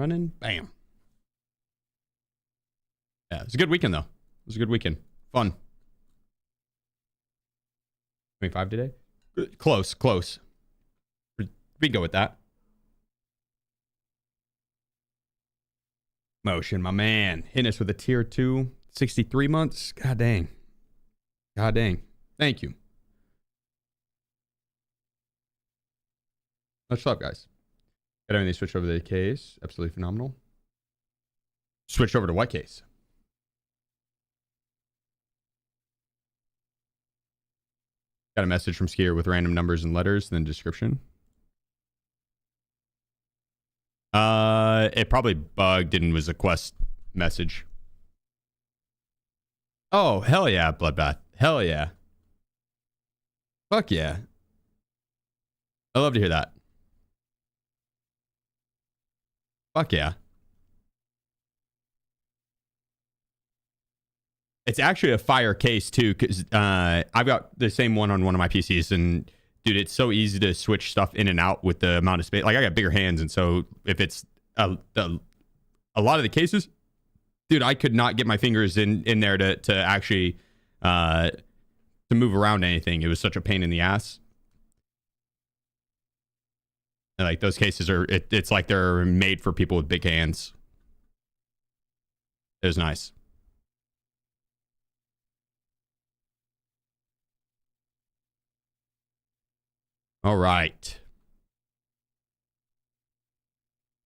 running. Bam. Yeah, it was a good weekend, though. It was a good weekend. Fun. 25 today? Close. We can go with that. Motion, my man. Hitting us with a tier 2. 63 months. God dang. Thank you. Much love, guys. Got everything switched over to the case. Absolutely phenomenal. Switched over to what case? Got a message from Skier with random numbers and letters, then description. It probably bugged and was a quest message. Oh, hell yeah, Bloodbath. Hell yeah. Fuck yeah. I love to hear that. Fuck yeah. It's actually a fire case too, because I've got the same one on one of my PCs, and dude, it's so easy to switch stuff in and out with the amount of space. Like, I got bigger hands, and so if it's a lot of the cases, dude, I could not get my fingers in there to actually to move around anything. It was such a pain in the ass. And like, those cases are, it's like they're made for people with big hands. It was nice. All right.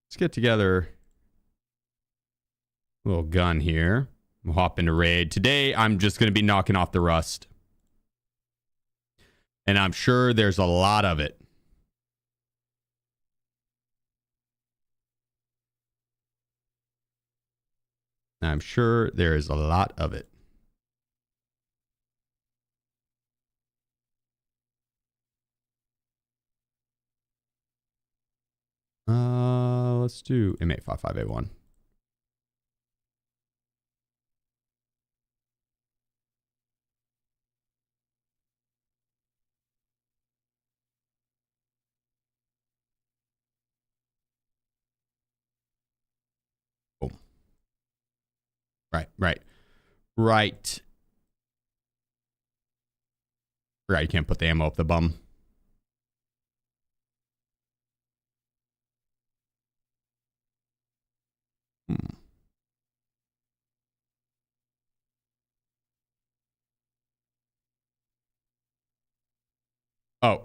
Let's get together a little gun here. We'll hop into raid. Today, I'm just going to be knocking off the rust. And I'm sure there's a lot of it. I'm sure there is a lot of it. Let's do M855A1. Boom. Right. Right, you can't put the ammo up the bum. Oh.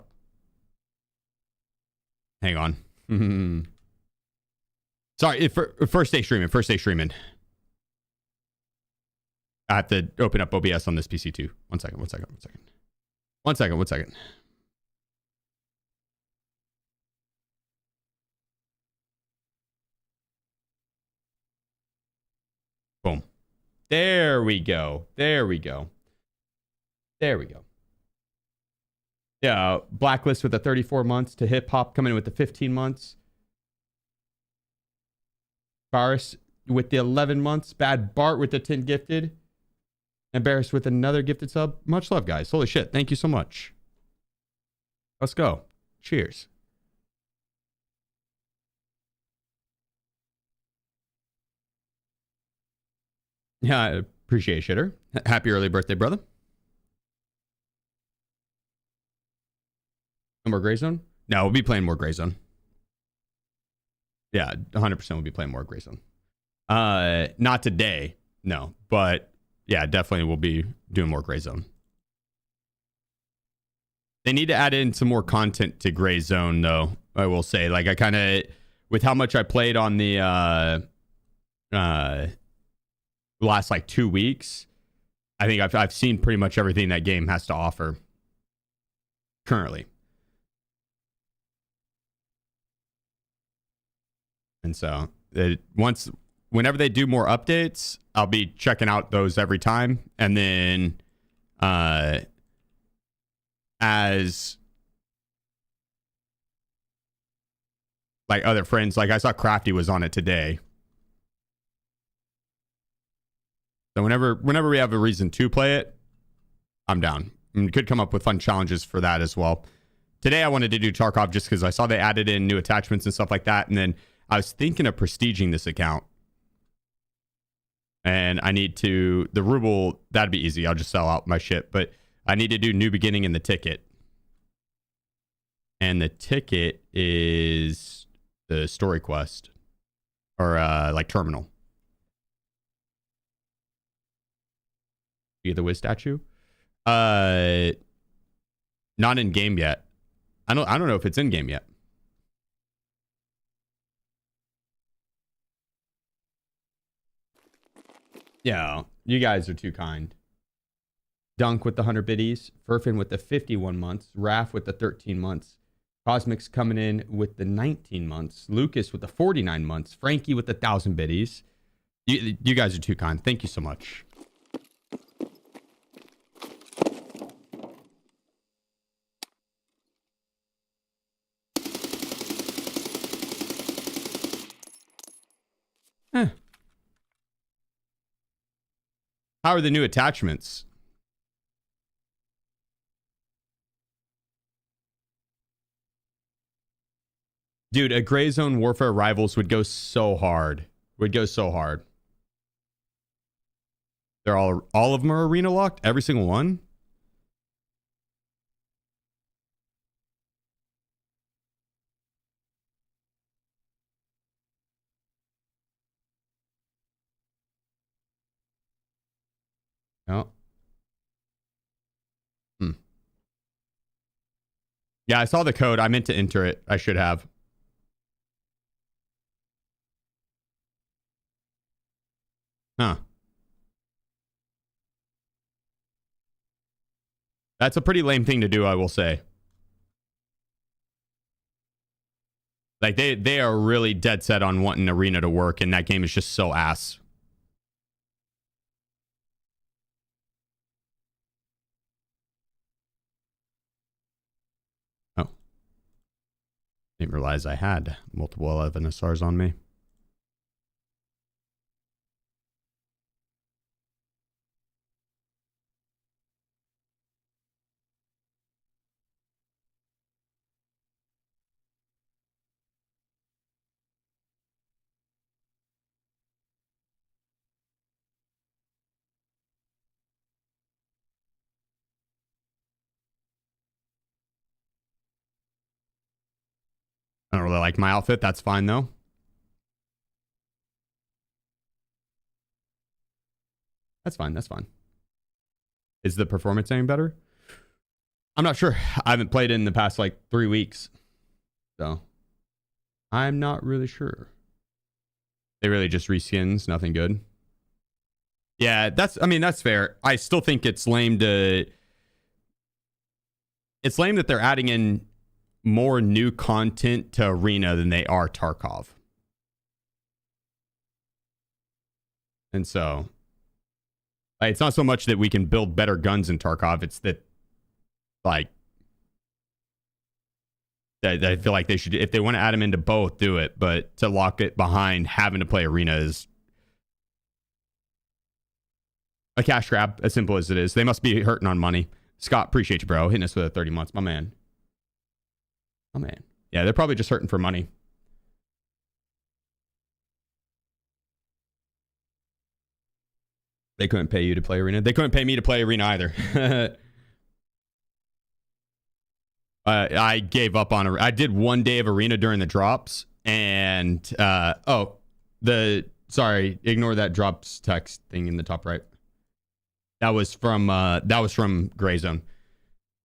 Hang on. Sorry, first day streaming. I have to open up OBS on this PC too. One second. Boom. There we go. Yeah, Blacklist with the 34 months to Hip Hop coming in with the 15 months. Baris with the 11 months. Bad Bart with the 10 gifted. And Barris with another gifted sub. Much love, guys. Holy shit. Thank you so much. Let's go. Cheers. Yeah, I appreciate it, Shitter. Happy early birthday, brother. No more Gray Zone? No, we'll be playing more Gray Zone. Yeah, 100% we'll be playing more Gray Zone. Not today, no. But, yeah, definitely we'll be doing more Gray Zone. They need to add in some more content to Gray Zone, though, I will say. Like, I kind of, with how much I played on the last, like, 2 weeks, I think I've seen pretty much everything that game has to offer currently. And so whenever they do more updates, I'll be checking out those every time. And then as like other friends, like I saw Crafty was on it today. So whenever we have a reason to play it, I'm down. And could come up with fun challenges for that as well. Today I wanted to do Tarkov just because I saw they added in new attachments and stuff like that. And then I was thinking of prestiging this account. And I need to, the ruble, that'd be easy. I'll just sell out my shit. But I need to do new beginning in the ticket. And the ticket is the story quest. Or like terminal. You get the Wiz statue? Not in game yet. I don't know if it's in game yet. Yeah, you guys are too kind. Dunk with the 100 biddies. Furfin with the 51 months. Raph with the 13 months. Cosmic's coming in with the 19 months. Lucas with the 49 months. Frankie with the 1,000 biddies. You guys are too kind. Thank you so much. How are the new attachments? Dude, a Gray Zone Warfare Rivals would go so hard. Would go so hard. They're all of them are arena locked? Every single one? Oh. Yeah, I saw the code. I meant to enter it. I should have. Huh. That's a pretty lame thing to do, I will say. Like, they are really dead set on wanting arena to work, and that game is just so ass. Oh. Didn't realize I had multiple 11 SRs on me. I don't really like my outfit. That's fine, though. That's fine. That's fine. Is the performance any better? I'm not sure. I haven't played it in the past, like, 3 weeks. So, I'm not really sure. They really just reskins. Nothing good. Yeah, I mean, that's fair. I still think it's lame to... It's lame that they're adding in more new content to Arena than they are Tarkov. And so, like, it's not so much that we can build better guns in Tarkov. It's that, like, I feel like they should, if they want to add them into both, do it. But to lock it behind having to play Arena is a cash grab, as simple as it is. They must be hurting on money. Scott, appreciate you, bro. Hitting us with a 30 months. My man. Oh, man. Yeah, they're probably just hurting for money. They couldn't pay you to play Arena. They couldn't pay me to play Arena either. I gave up on... I did 1 day of Arena during the drops. And... Sorry, ignore that drops text thing in the top right. That was from Gray Zone.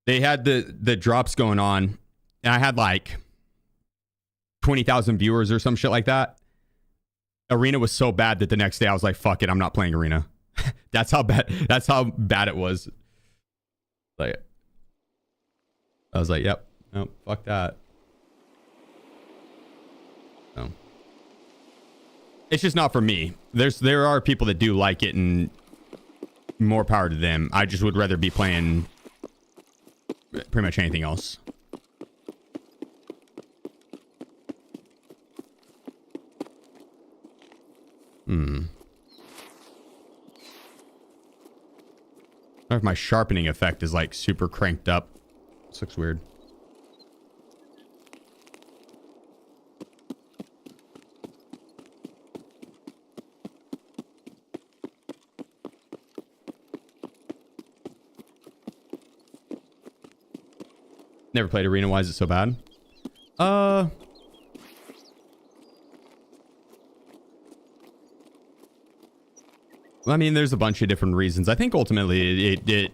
They had the drops going on. And I had like 20,000 viewers or some shit like that. Arena was so bad that the next day I was like, fuck it, I'm not playing Arena. That's how bad it was. Like, I was like, yep, no, fuck that. So, it's just not for me. There are people that do like it, and more power to them. I just would rather be playing pretty much anything else. I don't know if my sharpening effect is like super cranked up. This looks weird. Never played Arena. Why is it so bad? I mean, there's a bunch of different reasons. I think ultimately it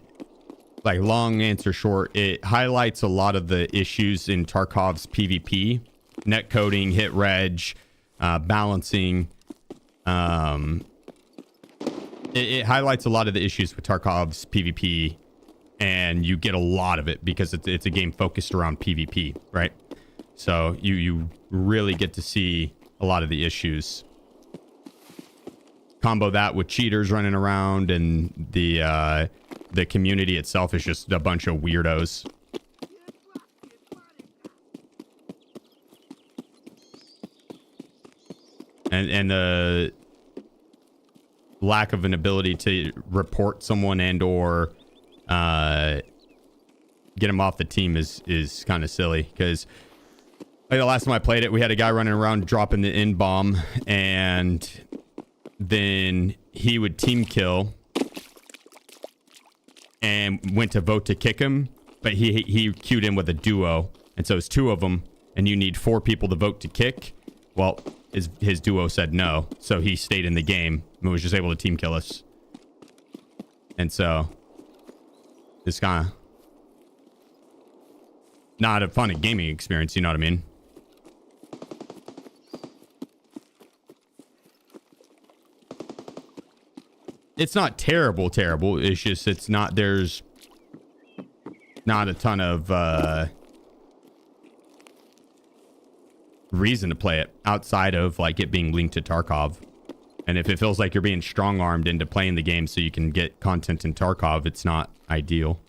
like, long answer short, it highlights a lot of the issues in Tarkov's PvP, netcoding, hit reg, balancing. It highlights a lot of the issues with Tarkov's PvP, and you get a lot of it because it's a game focused around PvP, right? So you really get to see a lot of the issues. Combo that with cheaters running around, and the community itself is just a bunch of weirdos. And the lack of an ability to report someone and or get them off the team is kind of silly, because like the last time I played it, we had a guy running around dropping the in bomb, and then he would team kill and went to vote to kick him, but he queued in with a duo, and so it's 2 of them, and you need 4 people to vote to kick. Well, his duo said no, so he stayed in the game and was just able to team kill us. And so this kind of not a fun gaming experience, you know what I mean? It's not terrible. It's just, there's not a ton of reason to play it outside of like it being linked to Tarkov. And if it feels like you're being strong armed into playing the game so you can get content in Tarkov, it's not ideal.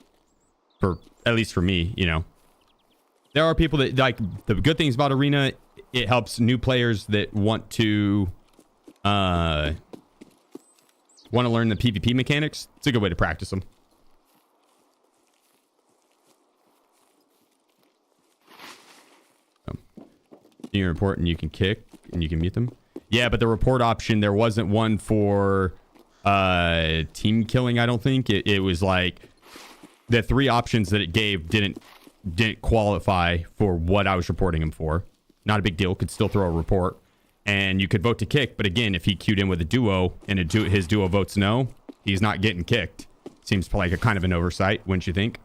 At least for me, you know. There are people that like the good things about Arena. It helps new players that want to learn the PvP mechanics. It's a good way to practice them. You report and you can kick and you can mute them. Yeah, but the report option, there wasn't one for team killing, I don't think. It was like the 3 options that it gave didn't qualify for what I was reporting him for. Not a big deal. Could still throw a report. And you could vote to kick, but again, if he queued in with a duo and his duo votes no, he's not getting kicked. Seems like a kind of an oversight, wouldn't you think?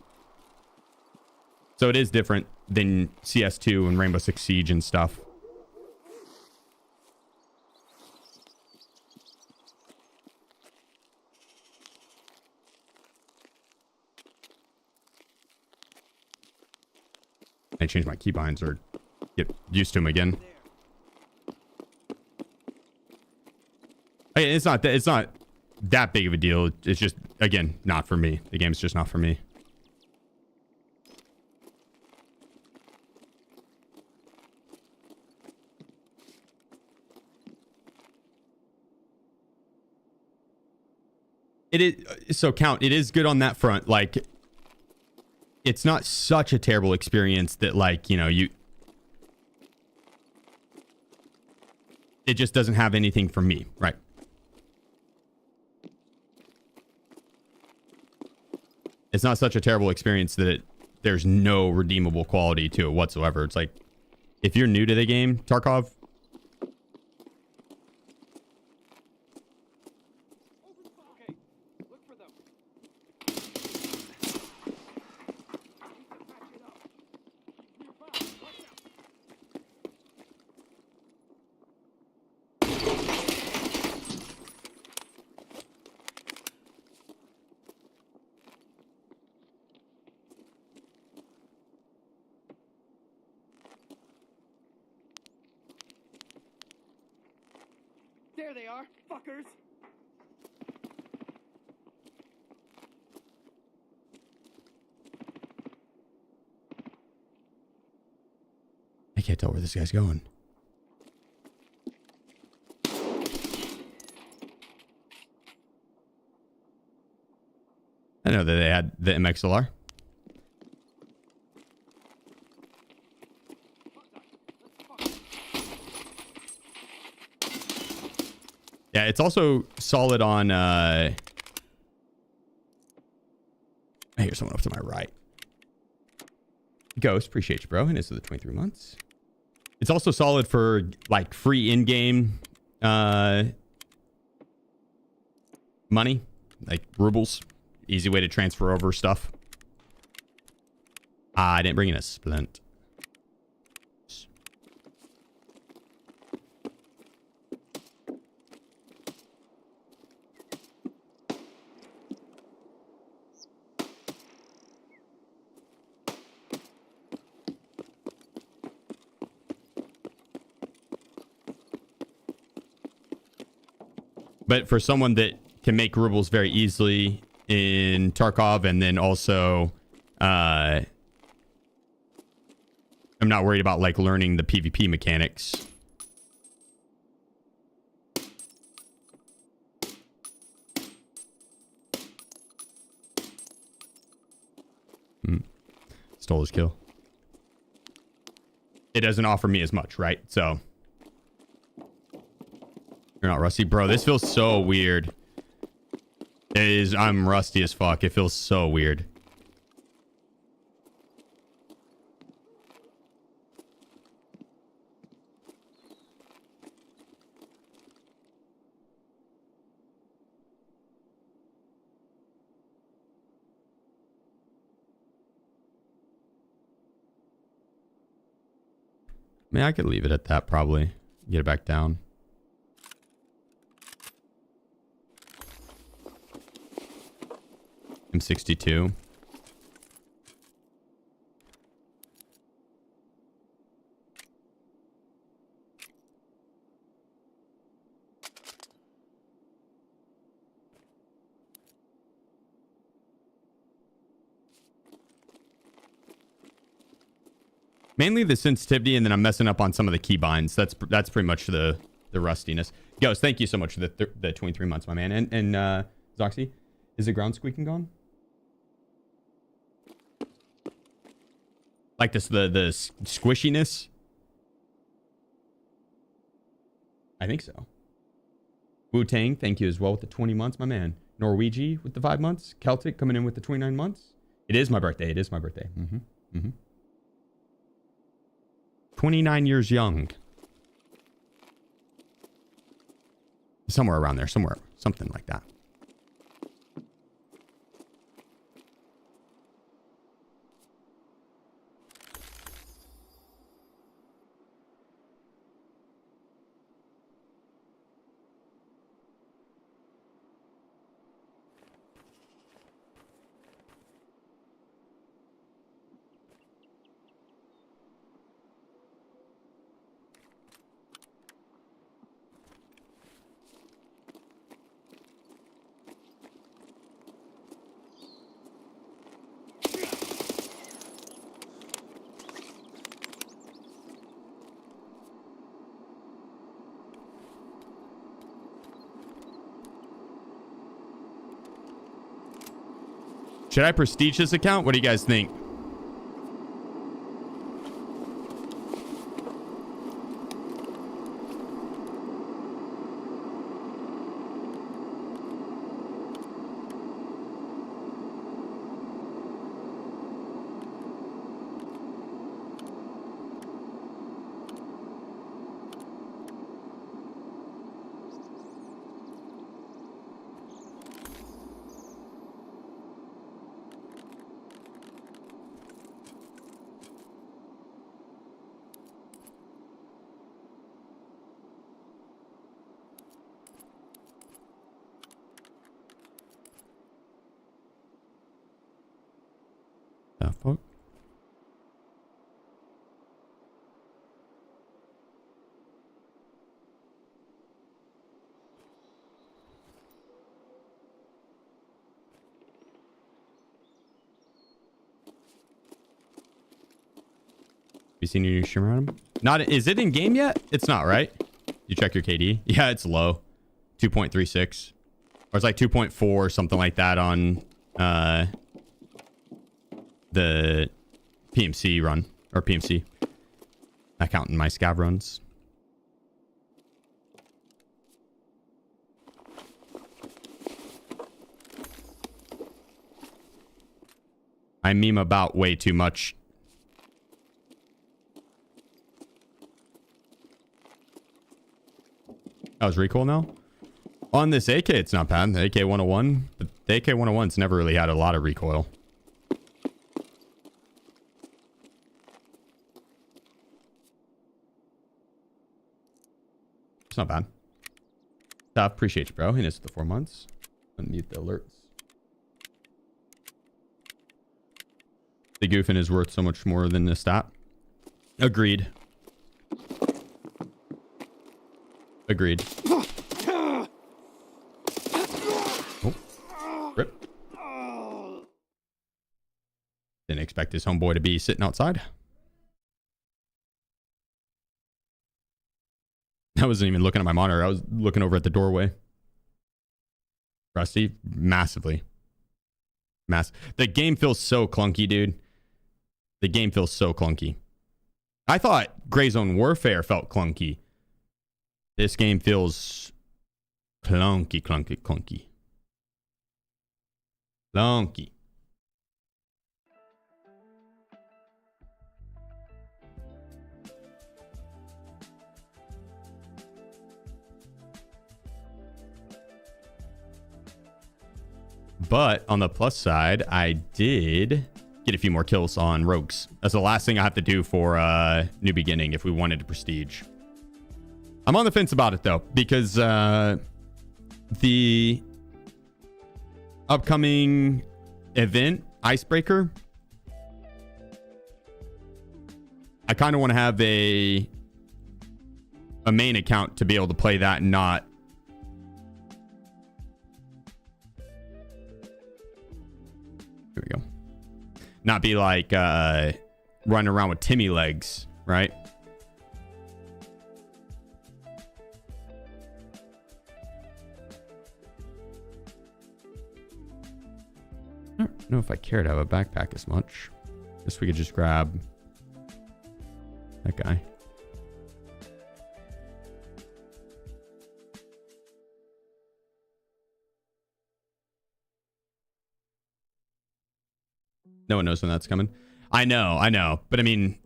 So it is different than CS2 and Rainbow Six Siege and stuff. I changed my keybinds or get used to them again. It's not that big of a deal. It's just, again, not for me. The game's just not for me. It is so count. It is good on that front. Like, it's not such a terrible experience that, like, you know, it just doesn't have anything for me, right? It's not such a terrible experience that there's no redeemable quality to it whatsoever. It's like, if you're new to the game, Tarkov, There they are, fuckers! I can't tell where this guy's going. I know that they had the MXLR. Yeah, it's also solid on I hear someone up to my right. Ghost, appreciate you, bro. And this is the 23 months. It's also solid for like free in-game money, like rubles. Easy way to transfer over stuff. I didn't bring in a splint. But for someone that can make rubles very easily in Tarkov, and then also I'm not worried about like learning the PvP mechanics. Stole his kill. It doesn't offer me as much, right? So you're not rusty, bro. This feels so weird. I'm rusty as fuck. It feels so weird. Man, I could leave it at that probably. Get it back down. M62. Mainly the sensitivity, and then I'm messing up on some of the keybinds. That's pretty much the rustiness. Ghost, thank you so much for the 23 months, my man. And Zoxy, is the ground squeaking gone? Like this, the squishiness? I think so. Wu-Tang, thank you as well with the 20 months, my man. Norwegie with the 5 months. Celtic coming in with the 29 months. It is my birthday. It is my birthday. 29 years young. Somewhere around there. Somewhere. Something like that. Should I prestige this account? What do you guys think? The fuck? You seen your new shimmer on him? Not. Is it in game yet? It's not, right? You check your KD? Yeah, it's low. 2.36. Or it's like 2.4 or something like that on the PMC run. Or PMC. Not counting my scav runs. I meme about way too much. Oh, it's recoil now? On this AK, it's not bad. The AK 101, but the AK 101's never really had a lot of recoil. It's not bad. Tough. Appreciate you, bro. He missed the 4 months. Unmute the alerts. The goofing is worth so much more than the stat. Agreed. Agreed. Oh. Rip. Didn't expect his homeboy to be sitting outside. I wasn't even looking at my monitor. I was looking over at the doorway. Rusty, massively. The game feels so clunky, dude. The game feels so clunky. I thought Gray Zone Warfare felt clunky. This game feels clunky. Clunky. But on the plus side, I did get a few more kills on rogues. That's the last thing I have to do for New Beginning if we wanted to prestige. I'm on the fence about it though, because the upcoming event, Icebreaker, I kind of want to have a main account to be able to play that and not here we go. Not be like running around with Timmy legs, right? I don't know if I care to have a backpack as much. Guess we could just grab that guy. No one knows when that's coming. I know. But I mean,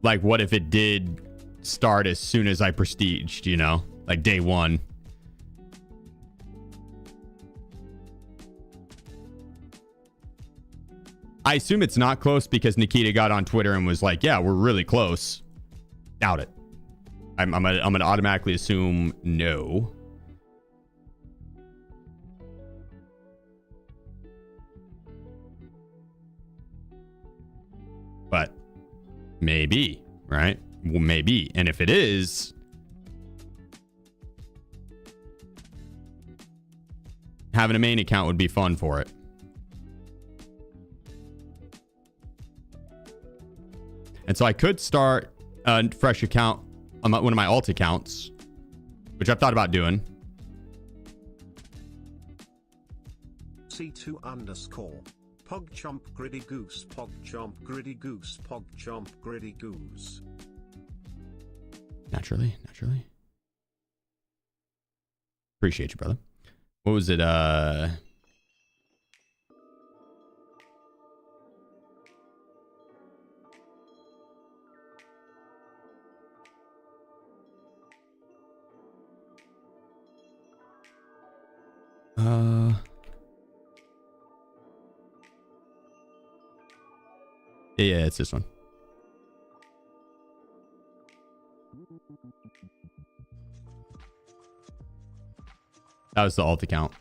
like, what if it did start as soon as I prestiged, you know? Like day one. I assume it's not close because Nikita got on Twitter and was like, yeah, we're really close. Doubt it. I'm gonna automatically assume no. But maybe, right? Well, maybe. And if it is, having a main account would be fun for it. And so I could start a fresh account on one of my alt accounts, which I've thought about doing. C2_ PogChomp Gritty Goose PogChomp Gritty Goose PogChomp Gritty Goose. Naturally. Appreciate you, brother. What was it? Yeah, it's this one. That was the alt account.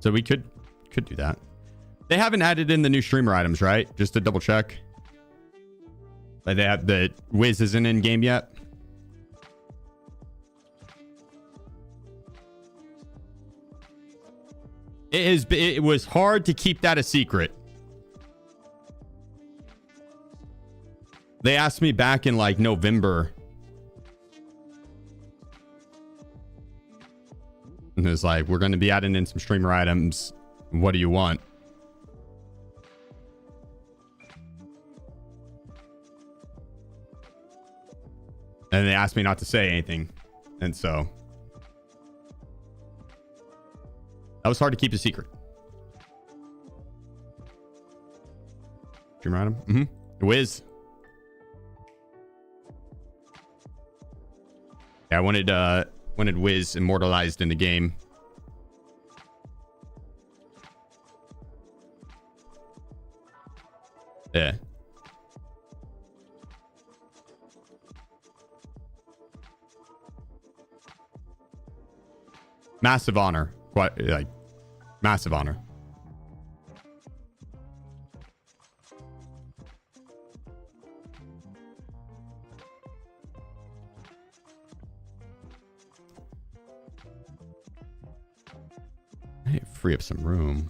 So we could do that. They haven't added in the new streamer items, right? Just to double check. Like they have the Wiz isn't in game yet. It was hard to keep that a secret. They asked me back in like November. And it was like, we're going to be adding in some streamer items. What do you want? And And they asked me not to say anything. And so that was hard to keep a secret. Dream Random? Mm-hmm. Wiz. Yeah, I wanted Wiz immortalized in the game. Yeah. Massive honor. Quite like massive honor. Hey, free up some room.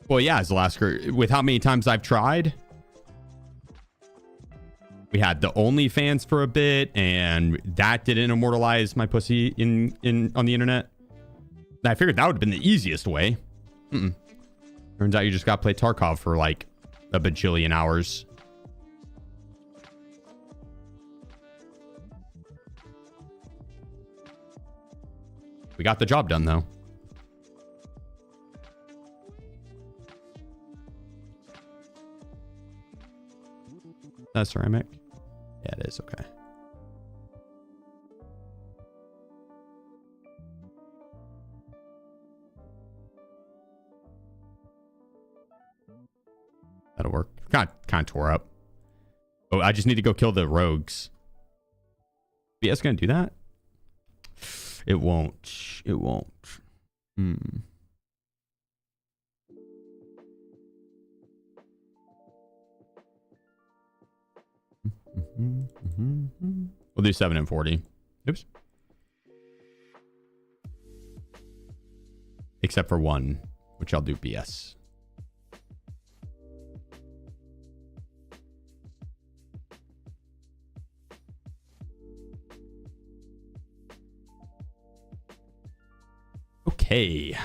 Well, yeah, Zalasker, with how many times I've tried, we had the OnlyFans for a bit, and that didn't immortalize my pussy in on the internet. I figured that would have been the easiest way. Turns out you just got to play Tarkov for like a bajillion hours. We got the job done, though. That's ceramic. Yeah, it is. Okay. That'll work. Kind of tore up. Oh, I just need to go kill the rogues. BS gonna do that? It won't. It won't. We'll do 7 and 40. Oops. Except for one, which I'll do BS. Okay.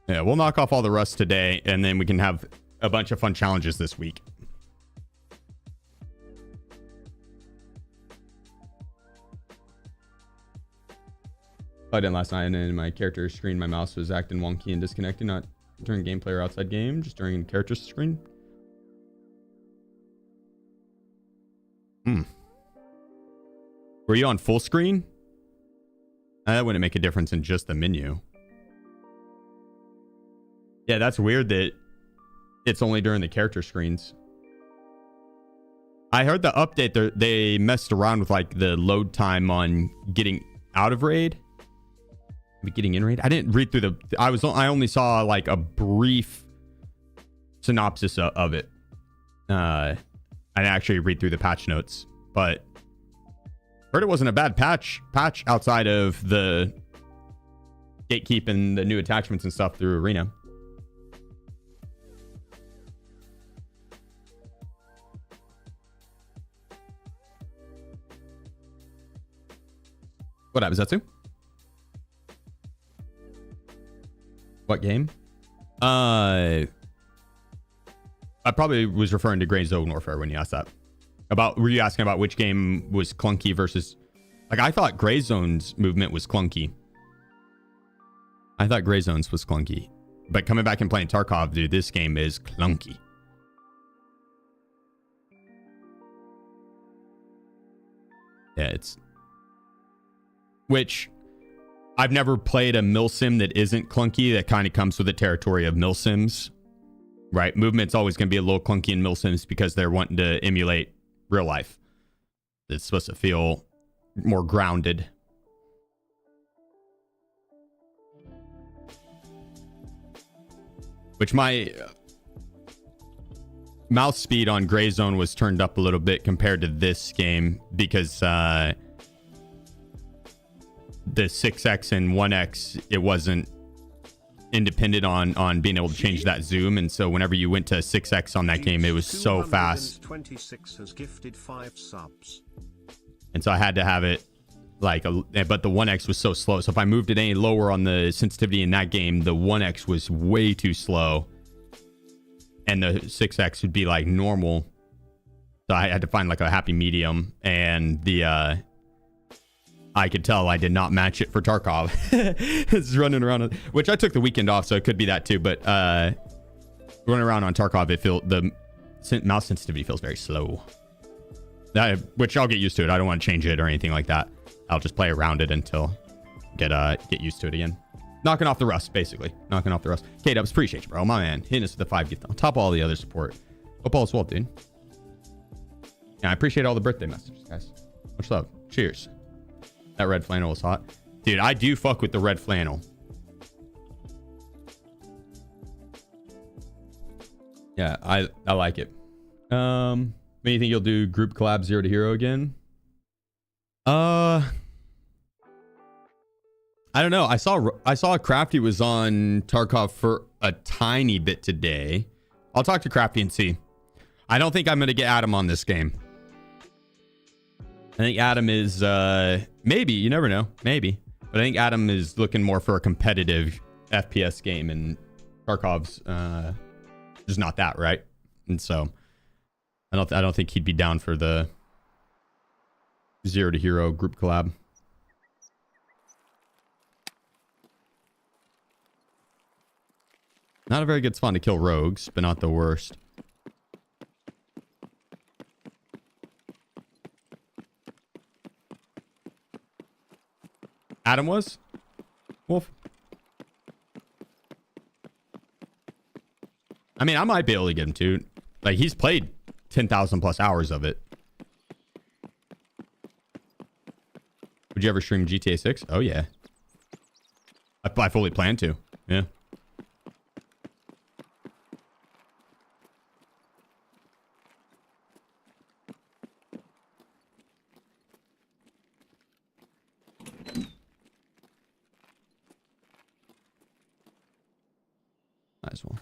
Yeah, we'll knock off all the rust today, and then we can have a bunch of fun challenges this week. I did last night, and in my character screen, my mouse was acting wonky and disconnecting, not during gameplay or outside game, just during character screen. Were you on full screen? That wouldn't make a difference in just the menu. Yeah, that's weird that it's only during the character screens. I heard the update, they messed around with like the load time on getting out of raid. Getting in raid. I didn't read through I only saw like a brief synopsis of it. I didn't actually read through the patch notes, but heard it wasn't a bad patch outside of the gatekeep and the new attachments and stuff through Arena. What up, Zetsu? What game? I probably was referring to Grey Zone Warfare when you asked that. Were you asking about which game was clunky versus... Like, I thought Grey Zone's movement was clunky. I thought Grey Zone's was clunky. But coming back and playing Tarkov, dude, this game is clunky. Yeah, it's... Which... I've never played a milsim that isn't clunky. That kind of comes with the territory of milsims. Right? Movement's always going to be a little clunky in milsims because they're wanting to emulate real life. It's supposed to feel more grounded. Which my mouse speed on Grey Zone was turned up a little bit compared to this game because the 6x and 1x, it wasn't independent on being able to change that zoom, and so whenever you went to 6x on that game, it was so fast. 26 has gifted 5 subs. And so I had to have it like but the 1x was so slow, so if I moved it any lower on the sensitivity in that game, the 1x was way too slow and the 6x would be like normal. So I had to find like a happy medium, and the I could tell I did not match it for Tarkov. It's running around, which I took the weekend off, so it could be that too. But running around on Tarkov, the mouse sensitivity feels very slow. Which I'll get used to it. I don't want to change it or anything like that. I'll just play around it until get used to it again. Knocking off the rust, basically. Knocking off the rust. K-Dubs, appreciate you, bro. My man, hitting us with the 5 gift on top of all the other support. Hope all is well, dude. Yeah, I appreciate all the birthday messages, guys. Much love. Cheers. That red flannel was hot. Dude, I do fuck with the red flannel. Yeah, I like it. When do you think you'll do group collab 0 to Hero again? I don't know. I saw Crafty was on Tarkov for a tiny bit today. I'll talk to Crafty and see. I don't think I'm gonna get Adam on this game. I think Adam is maybe, you never know, maybe. But I think Adam is looking more for a competitive FPS game, and Tarkov's just not that, right? And so I don't think he'd be down for the 0 to Hero group collab. Not a very good spawn to kill rogues, but not the worst. Adam was? Wolf? I mean, I might be able to get him to. Like, he's played 10,000 plus hours of it. Would you ever stream GTA 6? Oh, yeah. I fully plan to. Yeah. Might as well.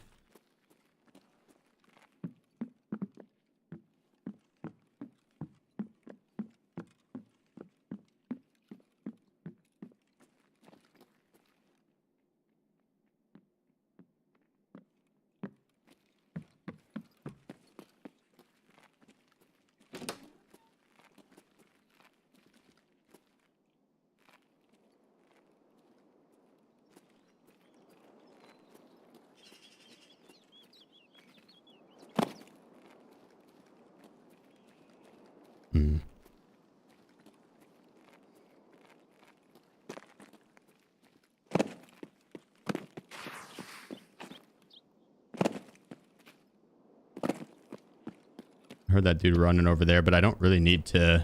Heard that dude running over there, but I don't really need to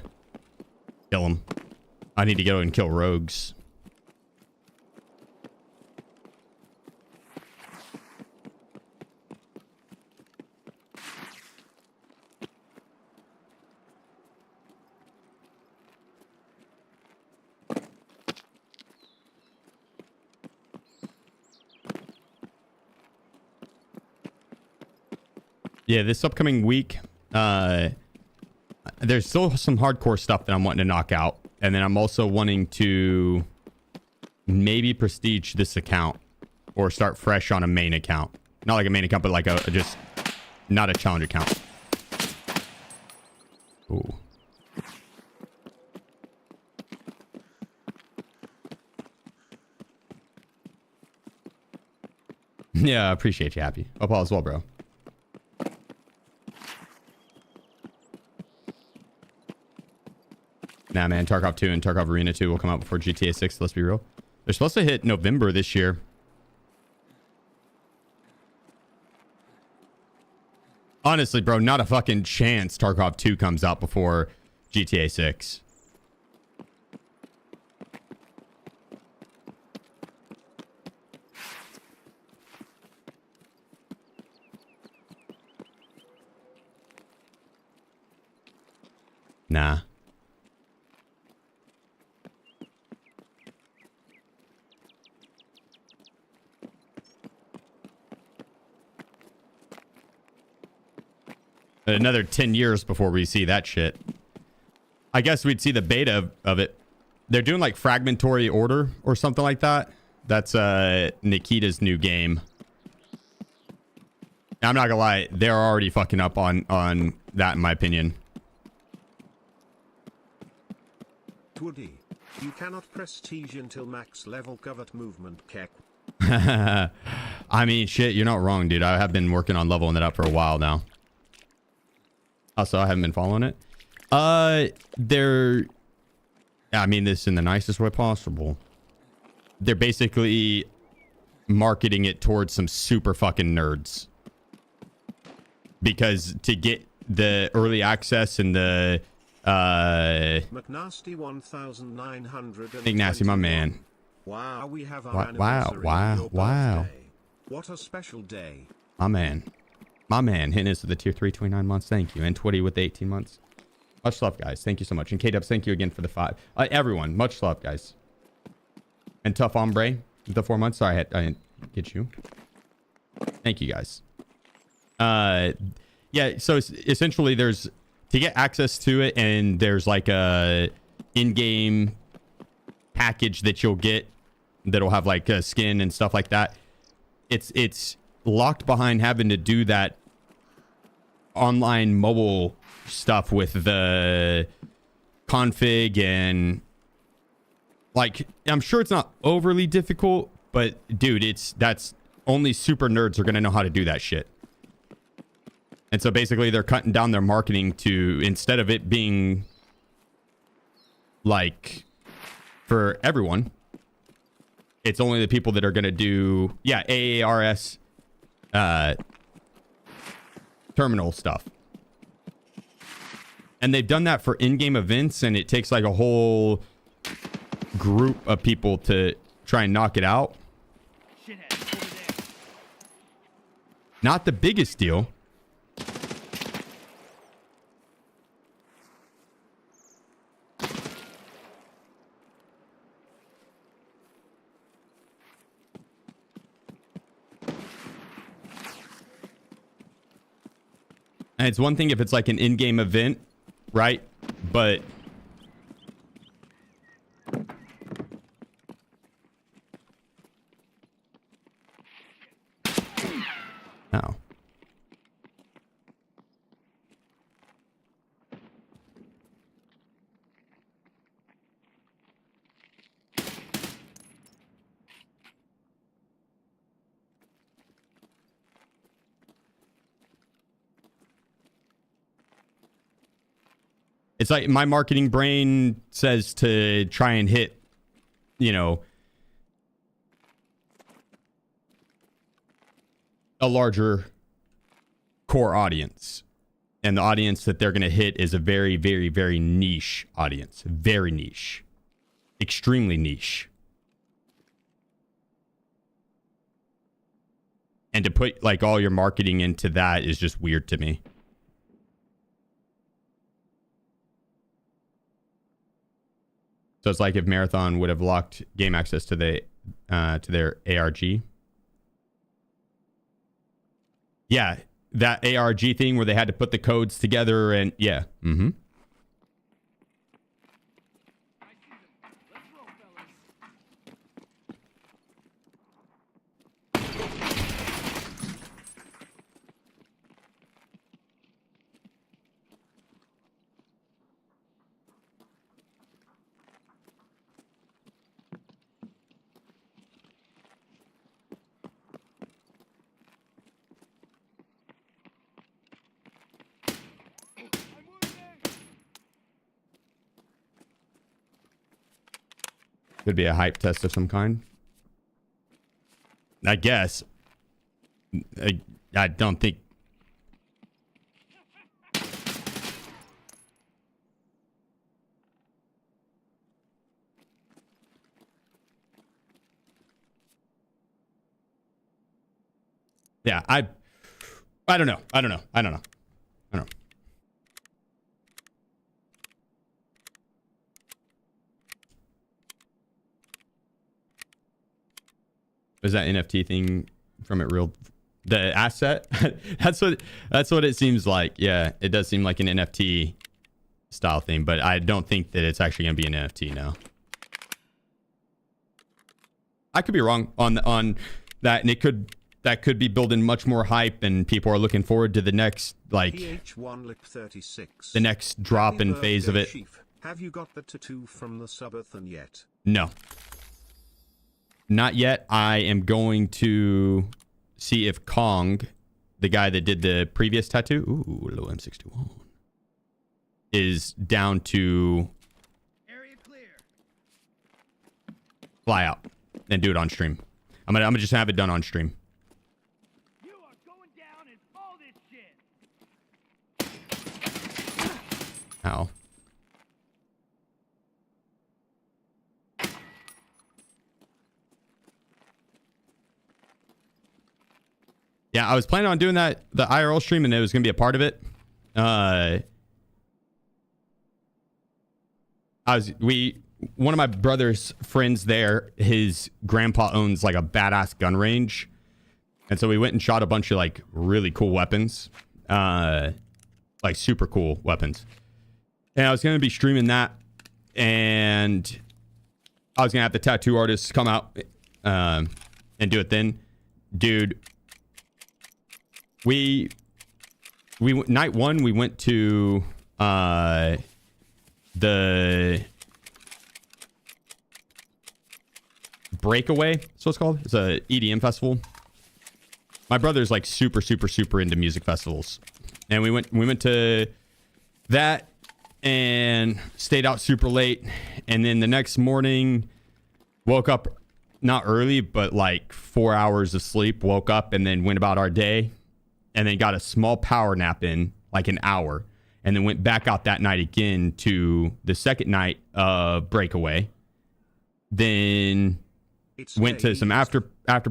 kill him. I need to go and kill rogues. Yeah, this upcoming week, there's still some hardcore stuff that I'm wanting to knock out. And then I'm also wanting to maybe prestige this account or start fresh on a main account. Not like a main account, but like just not a challenge account. Ooh. Yeah, I appreciate you, Happy. Hope all is well, bro. Nah, man, Tarkov 2 and Tarkov Arena 2 will come out before GTA 6, let's be real. They're supposed to hit November this year. Honestly, bro, not a fucking chance Tarkov 2 comes out before GTA 6. Nah. Another 10 years before we see that shit. I guess we'd see the beta of it. They're doing like fragmentary order or something like that. That's Nikita's new game. I'm not gonna lie, they're already fucking up on that in my opinion. Woody, you cannot prestige until max level covert movement kek. I mean, shit, you're not wrong, dude. I have been working on leveling it up for a while now. Also, I haven't been following it. They're... I mean this in the nicest way possible. They're basically marketing it towards some super fucking nerds. Because to get the early access and the... McNasty 1900. Ignacy, my man. Wow, we have our Wow, anniversary on your wow. birthday. What a special day. My man. My man. Hitting us with the tier 3, 29 months. Thank you. And Twitty with the 18 months. Much love, guys. Thank you so much. And K-Dubs, thank you again for the 5. Everyone, much love, guys. And Tough Hombre, the 4 months. Sorry, I didn't get you. Thank you, guys. Yeah, so essentially there's... To get access to it, and there's like a in-game package that you'll get that'll have like a skin and stuff like that. It's locked behind having to do that online mobile stuff with the config, and like I'm sure it's not overly difficult, but dude, that's only super nerds are gonna know how to do that shit. And so basically they're cutting down their marketing to, instead of it being like for everyone, it's only the people that are going to do, yeah, AARS terminal stuff. And they've done that for in-game events, and it takes like a whole group of people to try and knock it out. Shithead, over there. Not the biggest deal. And it's one thing if it's like an in-game event, right? But oh. It's like my marketing brain says to try and hit, you know, a larger core audience. And the audience that they're going to hit is a very, very, very niche audience. Very niche. Extremely niche. And to put like all your marketing into that is just weird to me. So it's like if Marathon would have locked game access to the to their ARG. Yeah, that ARG thing where they had to put the codes together and yeah. Mm-hmm. Let's roll, fellas. I'm wounded. Could be a hype test of some kind. I guess. I don't think. Yeah, I don't know. I don't know. I don't know. I don't know. Is that NFT thing from it real? The asset. that's what it seems like. Yeah, it does seem like an NFT style thing, but I don't think that it's actually going to be an NFT now. I could be wrong on that, and that could be building much more hype, and people are looking forward to the next the next drop in phase of it. Sheef. Have you got the tattoo from the subathon yet? No, not yet. I am going to see if Kong, the guy that did the previous tattoo, ooh, low M61, is down to Area clear. fly out and do it on stream. I'm gonna just have it done on stream. You are going down and all this shit. Ow. Yeah, I was planning on doing the IRL stream, and it was gonna be a part of it. One of my brother's friends there, his grandpa owns like a badass gun range. And so we went and shot a bunch of like really cool weapons, like super cool weapons. And I was going to be streaming that, and I was going to have the tattoo artists come out and do it then. Dude, night one, we went to the Breakaway, so it's called. It's a EDM festival. My brother's like super into music festivals, and we went to that and stayed out super late. And then the next morning, woke up not early, but like 4 hours of sleep. Woke up and then went about our day, and then got a small power nap in like an hour, and then went back out that night again to the second night of Breakaway. Then went to some after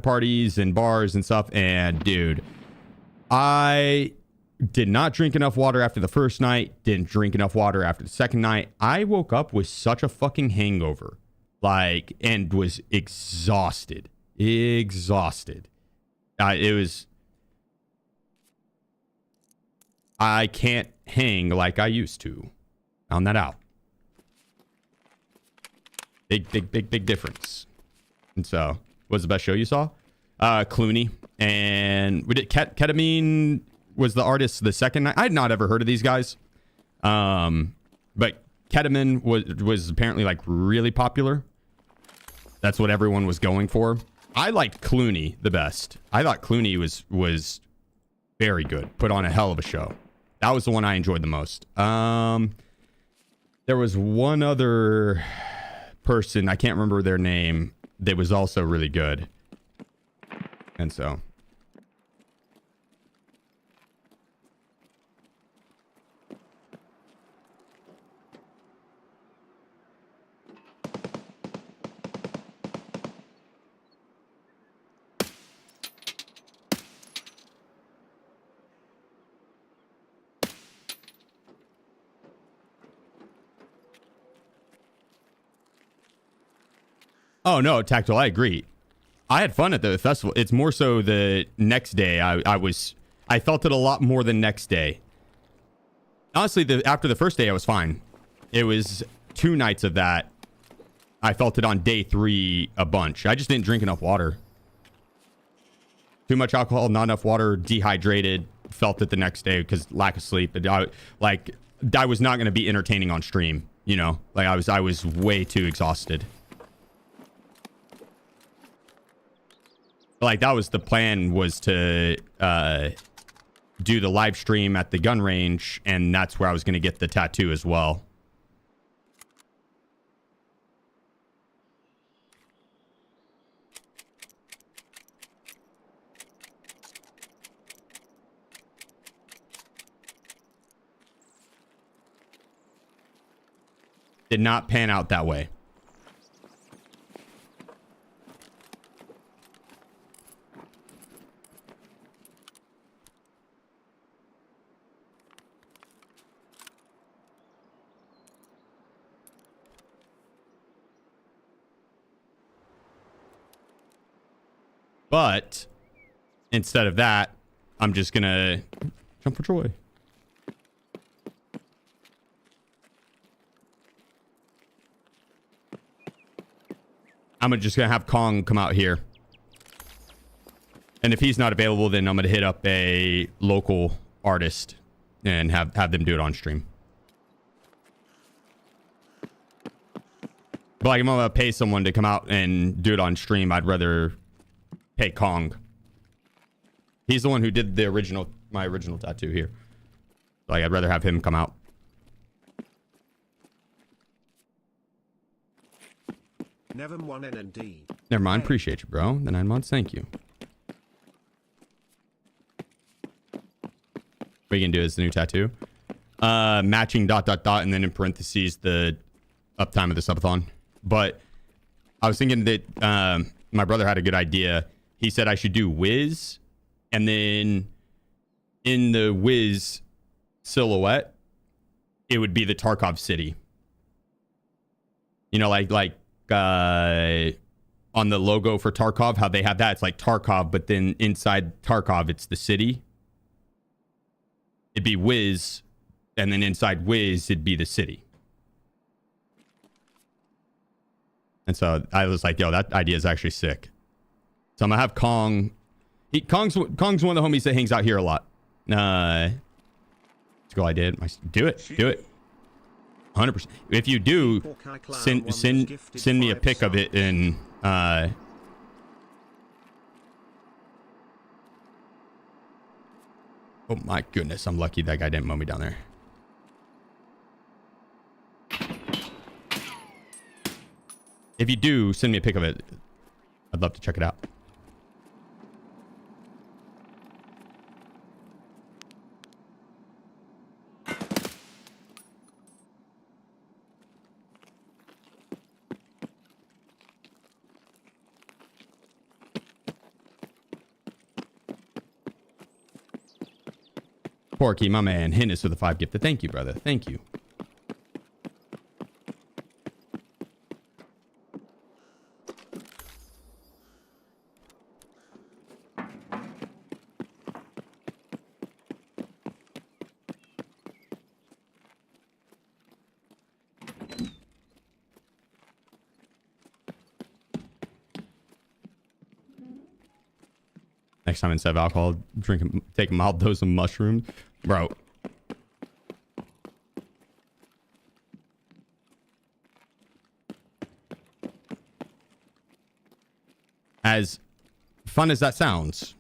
parties and bars and stuff. And dude, I did not drink enough water after the first night. Didn't drink enough water after the second night. I woke up with such a fucking hangover, like, and was exhausted. I can't hang like I used to. Found that out. Big difference. And so, what was the best show you saw? Clooney. And we did Ketamine was the artist the second night. I had not ever heard of these guys. But Ketamine was apparently like really popular. That's what everyone was going for. I liked Clooney the best. I thought Clooney was very good. Put on a hell of a show. That was the one I enjoyed the most. There was one other person, I can't remember their name, that was also really good. And so oh no, Tactile, I agree. I had fun at the festival. It's more so the next day. I felt it a lot more than next day. Honestly, after the first day, I was fine. It was 2 nights of that. I felt it on day 3 a bunch. I just didn't drink enough water. Too much alcohol, not enough water, dehydrated. Felt it the next day because lack of sleep. I was not going to be entertaining on stream. You know, like I was way too exhausted. Like that was the plan, was to do the live stream at the gun range, and that's where I was going to get the tattoo as well. Did not pan out that way. But instead of that, I'm just gonna jump for joy. I'm just gonna have Kong come out here. And if he's not available, then I'm gonna hit up a local artist and have them do it on stream. But like, if I'm gonna pay someone to come out and do it on stream, I'd rather pay Kong. He's the one who did the my original tattoo here. Like, I'd rather have him come out. Never won NND. Never mind. Appreciate you, bro. The 9 months. Thank you. What you can do is the new tattoo. Matching ... and then in parentheses the uptime of the subathon. But I was thinking that my brother had a good idea. He said I should do Wiz, and then in the Wiz silhouette, it would be the Tarkov city. You know, like on the logo for Tarkov, how they have that. It's like Tarkov, but then inside Tarkov, it's the city. It'd be Wiz, and then inside Wiz, it'd be the city. And so I was like, yo, that idea is actually sick. So I'm going to have Kong. Kong's one of the homies that hangs out here a lot. Let's go, I did. Do it. Do it. 100%. If you do, send me a pic of it in... Oh my goodness, I'm lucky that guy didn't mow me down there. If you do, send me a pic of it. I'd love to check it out. Porky, my man, Hennis with a 5 gifted. Thank you, brother. Thank you. Next time instead of alcohol, take a mild dose of mushrooms. Bro. As fun as that sounds,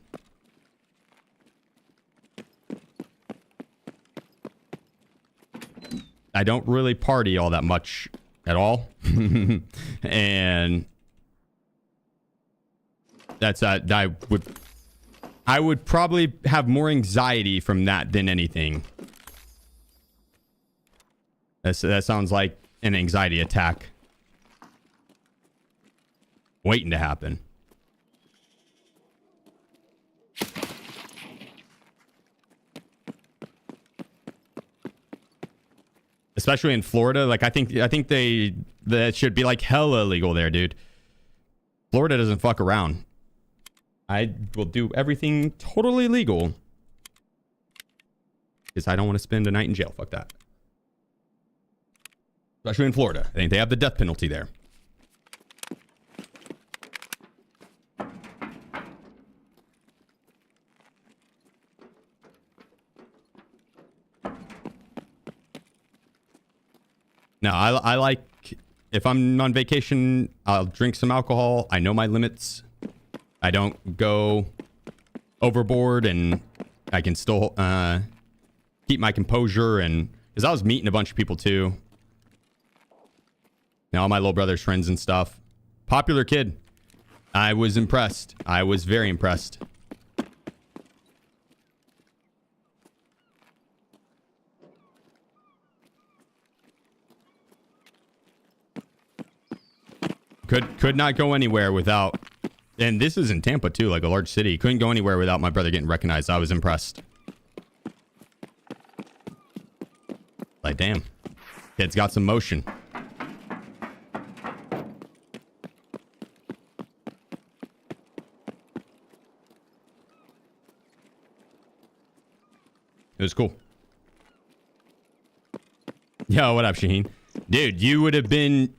I don't really party all that much at all. And that's I would probably have more anxiety from that than anything. That sounds like an anxiety attack waiting to happen. Especially in Florida, like I think that should be like hella illegal there, dude. Florida doesn't fuck around. I will do everything totally legal because I don't want to spend a night in jail. Fuck that. Especially in Florida. I think they have the death penalty there. No, I like, if I'm on vacation, I'll drink some alcohol. I know my limits. I don't go overboard, and I can still keep my composure. And because I was meeting a bunch of people too, all my little brother's friends and stuff. Popular kid. I was impressed. I was very impressed. Could not go anywhere without, and this is in Tampa too, like a large city. Couldn't go anywhere without my brother getting recognized. I was impressed. Like, damn, kid's got some motion. It was cool. Yo, what up, Shaheen? Dude, you would have been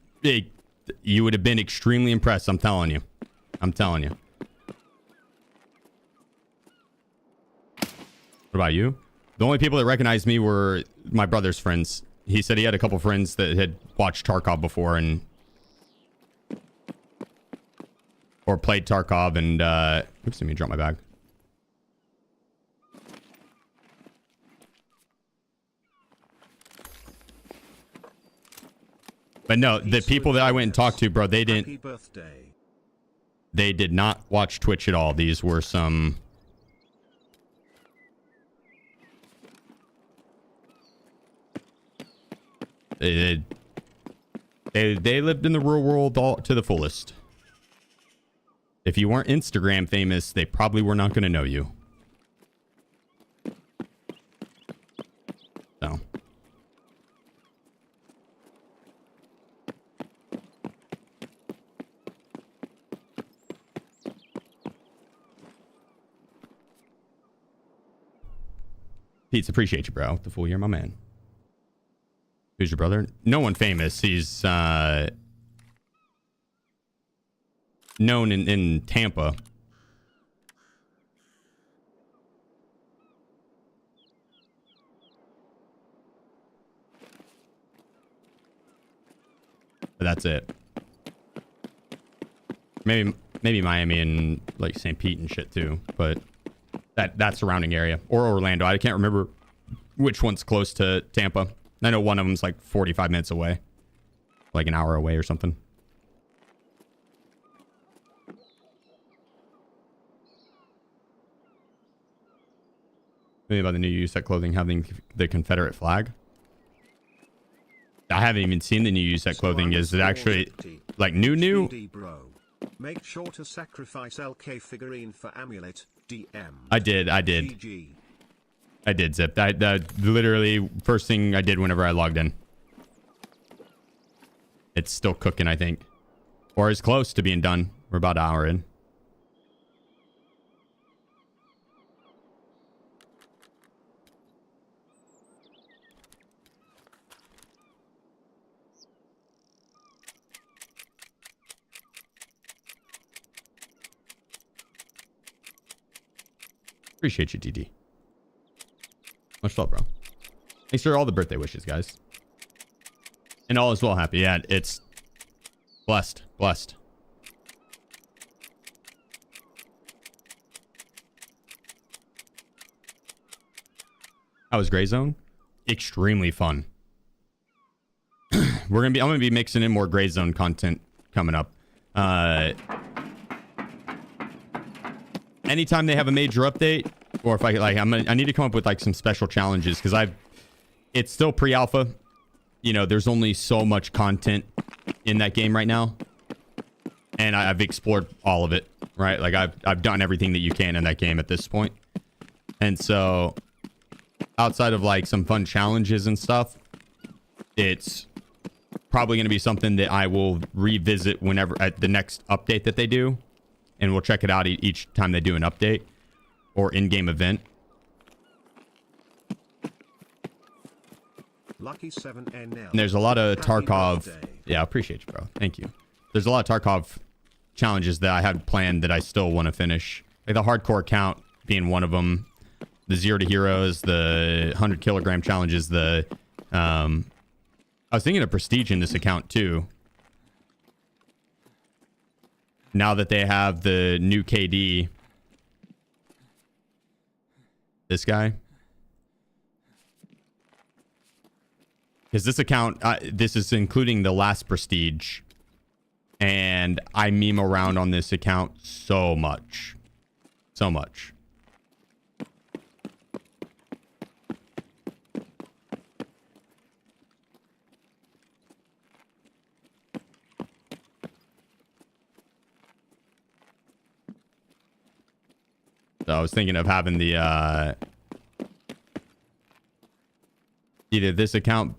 extremely impressed. I'm telling you. I'm telling you. What about you? The only people that recognized me were my brother's friends. He said he had a couple friends that had watched Tarkov before and or played Tarkov and oops, let me drop my bag. But no, the people that I went and talked to, bro, they didn't. They did not watch Twitch at all. These were some. They lived in the real world all to the fullest. If you weren't Instagram famous, they probably were not going to know you. So. Pete, appreciate you, bro. The full year, my man. Who's your brother? No one famous. He's known in Tampa. But that's it. Maybe Miami and like St. Pete and shit too, but that surrounding area or Orlando. I can't remember which one's close to Tampa. I know one of them's like 45 minutes away, like an hour away or something. Maybe about the new use set clothing having the Confederate flag. I haven't even seen the new use set clothing. Is it actually like new? Make sure to sacrifice LK figurine for amulet. DM. I did. GG. I did, Zip. That literally first thing I did whenever I logged in. It's still cooking, I think. Or is close to being done. We're about an hour in. Appreciate you, DD. Much love, bro. Thanks for all the birthday wishes, guys. And all is well, happy. Yeah, it's blessed. Blessed. How was Gray Zone? Extremely fun. I'm gonna be mixing in more Gray Zone content coming up. Anytime they have a major update, or if I need to come up with like some special challenges because it's still pre-alpha. You know, there's only so much content in that game right now, and I've explored all of it. Right, like I've done everything that you can in that game at this point, and so outside of like some fun challenges and stuff, it's probably going to be something that I will revisit whenever at the next update that they do. And we'll check it out each time they do an update or in-game event. Lucky 7NL. And there's a lot of Tarkov. Yeah, I appreciate you, bro. Thank you. There's a lot of Tarkov challenges that I had planned that I still want to finish. Like the hardcore account being one of them. The 0 to Heroes, the 100 kilogram challenges, the... I was thinking of Prestige in this account too. Now that they have the new KD. This guy. Because this account, this is including the last Prestige. And I meme around on this account so much. So much. So I was thinking of having the either this account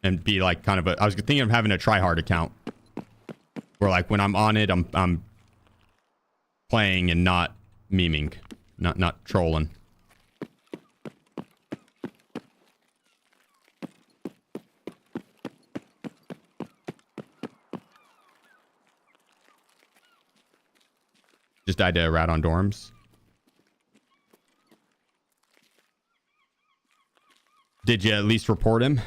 and be like kind of I was thinking of having a tryhard account where like when I'm on it, I'm playing and not memeing, not trolling. Just died to a rat on dorms. Did you at least report him?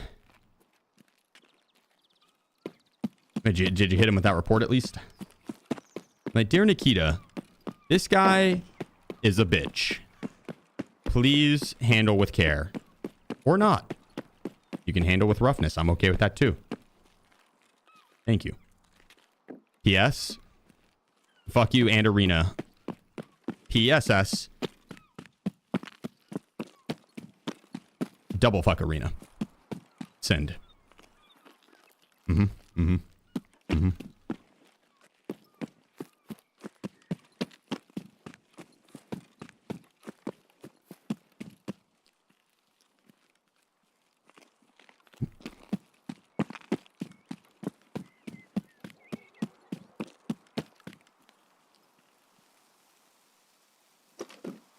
Did you hit him with that report at least? Like, dear Nikita, this guy is a bitch. Please handle with care. Or not. You can handle with roughness. I'm okay with that too. Thank you. P.S. Fuck you and Arena. P.S.S. Double fuck Arena. Send. Mm-hmm. Mm-hmm. Mm-hmm.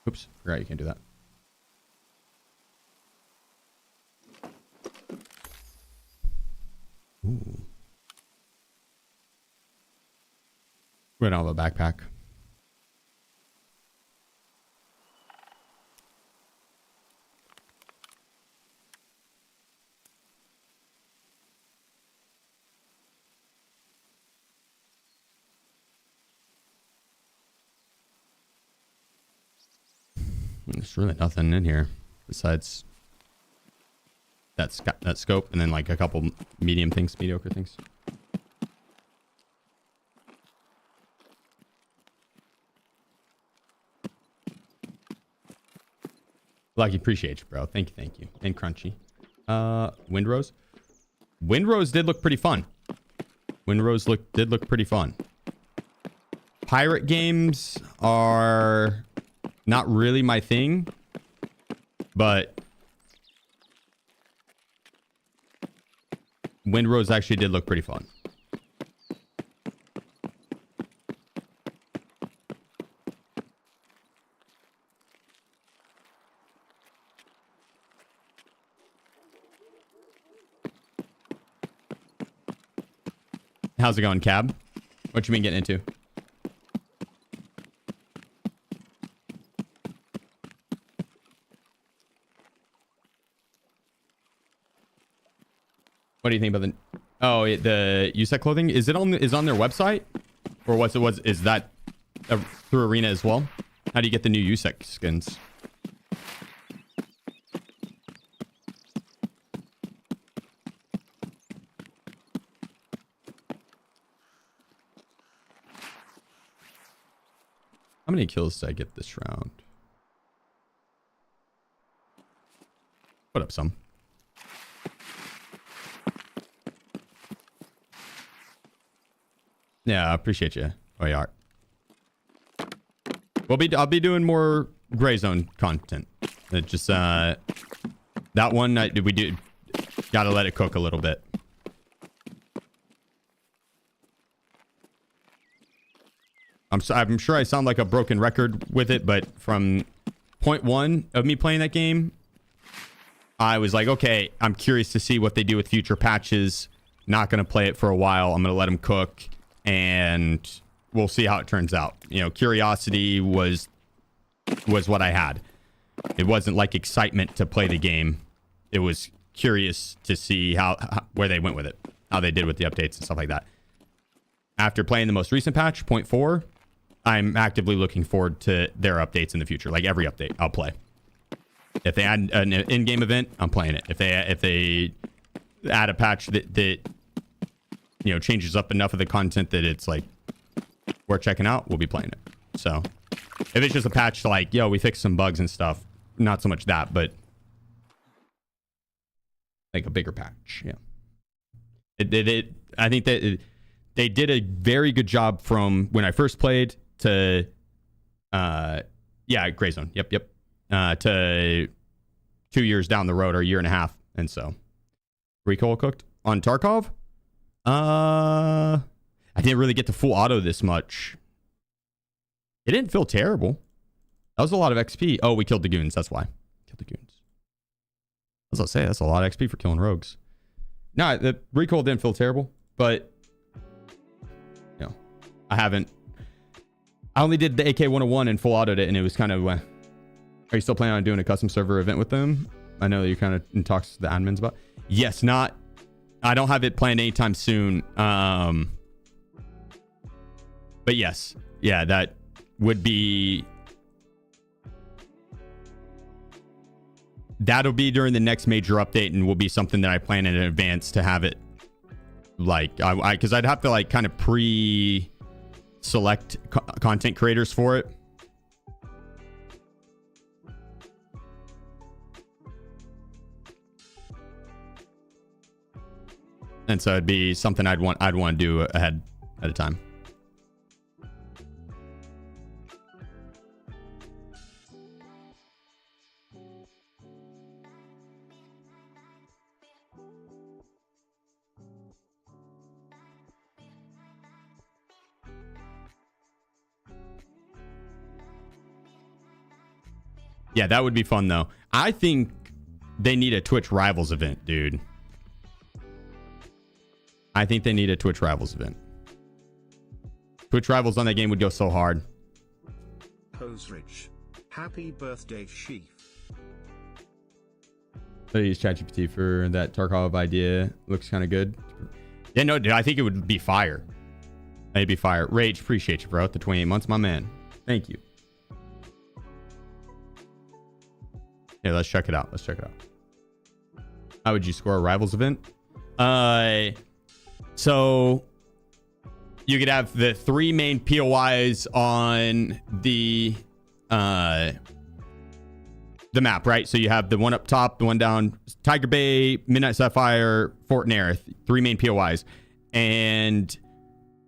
Oops. Forgot you can't do that. Ooh. We don't have a backpack. There's really nothing in here besides that scope and then like a couple mediocre things. Lucky, appreciate you, bro. Thank you. And Crunchy. Windrose. Windrose did look pretty fun. Windrose did look pretty fun. Pirate games are not really my thing, but Windrose actually did look pretty fun. How's it going, Cab? What you been getting into? What do you think about the USEC clothing? Is it on their website, or is that through Arena as well? How do you get the new USEC skins? How many kills did I get this round? Put up some. Yeah, I appreciate you. Oh, you are. I'll be doing more Gray Zone content. It just that one gotta let it cook a little bit. I'm sure I sound like a broken record with it, but from point one of me playing that game, I was like, okay, I'm curious to see what they do with future patches. Not gonna play it for a while. I'm gonna let them cook, and we'll see how it turns out. You know, curiosity was what I had. It wasn't like excitement to play the game. It was curious to see where they went with it, how they did with the updates and stuff like that. After playing the most recent patch, 0.4, I'm actively looking forward to their updates in the future. Like every update, I'll play. If they add an in-game event, I'm playing it. If they add a patch that changes up enough of the content that it's like worth checking out, we'll be playing it. So if it's just a patch to like, we fixed some bugs and stuff, not so much that, but like a bigger patch. Yeah. I think that they did a very good job from when I first played to, Gray Zone. Yep. To 2 years down the road, or a year and a half. And so recoil cooked on Tarkov. I didn't really get to full auto this much. It didn't feel terrible. That was a lot of XP. Oh, we killed the goons. That's why. Killed the goons. As I'll say, that's a lot of XP for killing rogues. No, the recoil didn't feel terrible, but I haven't I only did the AK-101 and full autoed it, and it was kind of... are you still planning on doing a custom server event with them? I know that you're kind of in talks to the admins about. Yes, not... I don't have it planned anytime soon. But yes. Yeah, that would be... That'll be during the next major update, and will be something that I plan in advance to have it. Like, because I'd have to, like, kind of pre-select content creators for it. And so it'd be something I'd want to do ahead at a time. Yeah, that would be fun though. I think they need a Twitch Rivals event, dude. I think they need a Twitch Rivals event. Twitch Rivals on that game would go so hard. Rich. Happy birthday, Sheef. So use ChatGPT for that Tarkov idea. Looks kind of good. Yeah, no, dude, I think it would be fire. It'd be fire. Rage, appreciate you, bro. The 28 months, my man. Thank you. Yeah, let's check it out. Let's check it out. How would you score a Rivals event? So you could have the 3 main POIs on the map, right? So you have the one up top, the one down, Tiger Bay, Midnight Sapphire, Fort Nerith, 3 main POIs. And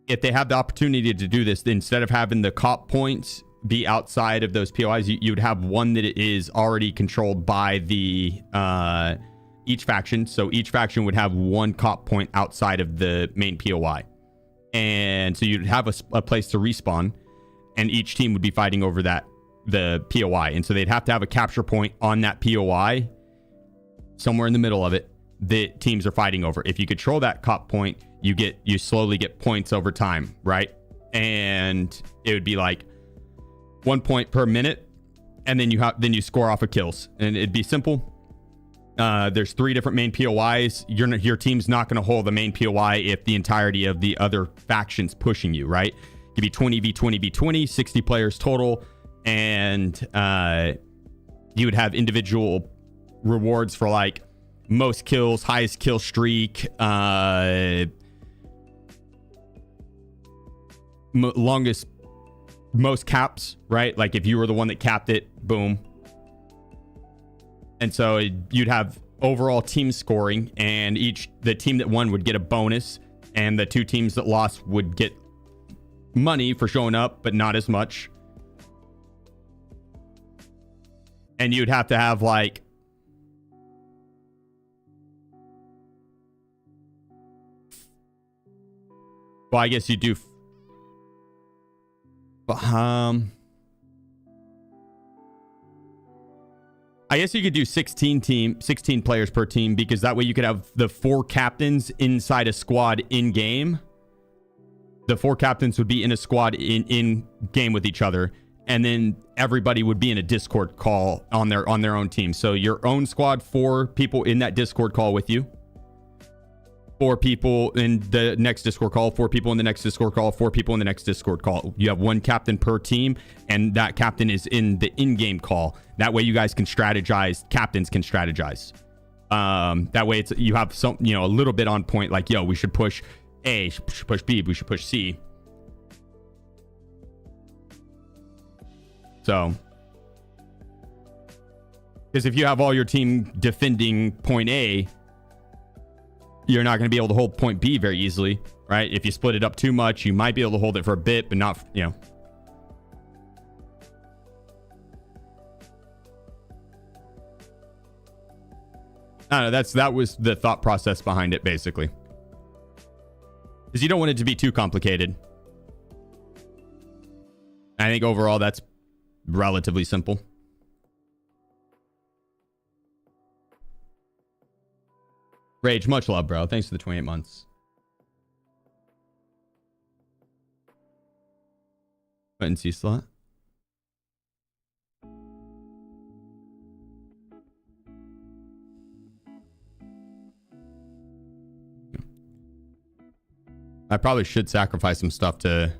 if they have the opportunity to do this, instead of having the cop points be outside of those POIs, you would have one that is already controlled by the each faction. So each faction would have 1 cop point outside of the main POI. And so you'd have a place to respawn, and each team would be fighting over the POI. And so they'd have to have a capture point on that POI somewhere in the middle of it that teams are fighting over. If you control that cop point, you slowly get points over time, right? And it would be like 1 point per minute, and then you score off of kills, and it'd be simple. There's 3 different main POIs. Your team's not going to hold the main POI if the entirety of the other faction's pushing you, right? It could be 20v20v20, 60 players total, and you would have individual rewards for like most kills, highest kill streak, most caps, right? Like if you were the one that capped it, boom. And so you'd have overall team scoring, and the team that won would get a bonus, and the 2 teams that lost would get money for showing up, but not as much. And you'd have to have like well, I guess you do I guess you could do 16 players per team, because that way you could have the 4 captains inside a squad in game. The 4 captains would be in a squad in game with each other, and then everybody would be in a Discord call on their own team. So your own squad, 4 people in that Discord call with you. 4 people in the next Discord call, 4 people in the next Discord call, 4 people in the next Discord call. You have 1 captain per team, and that captain is in the in-game call. That way you guys can strategize. Captains can strategize. That way you have some, a little bit on point, like, yo, we should push A, we should push B, we should push C. So, because if you have all your team defending point A, you're not going to be able to hold point B very easily, right? If you split it up too much, you might be able to hold it for a bit, but not, I don't know, that was the thought process behind it, basically. Because you don't want it to be too complicated. I think overall that's relatively simple. Rage, much love, bro. Thanks for the 28 months. Button C slot. I probably should sacrifice some stuff to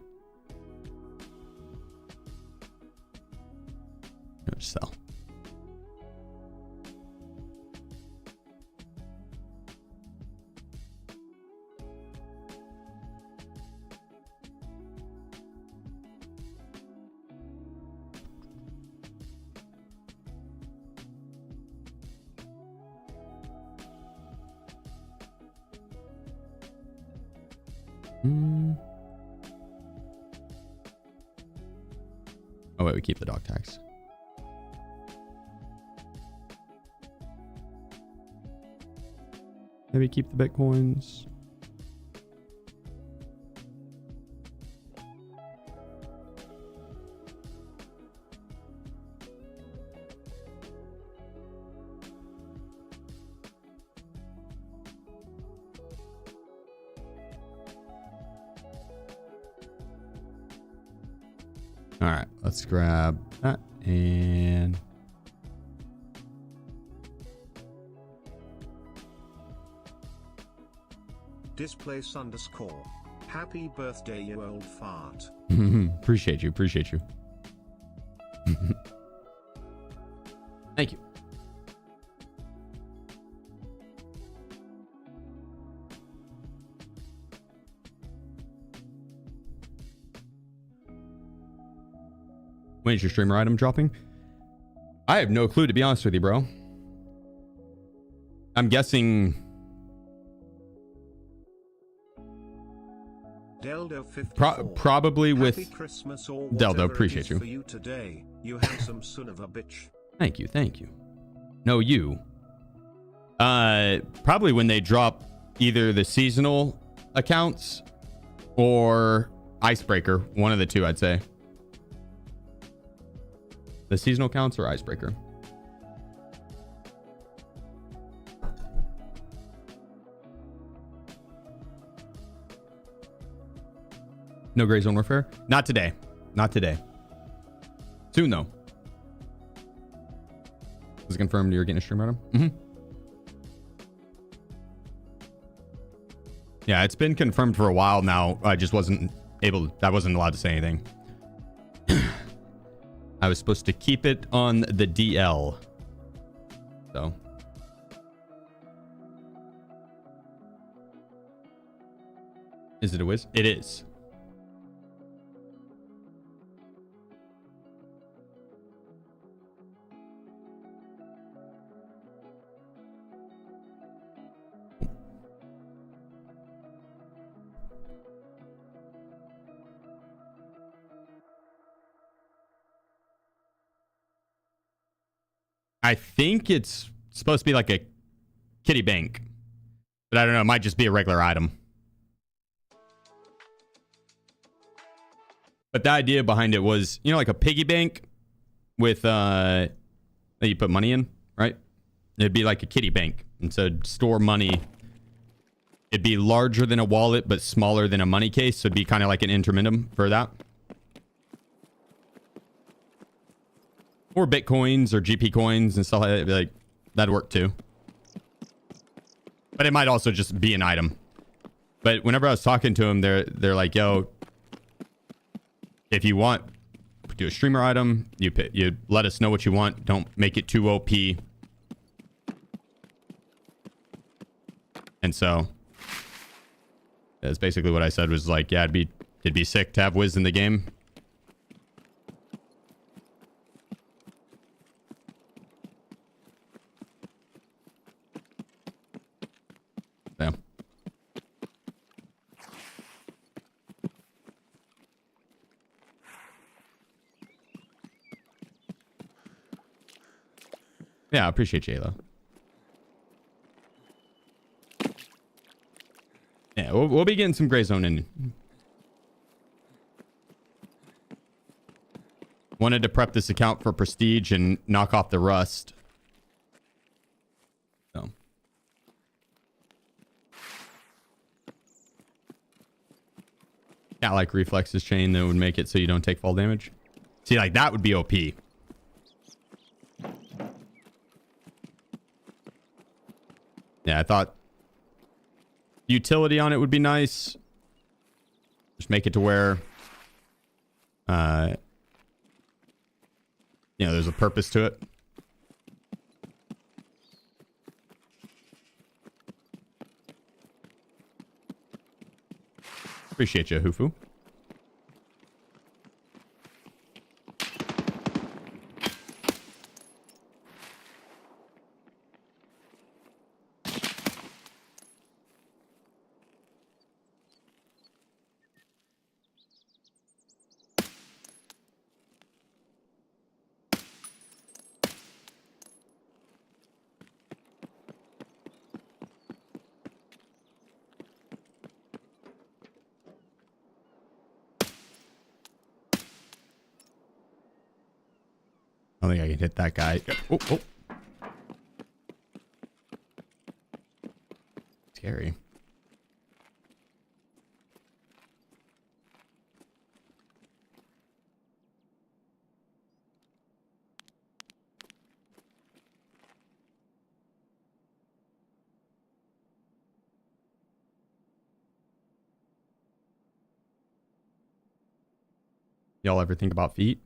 sell. Oh wait, we keep the dog tags. Maybe keep the Bitcoins. All right, let's grab that and Displace underscore. Happy birthday, you old fart. appreciate you. Appreciate you. Thank you. When is your streamer item dropping? I have no clue, to be honest with you, bro. I'm guessing probably with Christmas or Deldo. Appreciate you. For you today, you handsome son of a bitch. Thank you. Thank you. No, you. Probably when they drop either the seasonal accounts or Icebreaker. One of the two, I'd say. The seasonal accounts or Icebreaker. No Gray Zone Warfare? Not today. Not today. Soon, though. Was it confirmed you were getting a stream item? Mm-hmm. Yeah, it's been confirmed for a while now. I just wasn't allowed to say anything. I was supposed to keep it on the DL. So. Is it a whiz? It is. I think it's supposed to be like a kitty bank, but I don't know. It might just be a regular item. But the idea behind it was, you know, like a piggy bank with that you put money in, right? It'd be like a kitty bank, and so store money. It'd be larger than a wallet, but smaller than a money case. So it'd be kind of like an interminum for that. Or Bitcoins or GP coins and stuff like that. Like, that'd work too. But it might also just be an item. But whenever I was talking to them, they're like, yo, if you want, do a streamer item. You let us know what you want. Don't make it too OP. And so that's basically what I said was like, yeah, it'd be sick to have Wiz in the game. Yeah. Yeah, I appreciate you, though. Yeah, we'll be getting some Gray Zone in. Wanted to prep this account for Prestige and knock off the rust. So. Yeah, like reflexes chain that would make it so you don't take fall damage. See, like that would be OP. Yeah, I thought utility on it would be nice. Just make it to where, you know, there's a purpose to it. Appreciate you, Hufu. I don't think I can hit that guy. Oh, oh. Scary. Y'all ever think about feet?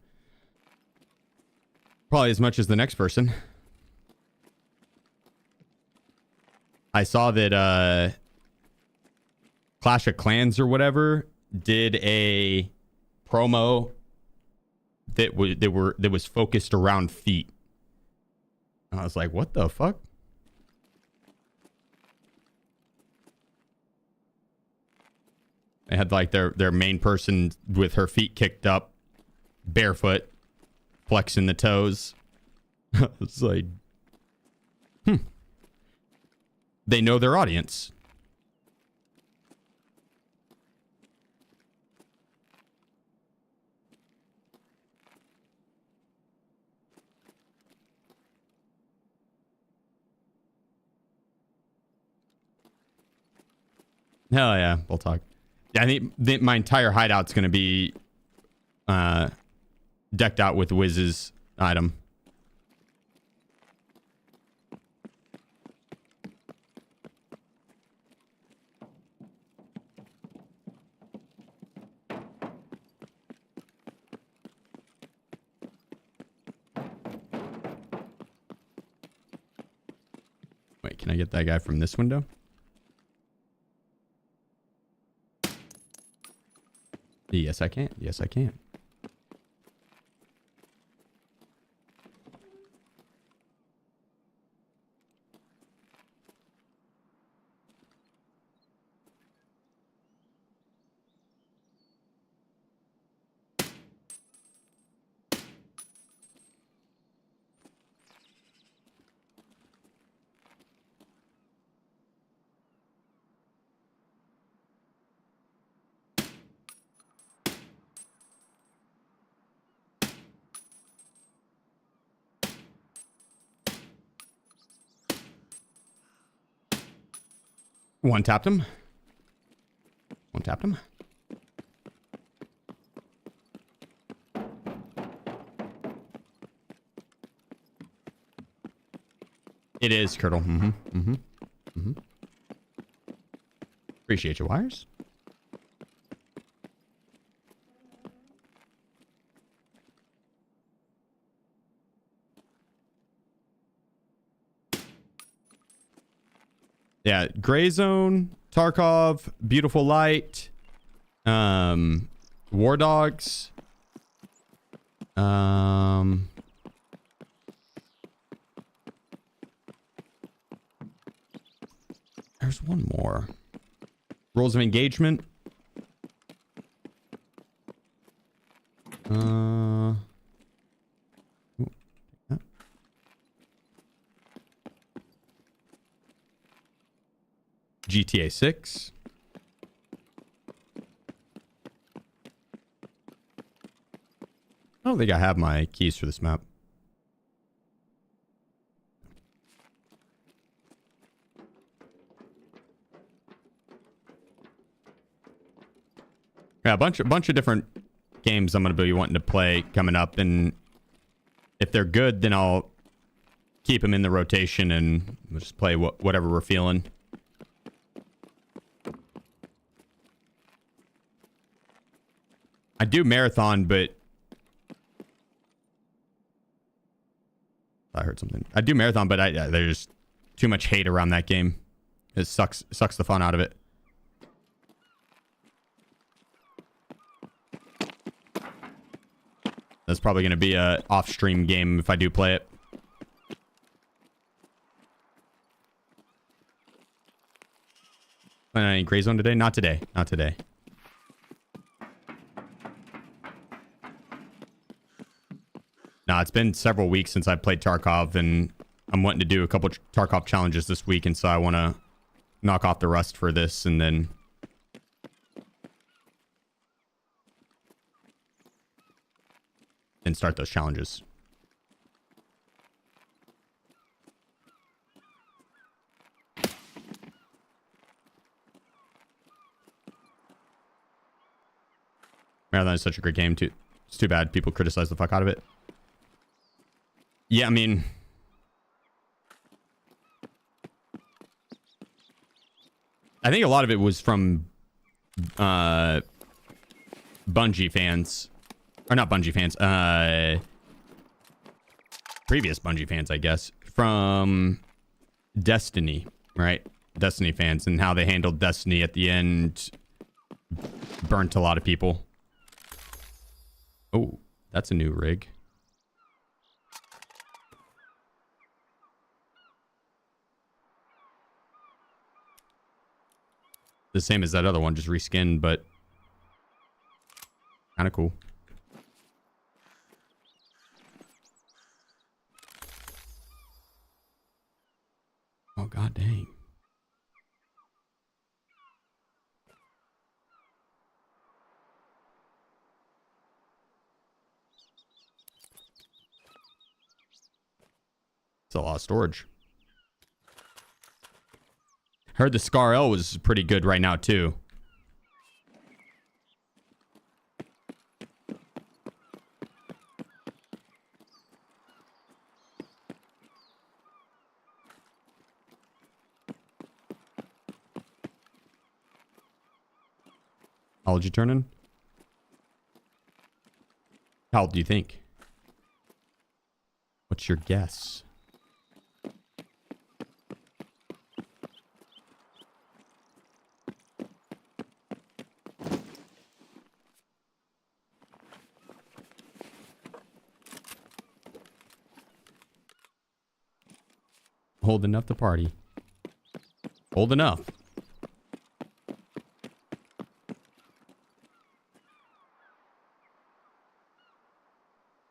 Probably as much as the next person. I saw that Clash of Clans or whatever did a promo that was focused around feet. I was like, what the fuck? They had like their main person with her feet kicked up, barefoot, flexing the toes. It's like, they know their audience. Hell yeah, we'll talk. Yeah, I think my entire hideout's gonna be decked out with Wiz's item. Wait, can I get that guy from this window? Yes, I can. Yes, I can. One tapped him. One tapped him. It is, Curdle. Appreciate your wires. Yeah, Gray Zone, Tarkov, Beautiful Light, War Dogs, there's one more. Rules of Engagement. GTA 6. I don't think I have my keys for this map. Yeah, a bunch of different games I'm gonna be wanting to play coming up, and if they're good, then I'll keep them in the rotation and we'll just play whatever we're feeling. I do marathon, but I heard something. I do marathon, but there's too much hate around that game. It sucks the fun out of it. That's probably going to be a off-stream game if I do play it. Playing any Gray Zone today? Not today. Not today. Nah, it's been several weeks since I played Tarkov, and I'm wanting to do a couple Tarkov challenges this week, and so I want to knock off the rust for this, and then start those challenges. Marathon is such a great game too. It's too bad people criticize the fuck out of it. Yeah, I mean, I think a lot of it was from Bungie fans. Or not Bungie fans. Previous Bungie fans, I guess. From Destiny, right? Destiny fans and how they handled Destiny at the end burnt a lot of people. Oh, that's a new rig. The same as that other one, just reskinned, but kind of cool. Oh, god dang. It's a lot of storage. Heard the Scar L was pretty good right now, too. How old you turning? How old do you think? What's your guess? Old enough to party. Old enough.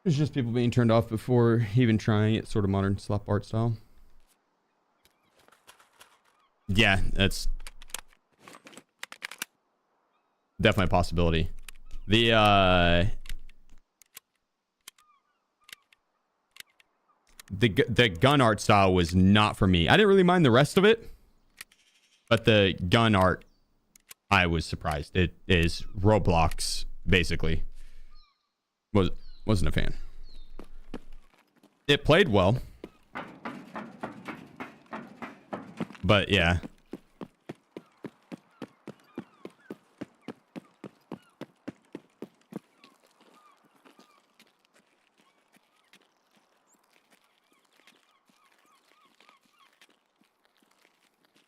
It's just people being turned off before even trying it, sort of modern slap art style. Yeah, that's definitely a possibility. The gun art style was not for me. I didn't really mind the rest of it, but the gun art, I was surprised. It is Roblox, basically. Wasn't a fan. It played well, but yeah.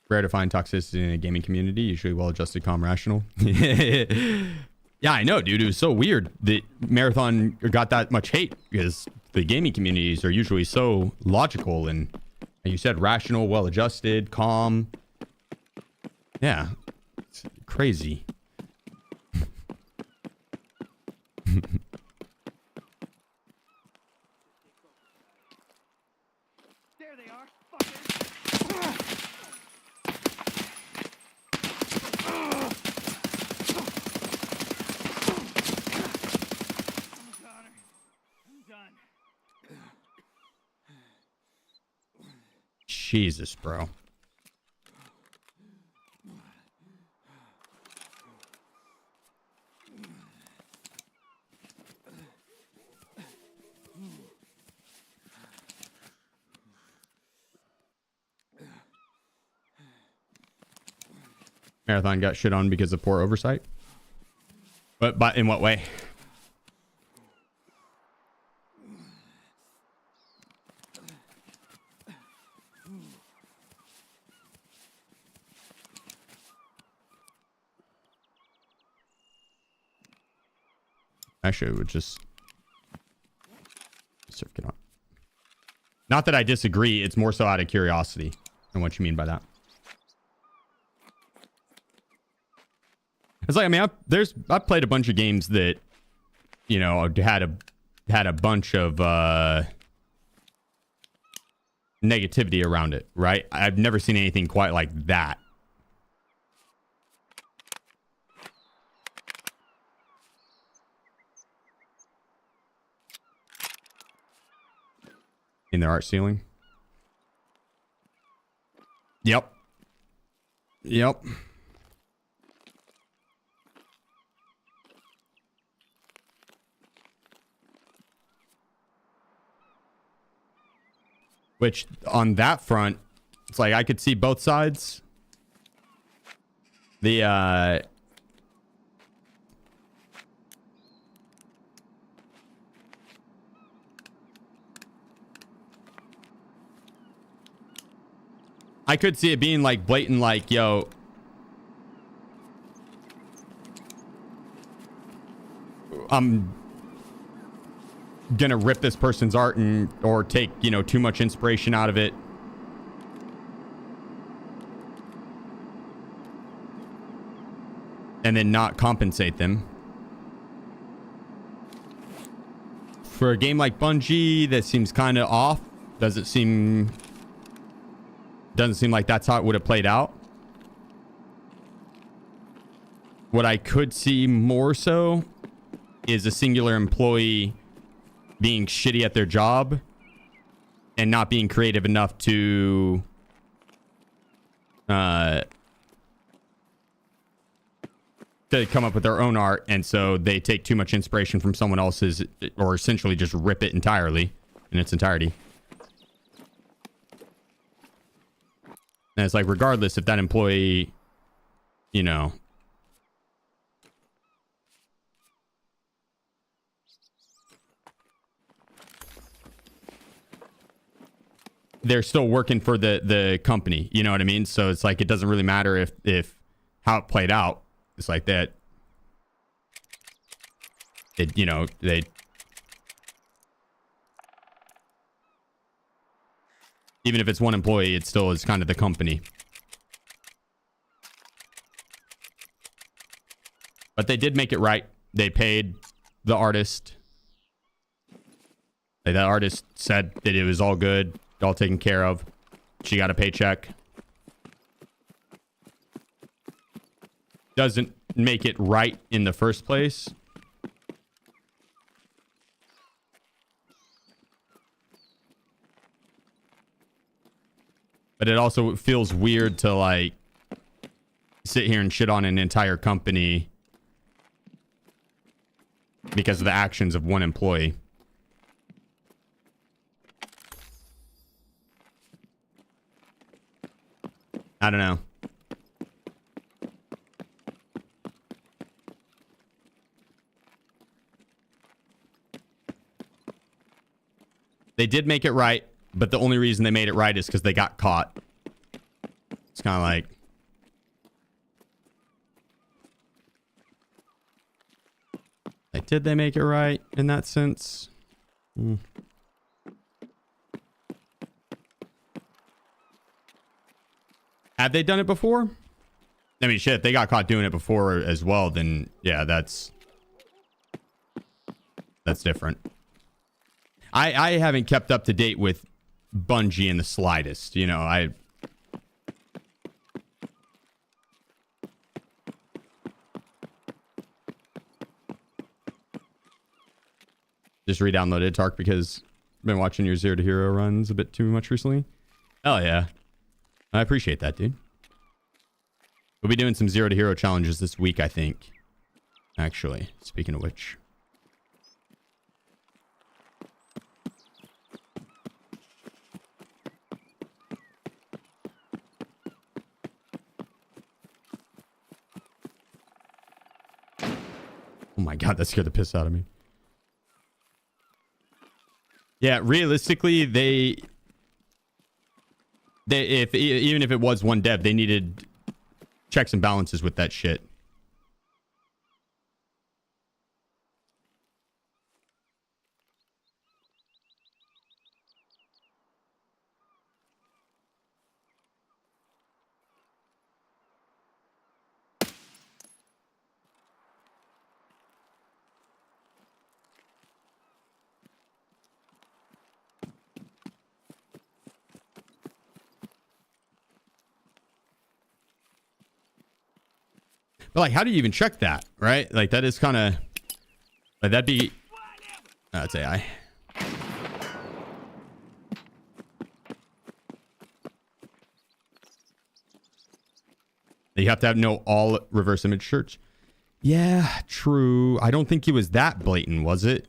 Rare to find toxicity in a gaming community, usually well-adjusted, calm, rational. Yeah, I know, dude. It was so weird that Marathon got that much hate because the gaming communities are usually so logical and, like you said, rational, well-adjusted, calm. Yeah, it's crazy. There they are, fuckers. Connor, I'm done. Jesus, bro. Marathon got shit on because of poor oversight. But in what way? Actually, it would just get on. Not that I disagree. It's more so out of curiosity and what you mean by that. It's like, I mean, I've played a bunch of games that, you know, had a bunch of negativity around it, right? I've never seen anything quite like that. In their art ceiling. Yep. Yep. Which, on that front, it's like I could see both sides. The, I could see it being like blatant, like, yo, I'm gonna rip this person's art and or take, you know, too much inspiration out of it. And then not compensate them. For a game like Bungie, that seems kind of off. Doesn't seem like that's how it would have played out. What I could see more so is a singular employee being shitty at their job and not being creative enough to come up with their own art, and so they take too much inspiration from someone else's, or essentially just rip it entirely in its entirety. And it's like, regardless if that employee, you know, they're still working for the company, you know what I mean? So it's like, it doesn't really matter if how it played out. It's like that, it, you know, even if it's one employee, it still is kind of the company. But they did make it right. They paid the artist. That artist said that it was all good, all taken care of. She got a paycheck. Doesn't make it right in the first place. But it also feels weird to, like, sit here and shit on an entire company because of the actions of one employee. I don't know. They did make it right, but the only reason they made it right is because they got caught. It's kind of like, did they make it right in that sense? Have they done it before? I mean, shit, if they got caught doing it before as well, then yeah, that's different. I haven't kept up to date with Bungie in the slightest. You know, I just re-downloaded Tark because I've been watching your Zero to Hero runs a bit too much recently. Oh yeah, I appreciate that, dude. We'll be doing some Zero to Hero challenges this week, I think. Actually, speaking of which. Oh my god, that scared the piss out of me. Yeah, realistically, even if it was one dev, they needed checks and balances with that shit. But like, how do you even check that, right? Like, that is kind of like, that'd be that's AI. You have to know all reverse image search. Yeah, true. I don't think it was that blatant, was it?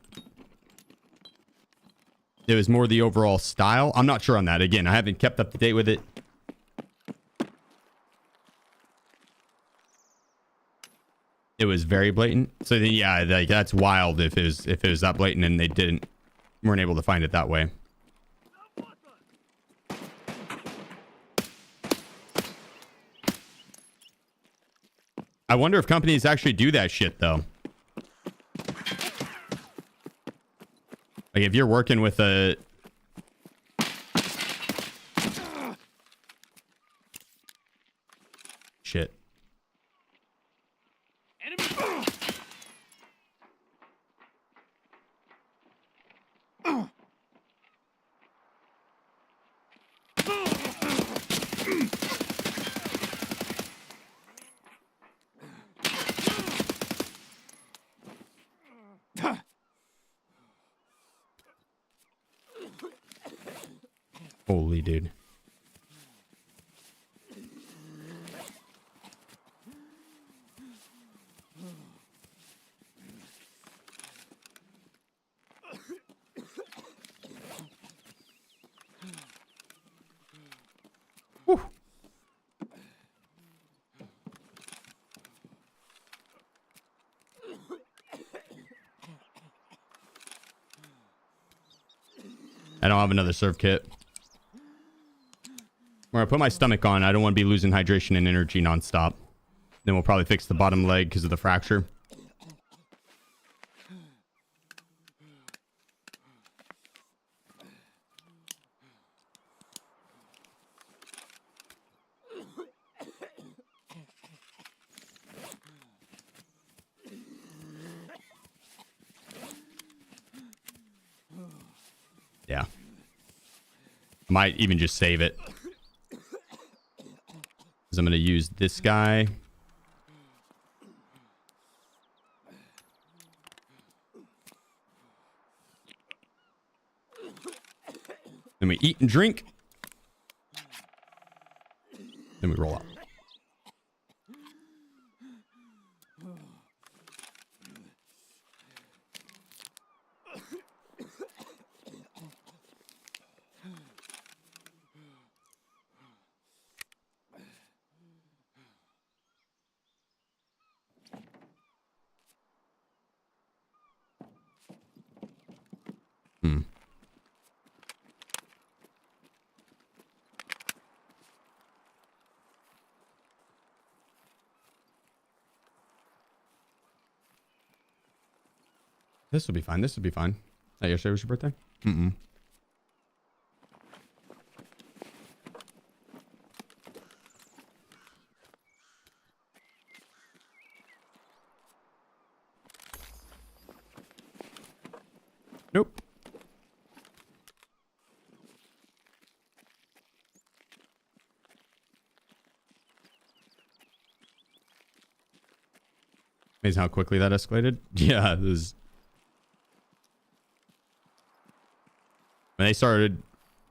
It was more the overall style. I'm not sure on that. Again, I haven't kept up to date with it. It was very blatant. So then, yeah, like, that's wild if it was that blatant and they weren't able to find it that way. I wonder if companies actually do that shit though. Like, if you're working with a shit. Holy dude. Whew. I don't have another serve kit. Where I put my stomach on, I don't want to be losing hydration and energy nonstop. Then we'll probably fix the bottom leg because of the fracture. Yeah. I might even just save it. Because I'm going to use this guy. Then we eat and drink. Then we roll out. This will be fine. This will be fine. That yesterday was your birthday? Mm-mm. Nope. Amazing how quickly that escalated. Yeah, this is... When they started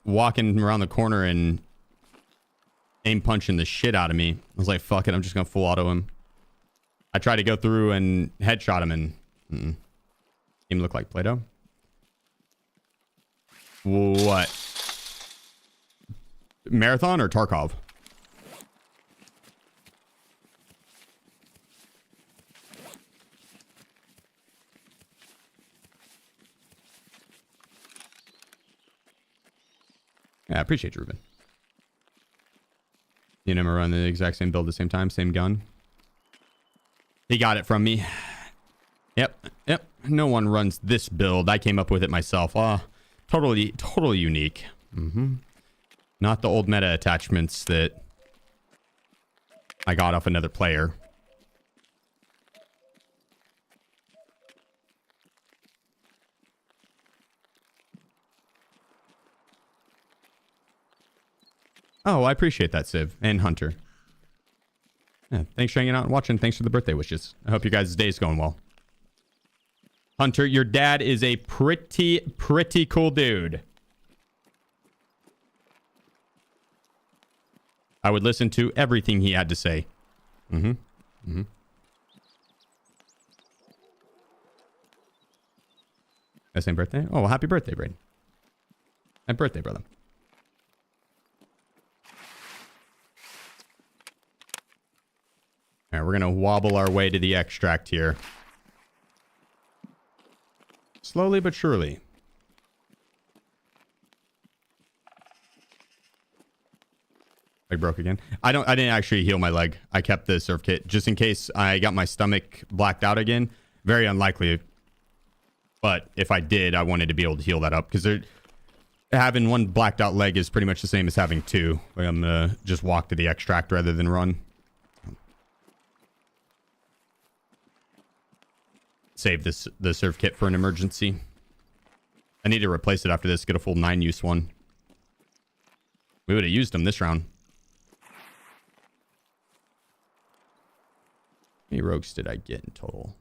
walking around the corner and aim punching the shit out of me, I was like, fuck it, I'm just gonna full auto him. I tried to go through and headshot him and Him look like Play-Doh. What? Marathon or Tarkov? Yeah, I appreciate you, Ruben. You never run the exact same build at the same time, same gun. He got it from me. Yep. No one runs this build. I came up with it myself. Totally unique. Not the old meta attachments that I got off another player. Oh, I appreciate that, Civ and Hunter. Yeah, thanks for hanging out and watching. Thanks for the birthday wishes. I hope your guys' day is going well. Hunter, your dad is a pretty cool dude. I would listen to everything he had to say. That same birthday? Oh, well, happy birthday, Braden. Happy birthday, brother. All right, we're going to wobble our way to the extract here. Slowly but surely. Leg broke again. I didn't actually heal my leg. I kept the surf kit just in case I got my stomach blacked out again. Very unlikely. But if I did, I wanted to be able to heal that up because having one blacked out leg is pretty much the same as having two. Like I'm gonna just walk to the extract rather than run. Save the surf kit for an emergency. I need to replace it after this. Get a full 9-use one. We would have used them this round. How many rogues did I get in total?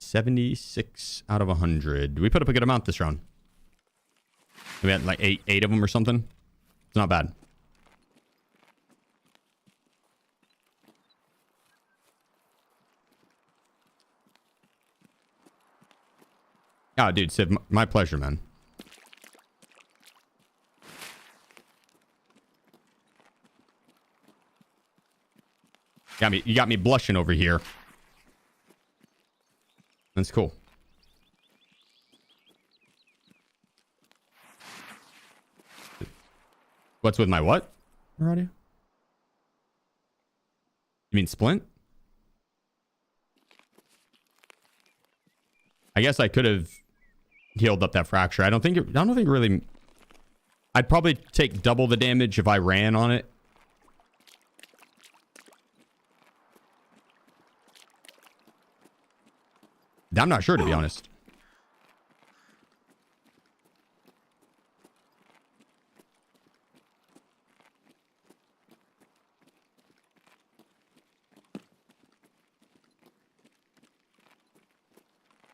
76 out of 100. We put up a good amount this round. We had like eight of them or something. It's not bad. Oh, dude, Civ, my pleasure, man. You got me blushing over here. That's cool. What's with my what? Already? You mean splint? I guess I could have healed up that fracture. I don't think really. I'd probably take double the damage if I ran on it. I'm not sure, to be honest.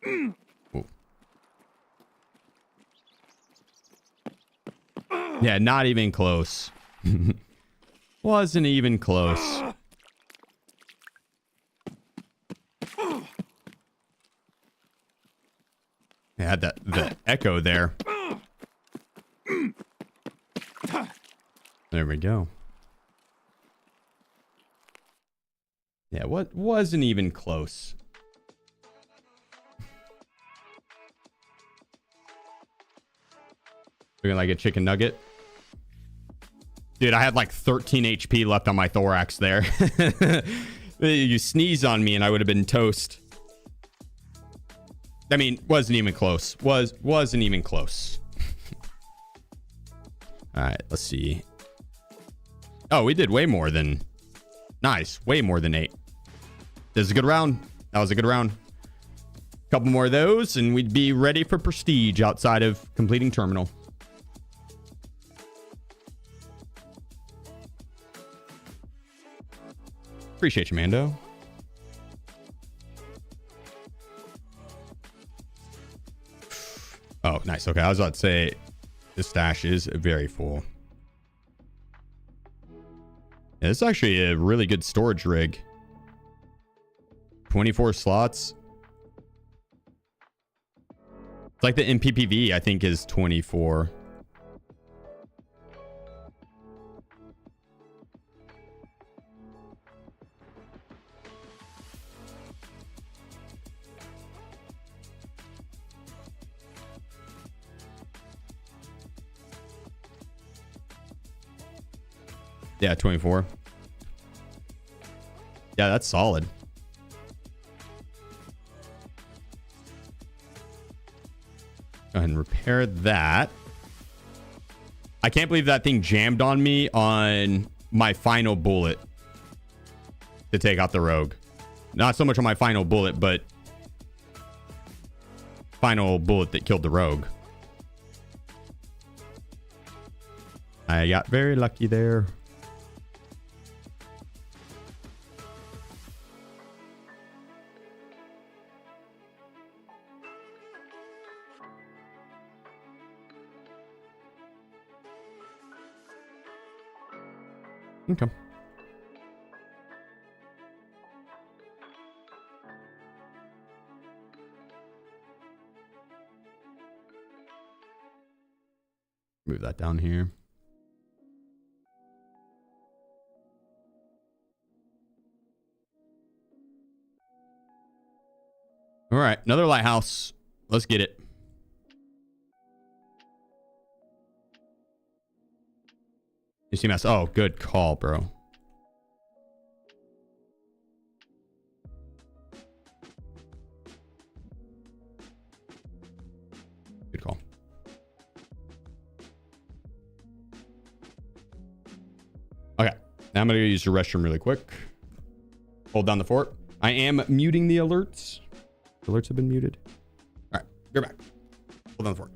Ooh. Yeah, not even close. Wasn't even close. It had the echo there. There we go. Yeah, what wasn't even close. Looking like a chicken nugget. Dude, I had like 13 HP left on my thorax there. You sneeze on me and I would have been toast. I mean, wasn't even close. Wasn't even close. All right, let's see. Oh, we did way more than... Nice. Way more than 8. This is a good round. That was a good round. Couple more of those and we'd be ready for prestige outside of completing terminal. Appreciate you, Mando. Oh, nice. Okay, I was about to say the stash is very full. Yeah, this is actually a really good storage rig. 24 slots. It's like the MPPV, I think, is 24. Yeah, 24. Yeah, that's solid. Go ahead and repair that. I can't believe that thing jammed on me on my final bullet to take out the rogue. Not so much on my final bullet, but final bullet that killed the rogue. I got very lucky there. Okay. Move that down here. All right, another lighthouse. Let's get it. You see mess. Oh, good call, bro. Good call. Okay, now I'm gonna use the restroom really quick. Hold down the fort. I am muting the alerts. The alerts have been muted. All right, you're back. Hold down the fort.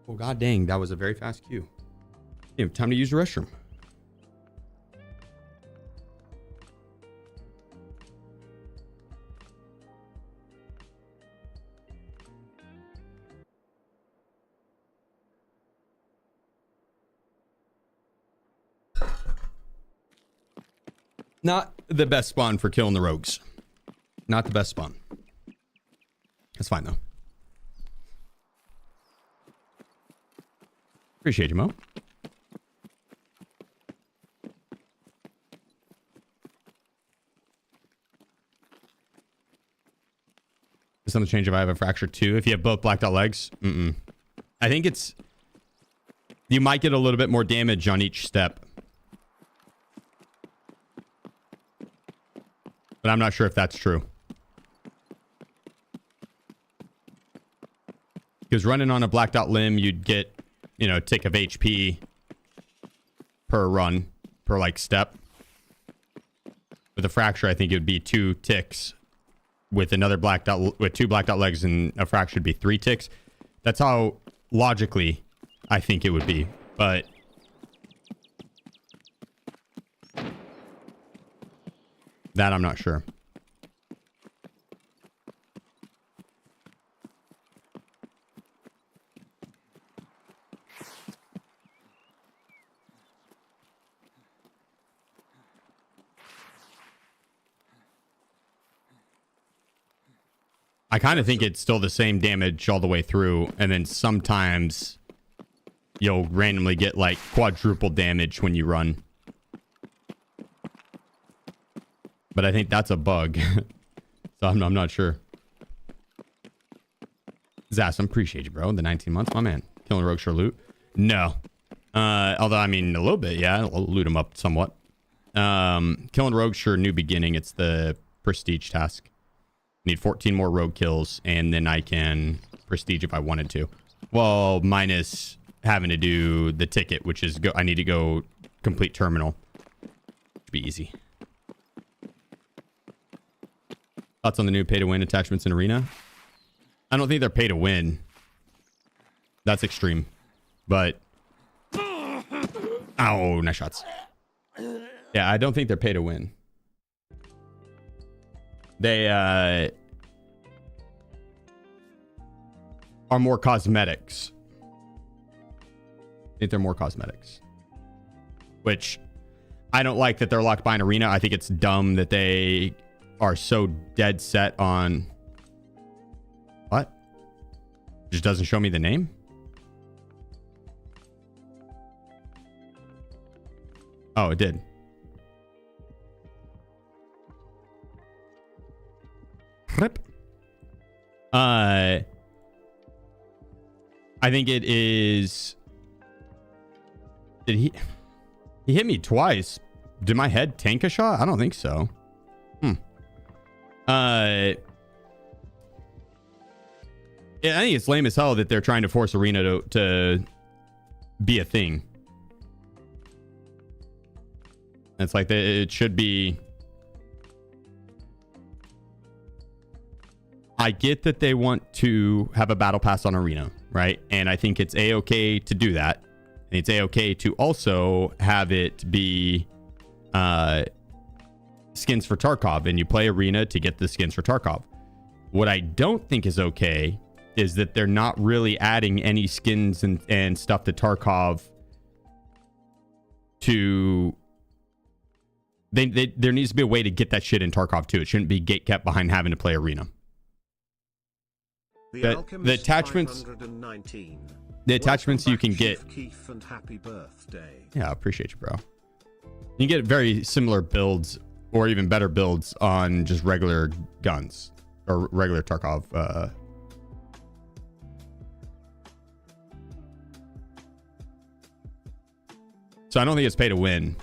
Oh, god dang. That was a very fast queue. Yeah, time to use the restroom. Not the best spawn for killing the rogues. Not the best spawn. That's fine, though. Appreciate you, Mo. Does something change if I have a fracture too? If you have both blacked out legs? I think it's... You might get a little bit more damage on each step. But I'm not sure if that's true. Because running on a blacked out limb, you'd get... You know, tick of HP per run, per like step. With a fracture, I think it would be 2 ticks. With another blacked out, with 2 blacked out legs and a fracture would be 3 ticks. That's how logically I think it would be. But that I'm not sure. I kind of think it's still the same damage all the way through, and then sometimes you'll randomly get like quadruple damage when you run. But I think that's a bug. So I'm not sure. Zas, I appreciate you, bro. The 19 months, my man. Killing rogues for loot? No. Although, I mean, a little bit, yeah. I'll loot them up somewhat. Killing rogues for new beginning. It's the prestige task. Need 14 more rogue kills, and then I can prestige if I wanted to. Well, minus having to do the ticket, which is I need to go complete terminal. Should be easy. Thoughts on the new pay-to-win attachments in Arena? I don't think they're pay-to-win. That's extreme. But... Ow, nice shots. Yeah, I don't think they're pay-to-win. They, are more cosmetics. I think they're more cosmetics. Which, I don't like that they're locked by an arena. I think it's dumb that they are so dead set on... What? Just doesn't show me the name? Oh, it did. Rip. I think it is... Did he hit me twice. Did my head tank a shot? I don't think so. Yeah, I think it's lame as hell that they're trying to force Arena to be a thing. It's like it should be... I get that they want to have a battle pass on Arena, right? And I think it's a-okay to do that. And it's a-okay to also have it be skins for Tarkov, and you play Arena to get the skins for Tarkov. What I don't think is okay is that they're not really adding any skins and stuff to Tarkov to... There needs to be a way to get that shit in Tarkov too. It shouldn't be gate kept behind having to play Arena. The attachments... The attachments you can get... And happy birthday. Yeah, I appreciate you, bro. You can get very similar builds or even better builds on just regular guns or regular Tarkov. So I don't think it's pay to win.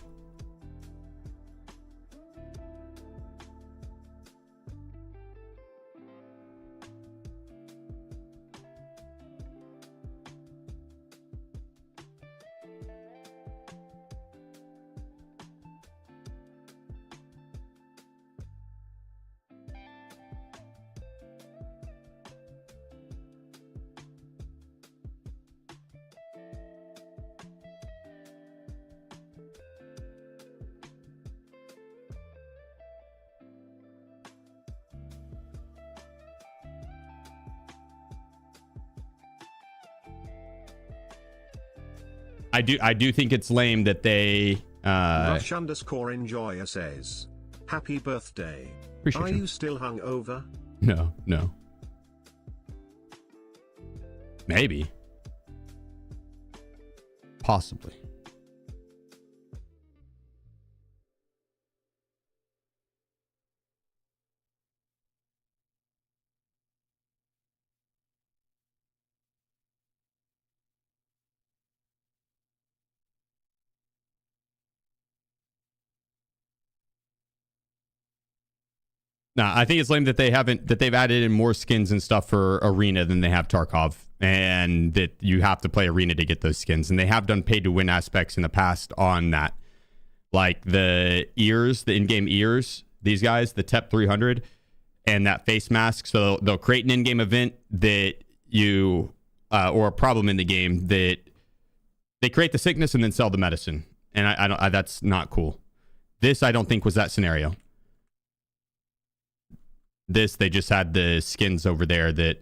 I do think it's lame that they Rush_enjoyer says, happy birthday. Appreciate Are you. you still hungover? No. Maybe. Possibly. Nah, I think it's lame that they've added in more skins and stuff for Arena than they have Tarkov, and that you have to play Arena to get those skins. And they have done pay to win aspects in the past on that, like the ears, the in-game ears. These guys, the TEP 300, and that face mask. So they'll create an in-game event that you or a problem in the game that they create the sickness and then sell the medicine. And I don't. That's not cool. This I don't think was that scenario. This, they just had the skins over there that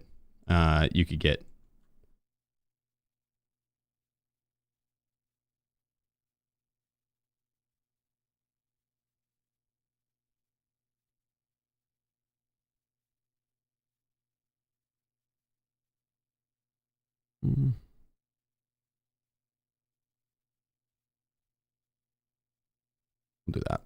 you could get. We'll do that.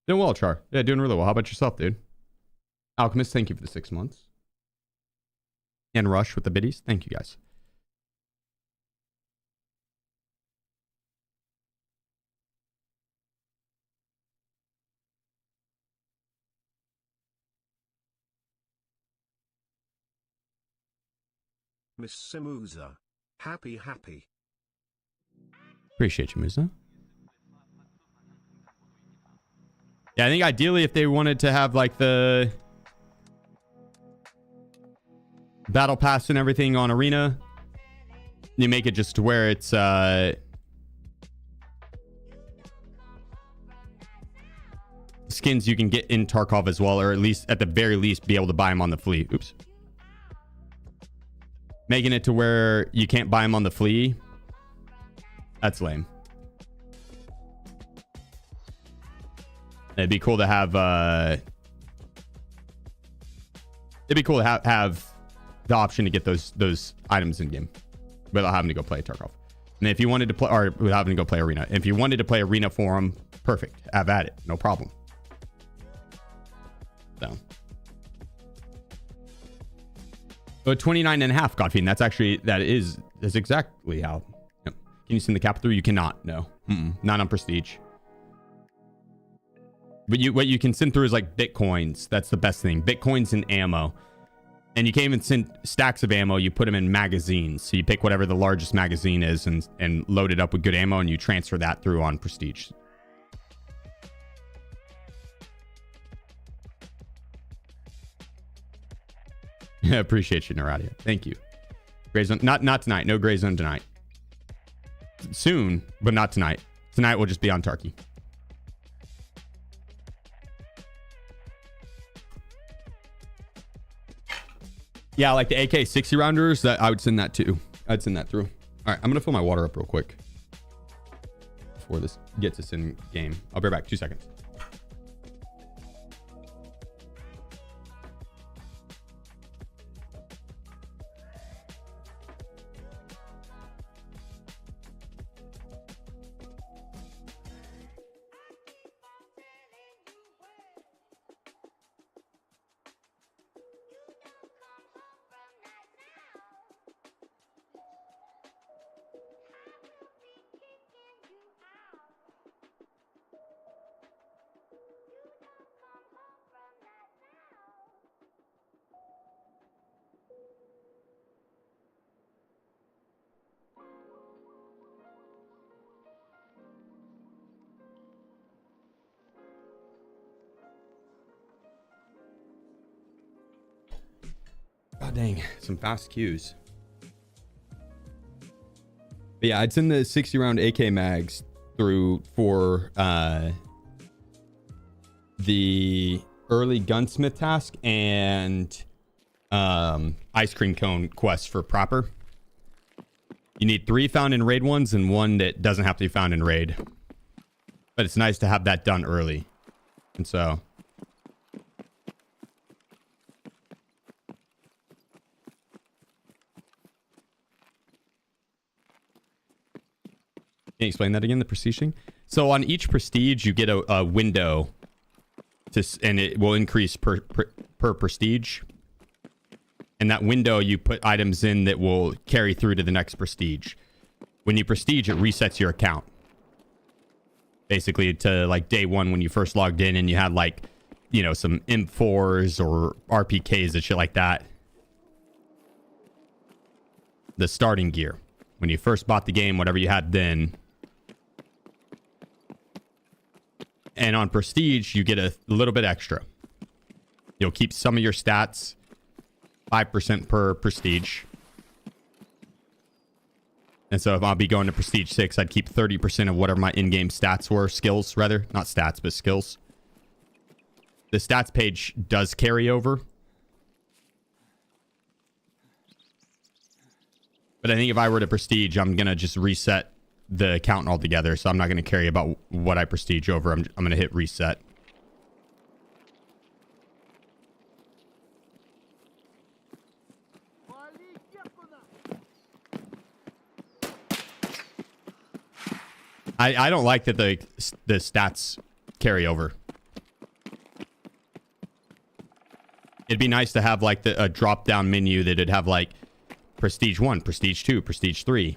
Doing well, Char. Yeah, doing really well. How about yourself, dude? Alchemist, thank you for the 6 months. And Rush with the biddies. Thank you, guys. Miss Simuza. Happy. Appreciate you, Musa. Yeah, I think ideally if they wanted to have like the battle pass and everything on Arena, you make it just to where it's skins you can get in Tarkov as well, or at least at the very least be able to buy them on the flea. Oops. Making it to where you can't buy them on the flea. That's lame. It'd be cool to have have the option to get those items in game without having to go play Tarkov. And if you wanted to play, or without having to go play Arena, if you wanted to play Arena for them, perfect. Have at it, no problem. So, but 29.5 Godfiend. That's exactly how. Yep. Can you send the cap through? You cannot. No, not on Prestige. But what you can send through is like bitcoins. That's the best thing. Bitcoins and ammo. And you can't even send stacks of ammo. You put them in magazines. So you pick whatever the largest magazine is and load it up with good ammo, and you transfer that through on Prestige. Yeah, appreciate you, Naradia. Thank you. Gray Zone, not tonight. No Gray Zone tonight. Soon, but not tonight. Tonight will just be on Tarky. Yeah, like the AK 60 rounders, that I would send that too. I'd send that through. All right, I'm gonna fill my water up real quick before this gets us in game. I'll be right back. 2 seconds. God dang, some fast queues. But yeah, I'd send the 60 round AK mags through for the early gunsmith task and ice cream cone quest for proper. You need 3 found in raid ones and 1 that doesn't have to be found in raid. But it's nice to have that done early. And so can you explain that again, the prestiging? So on each prestige, you get a window, and it will increase per prestige. And that window, you put items in that will carry through to the next prestige. When you prestige, it resets your account. Basically, to like day 1 when you first logged in and you had like, you know, some M4s or RPKs and shit like that. The starting gear. When you first bought the game, whatever you had then. And on Prestige, you get a little bit extra. You'll keep some of your stats, 5% per Prestige. And so if I'll be going to Prestige 6, I'd keep 30% of whatever my in-game stats were. Skills, rather. Not stats, but skills. The stats page does carry over. But I think if I were to prestige, I'm gonna just reset the count altogether. So I'm not gonna carry about what I prestige over. I'm gonna hit reset. I don't like that the stats carry over. It'd be nice to have like a drop down menu that'd have like prestige 1, prestige 2, prestige 3.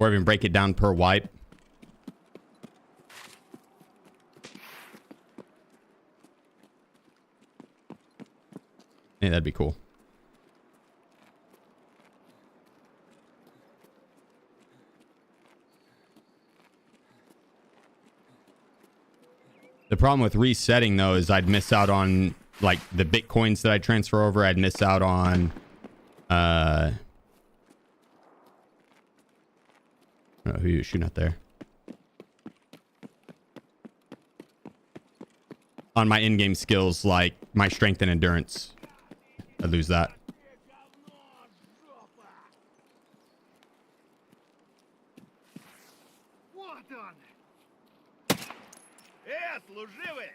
Or even break it down per wipe. Yeah, that'd be cool. The problem with resetting though is I'd miss out on like the bitcoins that I transfer over. I'd miss out on oh, who are you shooting at there? On my in-game skills like my strength and endurance. I lose that. Вот он! Служивые!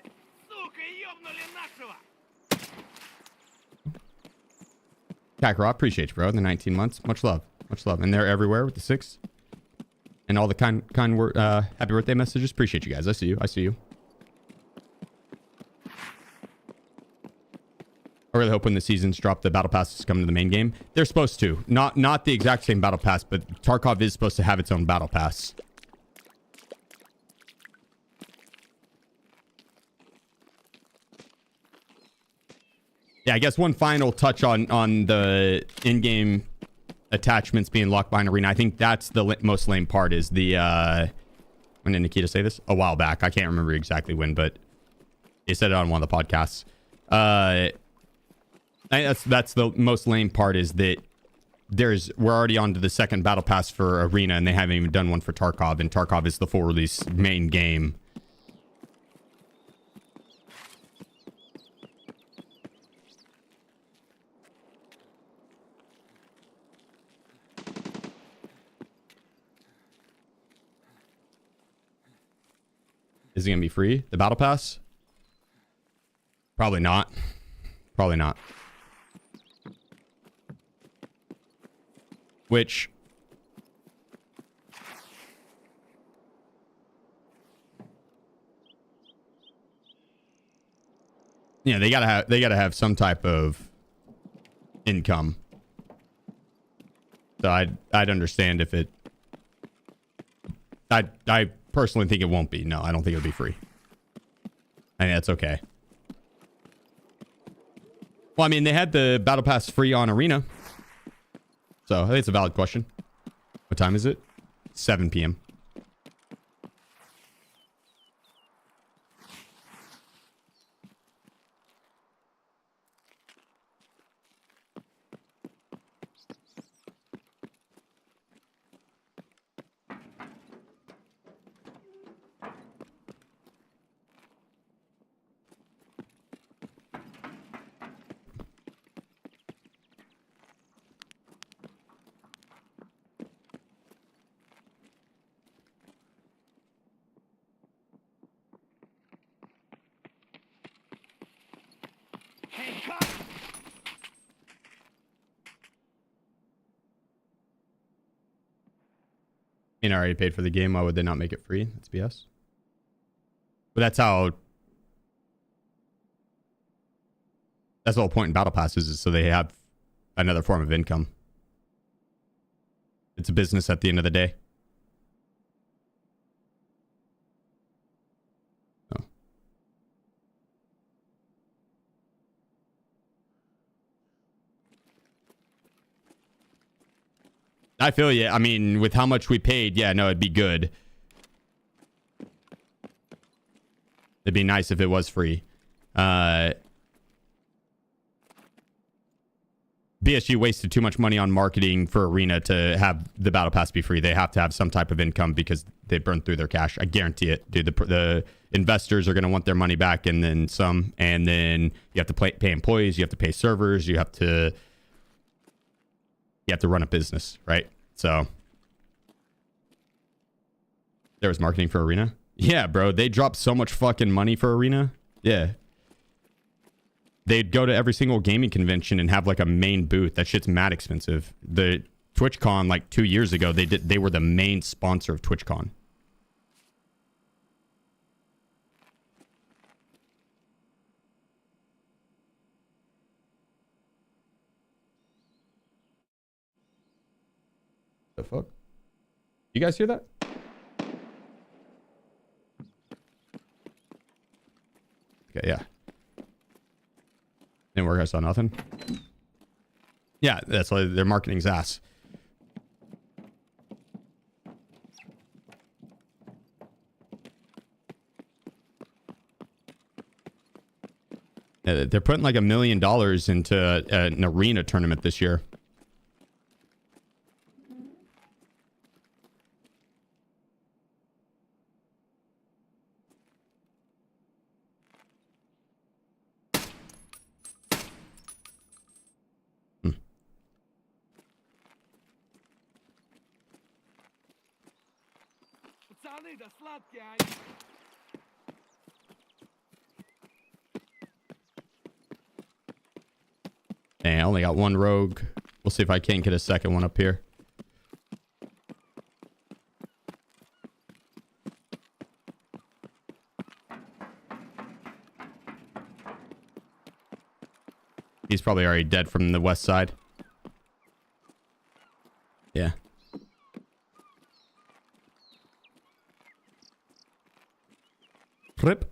Сука, ёбнули нашего! Kakarot, appreciate you, bro. The 19 months. Much love. Much love. And they're everywhere with the 6. And all the kind word, happy birthday messages. Appreciate you guys. I see you. I see you. I really hope when the seasons drop, the battle passes come to the main game. They're supposed to. Not the exact same battle pass, but Tarkov is supposed to have its own battle pass. Yeah, I guess one final touch on the in-game attachments being locked behind arena. I think that's the most lame part is the when did Nikita say this? A while back. I can't remember exactly when, but he said it on one of the podcasts. I think that's the most lame part is that we're already on to the second battle pass for arena and they haven't even done one for Tarkov, and Tarkov is the full release main game. Is it going to be free? The battle pass? Probably not. Probably not. Which... yeah, they gotta have some type of income. So I'd understand if it... I personally think it won't be. No, I don't think it'll be free. I think that's okay. Well, I mean, they had the battle pass free on arena. So I think it's a valid question. What time is it? 7 p.m. And I already paid for the game. Why would they not make it free? That's BS. But that's how... that's the whole point in battle passes, is so they have another form of income. It's a business at the end of the day. Oh. I feel you. I mean, with how much we paid, yeah, no, it'd be good. It'd be nice if it was free. PSG wasted too much money on marketing for Arena to have the battle pass be free. They have to have some type of income because they burned through their cash. I guarantee it, dude. The investors are going to want their money back and then some. And then you have to pay employees. You have to pay servers. You have to run a business, right? So there was marketing for Arena. Yeah, bro. They dropped so much fucking money for Arena. Yeah. They'd go to every single gaming convention and have like a main booth. That shit's mad expensive. The TwitchCon like 2 years ago, they were the main sponsor of TwitchCon. The fuck? You guys hear that? Okay, yeah. Didn't work. I saw nothing. Yeah, that's why their marketing's ass. They're putting like $1 million into an arena tournament this year. Пацаны, да сладкие они. Dang, I only got one rogue. We'll see if I can't get a second one up here. He's probably already dead from the west side. Yeah. Rip.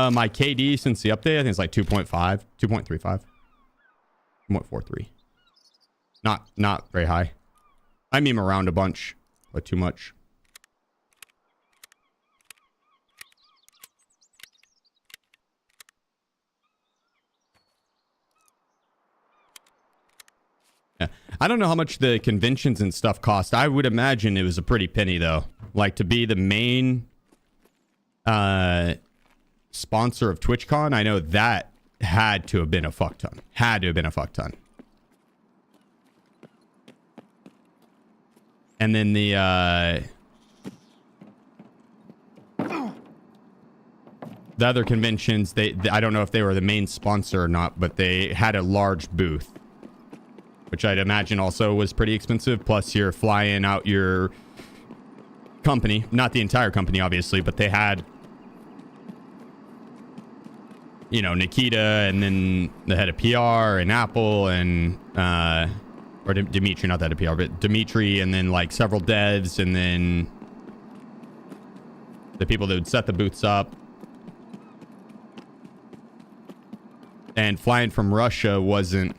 My KD since the update, I think it's like 2.5, 2.35, 2.43. Not very high. I meme around a bunch, but too much. Yeah. I don't know how much the conventions and stuff cost. I would imagine it was a pretty penny though. Like to be the main sponsor of TwitchCon, I know that had to have been a fuck ton. Had to have been a fuck ton. And then the other conventions, I don't know if they were the main sponsor or not, but they had a large booth, which I'd imagine also was pretty expensive. Plus you're flying out your company, not the entire company obviously, but they had, you know, Nikita and then the head of PR and Apple and or Dimitri, not that of PR, but Dimitri, and then like several devs, and then the people that would set the booths up. And flying from Russia wasn't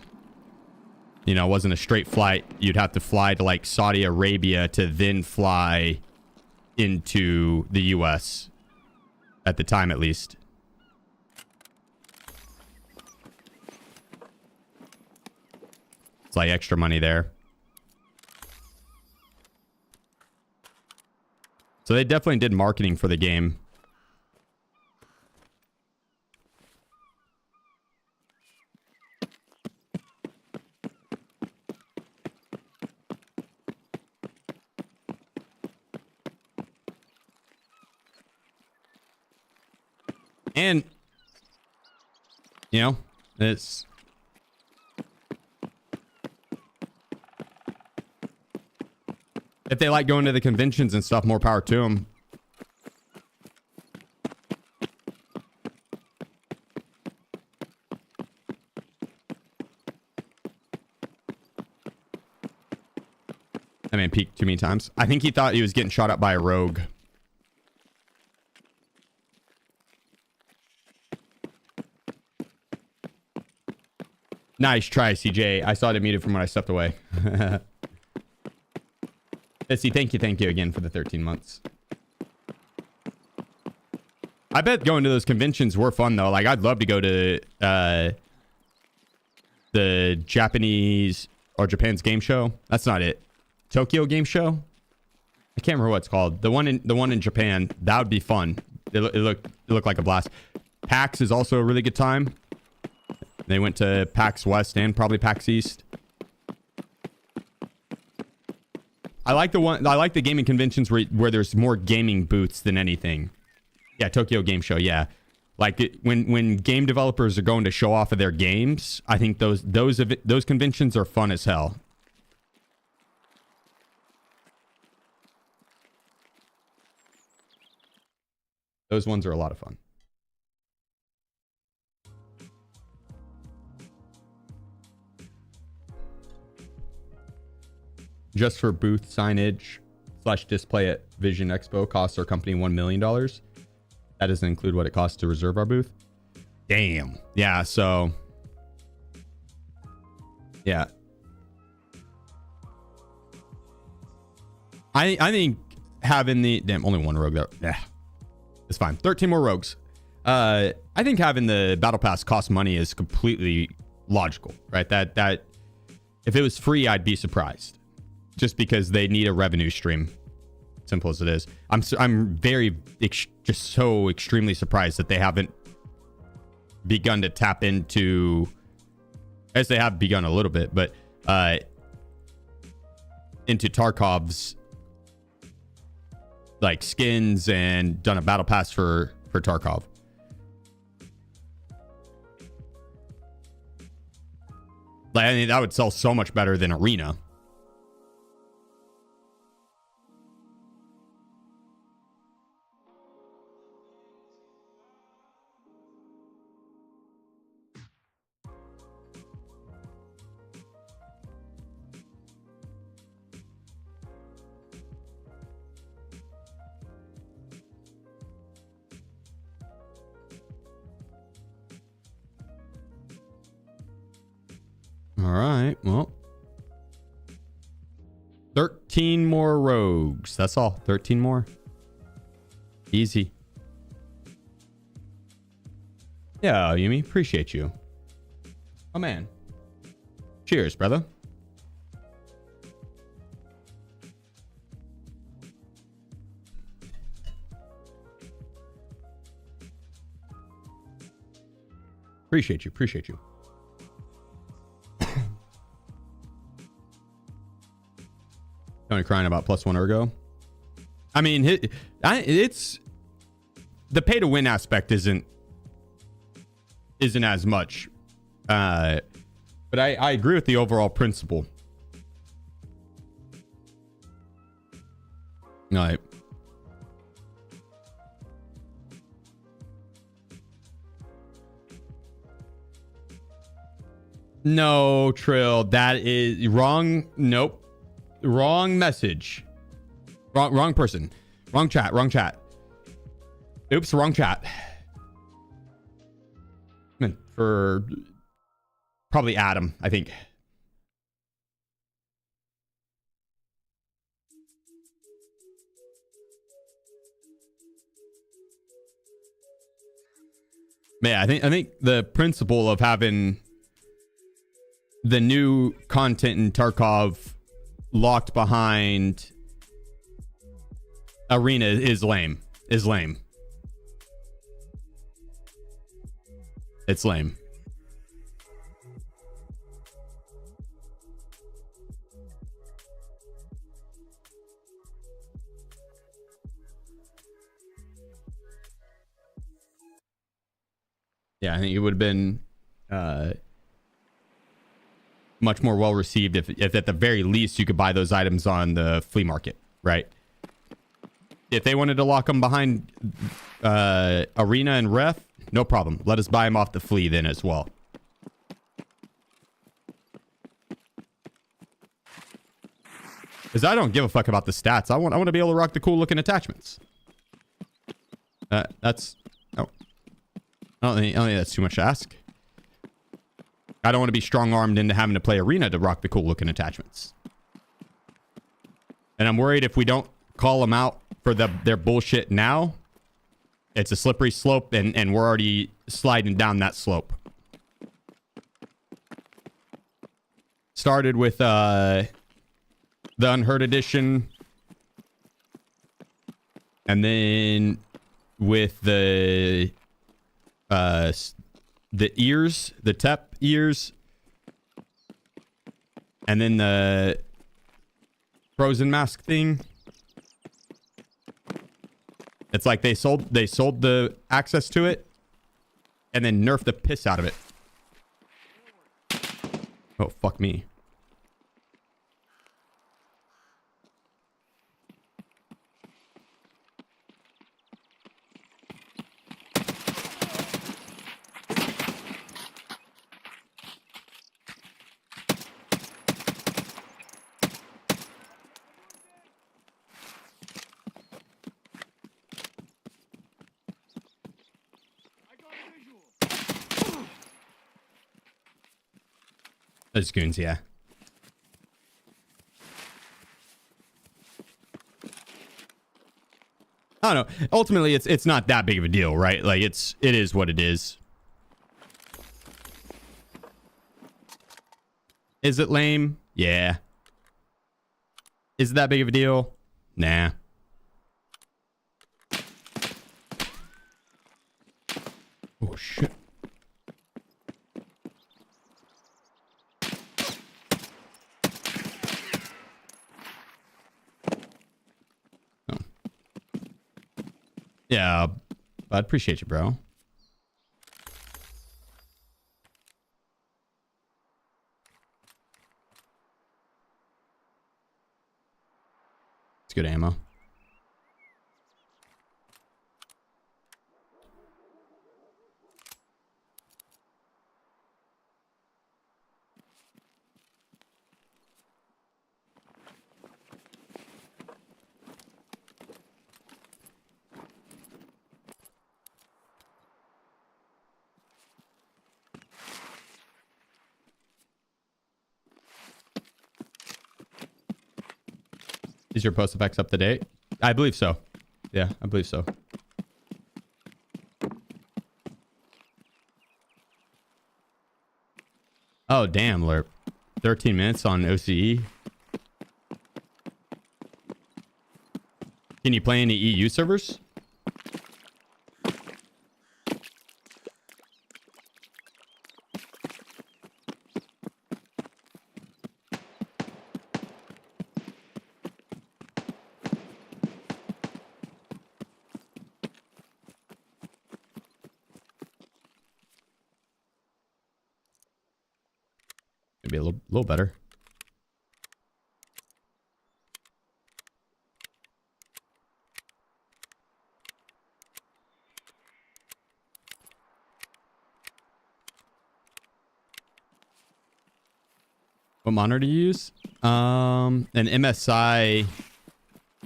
a straight flight. You'd have to fly to like Saudi Arabia to then fly into the US at the time, at least. It's like extra money there. So they definitely did marketing for the game. And, you know, it's... if they like going to the conventions and stuff, more power to them. peek too many times. I think he thought he was getting shot at by a rogue. Nice try, CJ. I saw it muted from when I stepped away. Betsy, thank you again for the 13 months. I bet going to those conventions were fun, though. Like, I'd love to go to the Japanese or Japan's game show. That's not it. Tokyo game show? I can't remember what it's called. The one in Japan. That would be fun. It looked like a blast. PAX is also a really good time. They went to PAX West and probably PAX East. I like the gaming conventions where there's more gaming booths than anything. Yeah, Tokyo Game Show. Yeah, like when game developers are going to show off of their games, I think those conventions are fun as hell. Those ones are a lot of fun. Just for booth signage / display at Vision Expo costs our company $1 million. That doesn't include what it costs to reserve our booth. Damn. Yeah, so... Yeah. I think having the... Damn, only one rogue though. Yeah. It's fine. 13 more rogues. I think having the battle pass cost money is completely logical, right? That if it was free, I'd be surprised. Just because they need a revenue stream. Simple as it is. I'm very just so extremely surprised that they haven't begun to tap into, as they have begun a little bit, but into Tarkov's like skins and done a battle pass for Tarkov. Like, I mean, that would sell so much better than Arena. All right, well, 13 more rogues. That's all. 13 more. Easy. Yeah, Yumi, appreciate you. Oh, man. Cheers, brother. Appreciate you. Appreciate you. Tony crying about +1 ergo. I mean, it's the pay to win aspect isn't as much, but I agree with the overall principle. Right. No, Trill, that is wrong. Nope. Wrong message. Wrong person. Wrong chat. Oops, wrong chat. Meant for probably Adam, I think. Yeah, I think the principle of having the new content in Tarkov locked behind Arena is lame. It's lame. Yeah, I think it would have been much more well received if at the very least you could buy those items on the flea market, right? If they wanted to lock them behind Arena and Ref, no problem. Let us buy them off the flea then as well. Because I don't give a fuck about the stats. I want to be able to rock the cool looking attachments. That's... Oh. I don't think that's too much to ask. I don't want to be strong-armed into having to play arena to rock the cool looking attachments. And I'm worried if we don't call them out for their bullshit now, it's a slippery slope and we're already sliding down that slope. Started with the Unheard Edition. And then with the ears, the TEP ears. And then the Frozen Mask thing. It's like they sold the access to it and then nerfed the piss out of it. Oh, fuck me. Those goons, yeah. I don't know. Ultimately, it's not that big of a deal, right? Like it is what it is. Is it lame? Yeah. Is it that big of a deal? Nah. Oh shit. Yeah, I appreciate you, bro. It's good ammo. Is your post effects up to date? I believe so. Yeah, I believe so. Oh, damn, Lerp. 13 minutes on OCE. Can you play any EU servers? Maybe a little better. What monitor do you use? An MSI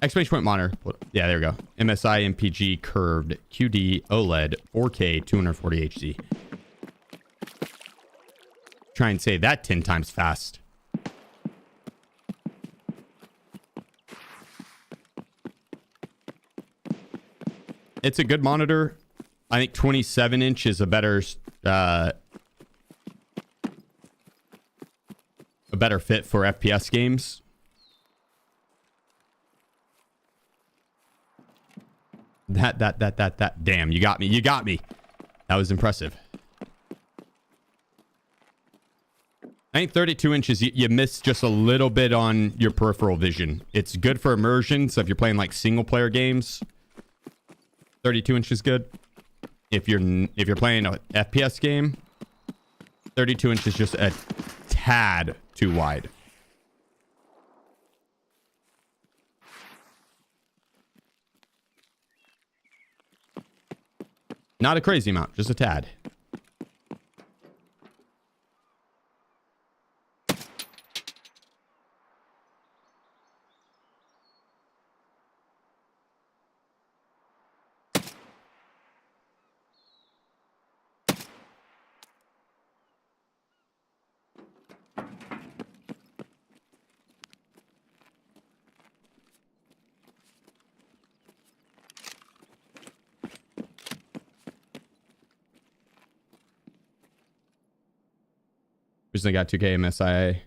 exclamation point monitor. Yeah, there we go. MSI MPG curved QD OLED 4K 240 HD. Try and say that 10 times fast. It's a good monitor. I think 27 inch is a better fit for FPS games. That damn, you got me. That was impressive. I think 32 inches, you miss just a little bit on your peripheral vision. It's good for immersion, so if you're playing like single player games, 32 inches is good. If you're playing an FPS game, 32 inches is just a tad too wide. Not a crazy amount, just a tad. Recently got 2K MSI.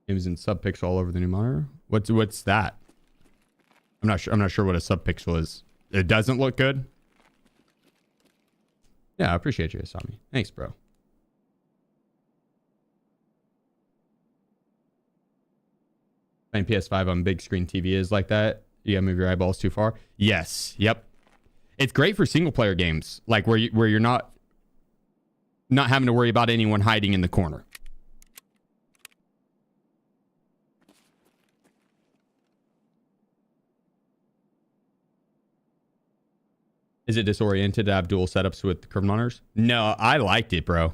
Games in subpixel all over the new monitor. What's that? I'm not sure what a subpixel is. It doesn't look good. Yeah, I appreciate you, Asami. Thanks, bro. Playing PS5 on big screen TV is like that. You gotta move your eyeballs too far. Yes. Yep. It's great for single player games, like where you're not having to worry about anyone hiding in the corner. Is it disoriented to have dual setups with curved monitors? No, I liked it, bro.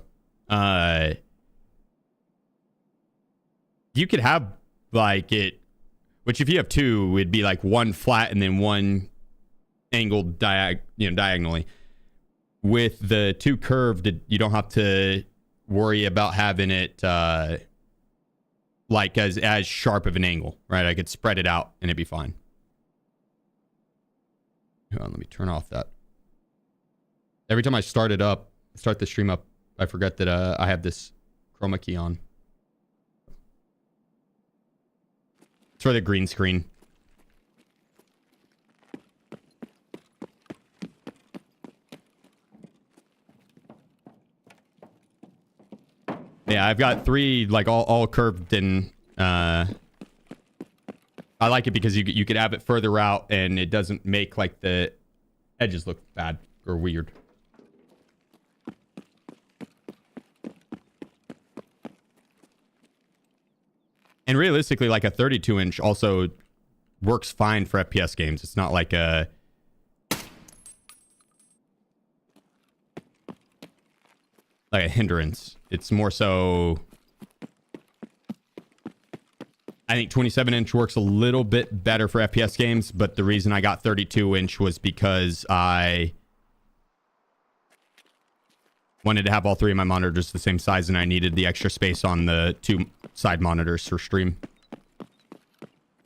You could have like it, which if you have two, it'd be like one flat and then one angled diagonally. With the two curved, you don't have to worry about having it like as sharp of an angle, right? I could spread it out and it'd be fine. Hold on, let me turn off that. Every time I start the stream up, I forget that I have this chroma key on. It's for the green screen. Yeah, I've got three like all curved, and I like it because you could have it further out and it doesn't make like the edges look bad or weird. And realistically, like a 32-inch also works fine for FPS games. It's not like a hindrance. It's more so, I think 27-inch works a little bit better for FPS games, but the reason I got 32-inch was because I wanted to have all three of my monitors the same size, and I needed the extra space on the two side monitors for stream.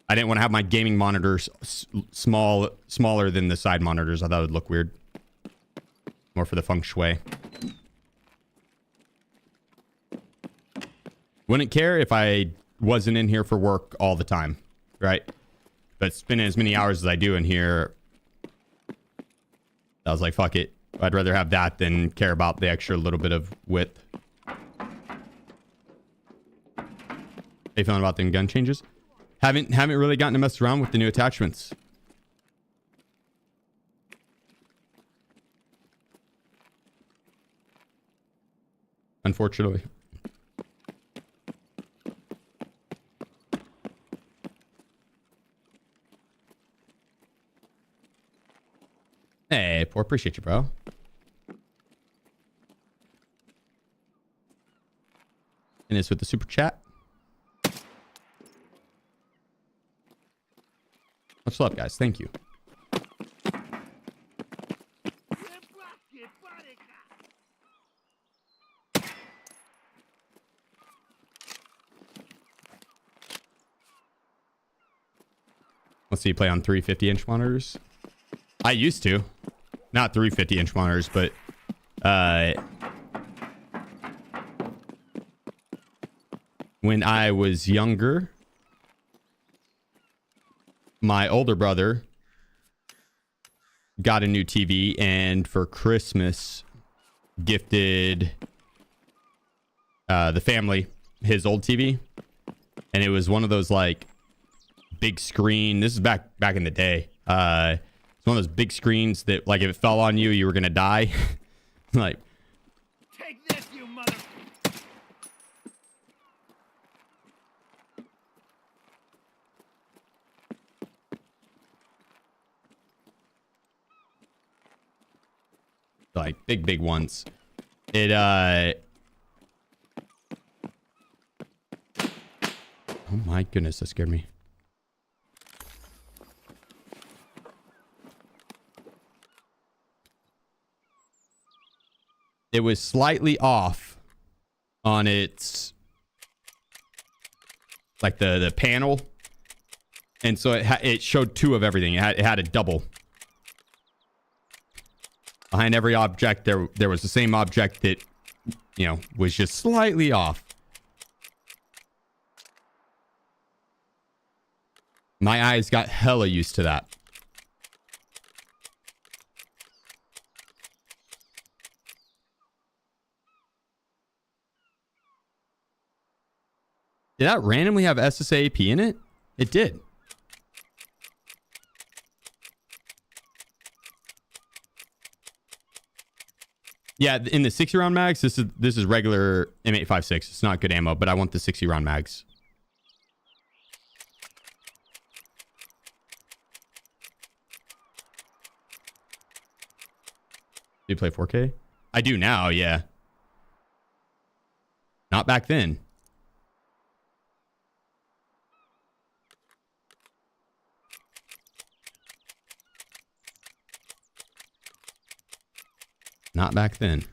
I didn't want to have my gaming monitors smaller than the side monitors. I thought it would look weird. More for the feng shui. Wouldn't care if I wasn't in here for work all the time, right? But spending as many hours as I do in here, I was like, fuck it. I'd rather have that than care about the extra little bit of width. How you feeling about the gun changes? Haven't really gotten to mess around with the new attachments. Unfortunately. Hey, poor, appreciate you, bro. And it's with the super chat. Much love, guys. Thank you. Let's see you play on 350-inch monitors. I used to. Not 350-inch monitors, but when I was younger, my older brother got a new TV, and for Christmas gifted the family his old TV, and it was one of those like big screen. This is back in the day. It's one of those big screens that, like, if it fell on you, you were gonna die. Like, Take this, you mother... like big ones. It oh my goodness, that scared me. It was slightly off on its, like the panel, and so it showed two of everything. It had a double. Behind every object, there was the same object that you know, was just slightly off. My eyes got hella used to that. Did that randomly have SSAP in it? It did. Yeah, in the 60 round mags, this is regular M856. It's not good ammo, but I want the 60 round mags. Do you play 4K? I do now, yeah. Not back then. Not back then.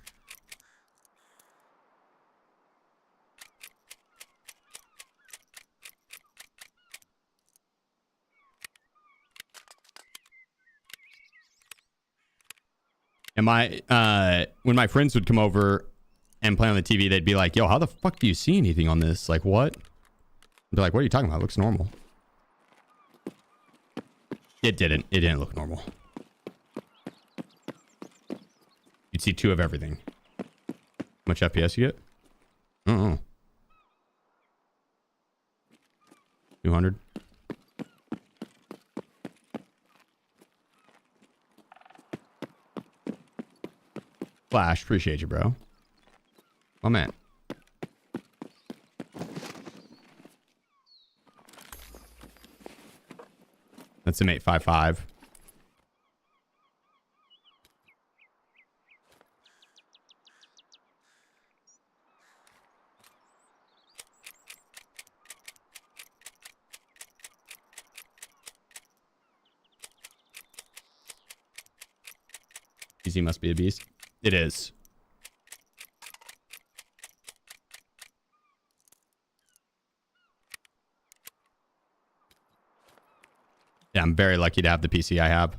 And when my friends would come over and play on the TV, they'd be like, yo, how the fuck do you see anything on this? Like, what? They're like, what are you talking about? It looks normal. It didn't. It didn't look normal. You'd see 2 of everything. How much FPS you get? Oh. 200. Flash, appreciate you, bro. Oh, man. That's an 855. PC must be a beast. It is. Yeah, I'm very lucky to have the PC I have.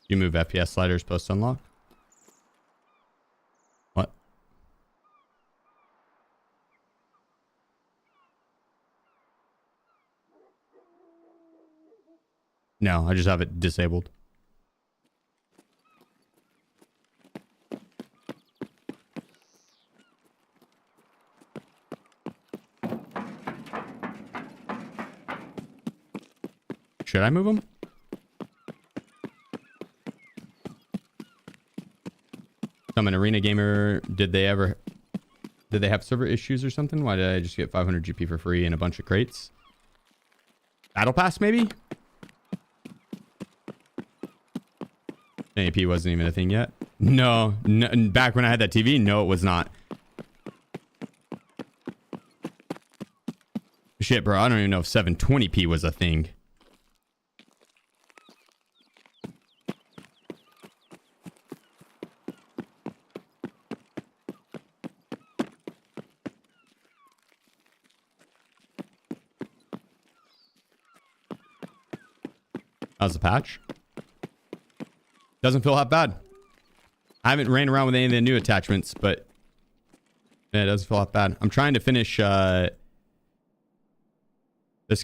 You move FPS sliders post unlock? What? No, I just have it disabled. Should I move them? I'm an arena gamer. Did they have server issues or something? Why did I just get 500 GP for free and a bunch of crates? Battle Pass, maybe? AP wasn't even a thing yet. No, back when I had that TV, no, it was not. Shit, bro, I don't even know if 720p was a thing. How's the patch? Doesn't feel that bad. I haven't ran around with any of the new attachments, but yeah, it doesn't feel that bad. I'm trying to finish this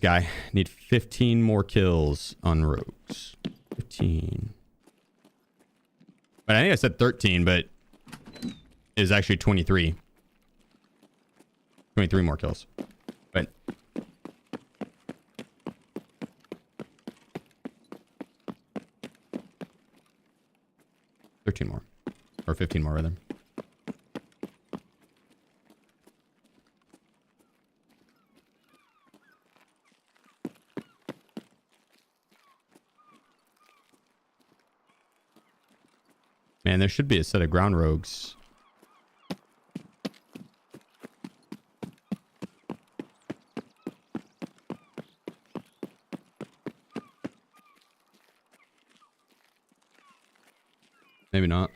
guy. Need 15 more kills on rogues. 15. But I think I said 13, but it was actually 23. 23 more kills. But 13 more. Or 15 more, rather. Man, there should be a set of ground rogues. Maybe not.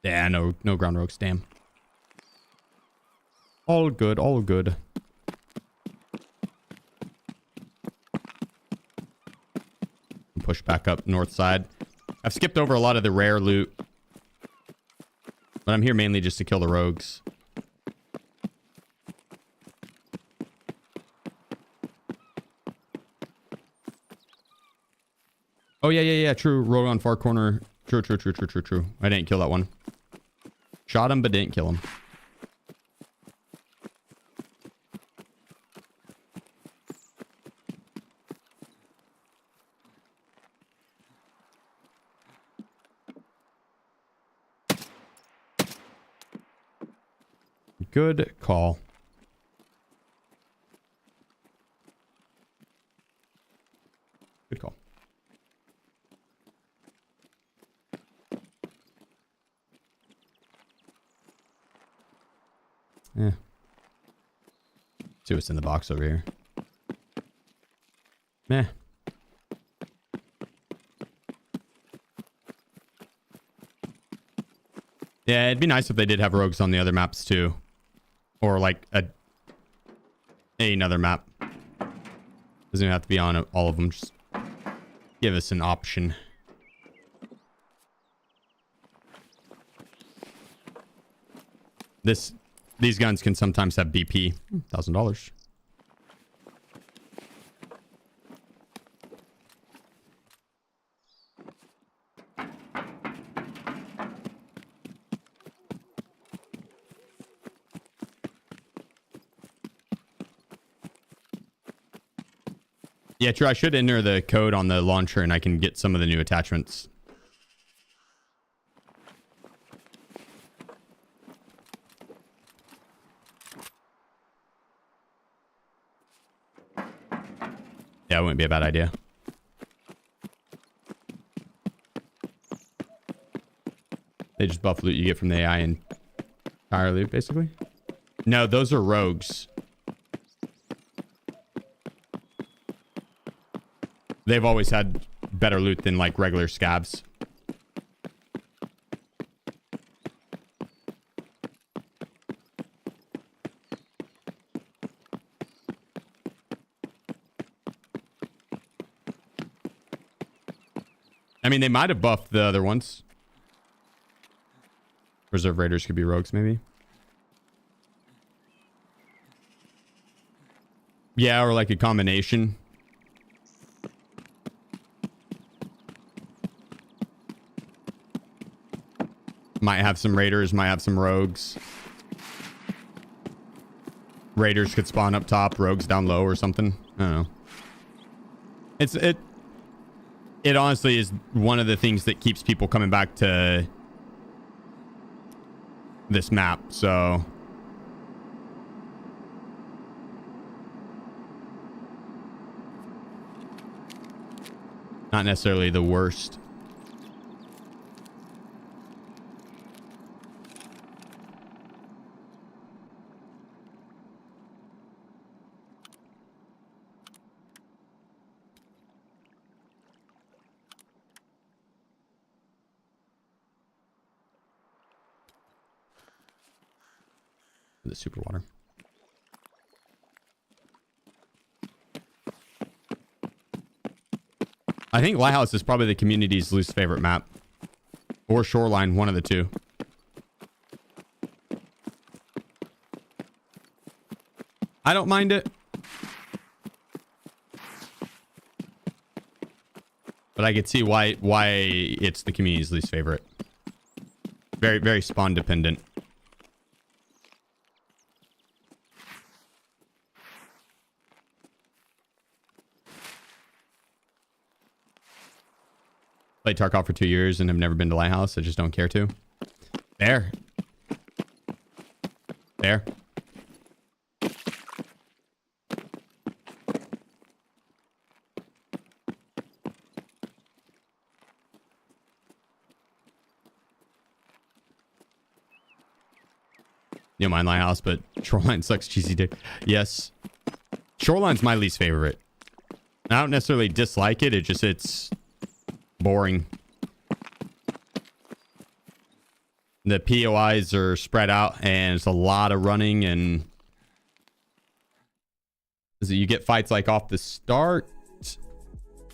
Yeah, no ground rogues. Damn. All good, all good. Push back up north side. I've skipped over a lot of the rare loot, but I'm here mainly just to kill the rogues. Oh, yeah. True. Rogue on far corner. True. I didn't kill that one. Shot him, but didn't kill him. Good call. Good call. Yeah. See what's in the box over here. Meh. Yeah, it'd be nice if they did have rogues on the other maps too. Or like another map. Doesn't even have to be on all of them. Just give us an option. These guns can sometimes have BP. $1,000. Yeah, true. I should enter the code on the launcher and I can get some of the new attachments. Yeah, it wouldn't be a bad idea. They just buff loot you get from the AI entirely, basically. No, those are rogues. They've always had better loot than like regular scavs. I mean, they might have buffed the other ones. Reserve Raiders could be rogues, maybe. Yeah, or like a combination. Might have some Raiders, might have some Rogues. Raiders could spawn up top, Rogues down low or something. I don't know. It honestly is one of the things that keeps people coming back to this map, so... Not necessarily the worst. The super water. I think Lighthouse is probably the community's least favorite map. Or Shoreline, one of the two. I don't mind it. But I could see why it's the community's least favorite. Very, very spawn dependent. Played Tarkov for 2 years and have never been to Lighthouse. I just don't care to. There. There. You don't mind Lighthouse, but Shoreline sucks, cheesy dick. Yes. Shoreline's my least favorite. I don't necessarily dislike it. It's boring. The POIs are spread out, and it's a lot of running, and so you get fights like off the start,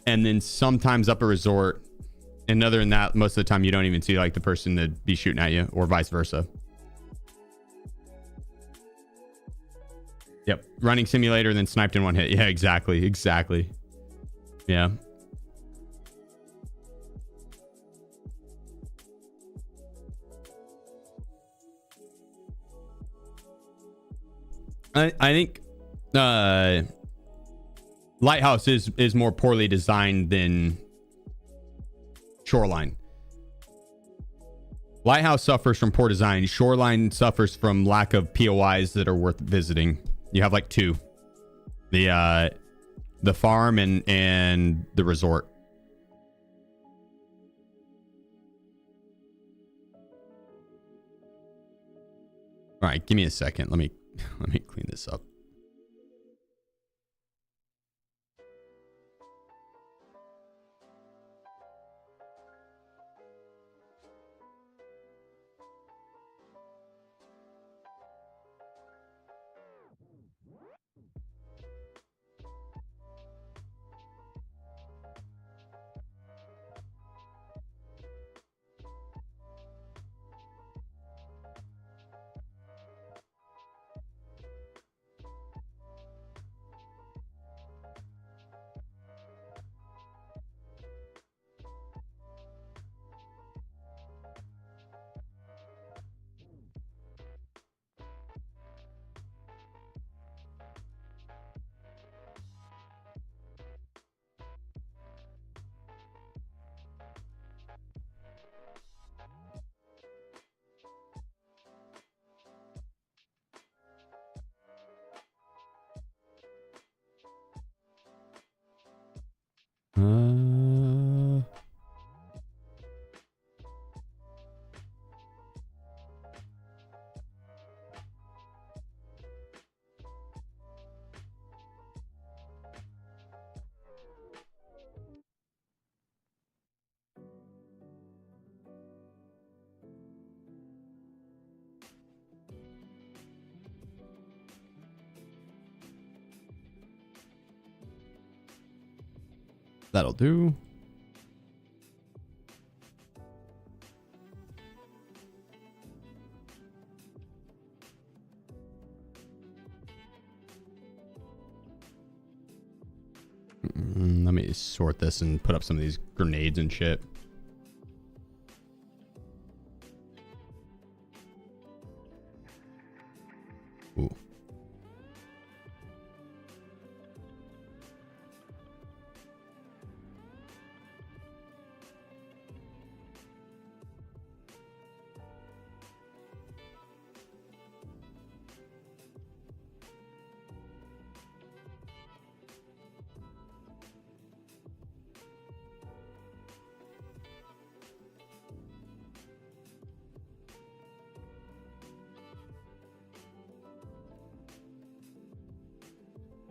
and then sometimes up a resort. And other than that, most of the time you don't even see like the person that be shooting at you, or vice versa. Yep, running simulator, then sniped in one hit. Yeah, exactly. Yeah. I think Lighthouse is more poorly designed than Shoreline. Lighthouse suffers from poor design. Shoreline suffers from lack of POIs that are worth visiting. You have like two. The farm and the resort. All right, give me a second. Let me clean this up. That'll do. Let me sort this and put up some of these grenades and shit. Ooh.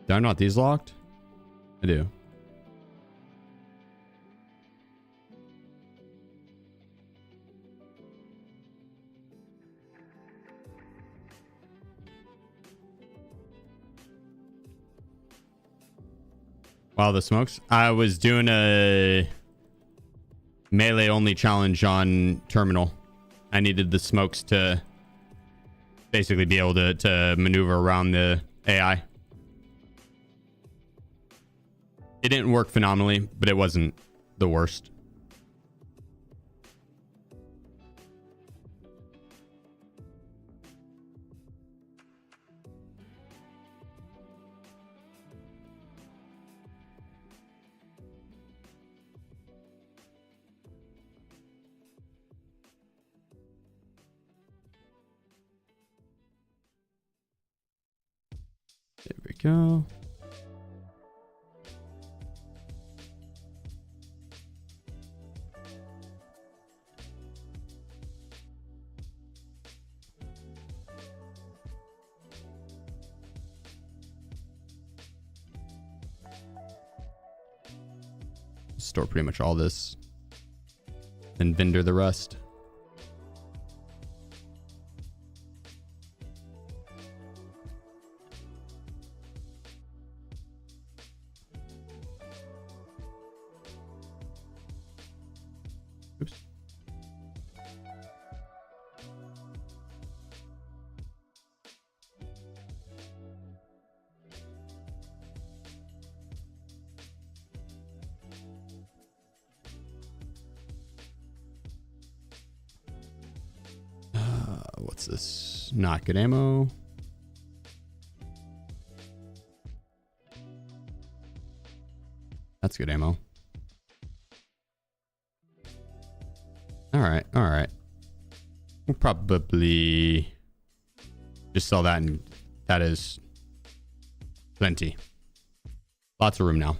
Do I not these locked? I do. Wow, the smokes. I was doing a melee only challenge on terminal. I needed the smokes to basically be able to maneuver around the AI. It didn't work phenomenally, but it wasn't the worst. There we go. Store pretty much all this and vendor the rest. What's this? Not good ammo. That's good ammo. All right, all right. We'll probably just sell that, and that is plenty. Lots of room now.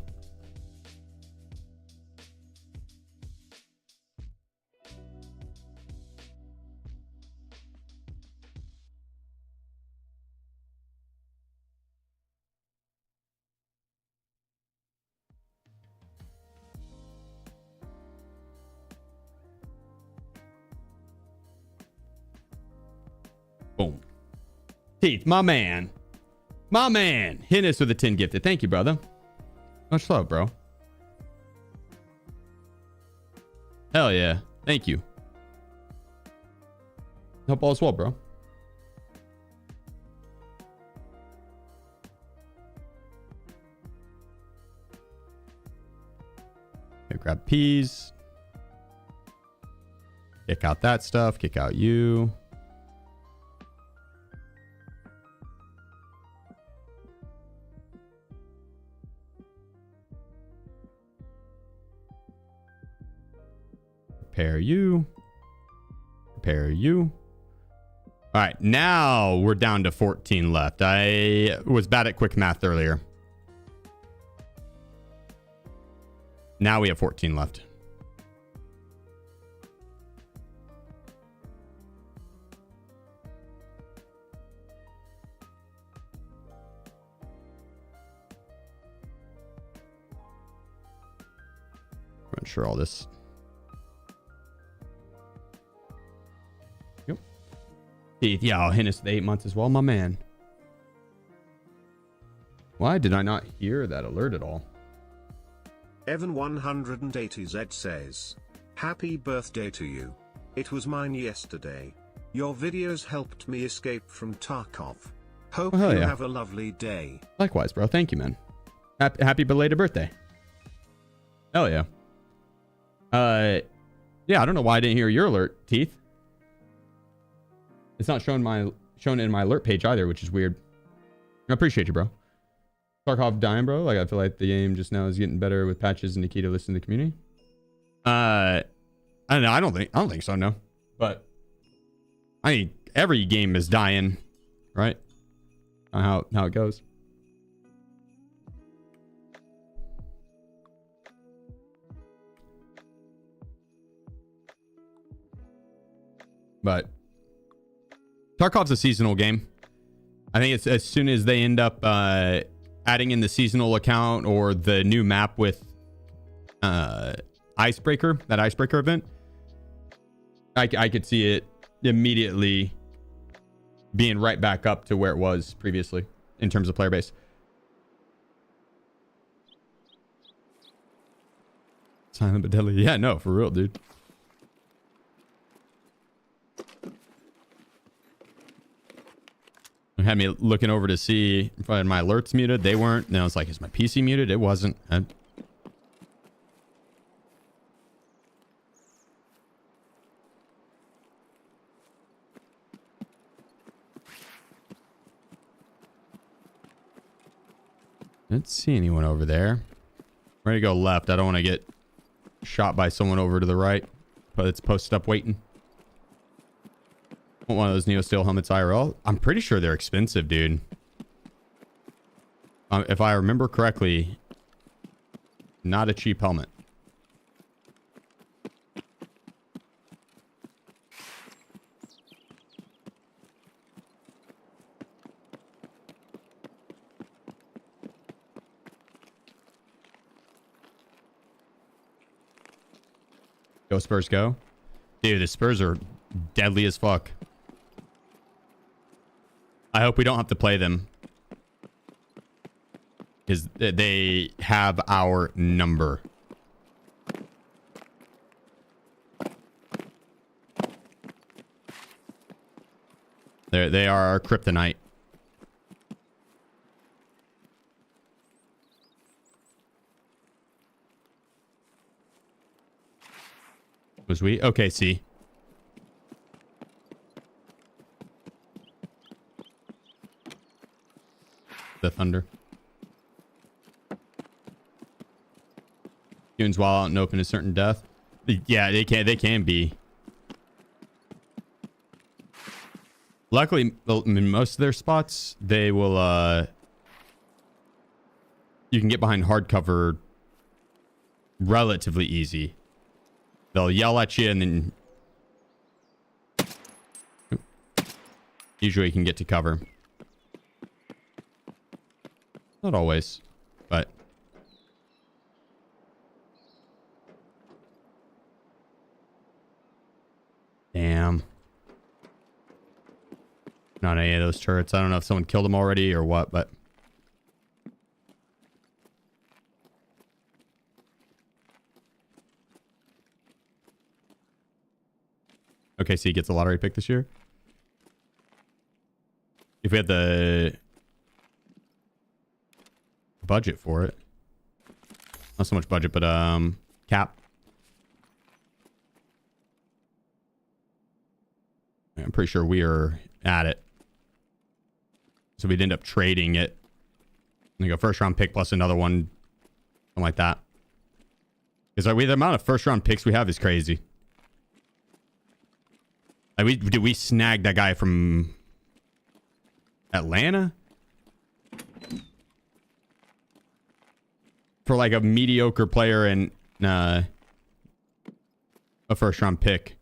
Boom. Teeth, my man. My man. Hit us with a 10 gifted. Thank you, brother. Much love, bro. Hell yeah. Thank you. Hope all is well, bro. Okay, grab peas. Kick out that stuff. Kick out you. Repair you. Repair you. All right, now we're down to 14 left. I was bad at quick math earlier. Now we have 14 left. Ensure all this. Yep. Yeah, I'll hint us the 8 months as well, my man. Why did I not hear that alert at all? Evan 180Z says, "Happy birthday to you. It was mine yesterday. Your videos helped me escape from Tarkov. Hope you have a lovely day." Likewise, bro. Thank you, man. Happy belated birthday. Hell yeah. Yeah, I don't know why I didn't hear your alert, Teeth. It's not shown in my alert page either, which is weird. I appreciate you, bro. Tarkov dying, bro. Like, I feel like the game just now is getting better with patches and the key to listen to the community. I don't know. I don't think so, no. But I mean, every game is dying, right? How it goes. But Tarkov's a seasonal game. I think it's as soon as they end up adding in the seasonal account or the new map with Icebreaker, that Icebreaker event, I could see it immediately being right back up to where it was previously in terms of player base. Silent but deadly. Yeah, no, for real, dude. It had me looking over to see if I had my alerts muted. They weren't. And I was like, is my PC muted? It wasn't. Didn't see anyone over there. Ready to go left. I don't want to get shot by someone over to the right, but it's posted up waiting. Want one of those Neo Steel helmets IRL? I'm pretty sure they're expensive, dude. If I remember correctly, not a cheap helmet. Go Spurs, go. Dude, the Spurs are deadly as fuck. I hope we don't have to play them, because they have our number. They are our kryptonite. Was we? Okay, see. the thunder. Tunes while out and open is certain death. Yeah, they can be. Luckily, in most of their spots, they will you can get behind hard cover relatively easy. They'll yell at you and then usually you can get to cover. Not always, but damn. Not any of those turrets. I don't know if someone killed them already or what, but okay, so he gets a lottery pick this year. If we had the budget for it. Not so much budget, but cap. I'm pretty sure we are at it. So we'd end up trading it. Like a first round pick plus another one. Something like that. Because the amount of first round picks we have is crazy. Like did we snag that guy from Atlanta? For like a mediocre player and a first round pick.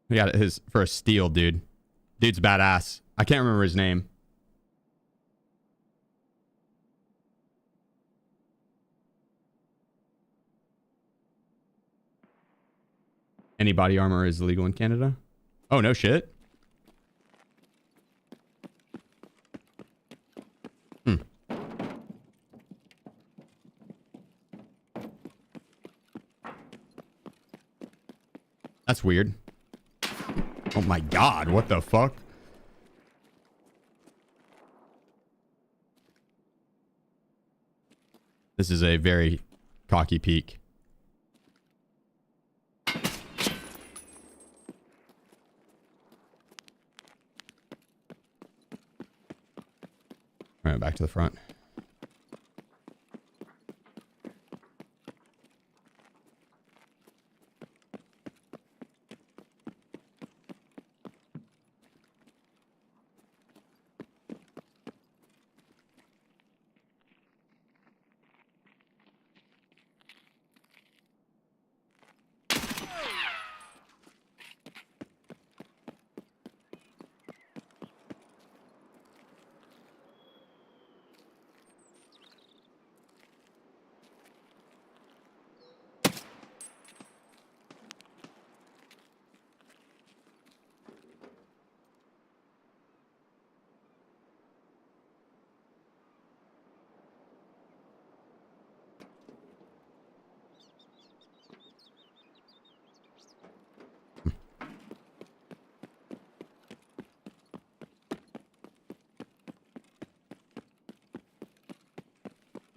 We got his for a steal, dude. Dude's badass. I can't remember his name. Any body armor is illegal in Canada? Oh, no shit. That's weird. Oh my god, what the fuck? This is a very cocky peek. All right, back to the front.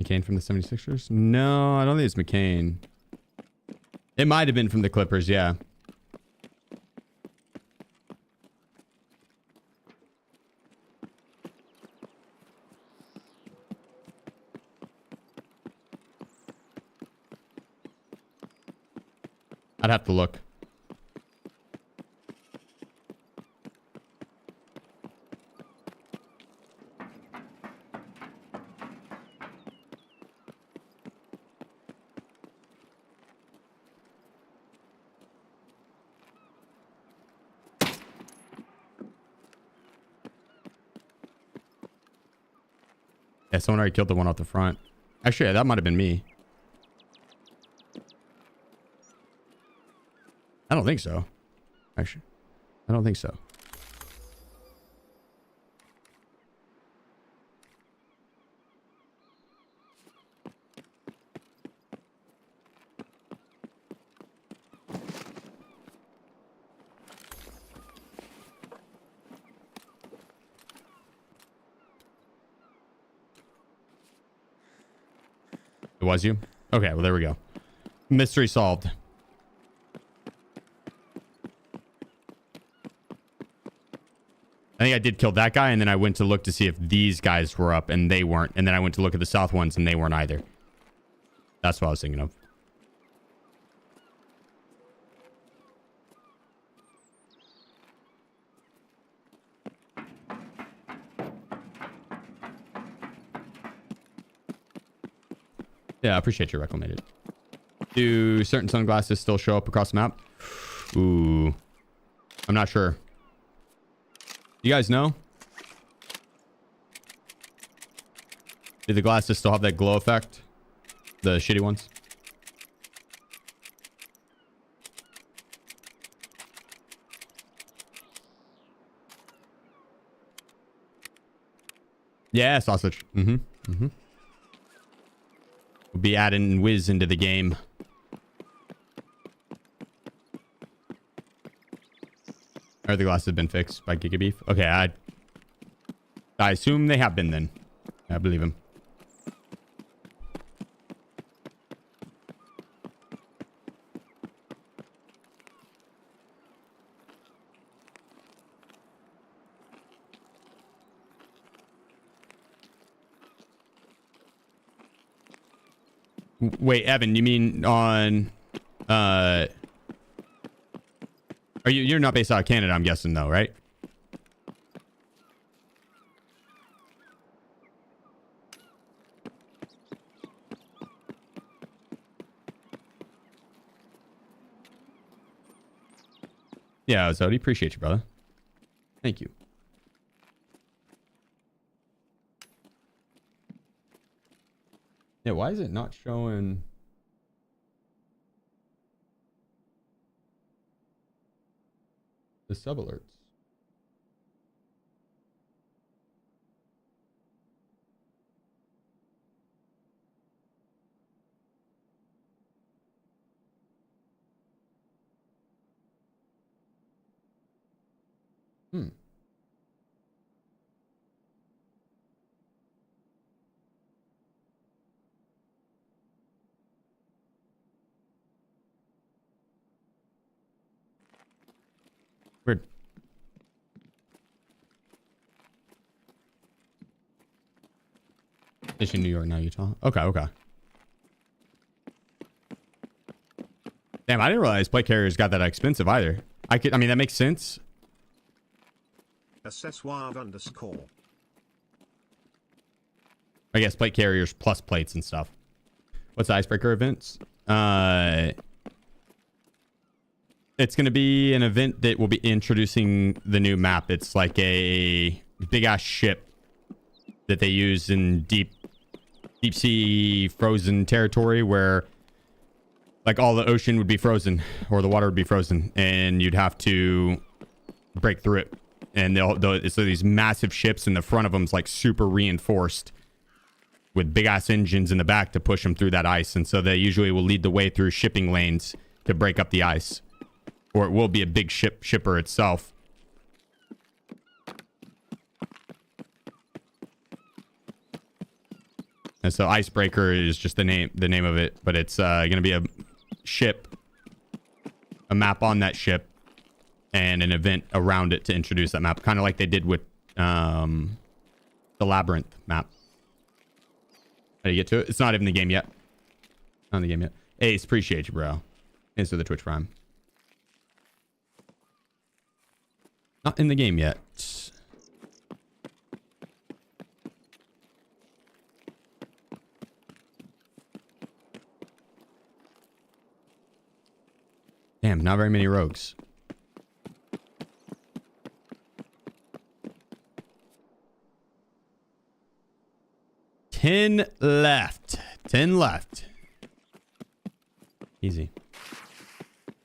McCain from the 76ers? No, I don't think it's McCain. It might have been from the Clippers, yeah. I'd have to look. Yeah, someone already killed the one off the front. Actually, yeah, that might have been me. I don't think so. Actually, I don't think so. It was you? Okay, well, there we go. Mystery solved. I think I did kill that guy, and then I went to look to see if these guys were up, and they weren't. And then I went to look at the south ones, and they weren't either. That's what I was thinking of. Yeah, I appreciate your recommended. Do certain sunglasses still show up across the map? Ooh. I'm not sure. You guys know? Do the glasses still have that glow effect? The shitty ones? Yeah, sausage. Mm-hmm. Mm-hmm. We'll be adding Wiz into the game. Or the glasses have been fixed by Giga Beef. Okay, I assume they have been then. I believe him. Wait, Evan, you mean on you're not based out of Canada, I'm guessing though, right? Yeah, Zodi, appreciate you, brother. Thank you. Yeah, why is it not showing? The sub alerts. Hmm. Weird. Is in New York now, Utah? Okay, okay. Damn, I didn't realize plate carriers got that expensive either. I mean, that makes sense. _. I guess plate carriers plus plates and stuff. What's the icebreaker events? It's going to be an event that will be introducing the new map. It's like a big ass ship that they use in deep sea frozen territory where like all the ocean would be frozen or the water would be frozen and you'd have to break through it. And so these massive ships in the front of them's like super reinforced with big ass engines in the back to push them through that ice. And so they usually will lead the way through shipping lanes to break up the ice, or it will be a big shipper itself. And so icebreaker is just the name of it, but it's going to be a ship, a map on that ship, and an event around it to introduce that map, kind of like they did with the Labyrinth map. How do you get to it? It's not even the game yet. Not in the game yet. Ace, appreciate you, bro. Thanks for the Twitch Prime. Not in the game yet. Damn, not very many rogues. Ten left. 10 left. Easy.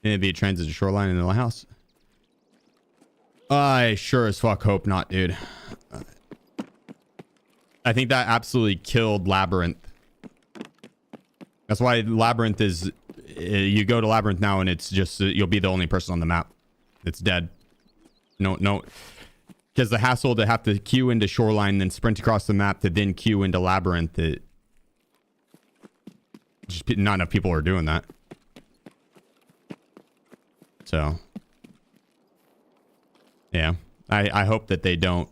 It'd be a transit to shoreline in the lighthouse. I sure as fuck hope not, dude. I think that absolutely killed Labyrinth. That's why Labyrinth is... You go to Labyrinth now and it's just... You'll be the only person on the map. It's dead. No. Because the hassle to have to queue into shoreline, then sprint across the map to then queue into Labyrinth. Just not enough people are doing that. So... Yeah. I hope that they don't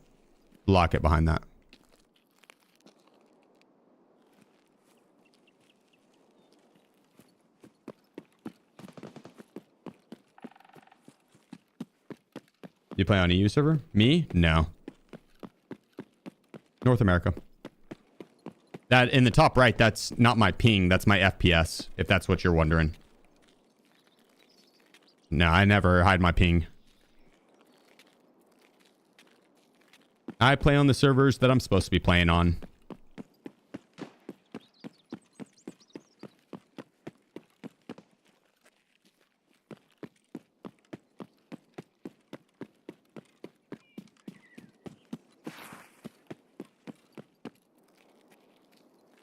lock it behind that. You play on EU server? Me? No. North America. That in the top right, that's not my ping. That's my FPS, if that's what you're wondering. No, I never hide my ping. I play on the servers that I'm supposed to be playing on.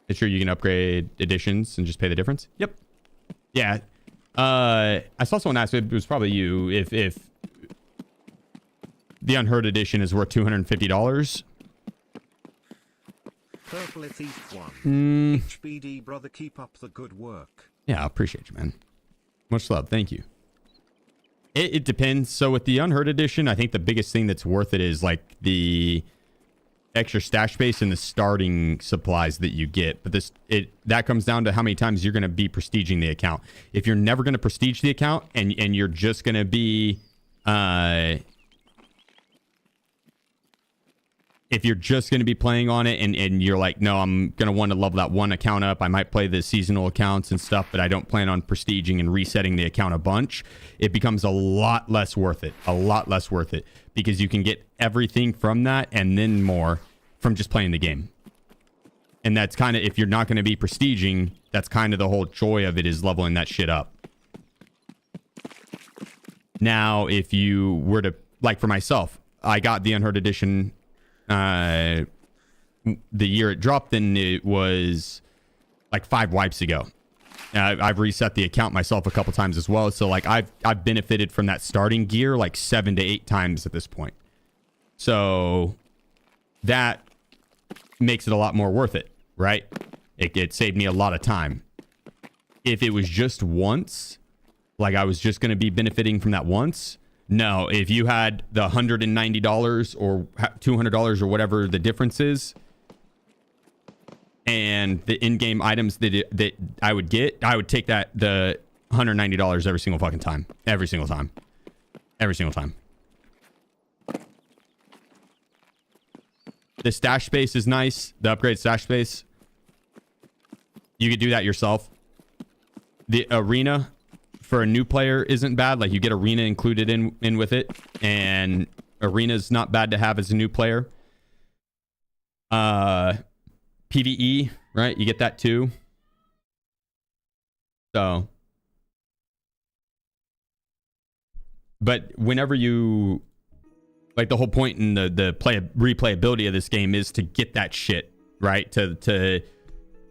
It's sure you can upgrade editions and just pay the difference. Yep. Yeah. I saw someone ask, it was probably you, if the Unheard edition is worth $250. Purple Thief 1. HBD brother, keep up the good work. Yeah, I appreciate you, man. Much love. Thank you. It depends. So with the Unheard edition, I think the biggest thing that's worth it is like the extra stash space and the starting supplies that you get. But that comes down to how many times you're going to be prestiging the account. If you're never going to prestige the account and you're just going to be if you're just going to be playing on it and you're like, no, I'm going to want to level that one account up. I might play the seasonal accounts and stuff, but I don't plan on prestiging and resetting the account a bunch. It becomes a lot less worth it. A lot less worth it because you can get everything from that and then more from just playing the game. And that's kind of, if you're not going to be prestiging, that's kind of the whole joy of it, is leveling that shit up. Now, if you were to, like for myself, I got the Unheard edition the year it dropped, and it was like 5 wipes ago. I've reset the account myself a couple times as well, so like I've benefited from that starting gear like 7 to 8 times at this point. So that makes it a lot more worth it, right? It saved me a lot of time. If it was just once, like I was just going to be benefiting from that once, no. If you had the $190 or $200 or whatever the difference is, and the in-game items that I would get, I would take the $190 every single fucking time. Every single time. Every single time. The stash space is nice. The upgrade stash space. You could do that yourself. The arena for a new player isn't bad. Like you get arena included in with it, and arena's not bad to have as a new player. PvE, right? You get that too. So, but whenever you, like, the whole point in the replayability of this game is to get that shit, right? To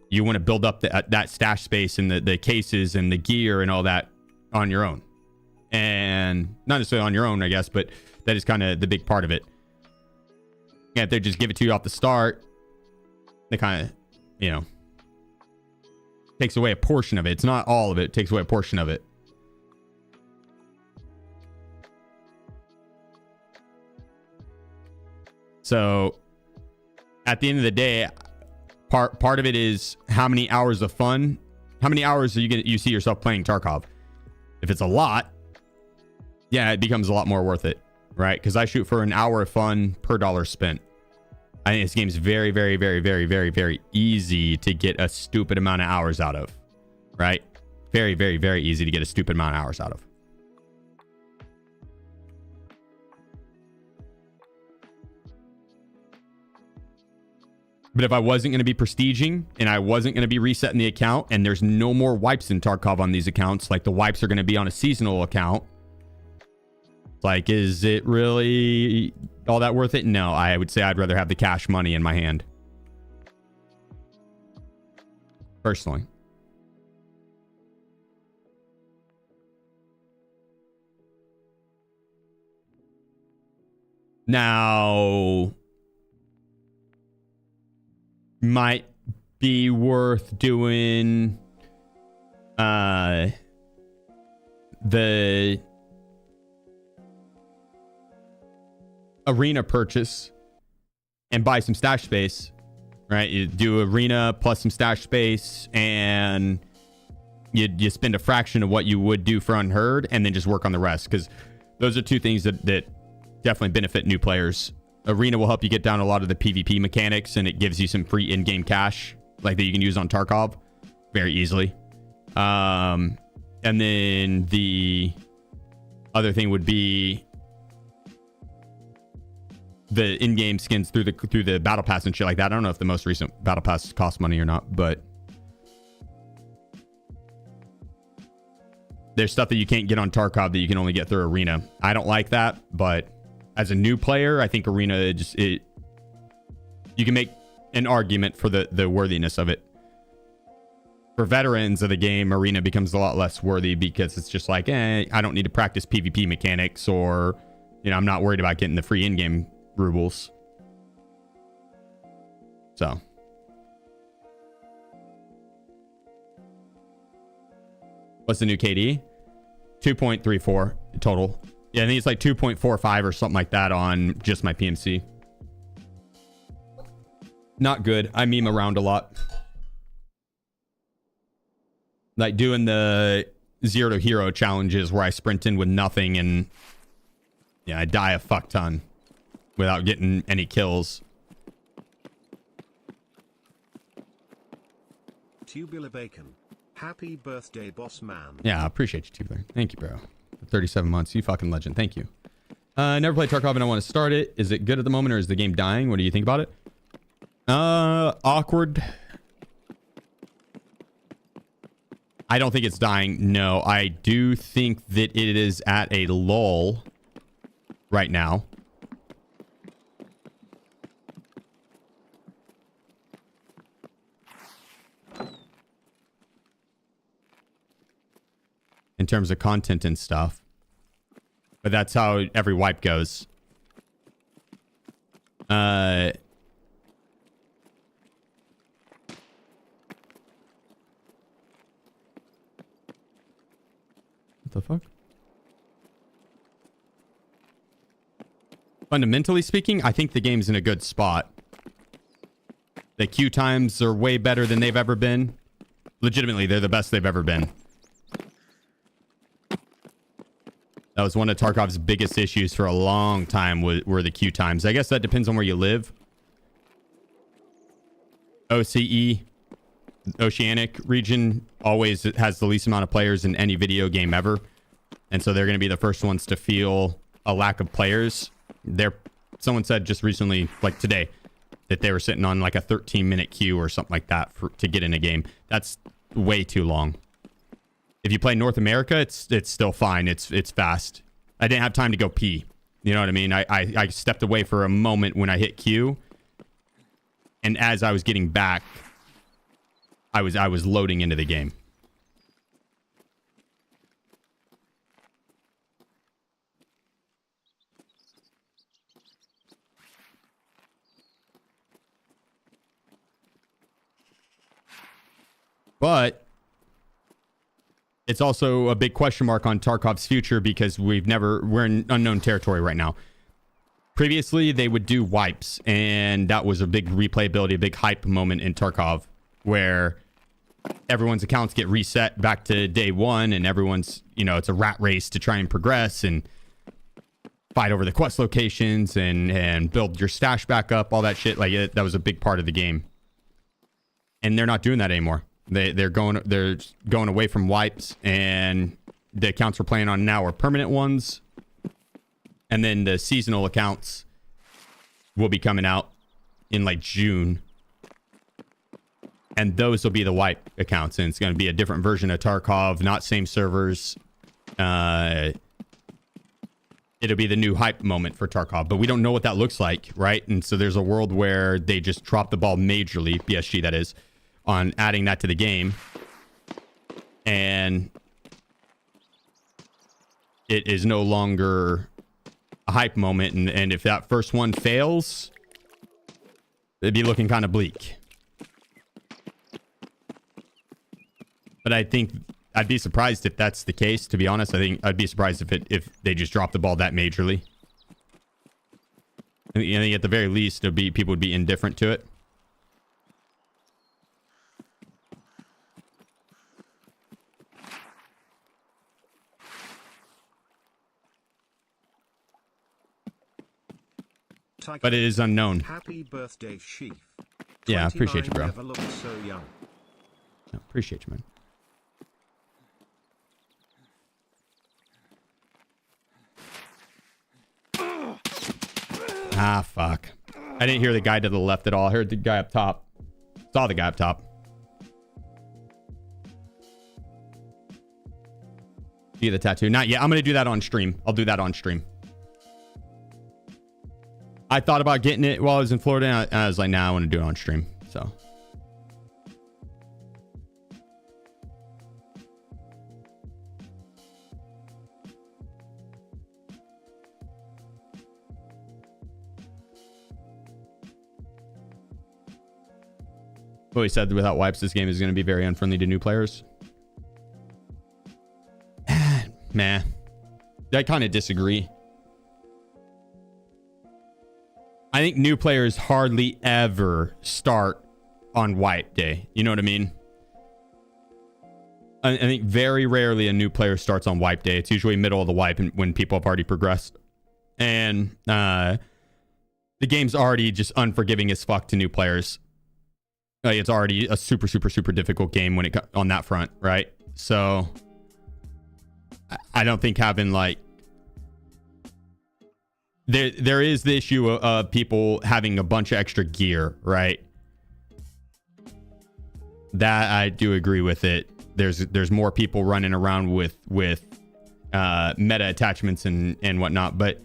you want to build up that stash space and the cases and the gear and all that on your own. And not necessarily on your own, I guess, but that is kind of the big part of it. Yeah, if they just give it to you off the start, they kind of, you know, takes away a portion of it. It's not all of it. It takes away a portion of it. So at the end of the day, part of it is how many hours of fun, how many hours are you see yourself playing Tarkov. If it's a lot, yeah, it becomes a lot more worth it, right? Because I shoot for an hour of fun per dollar spent. I think this game's very, very, very, very, very, very easy to get a stupid amount of hours out of, right? Very, very, very easy to get a stupid amount of hours out of. But if I wasn't going to be prestiging and I wasn't going to be resetting the account, and there's no more wipes in Tarkov on these accounts, like the wipes are going to be on a seasonal account, like, is it really all that worth it? No, I would say I'd rather have the cash money in my hand. Personally. Now, might be worth doing the arena purchase and buy some stash space, right? You do arena plus some stash space, and you spend a fraction of what you would do for Unheard, and then just work on the rest, because those are two things that definitely benefit new players. Arena will help you get down a lot of the PvP mechanics, and it gives you some free in-game cash like that you can use on Tarkov very easily. And then the other thing would be the in-game skins through the battle pass and shit like that. I don't know if the most recent battle pass cost money or not, but there's stuff that you can't get on Tarkov that you can only get through Arena. I don't like that, but as a new player, I think Arena you can make an argument for the worthiness of it. For veterans of the game, Arena becomes a lot less worthy, because it's just like, I don't need to practice PvP mechanics, or, I'm not worried about getting the free in-game rubles. So. What's the new KD? 2.34 total. Yeah, I think it's like 2.45 or something like that on just my PMC. Not good. I meme around a lot. Like doing the 0 to hero challenges where I sprint in with nothing, and I die a fuck ton without getting any kills. Tubular Bacon. Happy birthday, boss man. Yeah, I appreciate you, Tubular. Thank you, bro. 37 months. You fucking legend. Thank you. Never played Tarkov and I want to start it. Is it good at the moment, or is the game dying? What do you think about it? Awkward. I don't think it's dying. No, I do think that it is at a lull right now. In terms of content and stuff. But that's how every wipe goes. What the fuck? Fundamentally speaking, I think the game's in a good spot. The queue times are way better than they've ever been. Legitimately, they're the best they've ever been. That was one of Tarkov's biggest issues for a long time, were the queue times. I guess that depends on where you live. OCE, Oceanic region, always has the least amount of players in any video game ever. And so they're going to be the first ones to feel a lack of players. Someone said just recently, like today, that they were sitting on like a 13-minute queue or something like that to get in a game. That's way too long. If you play North America, it's still fine. It's fast. I didn't have time to go pee. You know what I mean? I stepped away for a moment when I hit Q, and as I was getting back, I was loading into the game. But it's also a big question mark on Tarkov's future, because we're in unknown territory right now. Previously, they would do wipes, and that was a big replayability, a big hype moment in Tarkov, where everyone's accounts get reset back to day one, and everyone's, it's a rat race to try and progress and fight over the quest locations and build your stash back up, all that shit. Like, that was a big part of the game. And they're not doing that anymore. They're going away from wipes, and the accounts we're playing on now are permanent ones, and then the seasonal accounts will be coming out in like June, and those will be the wipe accounts, and it's going to be a different version of Tarkov, not same servers. It'll be the new hype moment for Tarkov, but we don't know what that looks like, right? And so there's a world where they just drop the ball majorly, BSG that is, on adding that to the game, and it is no longer a hype moment, and if that first one fails, it'd be looking kind of bleak. But I think I'd be surprised if that's the case, to be honest. I think I'd be surprised if they just drop the ball that majorly. I think at the very least, people would be indifferent to it. But it is unknown. Happy birthday, Sheef. Yeah, I appreciate you, bro. Never looked so young. No, appreciate you, man. Ah, fuck. I didn't hear the guy to the left at all. I heard the guy up top. Saw the guy up top. See the tattoo? Not yet. I'm going to do that on stream. I'll do that on stream. I thought about getting it while I was in Florida, and I was like, nah, I want to do it on stream. So. Well, he said without wipes, this game is going to be very unfriendly to new players. Man, I kind of disagree. I think new players hardly ever start on wipe day. You know what I mean? I think very rarely a new player starts on wipe day. It's usually middle of the wipe when people have already progressed. And the game's already just unforgiving as fuck to new players. Like, it's already a super, super, super difficult game when it on that front, right? So I don't think having like there is the issue of people having a bunch of extra gear, right? That I do agree with it. There's more people running around with meta attachments and whatnot, but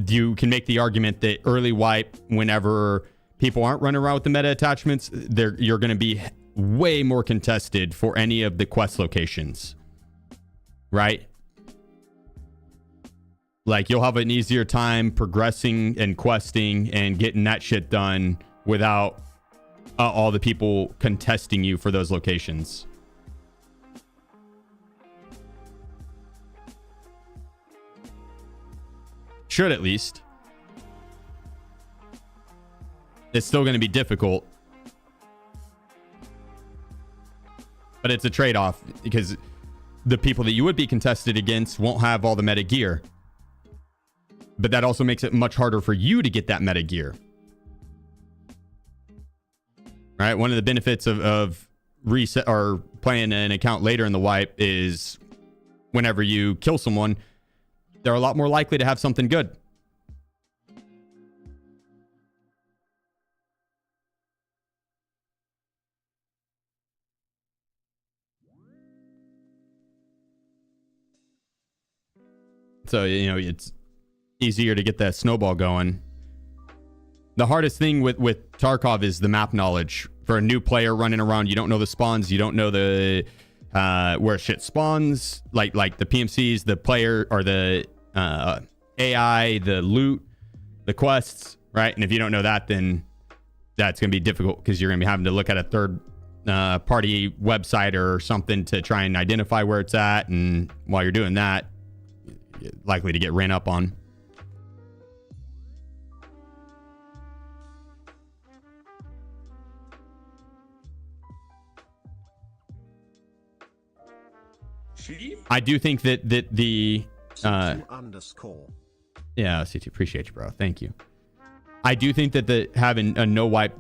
you can make the argument that early wipe, whenever people aren't running around with the meta attachments, you're going to be way more contested for any of the quest locations, right? Like, you'll have an easier time progressing and questing and getting that shit done without all the people contesting you for those locations. Should, at least. It's still going to be difficult, but it's a trade-off because the people that you would be contested against won't have all the meta gear. But that also makes it much harder for you to get that meta gear. Right? One of the benefits of reset or playing an account later in the wipe is whenever you kill someone, they're a lot more likely to have something good. So, you know, it's easier to get that snowball going. The hardest thing with Tarkov is the map knowledge. For a new player running around, you don't know the spawns, you don't know the where shit spawns, like the PMCs, the player or the AI, the loot, the quests, right? And if you don't know that, then that's going to be difficult because you're going to be having to look at a third party website or something to try and identify where it's at. And while you're doing that, you're likely to get ran up on. I do think that the underscore. Yeah, C2, appreciate you, bro. Thank you. I do think that having a no wipe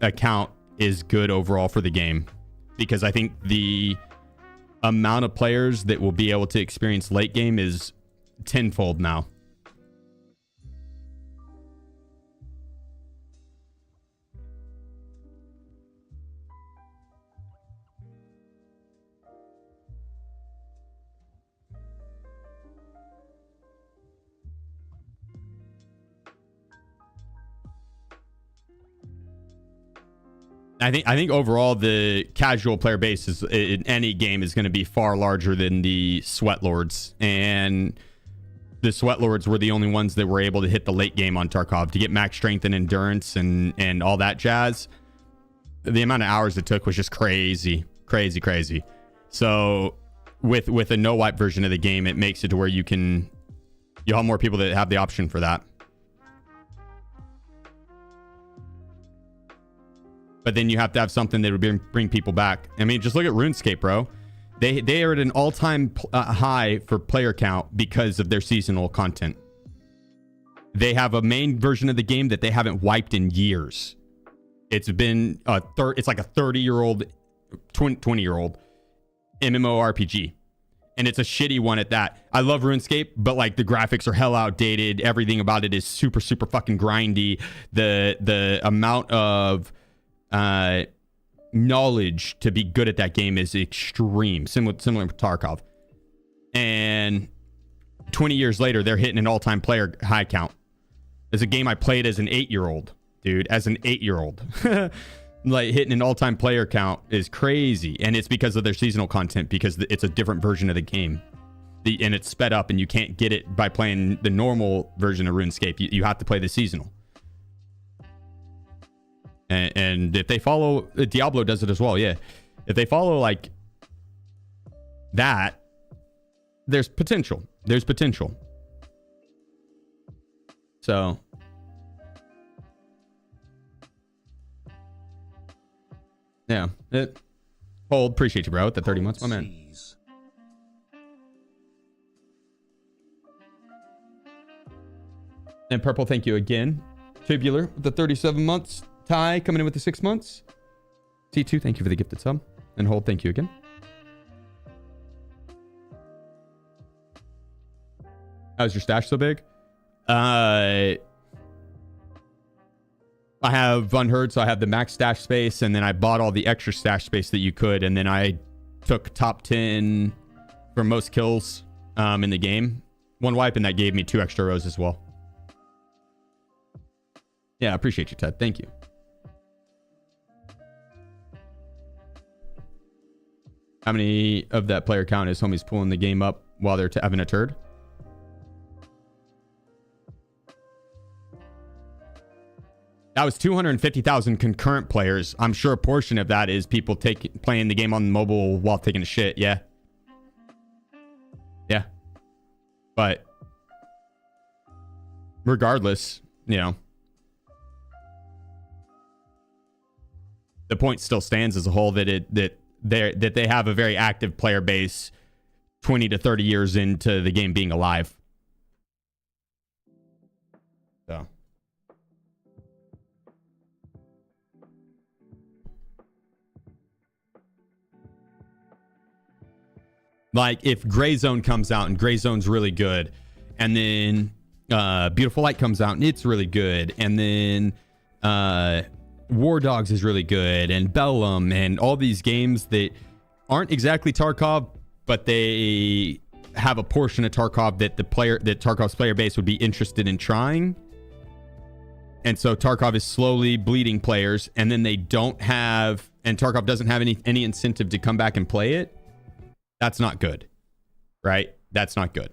account is good overall for the game, because I think the amount of players that will be able to experience late game is tenfold now. I think overall the casual player base is in any game is going to be far larger than the sweat lords, and the sweat lords were the only ones that were able to hit the late game on Tarkov to get max strength and endurance and all that jazz. The amount of hours it took was just crazy. So with a no wipe version of the game, it makes it to where you can You'll have more people that have the option for that. But then you have to have something that would bring people back. I mean, just look at RuneScape, bro. They are at an all-time high for player count because of their seasonal content. They have a main version of the game that they haven't wiped in years. It's been it's like a 30-year-old, 20-year-old MMORPG. And it's a shitty one at that. I love RuneScape, but like the graphics are hell outdated. Everything about it is super, super fucking grindy. The amount of knowledge to be good at that game is extreme, similar to Tarkov. And 20 years later, they're hitting an all-time player high count. It's a game I played as an 8-year-old, dude. As an 8-year-old. Like hitting an all-time player count is crazy, and it's because of their seasonal content, because it's a different version of the game, and it's sped up, and you can't get it by playing the normal version of RuneScape. You have to play the seasonal. And if they follow, Diablo does it as well. Yeah, if they follow like that, there's potential. There's potential. So. Yeah. Hold, appreciate you, bro, with the 30 months, my man. And Purple, thank you again. Tubular with the 37 months. Ty coming in with the 6 months. T2, thank you for the gifted sub. And Hold, thank you again. How's your stash so big? I have Unheard, so I have the max stash space, and then I bought all the extra stash space that you could, and then I took top 10 for most kills in the game. One wipe, and that gave me 2 extra rows as well. Yeah, I appreciate you, Ted. Thank you. How many of that player count is homies pulling the game up while they're having a turd? That was 250,000 concurrent players. I'm sure a portion of that is people playing the game on mobile while taking a shit. Yeah. Yeah. But regardless, you know, the point still stands as a whole that they have a very active player base 20 to 30 years into the game being alive. So. Like if Gray Zone comes out and Gray Zone's really good, and then Beautiful Light comes out and it's really good, and then War Dogs is really good, and Bellum, and all these games that aren't exactly Tarkov, but they have a portion of Tarkov that Tarkov's player base would be interested in trying. And so Tarkov is slowly bleeding players, and then they don't have, and Tarkov doesn't have any incentive to come back and play it. That's not good, right? That's not good.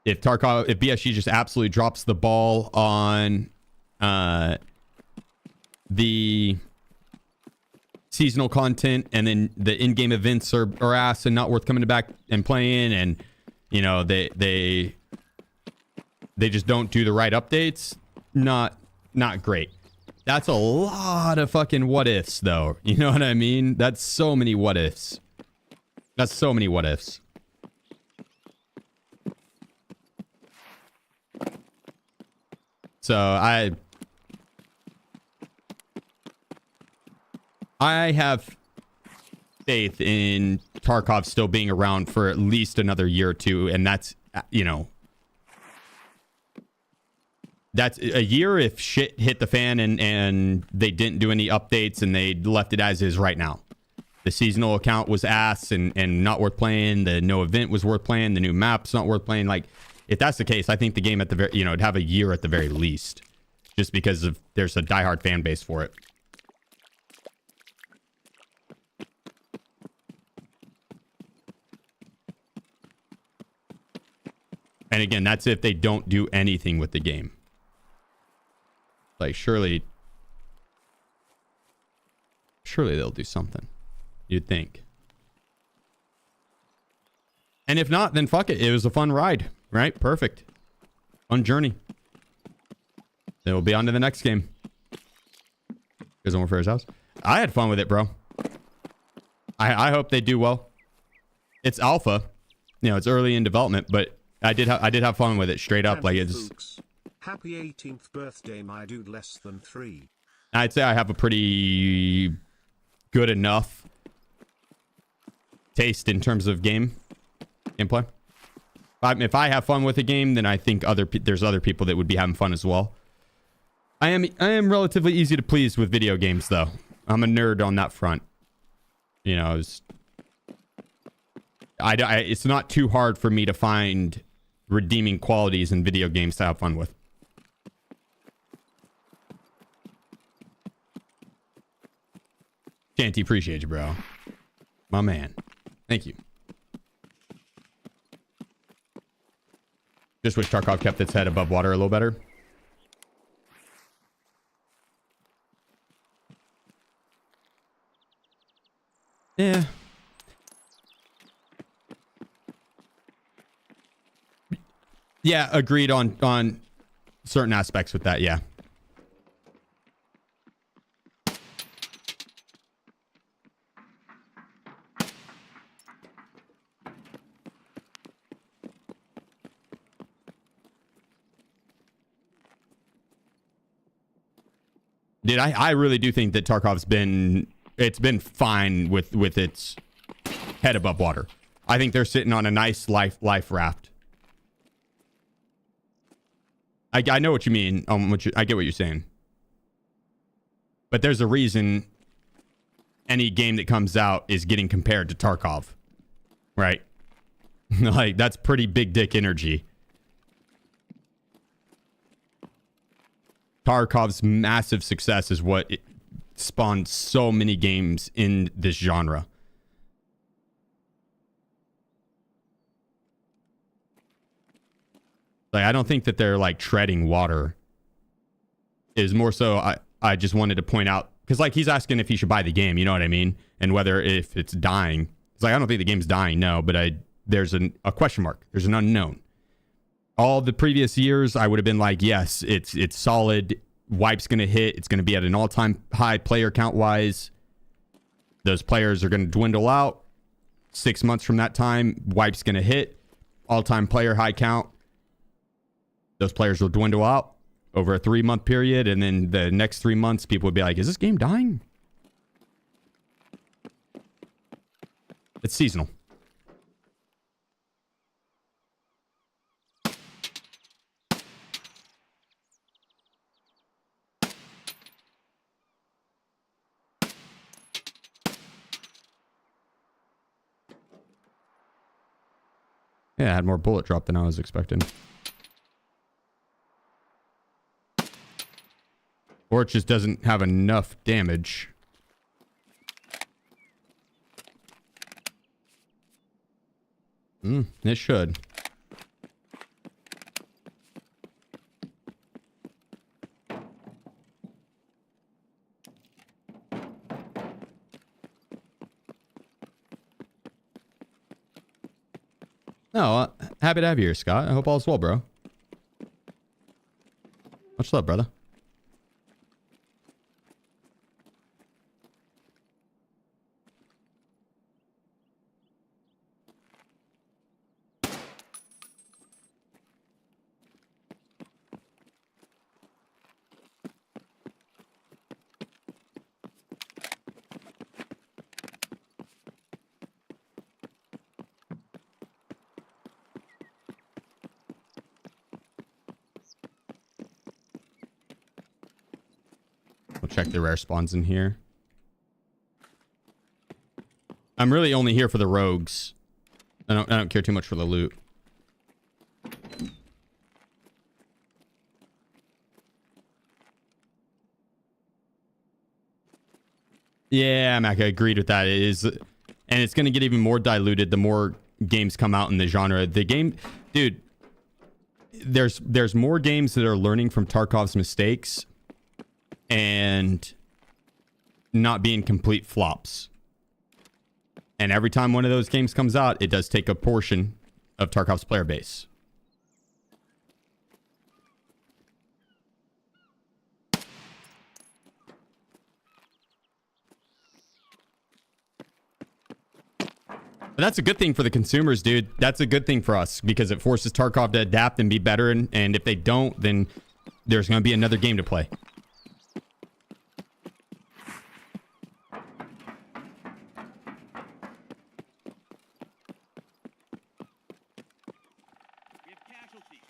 If BSG just absolutely drops the ball on the seasonal content, and then the in-game events are ass and not worth coming back and playing, and you know they just don't do the right updates, not great. That's a lot of fucking what ifs, though. You know what I mean? That's so many what ifs. That's so many what ifs. So I have faith in Tarkov still being around for at least another year or two, and that's, you know, that's a year if shit hit the fan and they didn't do any updates and they left it as is right now. The seasonal account was ass and not worth playing. The no event was worth playing. The new map's not worth playing. Like, if that's the case, I think the game at the very, you know, it'd have a year at the very least, just because of there's a diehard fan base for it. And again, that's if they don't do anything with the game. Like, surely they'll do something. You'd think. And if not, then fuck it. It was a fun ride, right? Perfect. Fun journey. Then we'll be on to the next game. There's one for his house. I had fun with it, bro. I hope they do well. It's alpha. You know, it's early in development, but I did have fun with it straight up. Like it's happy 18th birthday, my dude. Less than 3. I'd say I have a pretty good enough taste in terms of gameplay. If I have fun with a game, then I think there's other people that would be having fun as well. I am relatively easy to please with video games, though. I'm a nerd on that front. You know, it's not too hard for me to find redeeming qualities in video games to have fun with. Shanty, appreciate you, bro. My man. Thank you. Just wish Tarkov kept its head above water a little better. Yeah. Yeah, agreed on certain aspects with that, yeah. Dude, I really do think that Tarkov's been fine with its head above water. I think they're sitting on a nice life raft. I know what you mean. I get what you're saying. But there's a reason any game that comes out is getting compared to Tarkov. Right? Like, that's pretty big dick energy. Tarkov's massive success is what spawned so many games in this genre. Like, I don't think that they're like treading water. It is more so I just wanted to point out, because like he's asking if he should buy the game, you know what I mean? And whether if it's dying. It's like, I don't think the game's dying, no, but there's a question mark. There's an unknown. All the previous years, I would have been like, yes, it's solid. Wipe's going to hit. It's going to be at an all-time high player count-wise. Those players are going to dwindle out. 6 months from that time, Wipe's going to hit. All-time player high count. Those players will dwindle out over a 3-month period. And then the next 3 months, people would be like, is this game dying? It's seasonal. Yeah, I had more bullet drop than I was expecting. Or it just doesn't have enough damage. It should. No, happy to have you here, Scott. I hope all's well, bro. Much love, brother. We'll check the rare spawns in here. I'm really only here for the rogues. I don't care too much for the loot. Yeah, Mac, I agreed with that. It is, and it's going to get even more diluted the more games come out in the genre. The game, dude, there's more games that are learning from Tarkov's mistakes and not being complete flops. And every time one of those games comes out, it does take a portion of Tarkov's player base. But that's a good thing for the consumers, dude. That's a good thing for us because it forces Tarkov to adapt and be better. And if they don't, then there's going to be another game to play. We have casualties.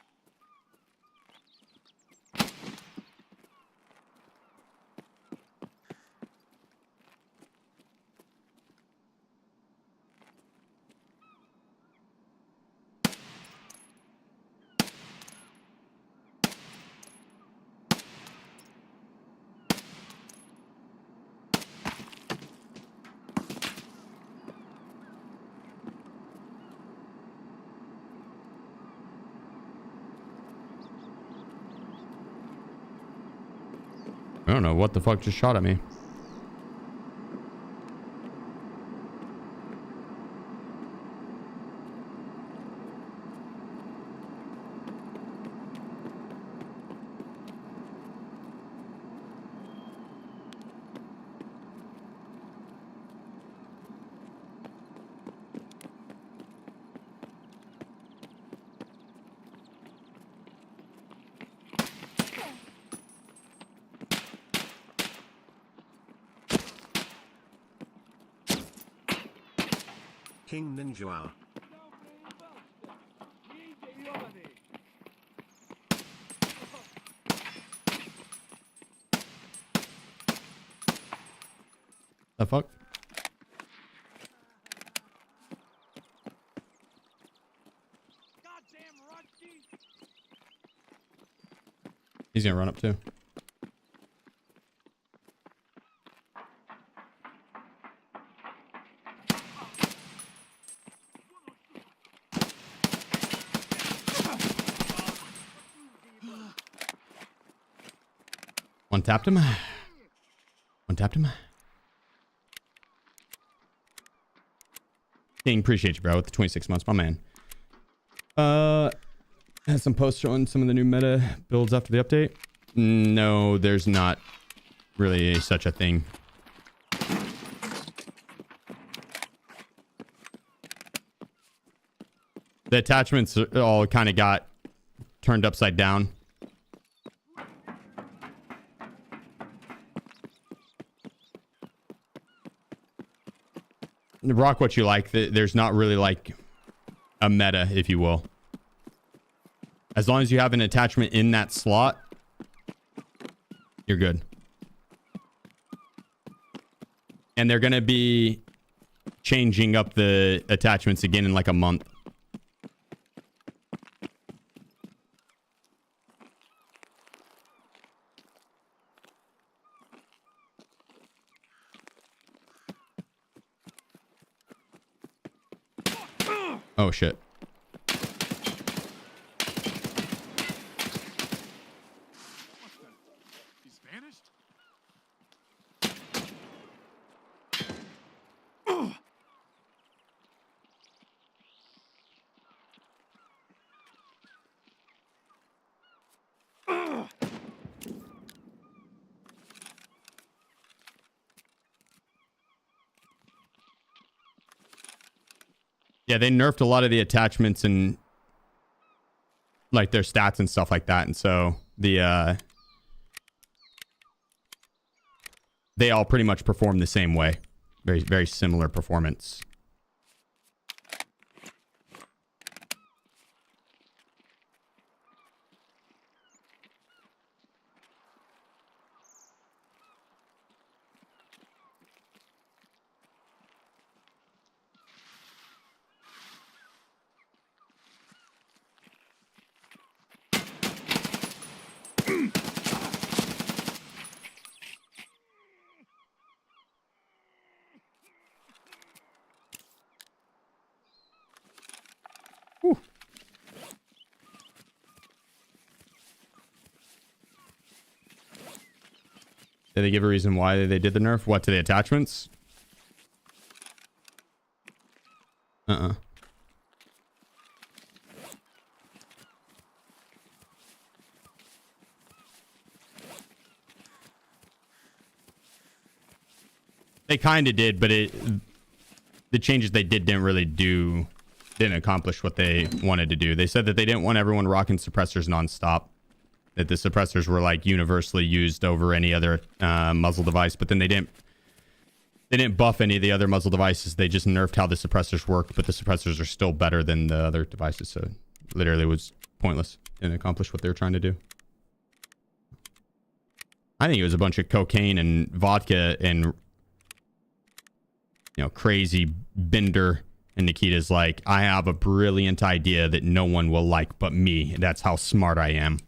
I don't know what the fuck just shot at me. King Ninja. The fuck? Goddamn Rusty! He's gonna run up too. One tapped him. One tapped him. King, appreciate you, bro, with the 26 months, my man. Has some posts showing some of the new meta builds after the update. No, there's not really such a thing. The attachments all kind of got turned upside down. Rock what you like. There's not really like a meta, if you will. As long as you have an attachment in that slot, you're good. And they're going to be changing up the attachments again in like a month. Oh, shit. He's vanished? Yeah, they nerfed a lot of the attachments and like their stats and stuff like that. And so the they all pretty much perform the same way. Very, very similar performance. Whew. Did they give a reason why they did the nerf? What, to the attachments? Uh-uh. They kind of did, but the changes they didn't accomplish what they wanted to do. They said that they didn't want everyone rocking suppressors nonstop, that the suppressors were like universally used over any other muzzle device, but then they didn't buff any of the other muzzle devices. They just nerfed how the suppressors worked, but the suppressors are still better than the other devices, so literally it was pointless and accomplished what they were trying to do. I think it was a bunch of cocaine and vodka and crazy bender. And Nikita's like, I have a brilliant idea that no one will like but me. That's how smart I am.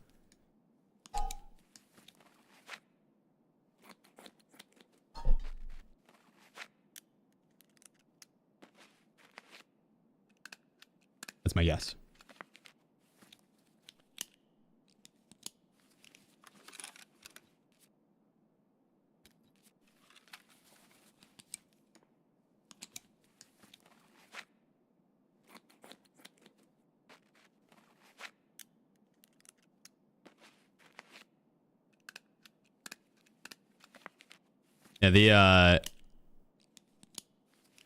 That's my guess. Yeah,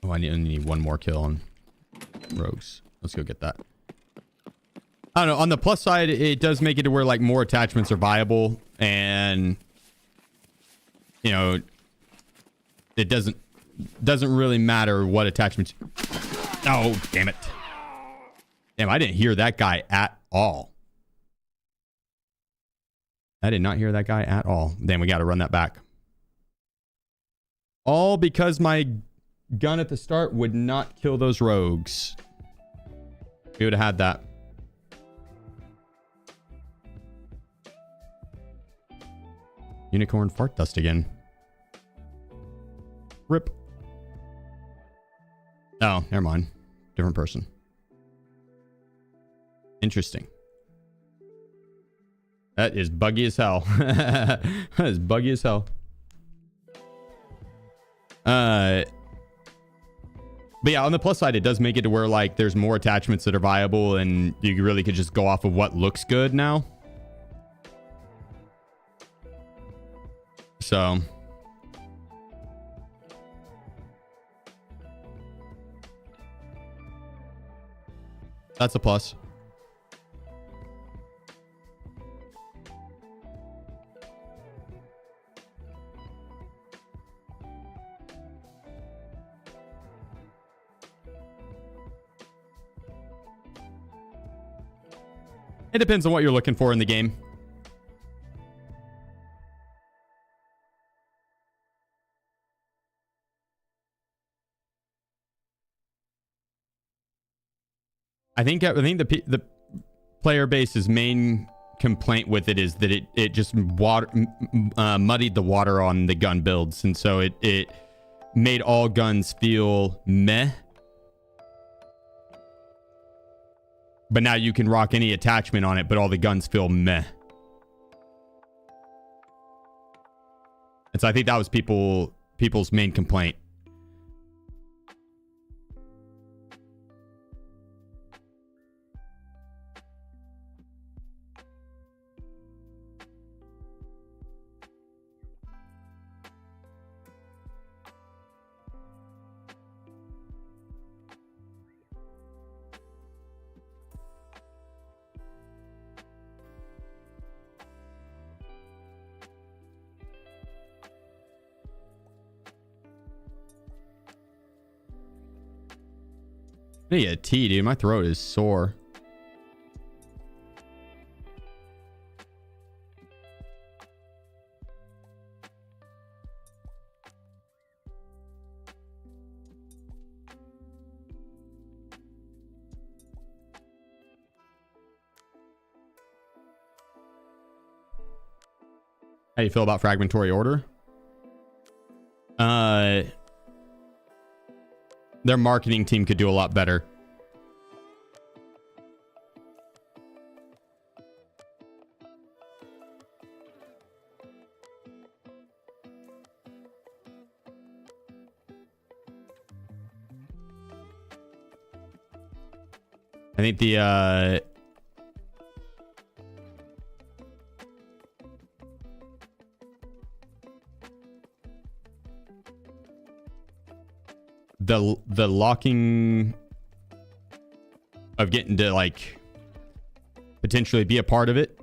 I need one more kill on rogues. Let's go get that. I don't know. On the plus side, it does make it to where like more attachments are viable, and it doesn't really matter what attachments. Oh, damn it. Damn, I didn't hear that guy at all. I did not hear that guy at all. Damn, we got to run that back. All because my gun at the start would not kill those rogues. We would have had that. Unicorn fart dust again. Rip. Oh, never mind. Different person. Interesting. That is buggy as hell. That is buggy as hell. But yeah, on the plus side, it does make it to where like there's more attachments that are viable, and you really could just go off of what looks good now. So that's a plus. It depends on what you're looking for in the game. I think the player base's main complaint with it is that it just muddied the water on the gun builds, and so it made all guns feel meh. But now you can rock any attachment on it, but all the guns feel meh. And so I think that was people's main complaint. I need a tea, dude. My throat is sore. How do you feel about fragmentary order? Their marketing team could do a lot better. I think the locking of getting to like potentially be a part of it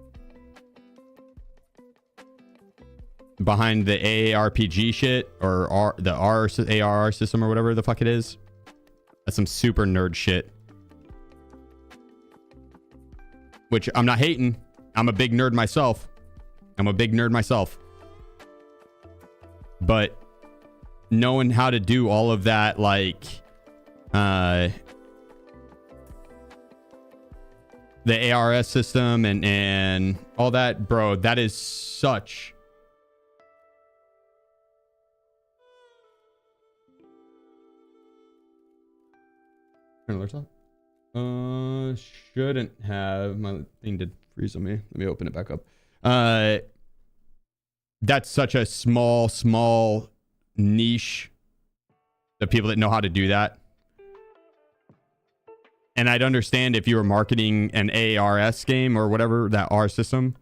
behind the AARPG shit or the ARR system or whatever the fuck it is. That's some super nerd shit. Which I'm not hating. I'm a big nerd myself. But knowing how to do all of that, like, the ARS system and all that, bro, that is such... shouldn't have. My thing did freeze on me. Let me open it back up. That's such a small niche. The people that know how to do that. And I'd understand if you were marketing an ARS game or whatever, that R system.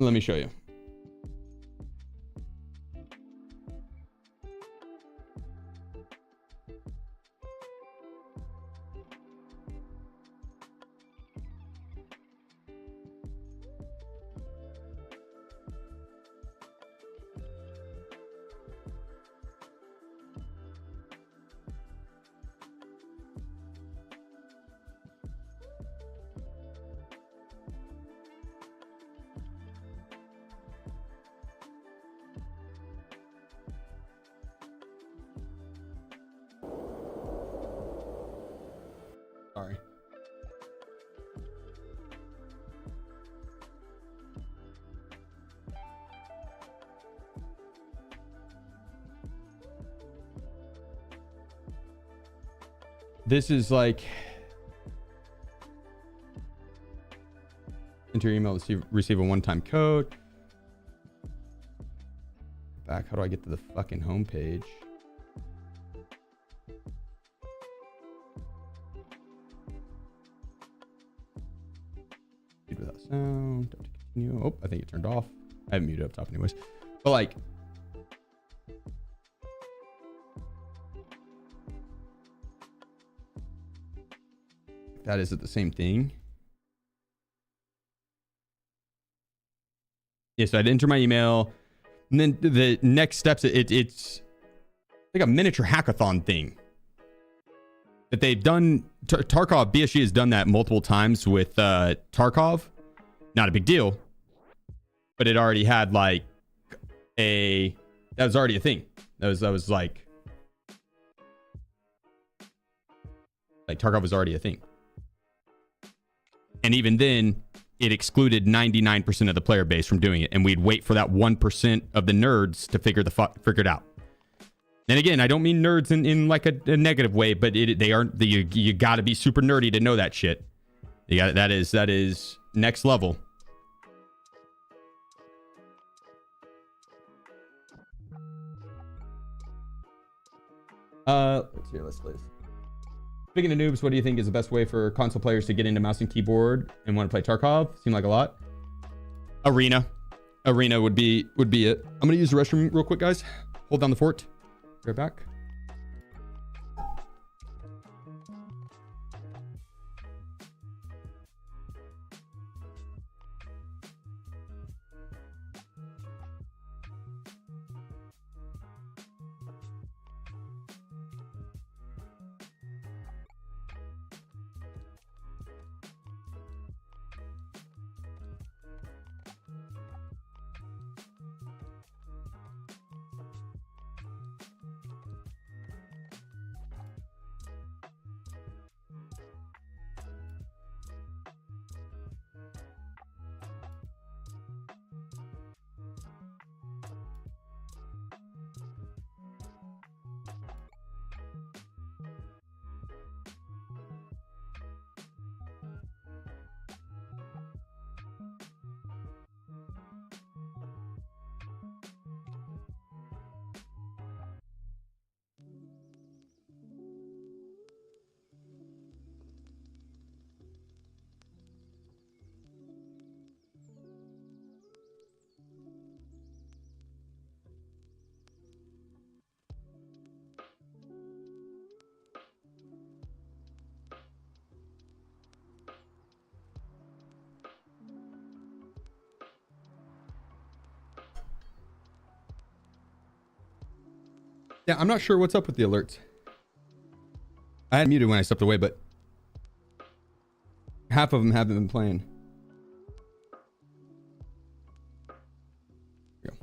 Let me show you. Sorry. This is like enter your email to receive a one-time code. Back, how do I get to the fucking homepage? Without sound. Continue. Oh, I think it turned off. I have muted up top anyways. But like, that is it the same thing? Yeah, so I'd enter my email, and then the next steps, it's like a miniature hackathon thing that they've done. Tarkov, BSG has done that multiple times with Tarkov. Not a big deal, but it already had like that was already a thing. That was like Tarkov was already a thing. And even then, it excluded 99% of the player base from doing it. And we'd wait for that 1% of the nerds to figure it out. And again, I don't mean nerds in like a negative way, but they aren't. You got to be super nerdy to know that shit. That is next level. Let's play this. Speaking of noobs, what do you think is the best way for console players to get into mouse and keyboard and want to play Tarkov? Seem like a lot. Arena would be it. I'm gonna use the restroom real quick, guys. Hold down the fort. Be right back. Yeah, I'm not sure what's up with the alerts. I had muted when I stepped away, but half of them haven't been playing. There we go.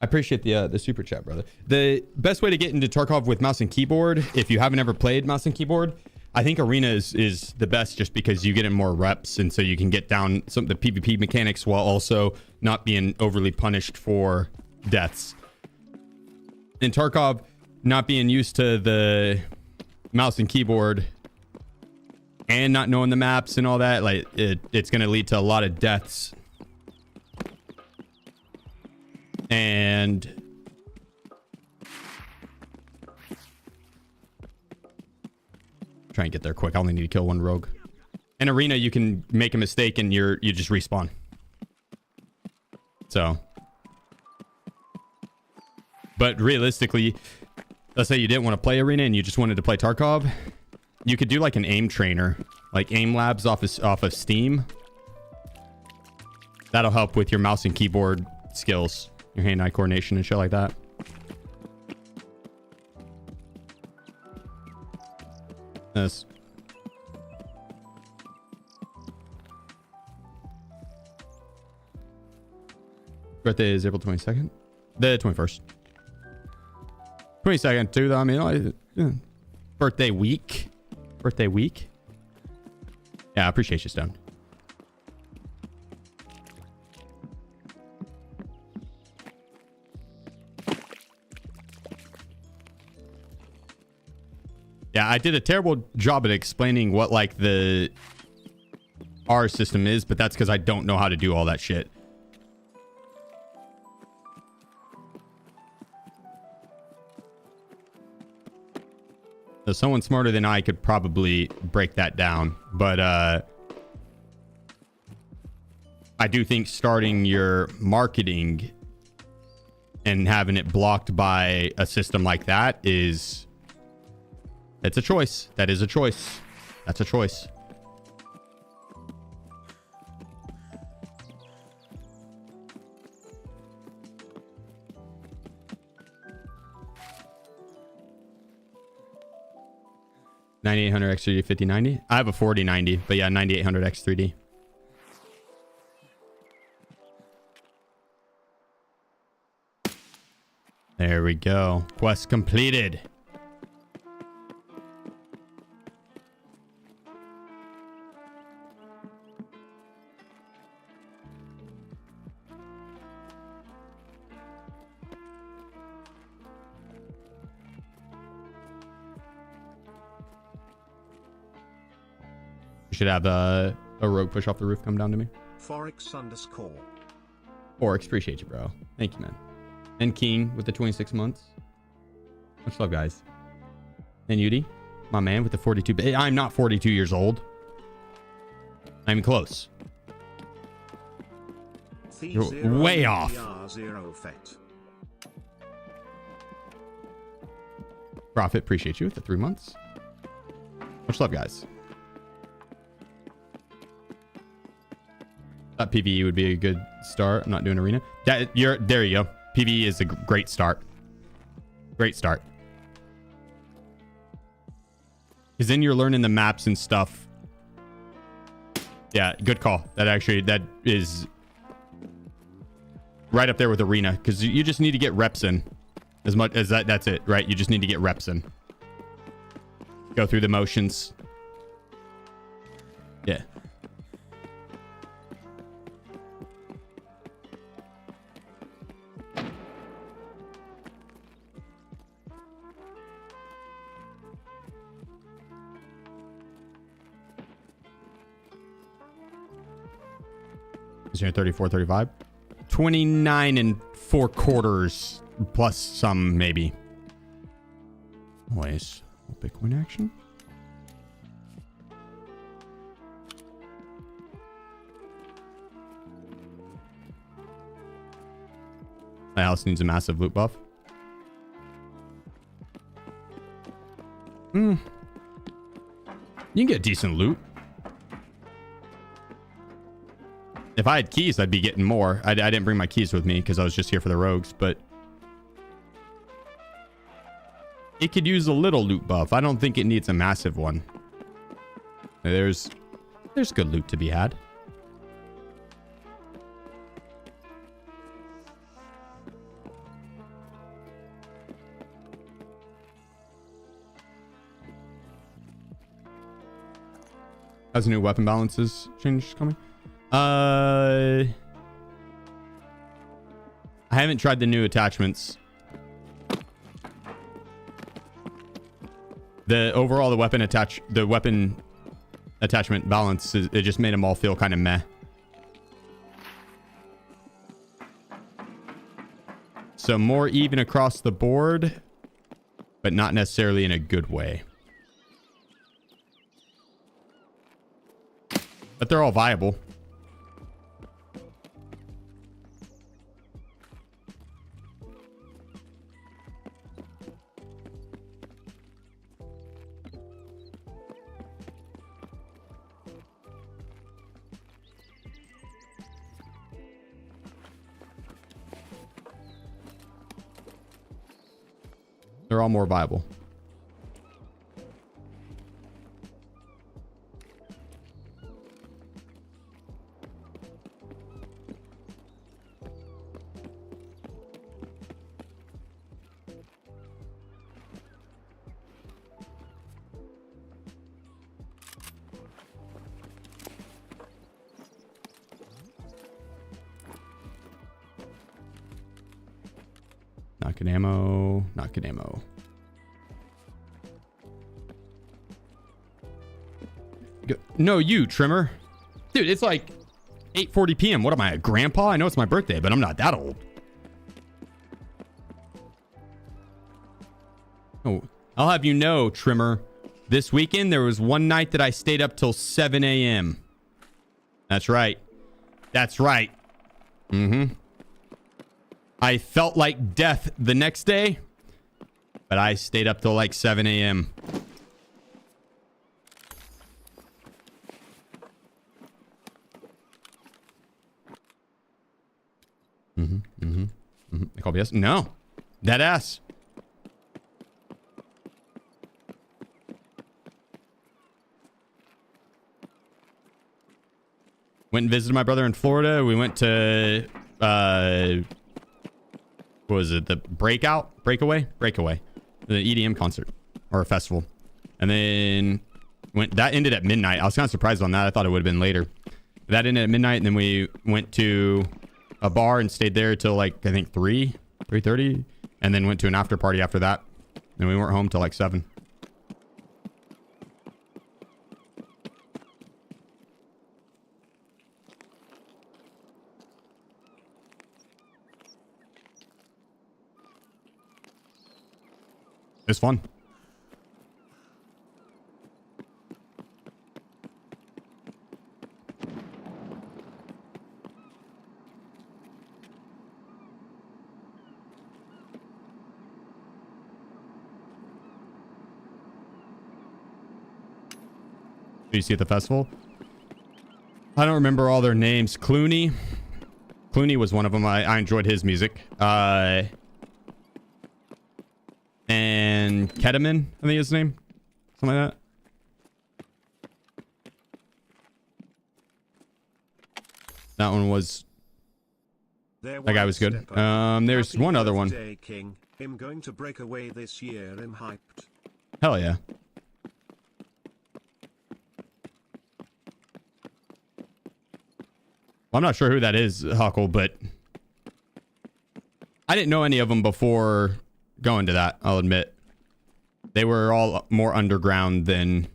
I appreciate the super chat, brother. The best way to get into Tarkov with mouse and keyboard, if you haven't ever played mouse and keyboard, I think Arena is the best just because you get in more reps, and so you can get down some of the PvP mechanics while also not being overly punished for deaths. In Tarkov, not being used to the mouse and keyboard and not knowing the maps and all that, like it's going to lead to a lot of deaths. And try and get there quick. I only need to kill one rogue. In Arena, you can make a mistake and you just respawn. So, but realistically, let's say you didn't want to play Arena and you just wanted to play Tarkov, you could do like an aim trainer, like aim labs off of Steam. That'll help with your mouse and keyboard skills, your hand-eye coordination and shit like that. Yes. Birthday is April 22nd. The 21st. 22nd too, though. I mean, yeah. Birthday week. Birthday week. Yeah, I appreciate you, Stone. Yeah, I did a terrible job at explaining what like the R system is, but that's because I don't know how to do all that shit. So someone smarter than I could probably break that down, but I do think starting your marketing and having it blocked by a system like that is... it's a choice. That is a choice. That's a choice. $9,800 X3D 5090. I have a 4090, but yeah, $9,800 X3D. There we go. Quest completed. Should have a rogue push off the roof come down to me. Forex_. Forex, appreciate you, bro. Thank you, man. And King with the 26 months. Much love, guys. And Yudi, my man, with the 42. I'm not 42 years old. I'm close. You're way off. Profit, appreciate you with the 3 months. Much love, guys. Thought PvE would be a good start. I'm not doing Arena. There you go. PvE is a great start. Great start. Because then you're learning the maps and stuff. Yeah, good call. That is right up there with Arena. Because you just need to get reps in. As much as that's it, right? You just need to get reps in. Go through the motions. Yeah. Is here 34, 35? 29 and 4 quarters plus some, maybe. Always. Bitcoin action. My house needs a massive loot buff. You can get decent loot. If I had keys, I'd be getting more. I didn't bring my keys with me because I was just here for the rogues, but it could use a little loot buff. I don't think it needs a massive one. There's good loot to be had. Has a new weapon balances change coming? I haven't tried the new attachments. The overall the weapon attachment balance it just made them all feel kind of meh. So more even across the board, but not necessarily in a good way. But they're all viable. They're all more viable. Not good ammo. Not good ammo. No, you, Trimmer. Dude, it's like 8:40 p.m. What am I, a grandpa? I know it's my birthday, but I'm not that old. Oh, I'll have you know, Trimmer. This weekend, there was one night that I stayed up till 7 a.m. That's right. That's right. Mm-hmm. I felt like death the next day, but I stayed up till like 7 a.m. They call BS? No. Dead ass. Went and visited my brother in Florida. We went to what was it? The Breakaway, the EDM concert or a festival. And then that ended at midnight. I was kind of surprised on that. I thought it would have been later. That ended at midnight, and then we went to a bar and stayed there till like I think 3:30, and then went to an after party after that. And we weren't home till like 7. It's fun. You see at the festival? I don't remember all their names. Clooney was one of them. I enjoyed his music. And Ketamine, I think is his name. Something like that. That one was... That guy was good. There's one other one. King. Him going to break away this year. I'm hyped. Hell yeah. Well, I'm not sure who that is, Huckle, but I didn't know any of them before going to that, I'll admit. They were all more underground than...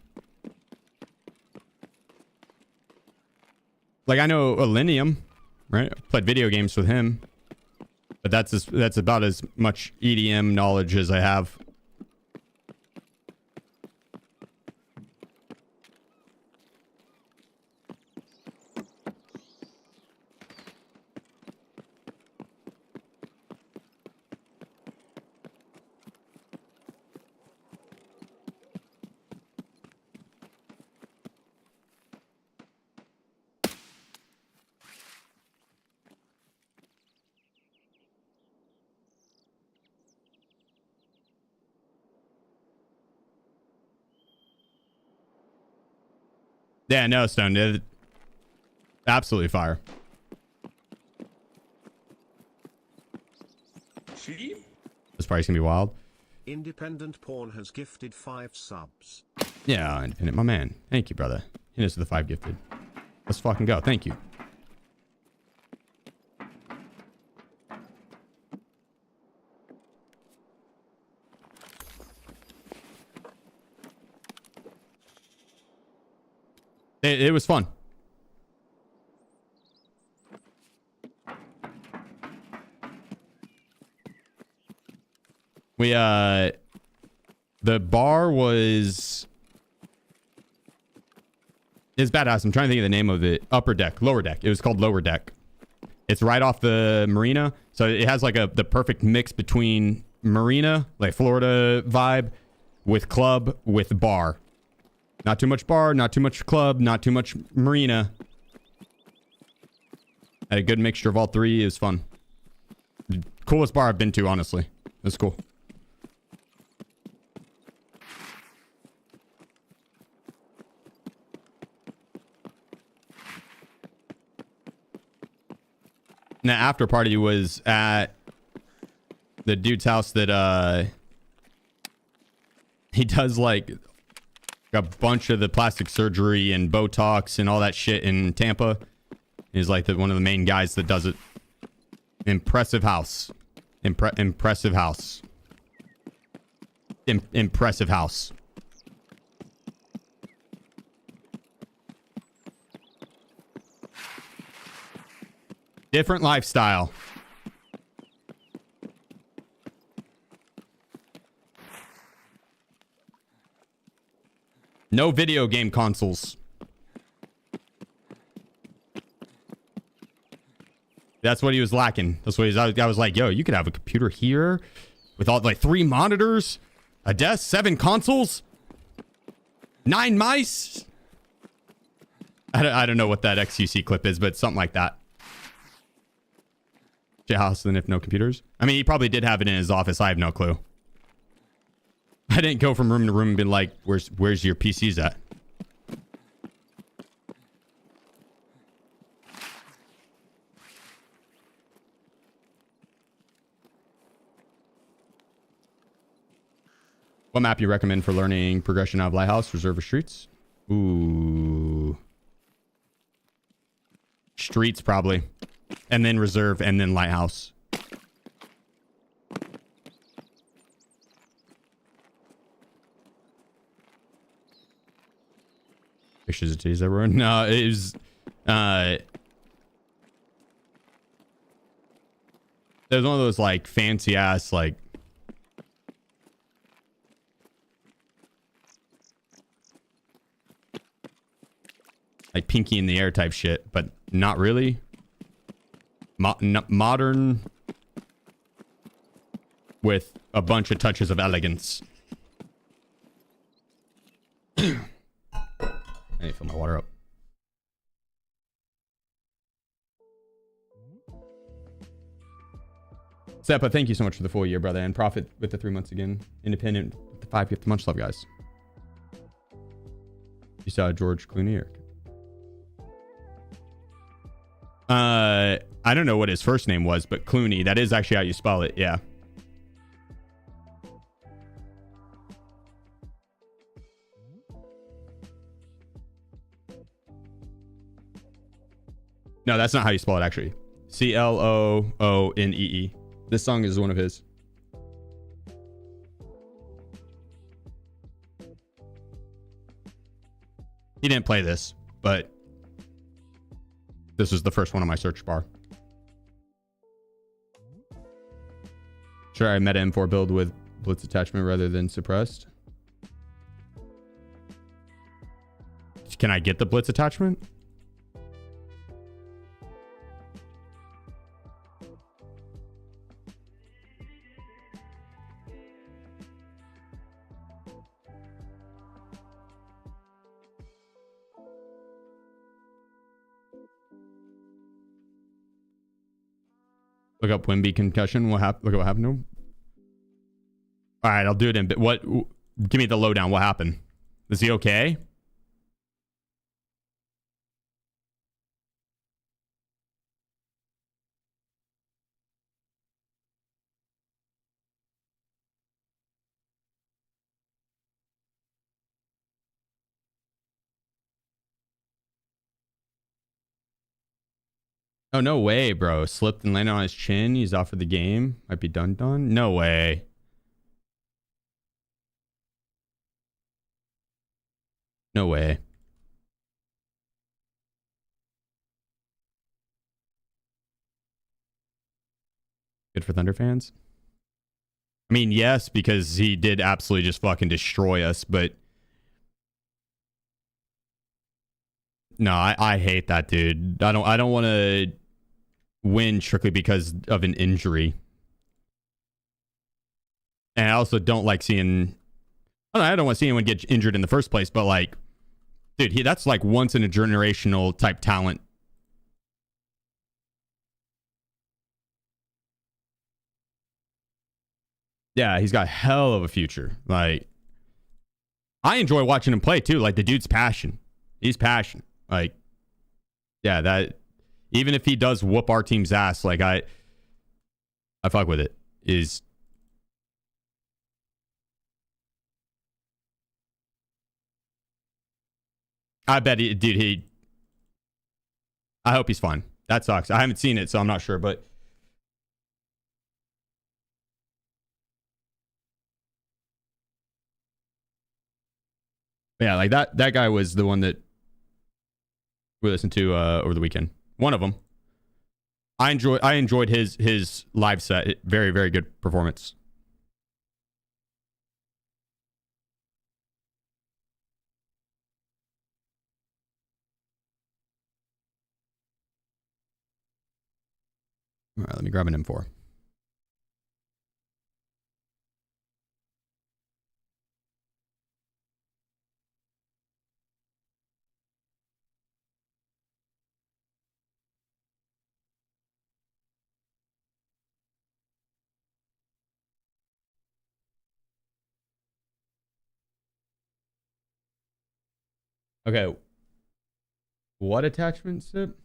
Like, I know Illenium, right? I played video games with him. But that's about as much EDM knowledge as I have. Yeah, no, Stone. Absolutely fire. Sheep? This party's gonna be wild. Independent Porn has gifted 5 subs. Yeah, Independent, my man. Thank you, brother. Hit us with the 5 gifted. Let's fucking go. Thank you. It was fun. We the bar was badass. I'm trying to think of the name of it. Upper deck, lower deck. It was called Lower Deck. It's right off the marina, so it has like the perfect mix between marina, like Florida vibe, with club, with bar. Not too much bar, not too much club, not too much marina. Had a good mixture of all three. It was fun. Coolest bar I've been to, honestly. That's cool. And the after party was at the dude's house that he does like a bunch of the plastic surgery and Botox and all that shit in Tampa. He's like one of the main guys that does it. Impressive house. Impressive house. Impressive house. Different lifestyle. No video game consoles. That's what he was lacking. That's what I was like, yo, you could have a computer here with all like 3 monitors, a desk, 7 consoles, 9 mice. I don't know what that XQC clip is, but something like that. House, then if no computers. I mean, he probably did have it in his office. I have no clue. I didn't go from room to room and be like, where's your PCs at? What map you recommend for learning progression out of Lighthouse, Reserve, or Streets? Ooh. Streets, probably. And then Reserve, and then Lighthouse. Pictures of titties everywhere. No, it was there's one of those like fancy ass like pinky in the air type shit, but not really. Modern with a bunch of touches of elegance. I need to fill my water up. Seppa, thank you so much for the full year, brother, and Profit with the 3 months again. Independent with the 5 gift. Much love, guys. You saw George Clooney, Eric. I don't know what his first name was, but Clooney. That is actually how you spell it. Yeah. No, that's not how you spell it, actually. Cloonee. This song is one of his. He didn't play this, but this is the first one on my search bar. Sure, I meta M4 build with Blitz attachment rather than suppressed. Can I get the Blitz attachment? Look up Wimby concussion. What happened? Look at what happened to him. All right, I'll do it in. But what? Give me the lowdown. What happened? Is he okay? Oh, no way, bro. Slipped and landed on his chin. He's out for the game. Might be done. No way. No way. Good for Thunder fans. I mean, yes, because he did absolutely just fucking destroy us, but no, I hate that dude. I don't want to win strictly because of an injury. And I also don't like seeing I don't want to see anyone get injured in the first place, but like, dude, that's like once in a generational type talent. Yeah, he's got hell of a future. Like, I enjoy watching him play too. Like, the dude's passion. He's passionate. Like, yeah, that even if he does whoop our team's ass, like I fuck with it. Is I bet he, dude, I hope he's fine. That sucks. I haven't seen it, so I'm not sure, but yeah, like that guy was the one that we listened to over the weekend. One of them. I enjoyed his live set. Very, very good performance. All right, let me grab an M4. Okay. What attachment, Sip?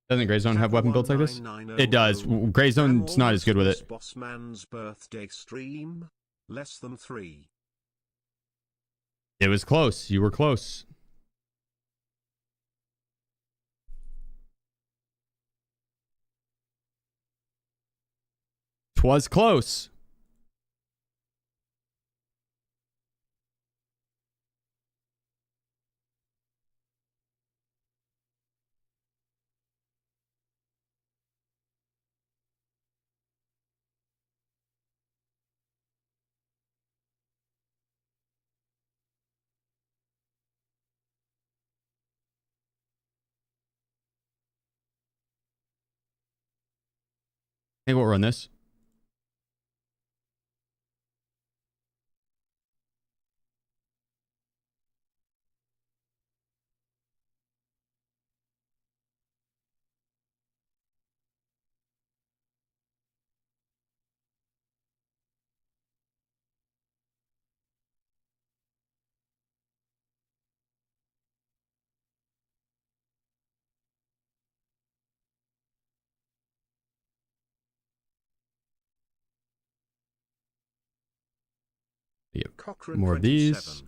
Doesn't Gray Zone have weapon builds like this? It does. Gray Zone's not as good with it. Bossman's birthday stream. Less than 3. It was close. You were close. Twas close. I think we'll run this. Yep. Cochrane More of 27. these.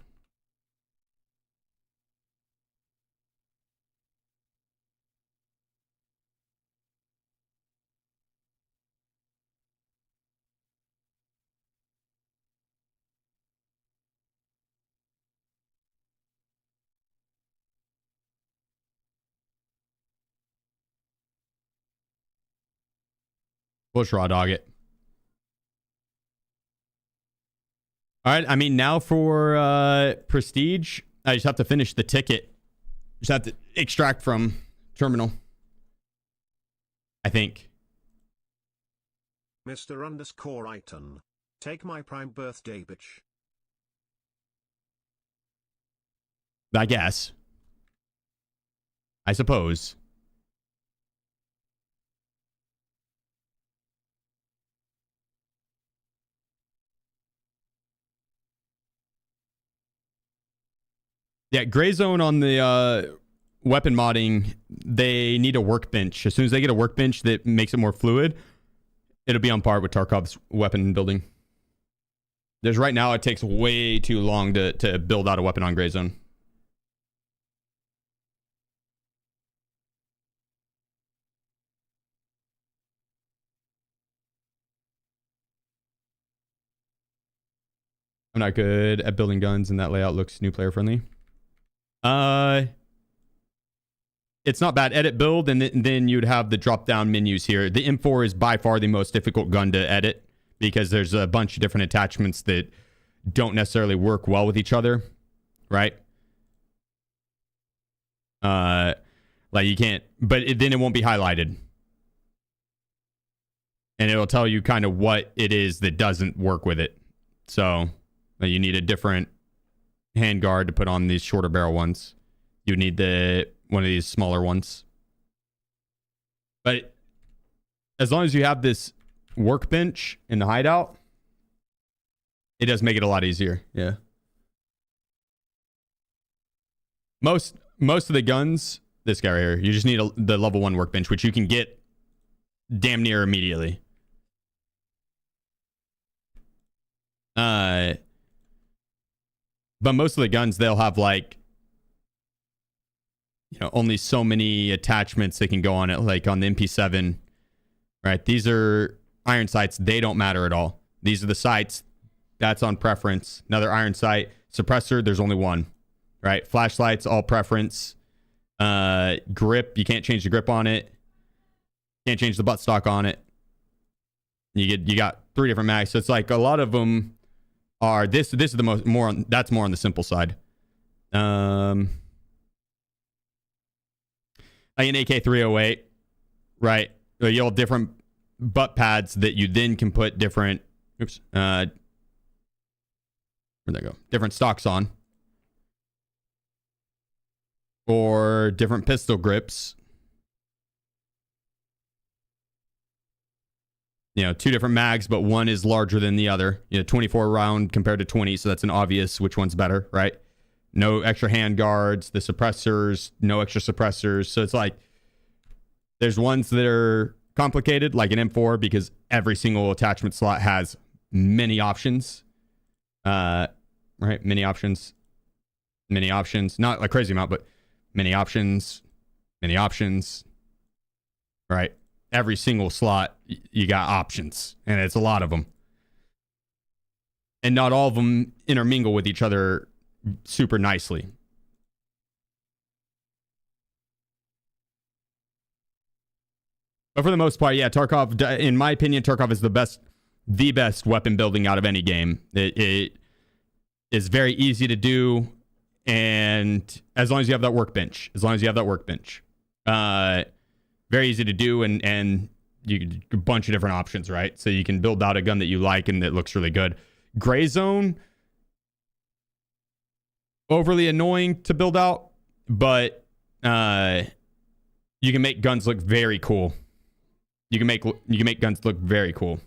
Bush raw dog it. All right. I mean, now for prestige, I just have to finish the ticket. Just have to extract from terminal. I think. Mr. Underscore Iton. Take my prime birthday, bitch. I guess. I suppose. Yeah, gray zone on the weapon modding, they need a workbench. As soon as they get a workbench that makes it more fluid, it'll be on par with Tarkov's weapon building. There's right now, it takes way too long to build out a weapon on gray zone. I'm not good at building guns, and that layout looks new player friendly. It's not bad. Edit build, and then you'd have the drop down menus here. The M4 is by far the most difficult gun to edit because there's a bunch of different attachments that don't necessarily work well with each other, right? Like you can't, but then it won't be highlighted. And it'll tell you kind of what it is that doesn't work with it. So you need a different handguard to put on these shorter barrel ones. You need one of these smaller ones. But as long as you have this workbench in the hideout, it does make it a lot easier. Yeah. Most of the guns, this guy right here, you just need the level 1 workbench, which you can get damn near immediately. But most of the guns, they'll have like, only so many attachments they can go on it. Like on the MP7, right? These are iron sights. They don't matter at all. These are the sights. That's on preference. Another iron sight. Suppressor, there's only one, right? Flashlights, all preference. Grip, you can't change the grip on it. Can't change the buttstock on it. You got 3 different mags. So it's like a lot of them are this is the that's more on the simple side. Like an AK-308, right? You'll have different butt pads that you then can put different where'd that go? Different stocks on. Or different pistol grips. 2 different mags, but one is larger than the other. 24 round compared to 20, so that's an obvious which one's better, right? No extra hand guards, the suppressors, no extra suppressors. So it's like there's ones that are complicated, like an M4, because every single attachment slot has many options. Right? Many options. Not a crazy amount, but many options. Right? Every single slot, you got options, and it's a lot of them. And not all of them intermingle with each other super nicely. But for the most part, yeah, Tarkov, in my opinion, Tarkov is the best weapon building out of any game. It is very easy to do, and as long as you have that workbench. Very easy to do, and you a bunch of different options, right? So you can build out a gun that you like and that looks really good. Gray zone, overly annoying to build out, but you can make guns look very cool. You can make guns look very cool.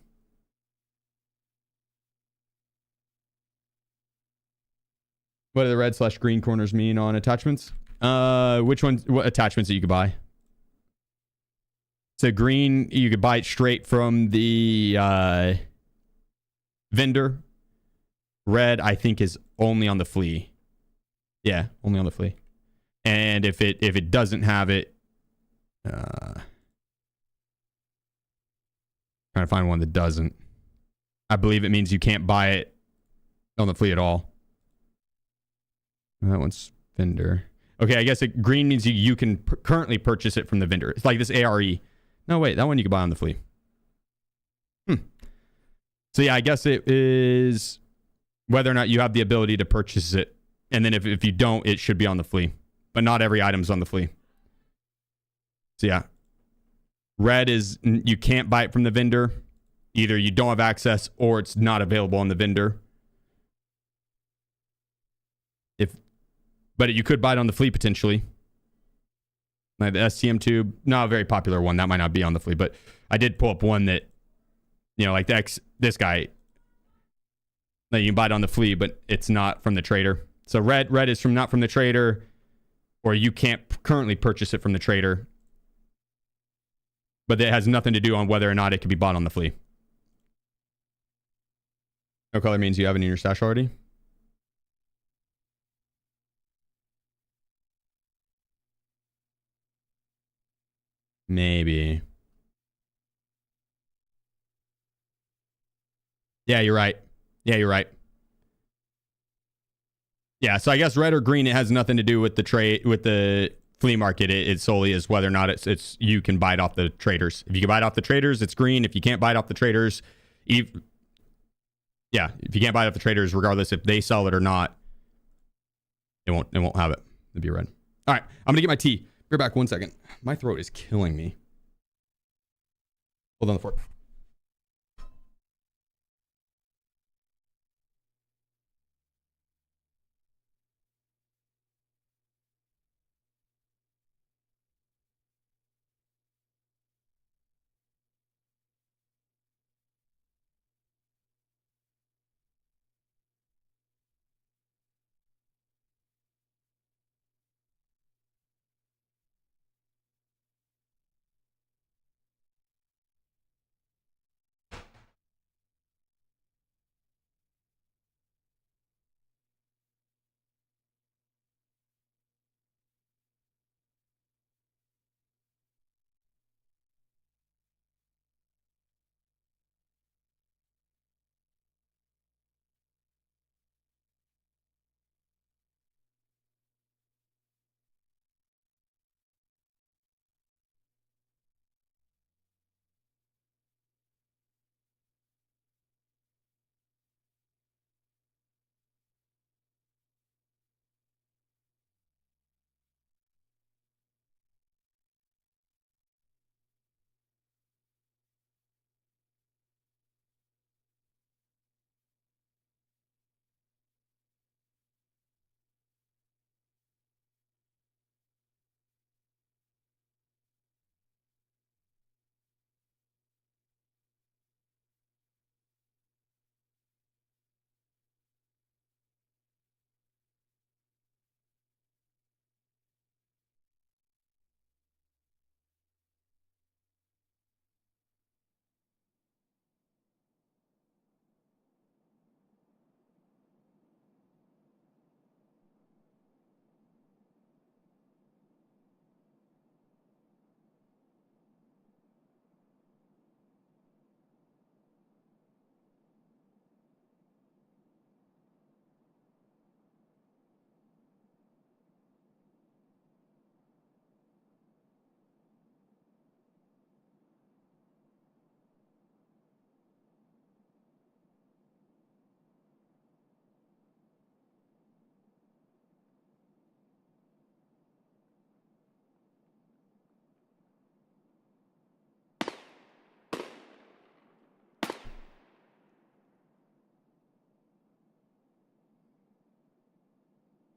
What do the red/green corners mean on attachments? Which ones? What attachments that you could buy? So green, you could buy it straight from the vendor. Red, I think, is only on the flea. Yeah, only on the flea. And if it doesn't have it, trying to find one that doesn't. I believe it means you can't buy it on the flea at all. That one's vendor. Okay, I guess green means you can currently purchase it from the vendor. It's like this ARE. No, wait, that one you can buy on the flea. So yeah, I guess it is whether or not you have the ability to purchase it. And then if you don't, it should be on the flea. But not every item's on the flea. So yeah. Red is you can't buy it from the vendor. Either you don't have access or it's not available on the vendor. But you could buy it on the flea potentially. Like the STM tube, not a very popular one. That might not be on the flea, but I did pull up one that, you know, like this guy, that you can buy it on the flea, but it's not from the trader. So red is not from the trader, or you can't currently purchase it from the trader. But it has nothing to do on whether or not it can be bought on the flea. No color means you have it in your stash already. Maybe. Yeah, you're right. Yeah, you're right. Yeah, so I guess red or green, it has nothing to do with the trade, with the flea market. It solely is whether or not it's you can buy it off the traders. If you can buy it off the traders, it's green. If you can't buy it off the traders, if you can't buy it off the traders, regardless if they sell it or not, it won't have it. It'll be red. All right, I'm gonna get my tea. Be back 1 second. My throat is killing me. Hold on the fork.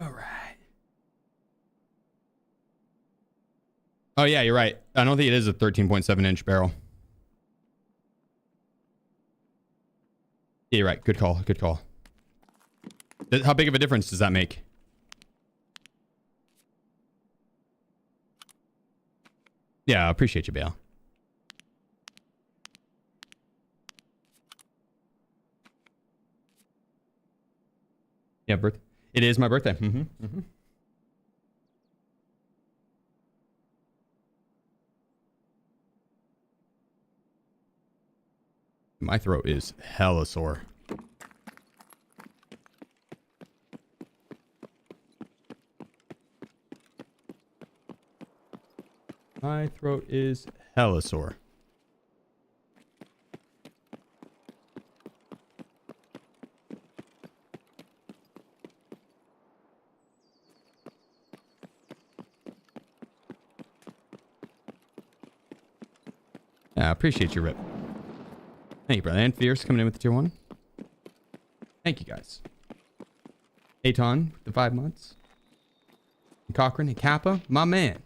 All right. Oh yeah, you're right. I don't think it is a 13.7 inch barrel. Yeah, you're right. Good call. Good call. How big of a difference does that make? Yeah, I appreciate you, Bale. Yeah, it is my birthday. My throat is hella sore. My throat is hella sore. Yeah, I appreciate you, Rip. Thank you, brother. And Fierce coming in with the tier 1. Thank you, guys. Aton, the 5 months. And Cochran and Kappa, my man.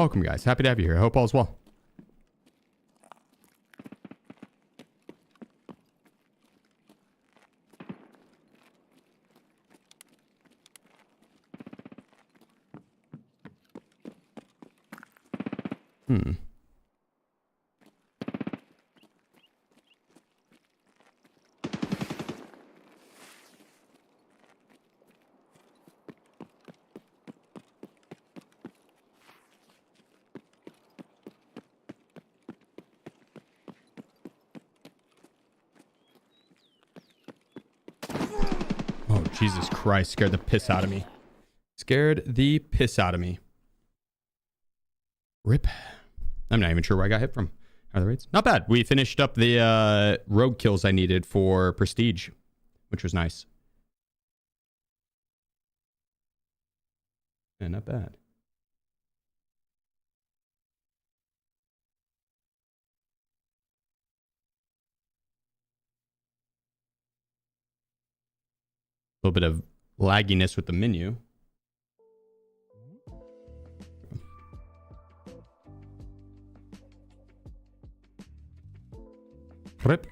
Welcome, guys. Happy to have you here. I hope all's well. Oh, Jesus Christ. Scared the piss out of me. Scared the piss out of me. Rip. I'm not even sure where I got hit from. Are the rates? Not bad. We finished up the rogue kills I needed for Prestige, which was nice. Yeah, not bad. A little bit of lagginess with the menu. Rip.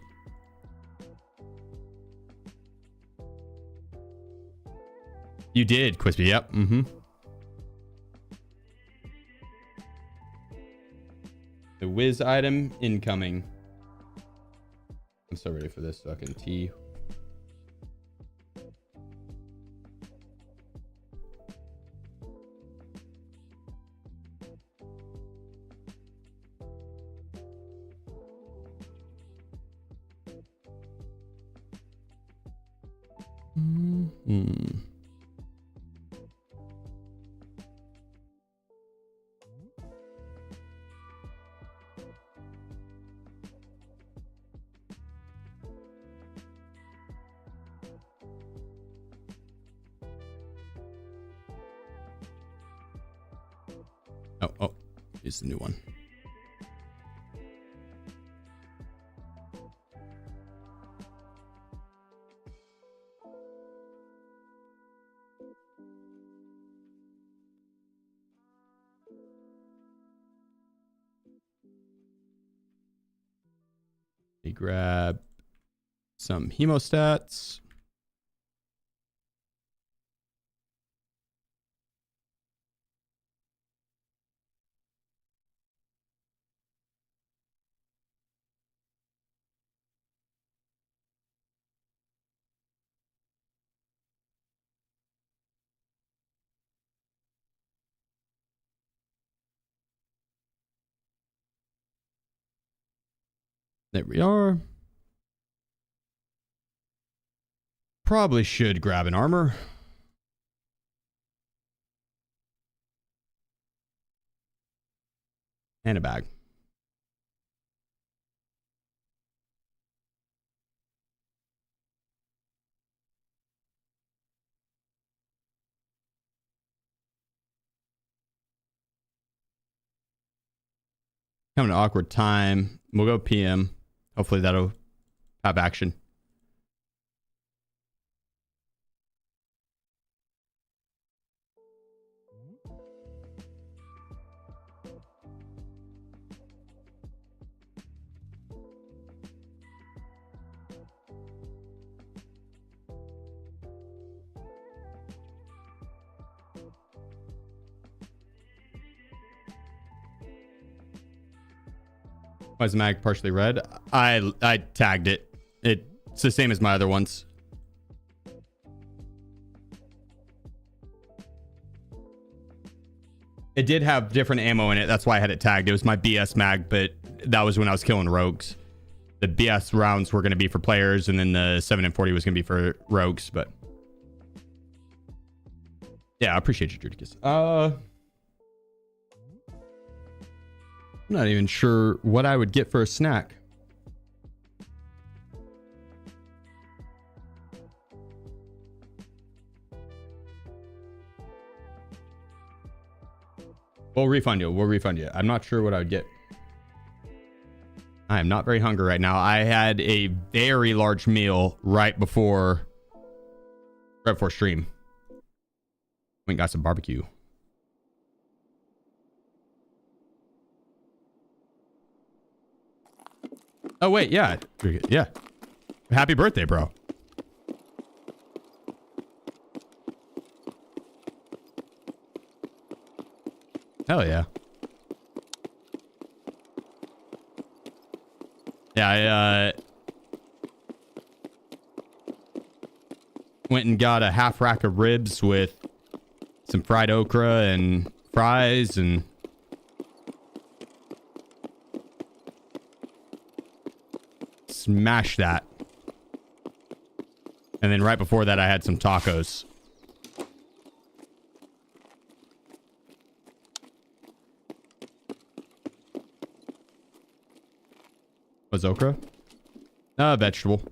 You did, Quispy. Yep. The whiz item incoming. I'm so ready for this fucking tea. Oh, here's the new one. Let me grab some hemostats. There we are. Probably should grab an armor. And a bag. Having an awkward time. We'll go PM. Hopefully that'll have action. Why is the mag partially red? I tagged it. It's the same as my other ones. It did have different ammo in it. That's why I had it tagged. It was my BS mag, but that was when I was killing rogues. The BS rounds were going to be for players, and then the 7 and 40 was going to be for rogues. But yeah, I appreciate you, Judicus. I'm not even sure what I would get for a snack. We'll refund you. We'll refund you. I'm not sure what I would get. I am not very hungry right now. I had a very large meal right before stream. We got some barbecue. Oh, wait. Yeah. Yeah. Happy birthday, bro. Hell yeah. Yeah, I went and got a half rack of ribs with some fried okra and fries and smashed that. And then right before that, I had some tacos. Was okra? Vegetable.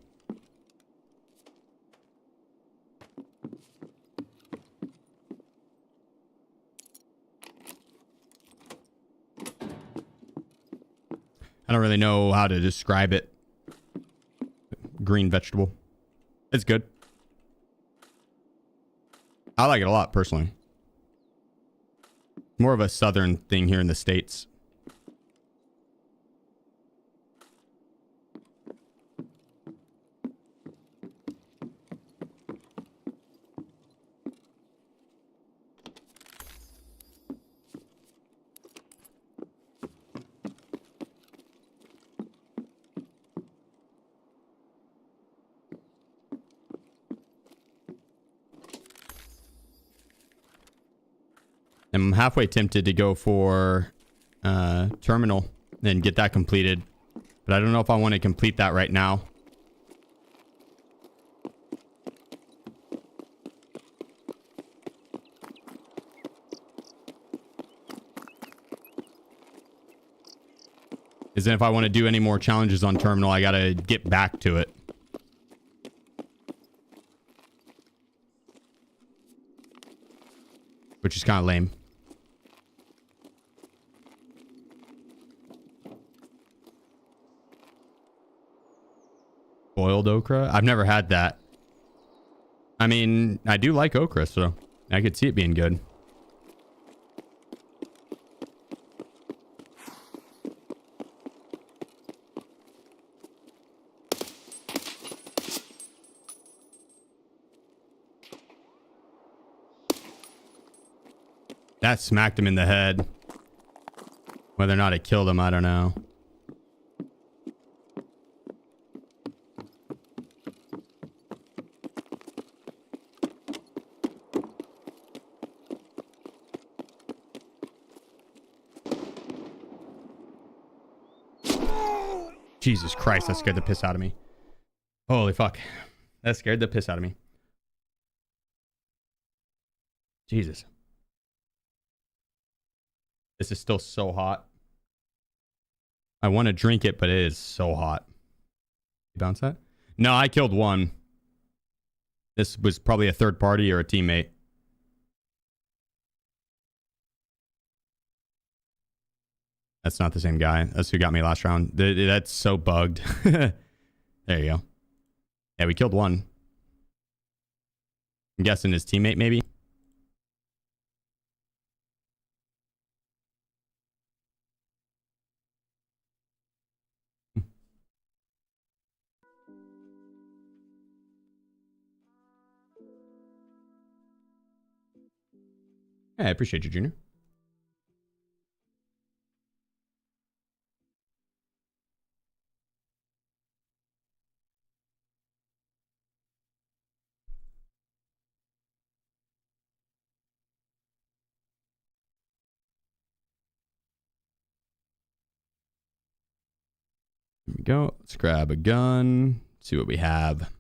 I don't really know how to describe it. Green vegetable. It's good. I like it a lot, personally. More of a southern thing here in the States. I'm halfway tempted to go for terminal and get that completed. But I don't know if I want to complete that right now. Because then if I want to do any more challenges on terminal, I got to get back to it. Which is kind of lame. Boiled okra? I've never had that. I mean, I do like okra, so I could see it being good. That smacked him in the head. Whether or not it killed him, I don't know. Jesus Christ, that scared the piss out of me. Holy fuck. That scared the piss out of me. Jesus. This is still so hot. I want to drink it, but it is so hot. You bounce that? No, I killed one. This was probably a third party or a teammate. That's not the same guy. That's who got me last round. That's so bugged. There you go. Yeah, we killed one. I'm guessing his teammate, maybe? Yeah, I appreciate you, Junior. Here we go. Let's grab a gun. See what we have.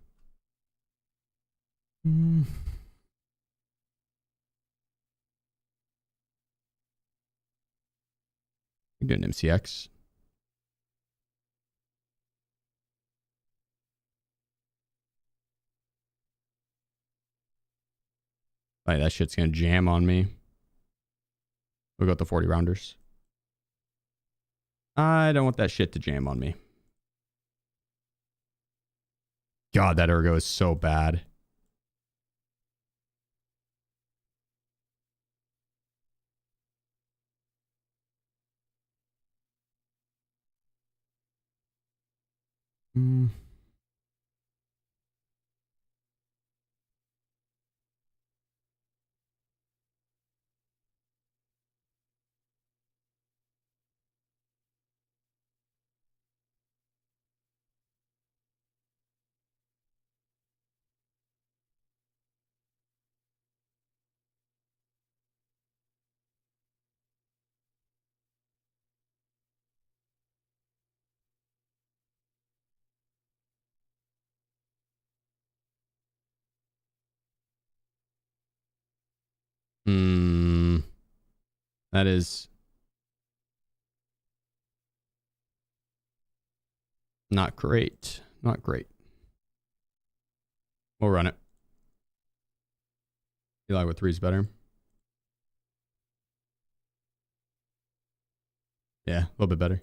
We're getting MCX. Like, that shit's gonna jam on me. We'll go with the 40 rounders. I don't want that shit to jam on me. God, that ergo is so bad. Mm. Mm. That is not great. Not great. We'll run it. You like what 3 is better? Yeah, a little bit better.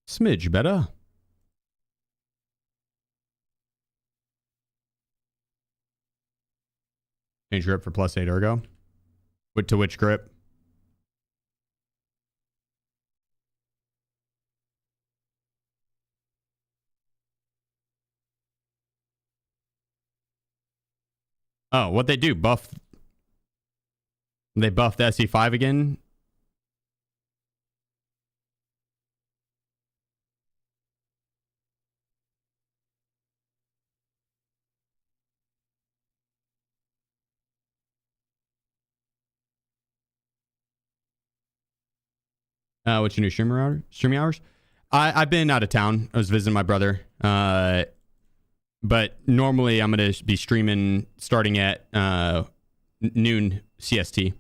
Smidge better. Change grip for +8 ergo. To which grip? Oh, what they do? Buff. They buffed the SE5 again. What's your new streaming hours? I've been out of town. I was visiting my brother. But normally I'm going to be streaming starting at noon CST.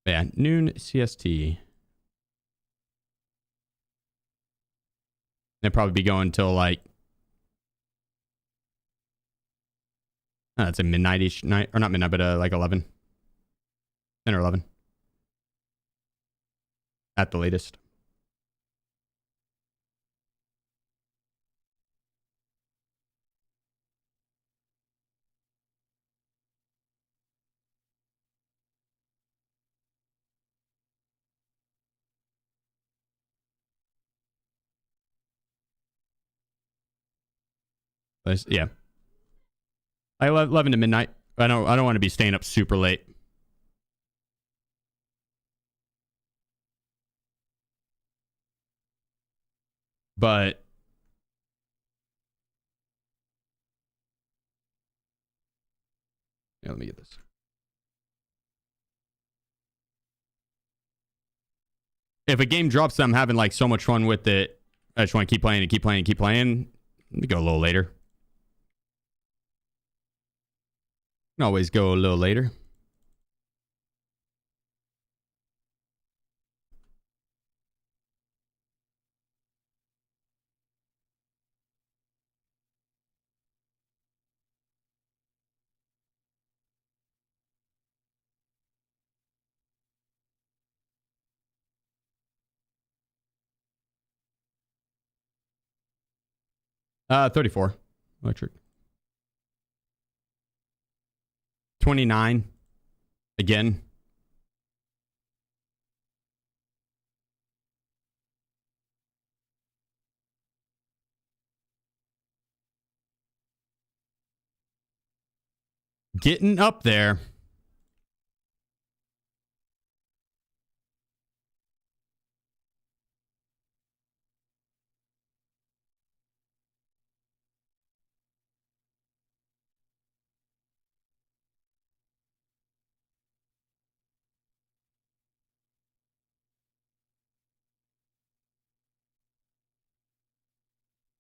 Yeah, noon CST. They'll probably be going till like it's a midnight-ish night, or not midnight, but like 11, 10 or 11 at the latest. But yeah, I 11 to midnight. I don't want to be staying up super late. But yeah, let me get this. If a game drops, I'm having like so much fun with it. I just want to keep playing and keep playing and keep playing. Let me go a little later. Can always go a little later. $34 electric. 29 again. Getting up there.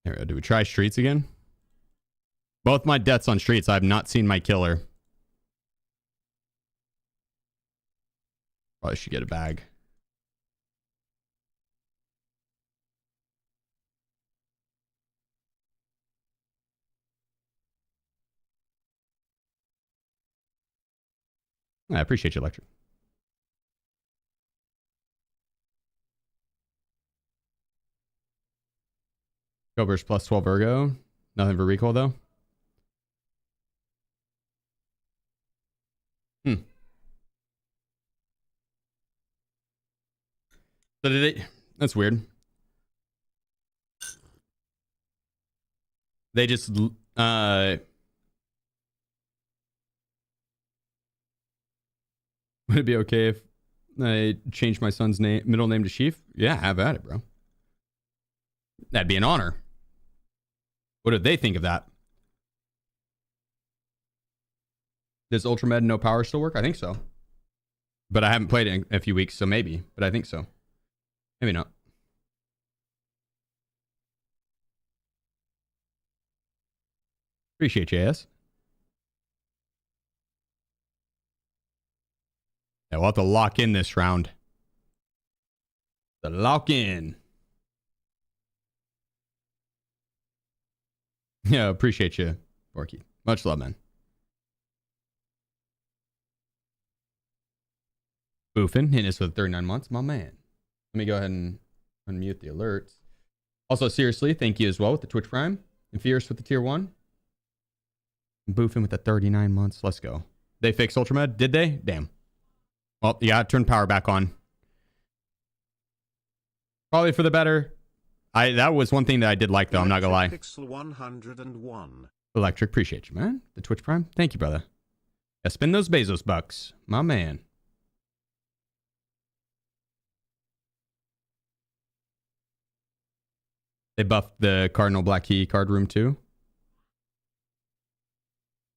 Here we go. Do we try streets again? Both my deaths on streets. I have not seen my killer. Probably should get a bag. I appreciate you, Electric. Cobra's plus 12 ergo. Nothing for recoil though. So did they? That's weird. They just would it be okay if I change my son's middle name to Sheef? Yeah, have at it, bro. That'd be an honor. What did they think of that? Does Ultramed no power still work? I think so. But I haven't played it in a few weeks, so maybe. But I think so. Maybe not. Appreciate you, AS. Yeah, we'll have to lock in this round. The lock in. Yeah, appreciate you, Borky. Much love, man. Boofing, hitting us with 39 months. My man. Let me go ahead and unmute the alerts. Also, seriously, thank you as well with the Twitch Prime. And Fierce with the tier 1. Boofing with the 39 months. Let's go. They fixed Ultramed? Did they? Damn. Well, yeah, turn power back on. Probably for the better. That was one thing that I did like, though. I'm not gonna lie. Pixel 101. Electric, appreciate you, man. The Twitch Prime. Thank you, brother. Yeah, spin those Bezos bucks. My man. They buffed the Cardinal Black Key card room, too.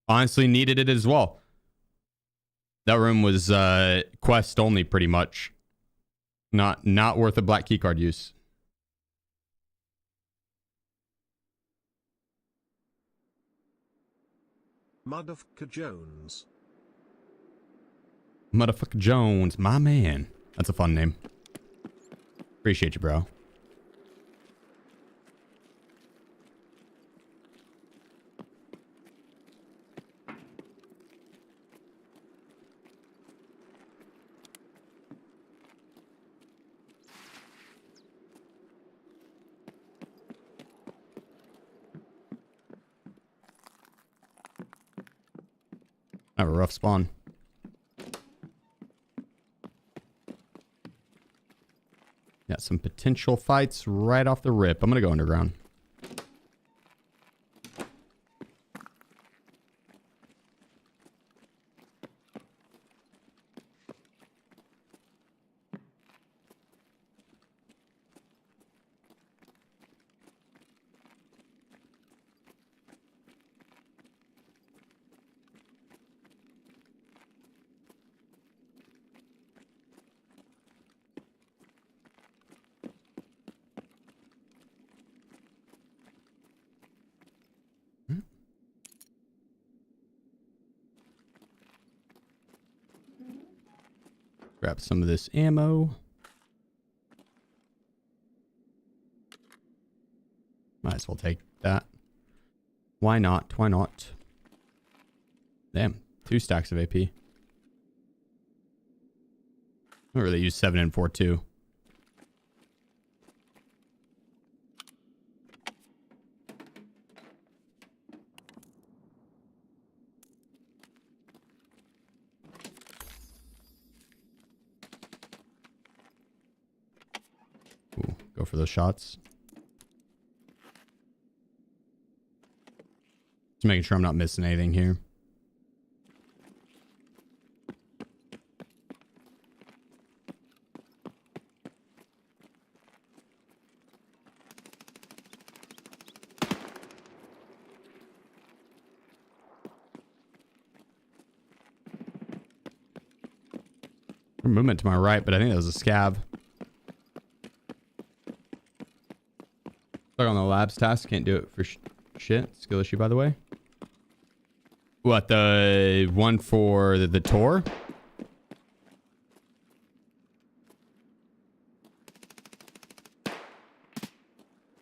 Honestly, needed it as well. That room was quest only, pretty much. Not worth a black key card use. Motherfucker Jones. Motherfucker Jones, my man. That's a fun name. Appreciate you, bro. Have a rough spawn. Got some potential fights right off the rip. I'm gonna go underground. Grab some of this ammo. Might as well take that. Why not? Why not? Damn, 2 stacks of AP. I don't really use 7 and 4 too. Ooh, go for those shots. Just making sure I'm not missing anything here. Movement to my right, but I think that was a scab. Stuck on the labs task. Can't do it for shit. Skill issue, by the way. What, the one for the tour?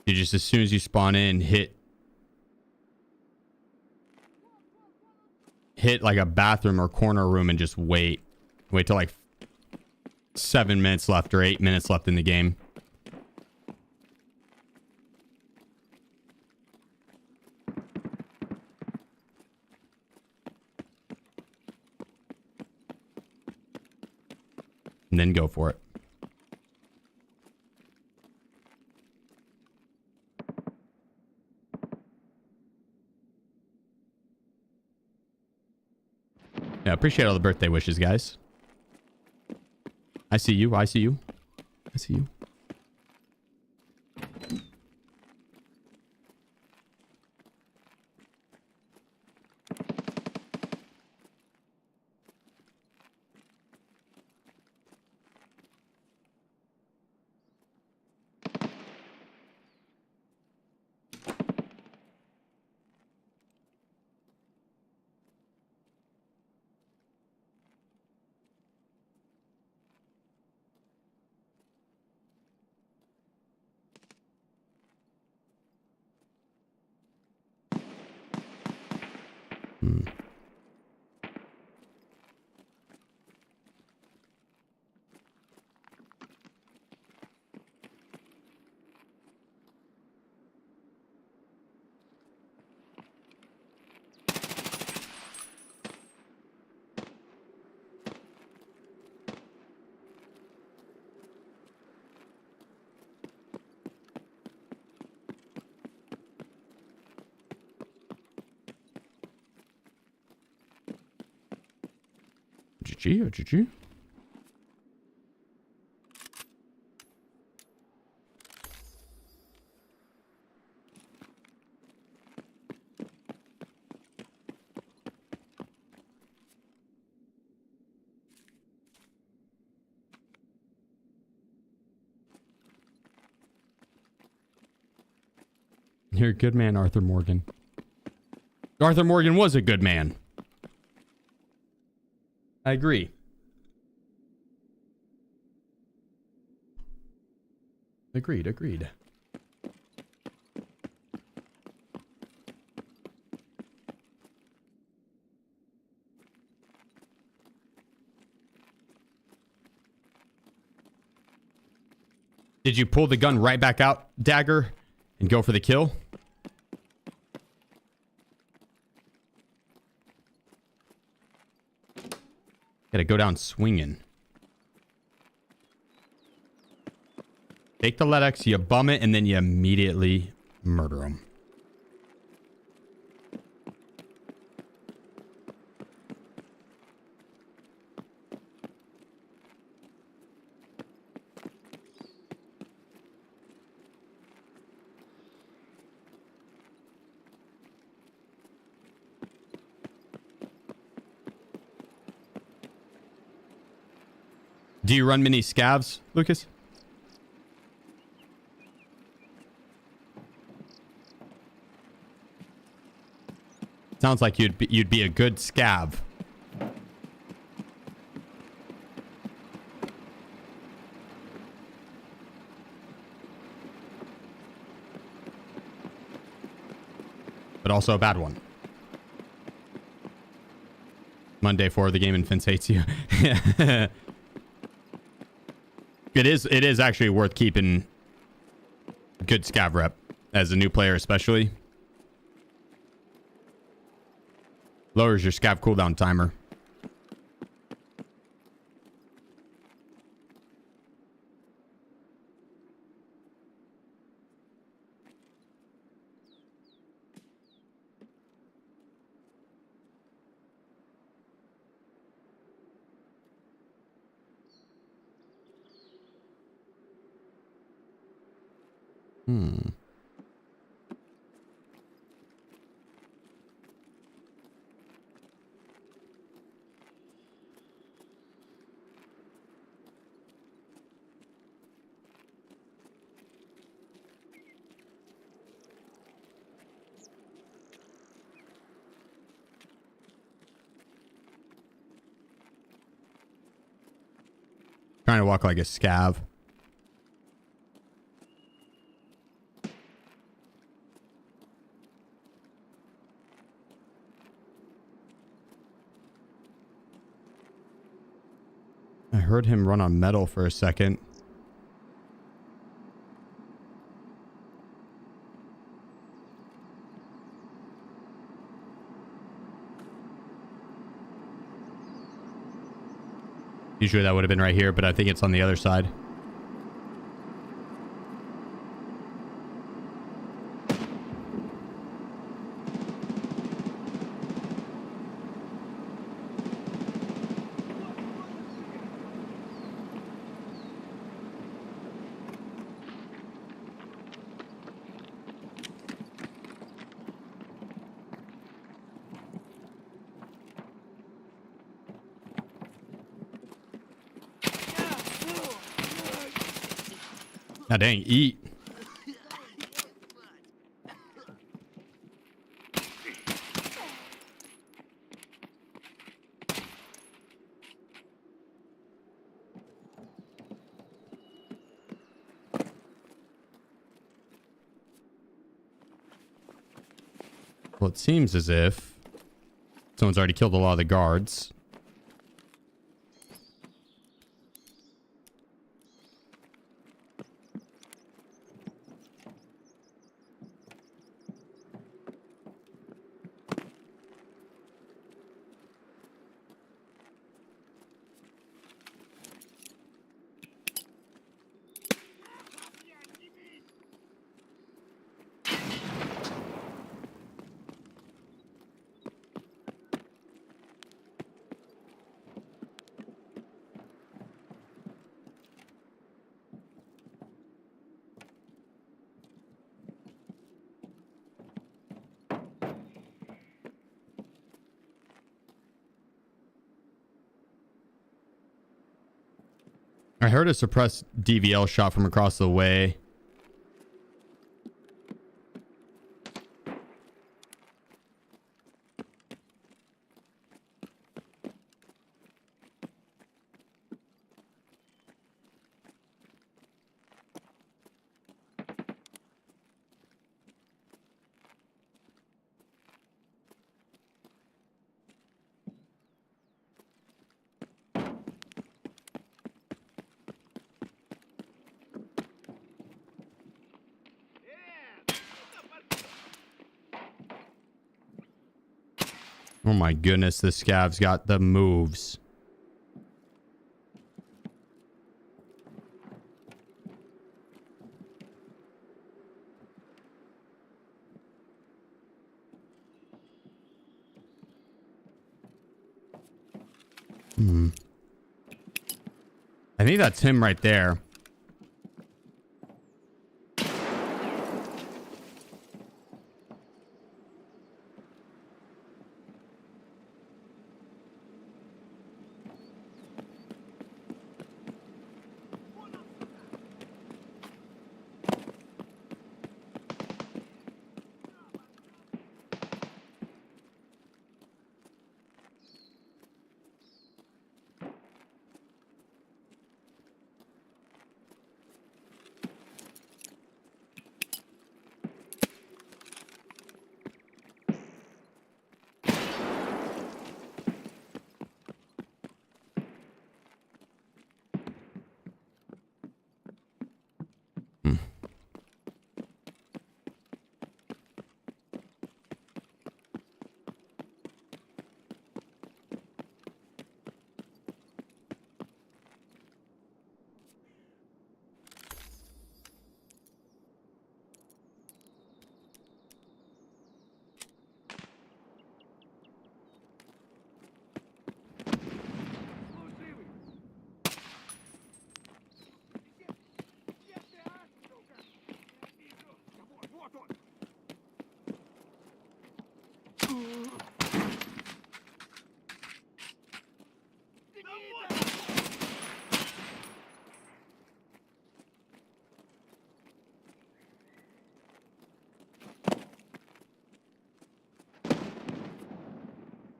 You just, as soon as you spawn in, hit like a bathroom or corner room and just wait. Wait till like 7 minutes left or 8 minutes left in the game. and then go for it. Yeah, appreciate all the birthday wishes, guys. I see you. I see you. I see you. GG or GG? You're a good man, Arthur Morgan. Arthur Morgan was a good man. I agree. Agreed, agreed. Did you pull the gun right back out, Dagger, and go for the kill? Gotta go down swinging. Take the LEDX, you bum it, and then you immediately murder him. Do you run many scavs, Lucas? Sounds like you'd be a good scav. But also a bad one. Monday for the game and Vince hates you. It is actually worth keeping good scav rep as a new player, especially. Lowers your scav cooldown timer. Trying to walk like a scav. I heard him run on metal for a second. Usually that would have been right here, but I think it's on the other side. Ah, dang, eat. Well, it seems as if someone's already killed a lot of the guards. I heard a suppressed DVL shot from across the way. Oh my goodness, this scav's got the moves. I think that's him right there.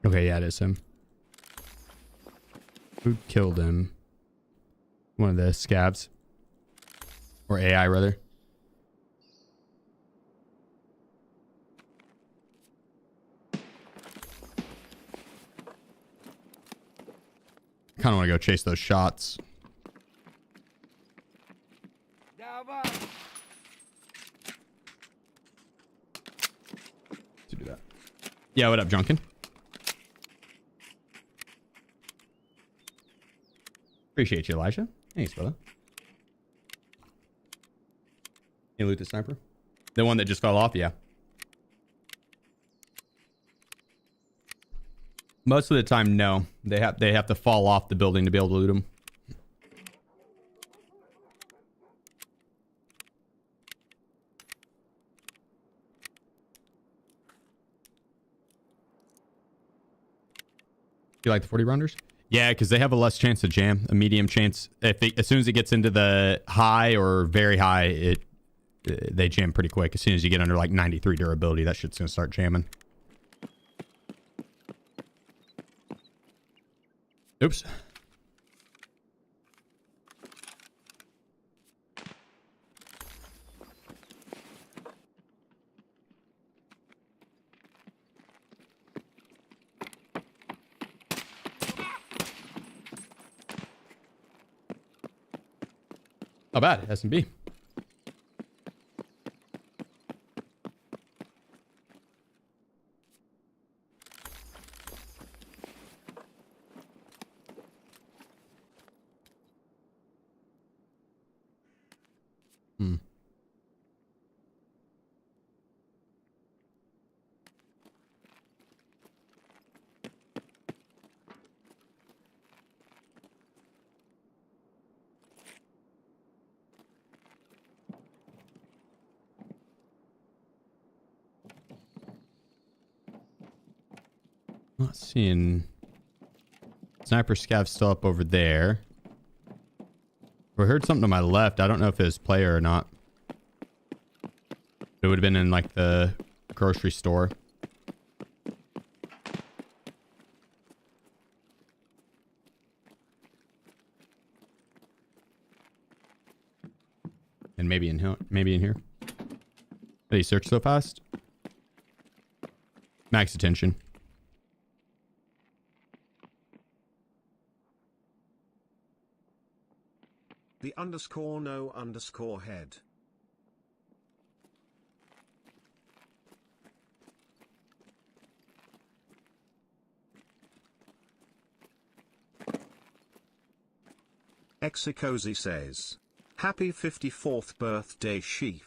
Okay, yeah, it is him. Who killed him? One of the scavs. Or AI, rather. I kind of want to go chase those shots. To do that. Yeah, what up, Junkin? Appreciate you, Elijah. Thanks, brother. You loot the sniper? The one that just fell off? Yeah. Most of the time, no. They have to fall off the building to be able to loot them. You like the 40 rounders? Yeah, because they have a less chance to jam, a medium chance. As soon as it gets into the high or very high, they jam pretty quick. As soon as you get under like 93 durability, that shit's gonna start jamming. Oops. Not bad, S&B. Not seeing sniper scav still up over there. We heard something to my left. I don't know if it was player or not. It would have been in like the grocery store. And maybe in here. Maybe in here. Did he search so fast? Max attention. The underscore no underscore head. Exikozy says, Happy 54th birthday, Sheef.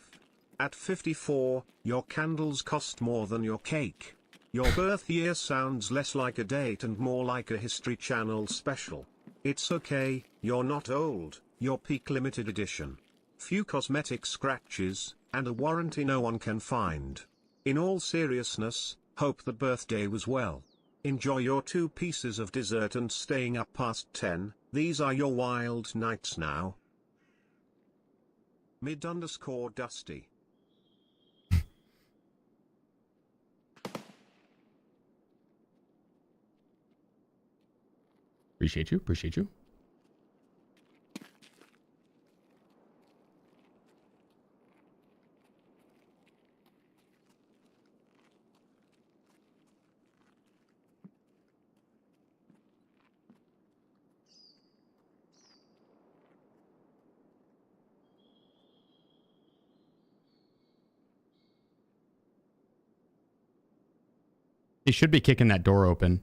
At 54, your candles cost more than your cake. Your birth year sounds less like a date and more like a History Channel special. It's okay, you're not old, you're peak limited edition. Few cosmetic scratches, and a warranty no one can find. In all seriousness, hope the birthday was well. Enjoy your 2 pieces of dessert and staying up past 10, these are your wild nights now. Mid underscore Dusty. Appreciate you. Appreciate you. He should be kicking that door open.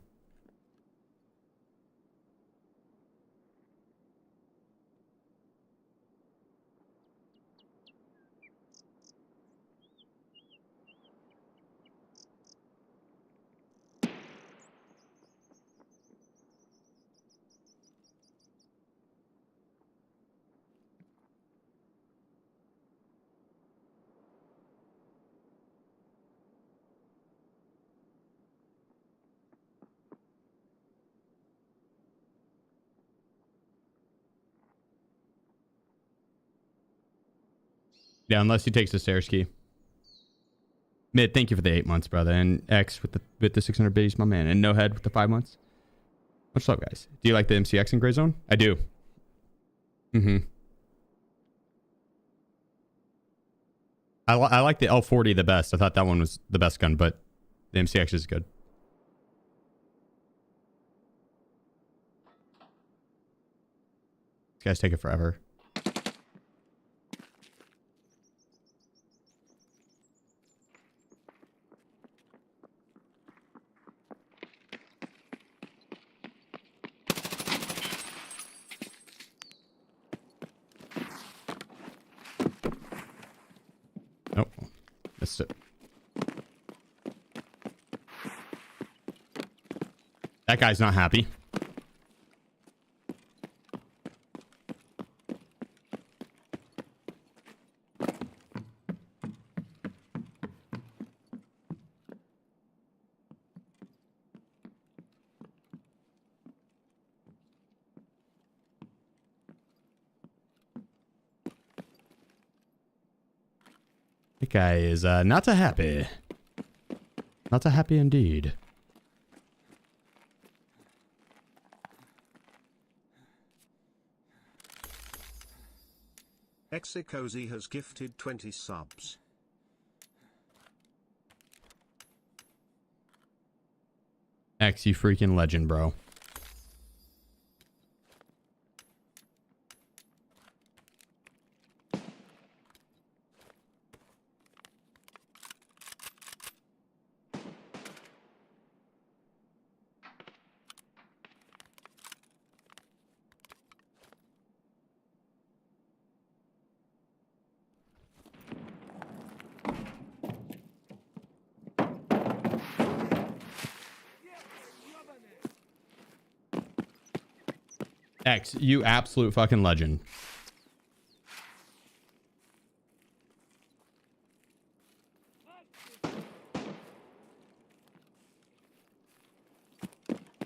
Yeah, unless he takes the stairs key. Mid, thank you for the 8 months, brother. And X with the 600 biddies, my man. And No Head with the 5 months. What's up, guys? Do you like the MCX in Gray Zone? I do. I like the L40 the best. I thought that one was the best gun, but the MCX is good. These guys take it forever. missed it. That guy's not happy. That guy is not so happy. Not so happy indeed. Exikozy has gifted 20 subs. X, you freaking legend, bro. X, you absolute fucking legend.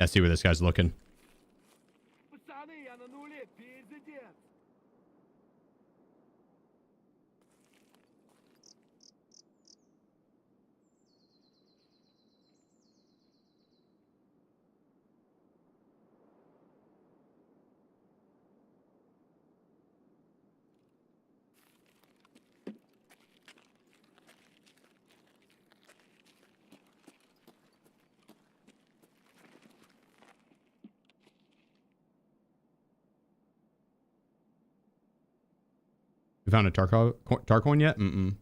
I see where this guy's looking. You found a Tarkov yet? Mm-mm.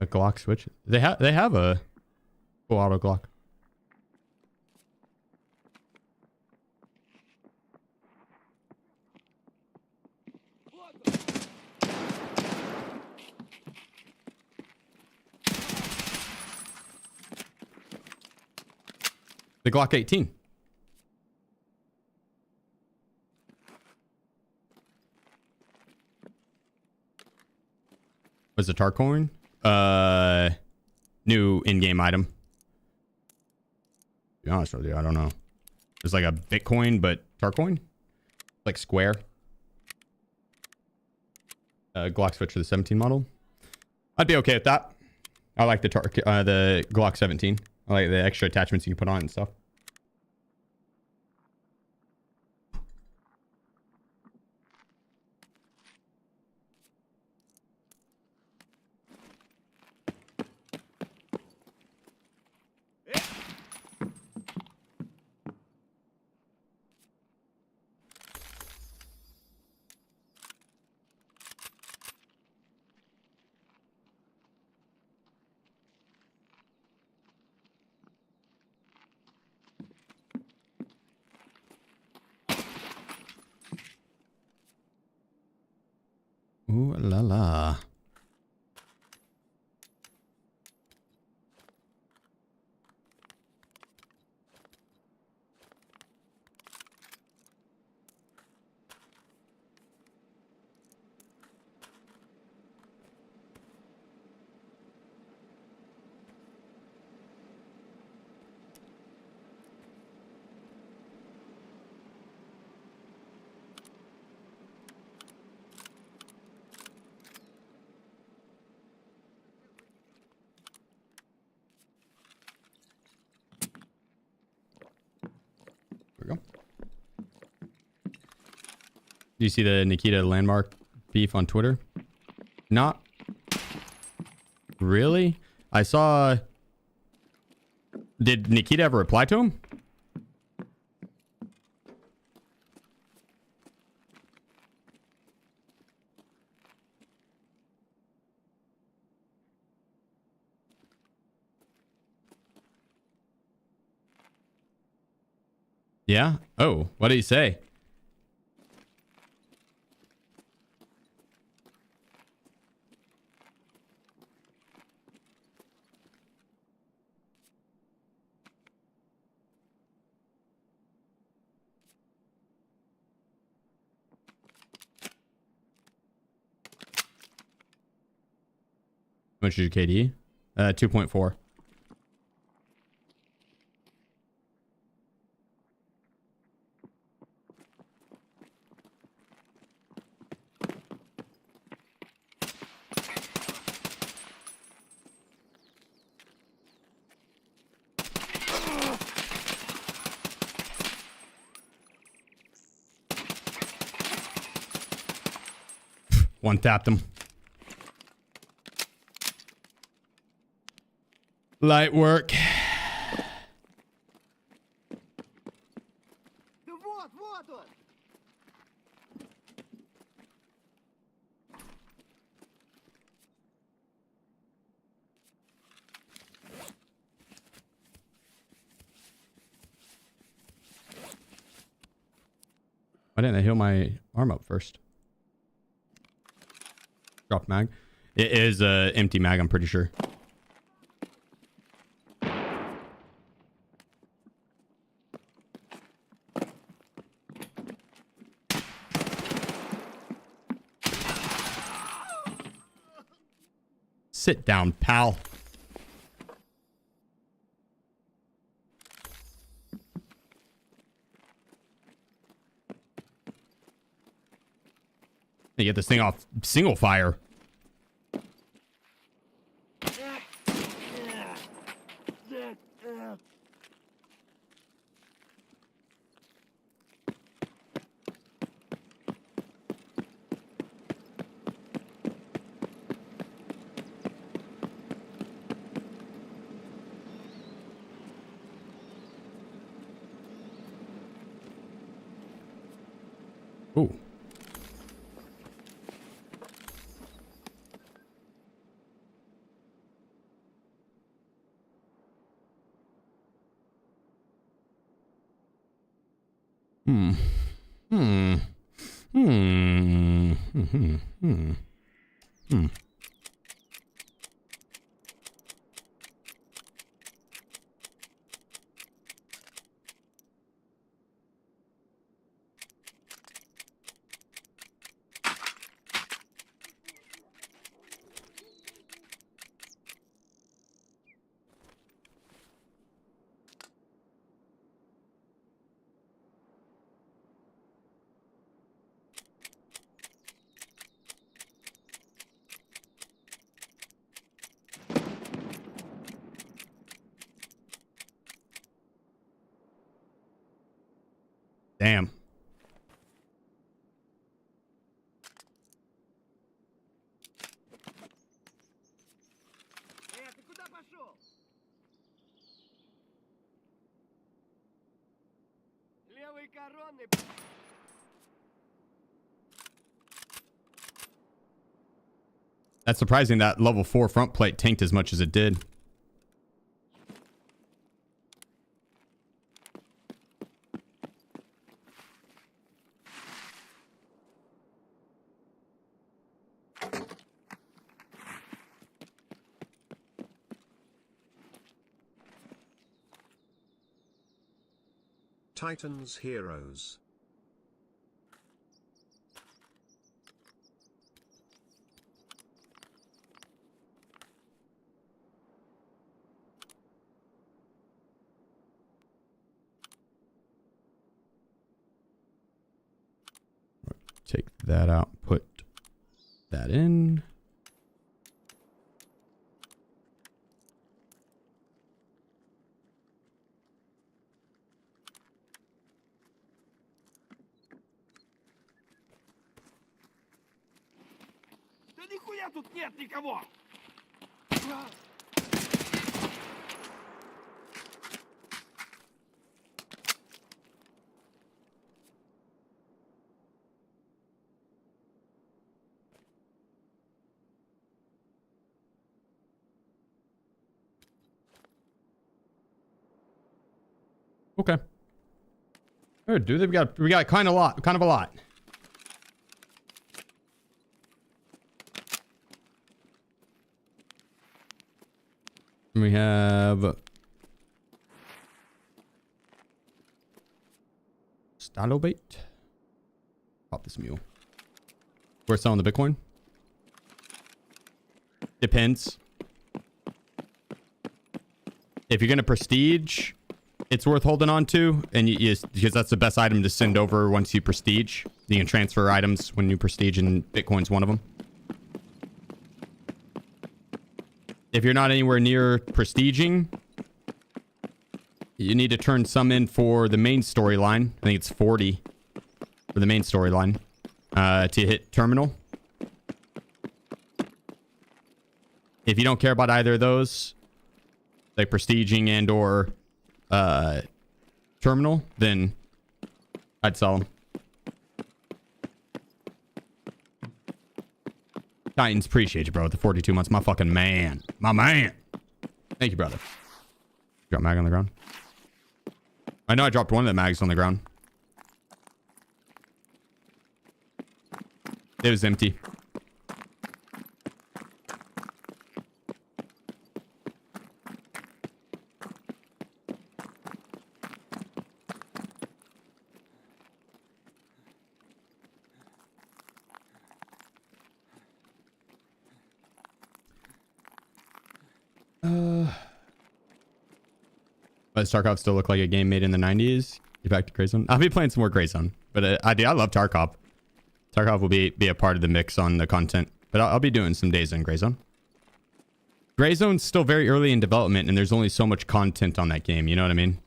A Glock switch? They have a full auto Glock. The Glock 18. Was the Tarkov? New in-game item. To be honest with you, I don't know. It's like a Bitcoin, but Tarkov? Like square. Glock switch for the 17 model. I'd be okay with that. I like the Glock 17. I like the extra attachments you can put on it and stuff. Ooh la la. There we go. Do you see the Nikita landmark beef on Twitter? Not really. I saw. Did Nikita ever reply to him? Yeah. Oh, what did he say? much is your KD? 2.4. One tapped him. Light work. Да вот, вот он! Why didn't I heal my arm up first? Drop mag. It is empty mag, I'm pretty sure. Sit down, pal. You get this thing off single fire. Ooh. Hmm. Hmm. Hmm. Hmm. Hmm. Hmm. Damn. Ты куда пошел? Левой короной. That's surprising that level 4 front plate tanked as much as it did. Titans Heroes. Take that out, put that in. Да нихуя тут нет никого! Okay. Good, dude. We got kind of a lot. We have Stalo bait. Pop this mule. We're selling the Bitcoin. Depends. If you're gonna prestige, it's worth holding on to, and because that's the best item to send over once you prestige. You can transfer items when you prestige, and Bitcoin's one of them. If you're not anywhere near prestiging, you need to turn some in for the main storyline. I think it's 40 for the main storyline to hit terminal. If you don't care about either of those, like prestiging and or terminal, then I'd sell them. Titans, appreciate you, bro. The 42 months, my fucking man. My man. Thank you, brother. Drop mag on the ground. I know I dropped one of the mags on the ground. It was empty. Does Tarkov still look like a game made in the 90s? Get back to Grey Zone. I'll be playing some more Grey Zone, but I love Tarkov. Tarkov will be a part of the mix on the content, but I'll be doing some days in Grey Zone. Grey Zone's still very early in development, and there's only so much content on that game. You know what I mean?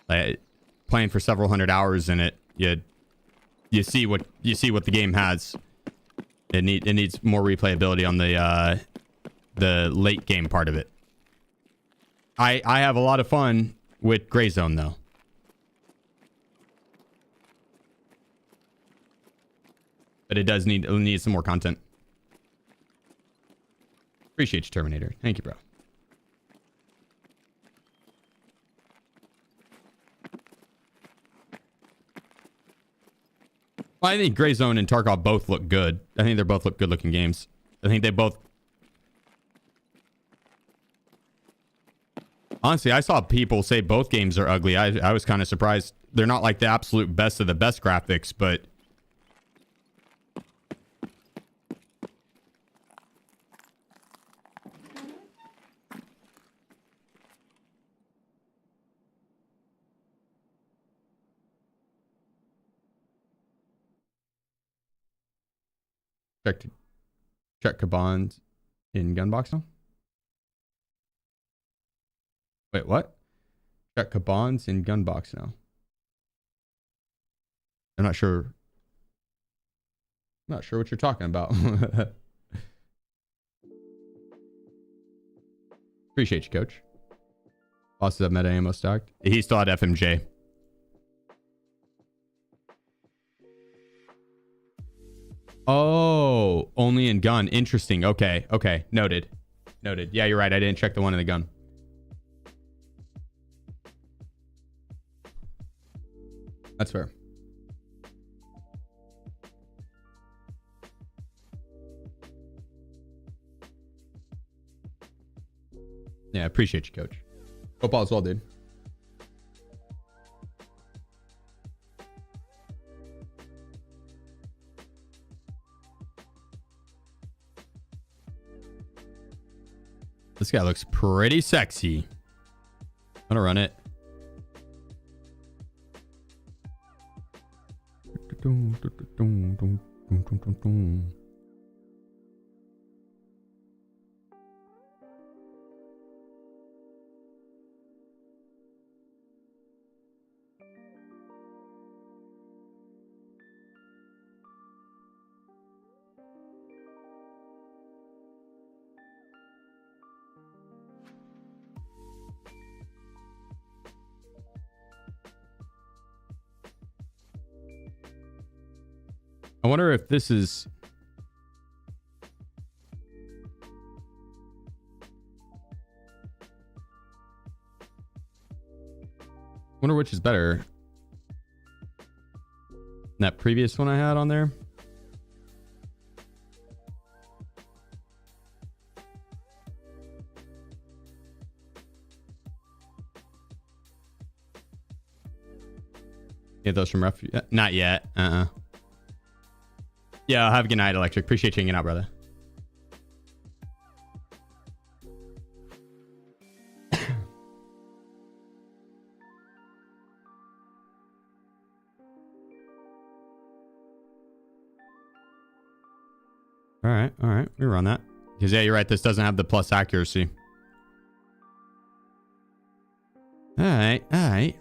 Like, playing for several hundred hours in it, you see what the game has. It needs more replayability on the late game part of it. I have a lot of fun with Grey Zone though. But it does need some more content. Appreciate you, Terminator. Thank you, bro. Well, I think Grey Zone and Tarkov both look good. I think they're both good looking games. I think they both... Honestly, I saw people say both games are ugly. I was kind of surprised. They're not like the absolute best of the best graphics, but... Check Kabans in Gunbox now? Wait, what? Check Kabans in Gunbox now. I'm not sure. I'm not sure what you're talking about. Appreciate you, coach. Bosses have meta ammo stacked. He still had FMJ. Oh, only in gun. Interesting. Okay. Okay. Noted. Noted. Yeah, you're right. I didn't check the one in the gun. That's fair. Yeah, appreciate you, coach. Hope all is well, dude. This guy looks pretty sexy. I'm gonna run it. I wonder if this is... wonder which is better. That previous one I had on there. Get those from ref? Not yet. Yeah, have a good night, Electric. Appreciate you hanging out, brother. All right. We run that. Because, yeah, you're right. This doesn't have the plus accuracy. All right.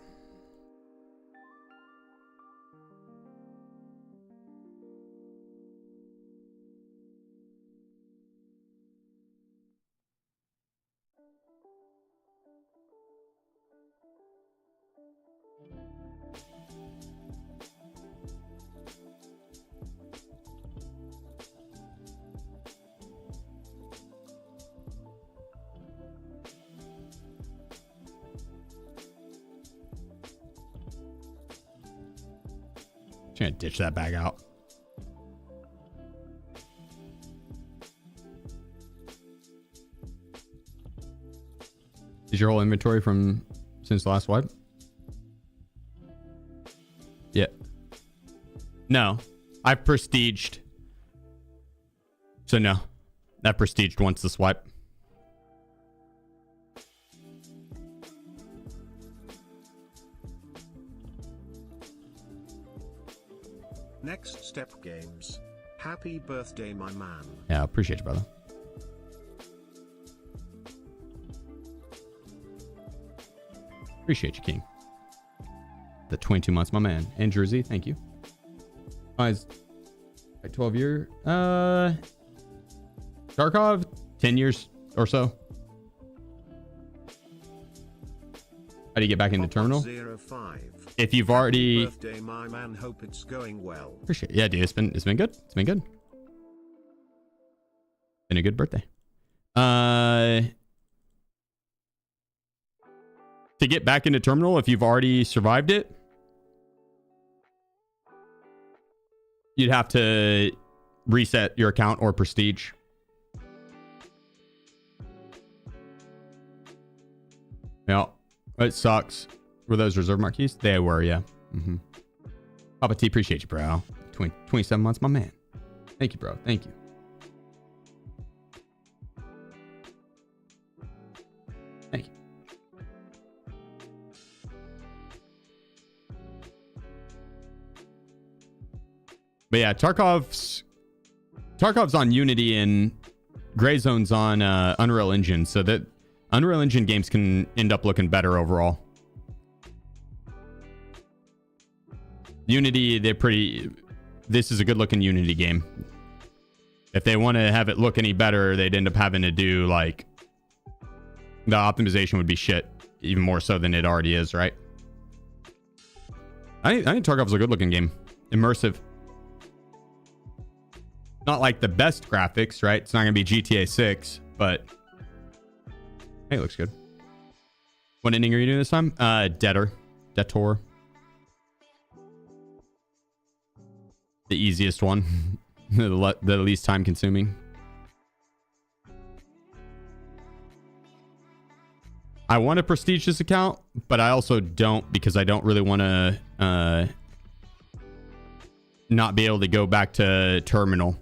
Just gonna ditch that bag out. Is your whole inventory from since the last wipe? Yeah. No. I've prestiged. So no. That prestiged once the swipe. Next Step Games. Happy birthday, my man. Yeah, appreciate you, brother. Appreciate you, King. The 22 months, my man. And Jersey, thank you. It's like 12 year. Tarkov, 10 years or so. How do you get back into terminal? 05. If you've already. Happy birthday, my man. Hope it's going well. Appreciate it. Yeah, dude. It's been good. It's been good. Been a good birthday. To get back into terminal, if you've already survived it, you'd have to reset your account or prestige. Yeah, it sucks. Were those reserve marquees? They were, yeah. Papa T, appreciate you, bro. 27 months, my man. Thank you, bro. Thank you. Thank you. But yeah, Tarkov's on Unity and Gray Zone's on Unreal Engine, so that Unreal Engine games can end up looking better overall. Unity, this is a good looking Unity game. If they want to have it look any better, they'd end up having to do like the optimization would be shit, even more so than it already is, right? I think Tarkov's a good looking game. Immersive. Not like the best graphics, right? It's not going to be GTA 6, but hey, it looks good. What ending are you doing this time? Debtor. The easiest one. the least time consuming. I want to prestige this account, but I also don't because I don't really want to not be able to go back to terminal.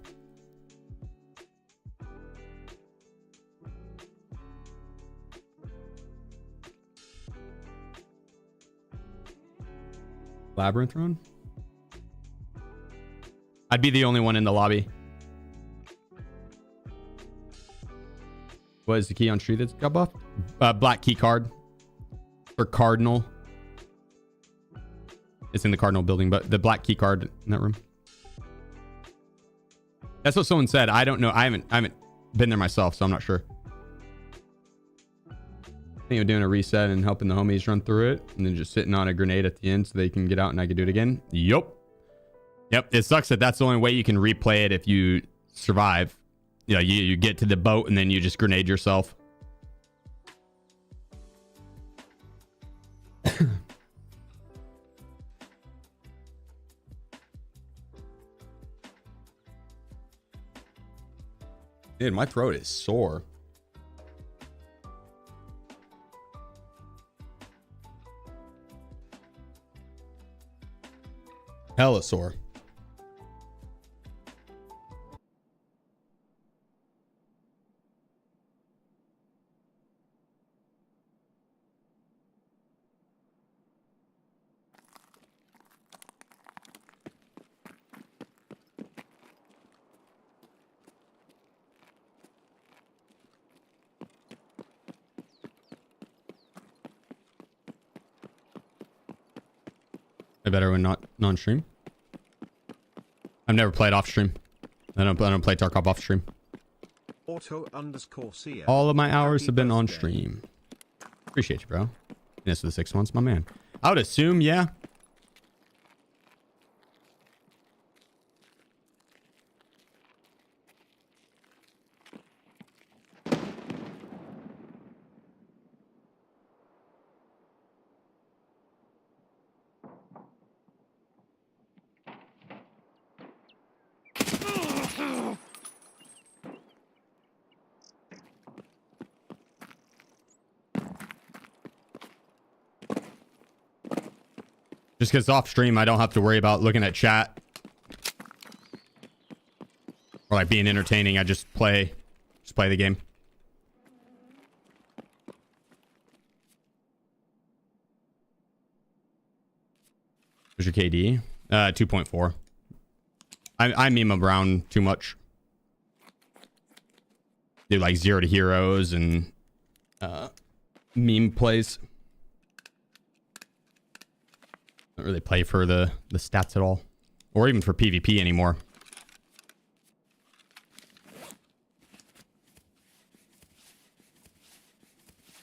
Labyrinth run? I'd be the only one in the lobby. What is the key on tree that's got buffed? Black key card. For Cardinal. It's in the Cardinal building, but the black key card in that room. That's what someone said. I don't know. I haven't been there myself, so I'm not sure. I think I'm doing a reset and helping the homies run through it, and then just sitting on a grenade at the end so they can get out and I can do it again. Yep. It sucks that that's the only way you can replay it if you survive. You know, you get to the boat and then you just grenade yourself. Dude, my throat is sore. Hella sore. I better when not non-stream. I've never played off stream. I don't play Tarkov off stream. Auto_CL. All of my hours Happy have been on birthday. stream. Appreciate you, bro. Yes, for the 6 months, my man. I would assume, yeah. Just because off stream, I don't have to worry about looking at chat or like being entertaining. I just play the game. What's your KD? 2.4. I meme around too much. Do like 0 to heroes and meme plays. Don't really play for the stats at all, or even for PvP anymore.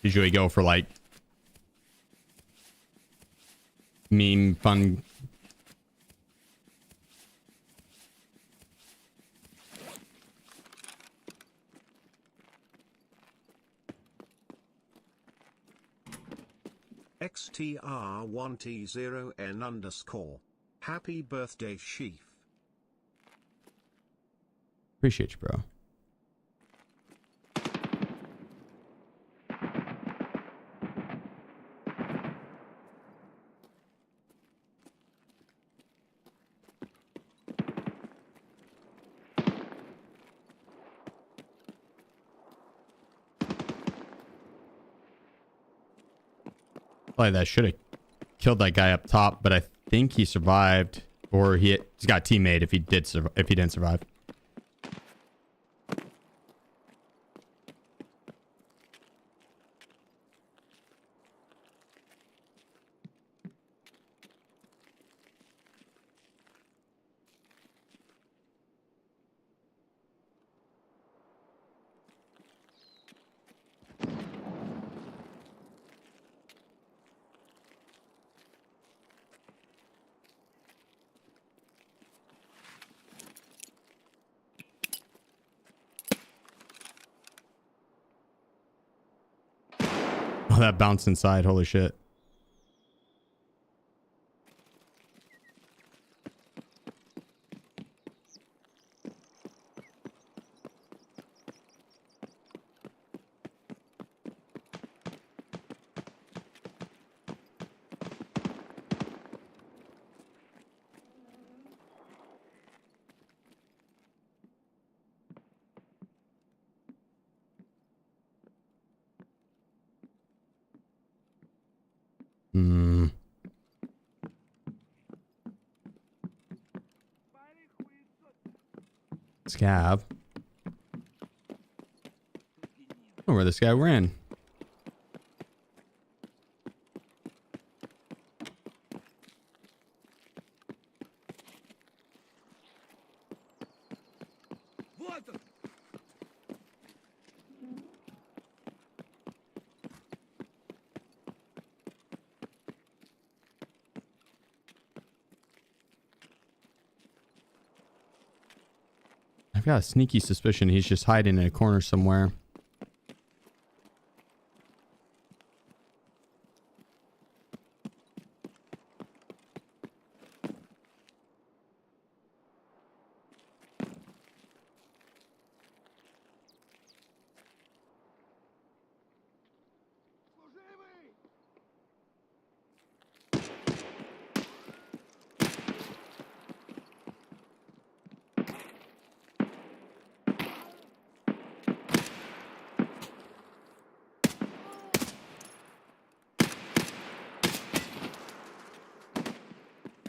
Usually go for like meme fun. XTR1T0N_. Happy birthday, Sheef. Appreciate you, bro. Probably that should have killed that guy up top, but I think he survived, or he's got a teammate if he didn't survive. Oh, that bounced inside. Holy shit. Scab. Oh, where this guy ran. Вот он! I've got a sneaky suspicion he's just hiding in a corner somewhere. Служивый!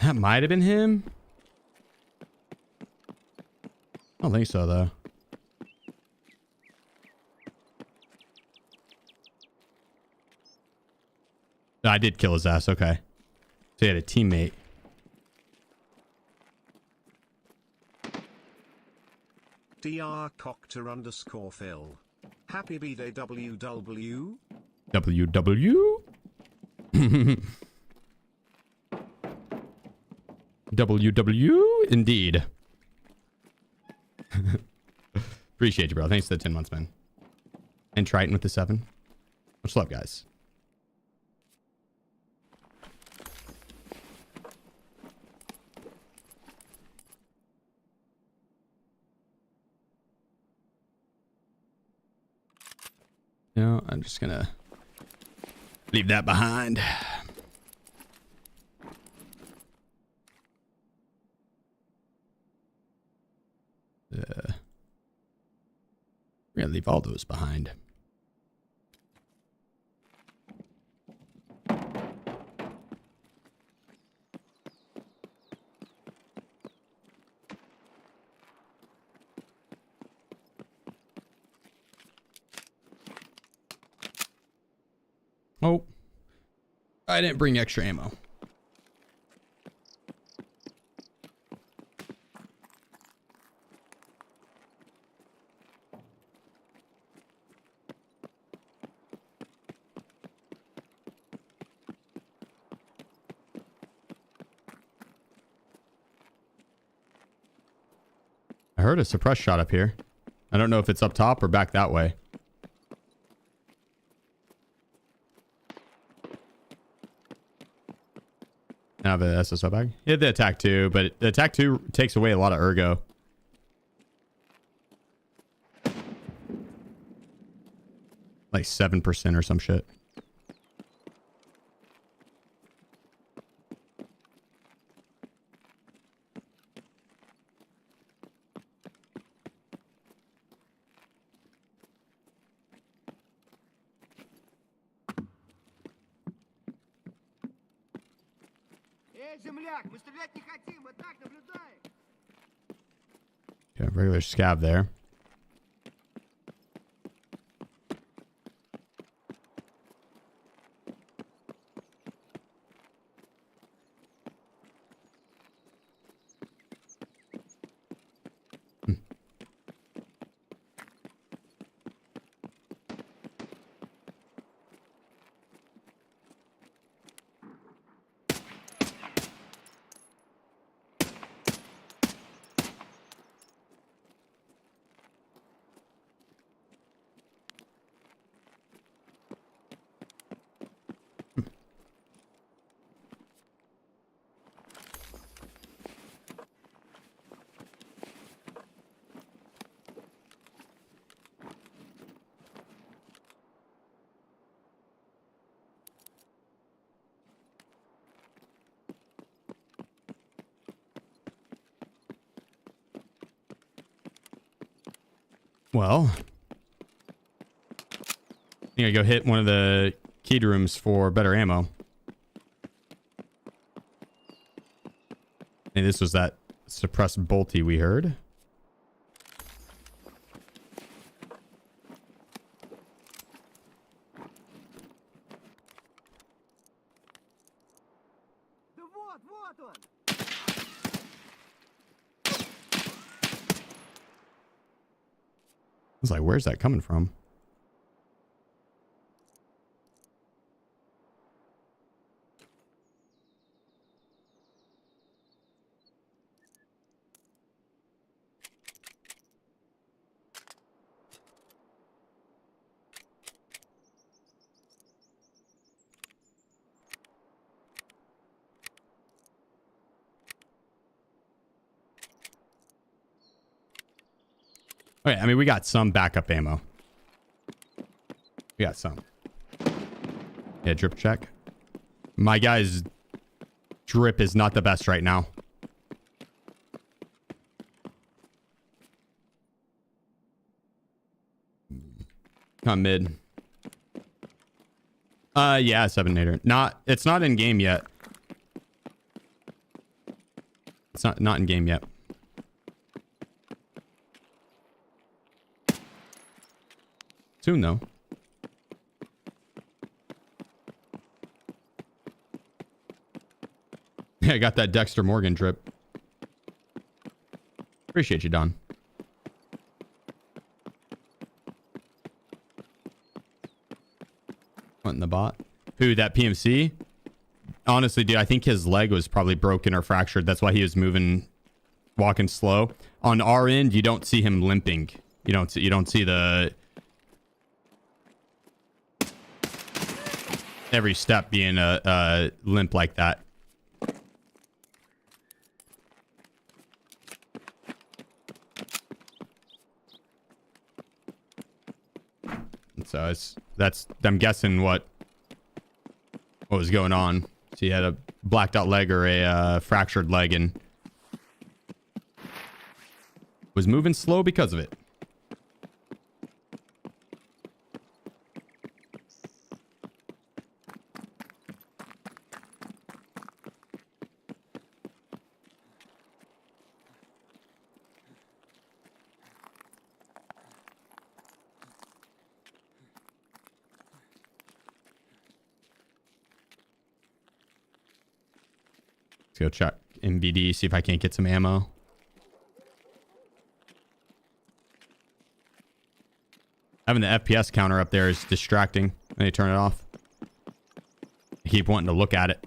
That might have been him. I don't think so, though. I did kill his ass. Okay. So he had a teammate. @drcocter_Phil. Happy B-Day WW. WW. WW indeed. Appreciate you, bro. Thanks for the 10 months, man. And Triton with the 7. Much love, guys. No, I'm just gonna leave that behind. We're gonna leave all those behind. Oh, I didn't bring extra ammo. I heard a suppress shot up here. I don't know if it's up top or back that way. I have a SSO bag. Yeah, the attack 2, but the attack 2 takes away a lot of ergo. Like 7% or some shit. Земляк, мы стрелять не хотим, мы так наблюдаем. Okay, regular scav there. Well, I'm gonna go hit one of the keyed rooms for better ammo. And this was that suppressed bolty we heard. Да вот, вот он. I was like, where's that coming from? Okay, I mean, we got some backup ammo. We got some. Yeah, drip check. My guy's drip is not the best right now. Not mid. Yeah, 7-nader. It's not in game yet. It's not in game yet. Soon though. Yeah, I got that Dexter Morgan drip. Appreciate you, Don. What in the bot? Who, that PMC? Honestly, dude, I think his leg was probably broken or fractured. That's why he was walking slow. On our end, you don't see him limping. You don't see the every step being a limp like that. And so I'm guessing what was going on. So he had a blacked out leg or a fractured leg and was moving slow because of it. Let's go check MVD, see if I can't get some ammo. Having the FPS counter up there is distracting. Let me turn it off. I keep wanting to look at it.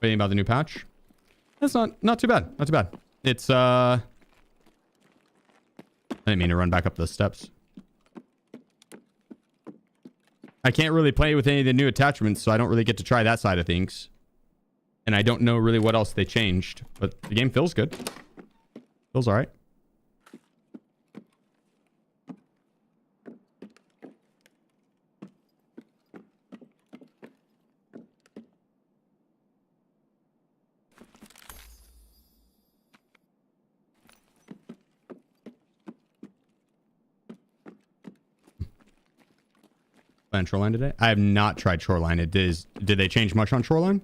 Waiting about the new patch? That's not too bad. Not too bad. It's I didn't mean to run back up those steps. I can't really play with any of the new attachments, so I don't really get to try that side of things. And I don't know really what else they changed, but the game feels good. Feels all right. Playing Shoreline today? I have not tried Shoreline. Did they change much on Shoreline?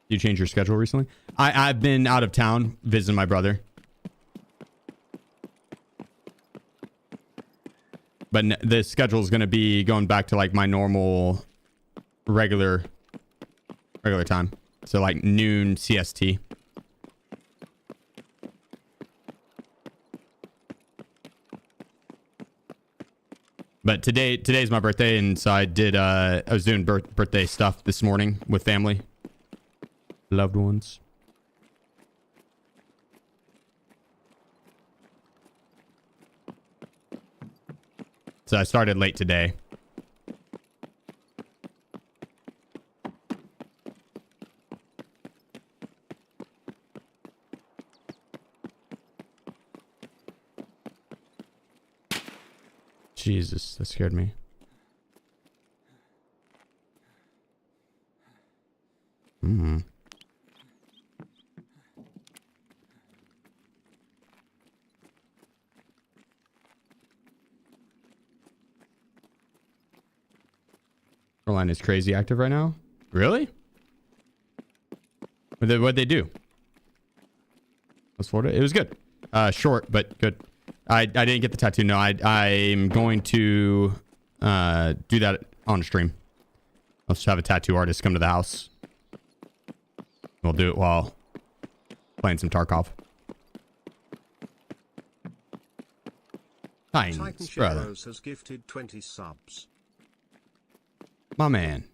You changed your schedule recently? I've been out of town visiting my brother. But the schedule is going to be going back to like my normal regular time. So like noon CST. But today's my birthday, and so I was doing birthday stuff this morning with family. Loved ones. So I started late today. Jesus, that scared me. Shoreline is crazy active right now. Really? What'd they do? Was Florida? It was good. Short, but good. I didn't get the tattoo. No, I'm going to do that on stream. I'll just have a tattoo artist come to the house. We'll do it while playing some Tarkov. Thanks, Titan brother. Shadows has gifted 20 subs. My man.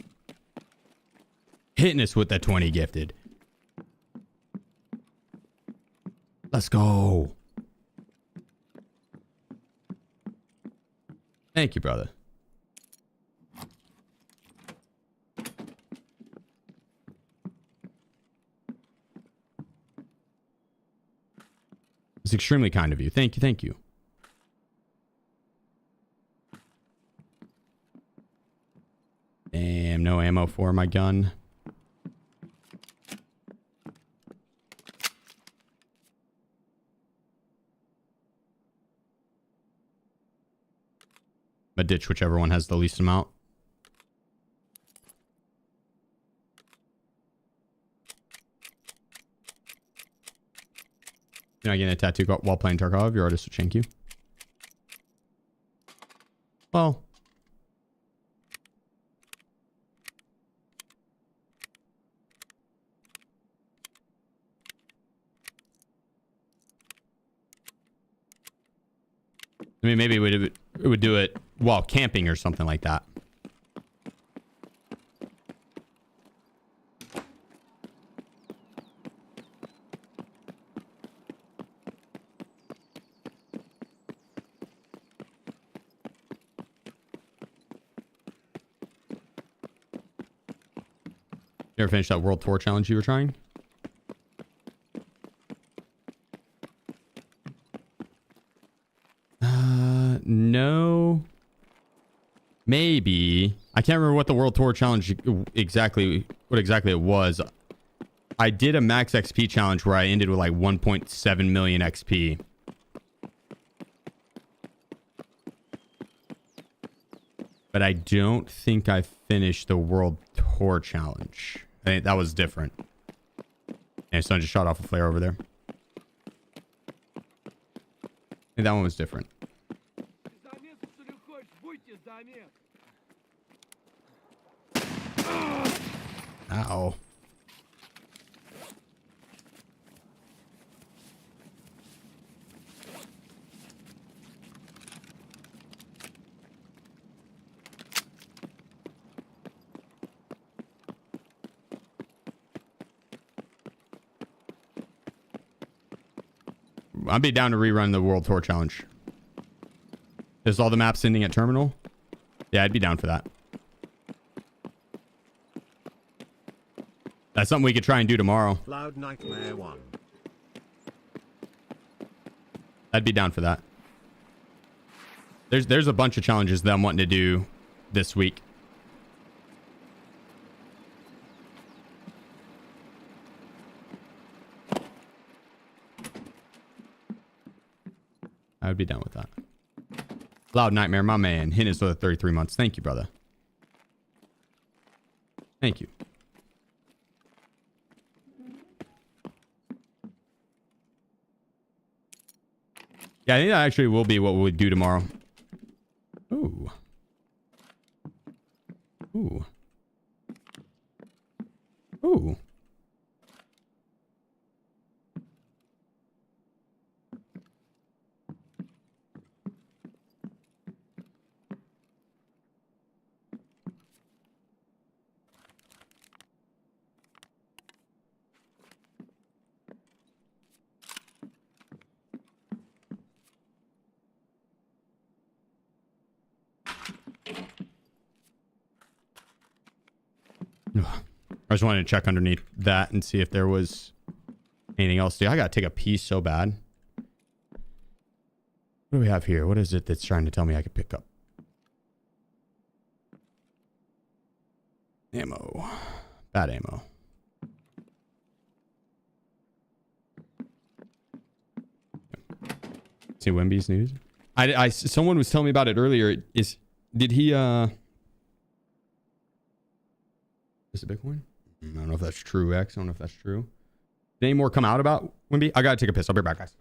Hitting us with that 20 gifted. Let's go. Thank you, brother. It's extremely kind of you. Thank you. Thank you. Damn, no ammo for my gun. I'm gonna ditch whichever one has the least amount. You're not getting a tattoo while playing Tarkov. Your artist will shank you. Well. I mean, maybe it would do it while camping or something like that. You ever finished that World Tour challenge you were trying? No. Maybe. I can't remember what the World Tour challenge exactly it was. I did a max XP challenge where I ended with like 1.7 million XP. But I don't think I finished the World Tour challenge. I think that was different. And someone just shot off a flare over there. I think that one was different. Ow. I'd be down to rerun the World Tour challenge. Is all the maps ending at terminal? Yeah, I'd be down for that. That's something we could try and do tomorrow. Loud Nightmare 1. I'd be down for that. There's a bunch of challenges that I'm wanting to do this week. I would be down with that. Loud Nightmare, my man. Hit us for the 33 months. Thank you, brother. Thank you. Yeah, I think that actually will be what we would do tomorrow. Ooh. Ooh. Ooh. I just wanted to check underneath that and see if there was anything else. Dude, I gotta take a pee so bad. What do we have here? What is it that's trying to tell me I could pick up? Ammo. Bad ammo. See Wemby's news? Someone was telling me about it earlier. Did he is it Bitcoin? I don't know if that's true, X. I don't know if that's true. Did any more come out about Wemby? I gotta take a piss. I'll be right back, guys.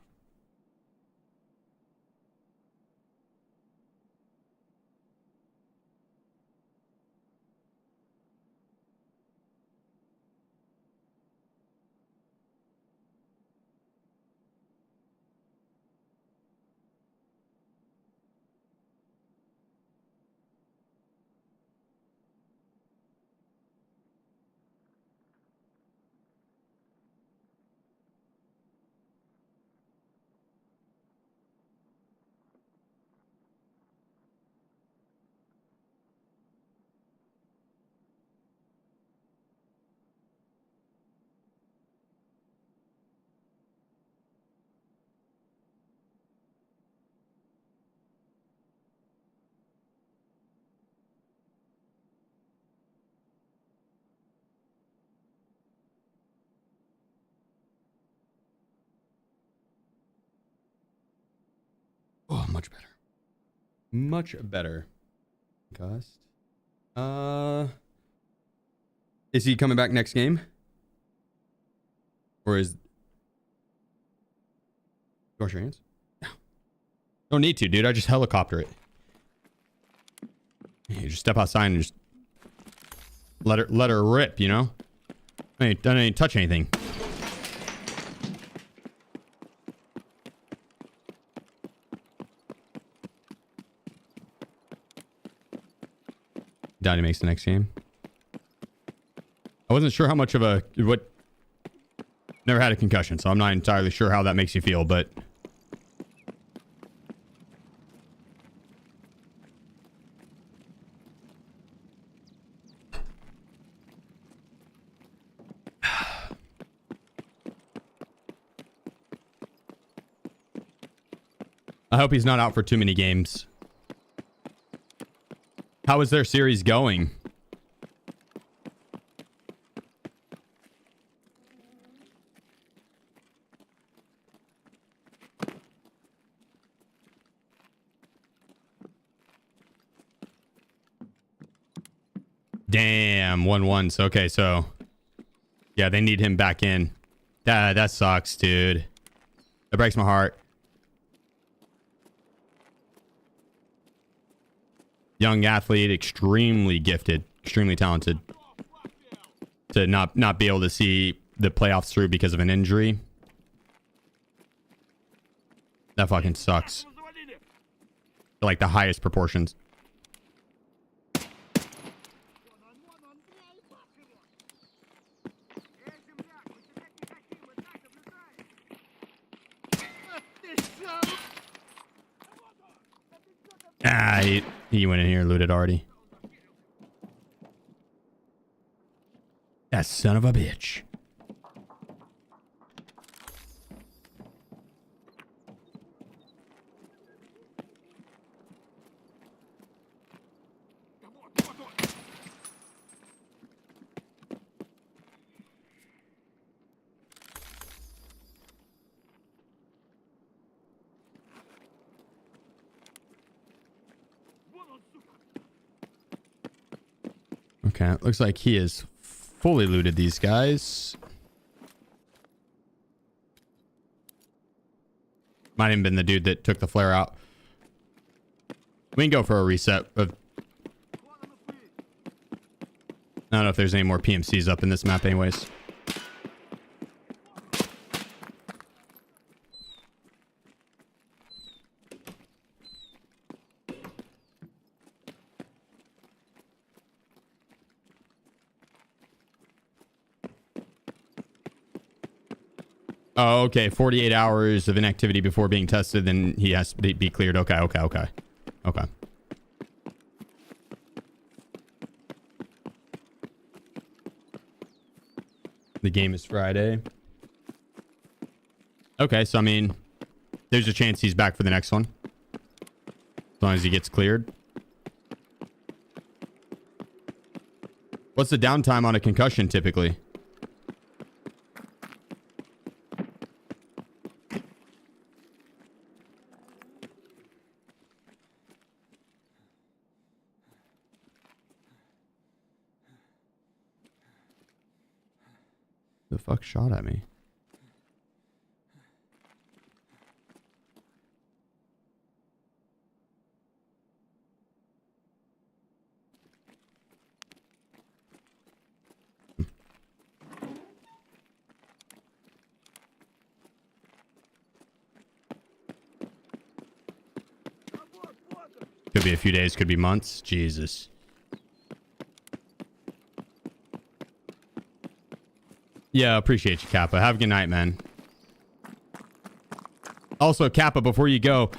Oh, much better. Much better. Gust. Is he coming back next game? Or is... Wash your hands? No. Don't need to, dude. I just helicopter it. You just step outside and just let her rip, you know? I ain't touch anything. Doubt he makes the next game. I wasn't sure how much of a... what. Never had a concussion, so I'm not entirely sure how that makes you feel, but... I hope he's not out for too many games. How is their series going? Damn, 1-1. Okay, so yeah, they need him back in. That sucks, dude. That breaks my heart. Young athlete, extremely gifted, extremely talented. To not be able to see the playoffs through because of an injury. That fucking sucks. Like the highest proportions. Ah, he went in here and looted already. That son of a bitch. Okay, it looks like he has fully looted these guys. Might have been the dude that took the flare out. We can go for a reset of... I don't know if there's any more PMCs up in this map anyways. Oh, okay. 48 hours of inactivity before being tested, then he has to be cleared. Okay. The game is Friday. Okay, so I mean, there's a chance he's back for the next one. As long as he gets cleared. What's the downtime on a concussion typically? The fuck shot at me? Could be a few days, could be months. Jesus. Yeah, appreciate you, Kappa. Have a good night, man. Also, Kappa, before you go,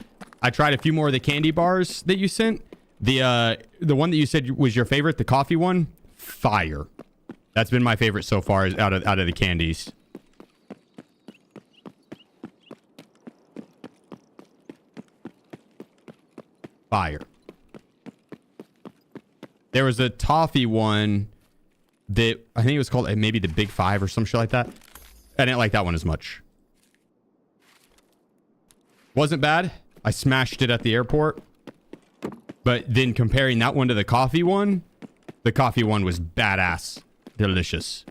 I tried a few more of the candy bars that you sent. The one that you said was your favorite, the coffee one, fire. That's been my favorite so far out of the candies. Fire. There was a toffee one that I think it was called maybe the Big Five or some shit like that. I didn't like that one as much. Wasn't bad. I smashed it at the airport. But then comparing that one to the coffee one was badass. Delicious.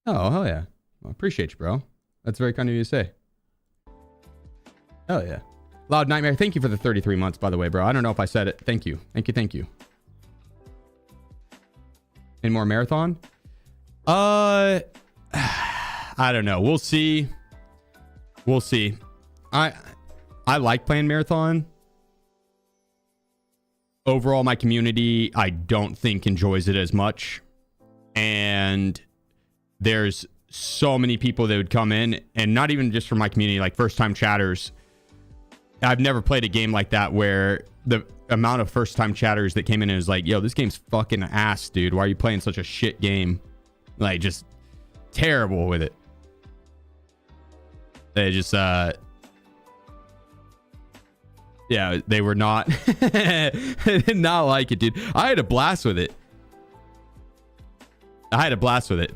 Oh, hell yeah. I appreciate you, bro. That's very kind of you to say. Hell yeah. Loud Nightmare, thank you for the 33 months, by the way, bro. I don't know if I said it. Thank you. Thank you. Any more marathon? I don't know. We'll see. We'll see. I like playing marathon. Overall, my community, I don't think enjoys it as much. And there's so many people that would come in, and not even just from my community, like first-time chatters. I've never played a game like that where the amount of first-time chatters that came in and was like, yo, this game's fucking ass, dude. Why are you playing such a shit game? Like, just terrible with it. They just, yeah, they were not, they did not like it, dude. I had a blast with it.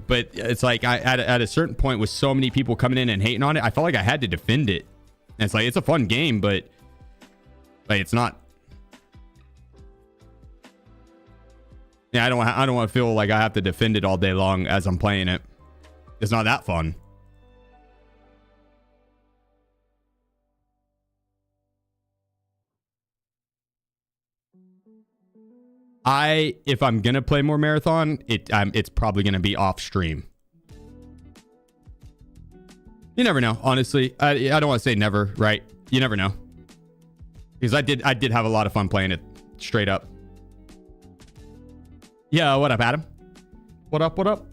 But it's like at a certain point with so many people coming in and hating on it, I felt like I had to defend it. And it's like, it's a fun game, but like, it's not. Yeah, I don't want to feel like I have to defend it all day long as I'm playing it. It's not that fun. If I'm gonna play more marathon, it's probably gonna be off stream. You never know, honestly. I don't want to say never, right? You never know, because I did have a lot of fun playing it straight up. Yeah, what up, Adam? What up? What up?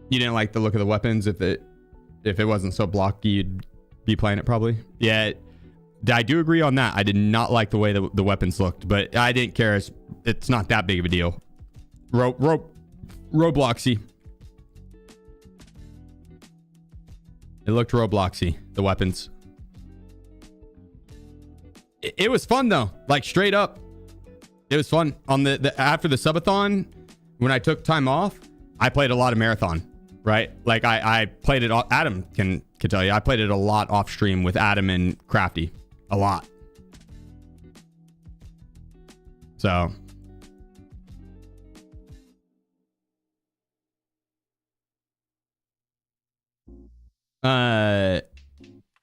You didn't like the look of the weapons. If it wasn't so blocky, you'd be playing it probably. Yeah, I do agree on that. I did not like the way the weapons looked, but I didn't care. It's not that big of a deal. Robloxy. It looked Robloxy, the weapons. It was fun though, like straight up. It was fun on the after the subathon when I took time off. I played a lot of marathon. Right, like I played it. Adam can tell you, I played it a lot off stream with Adam and Crafty, a lot. So,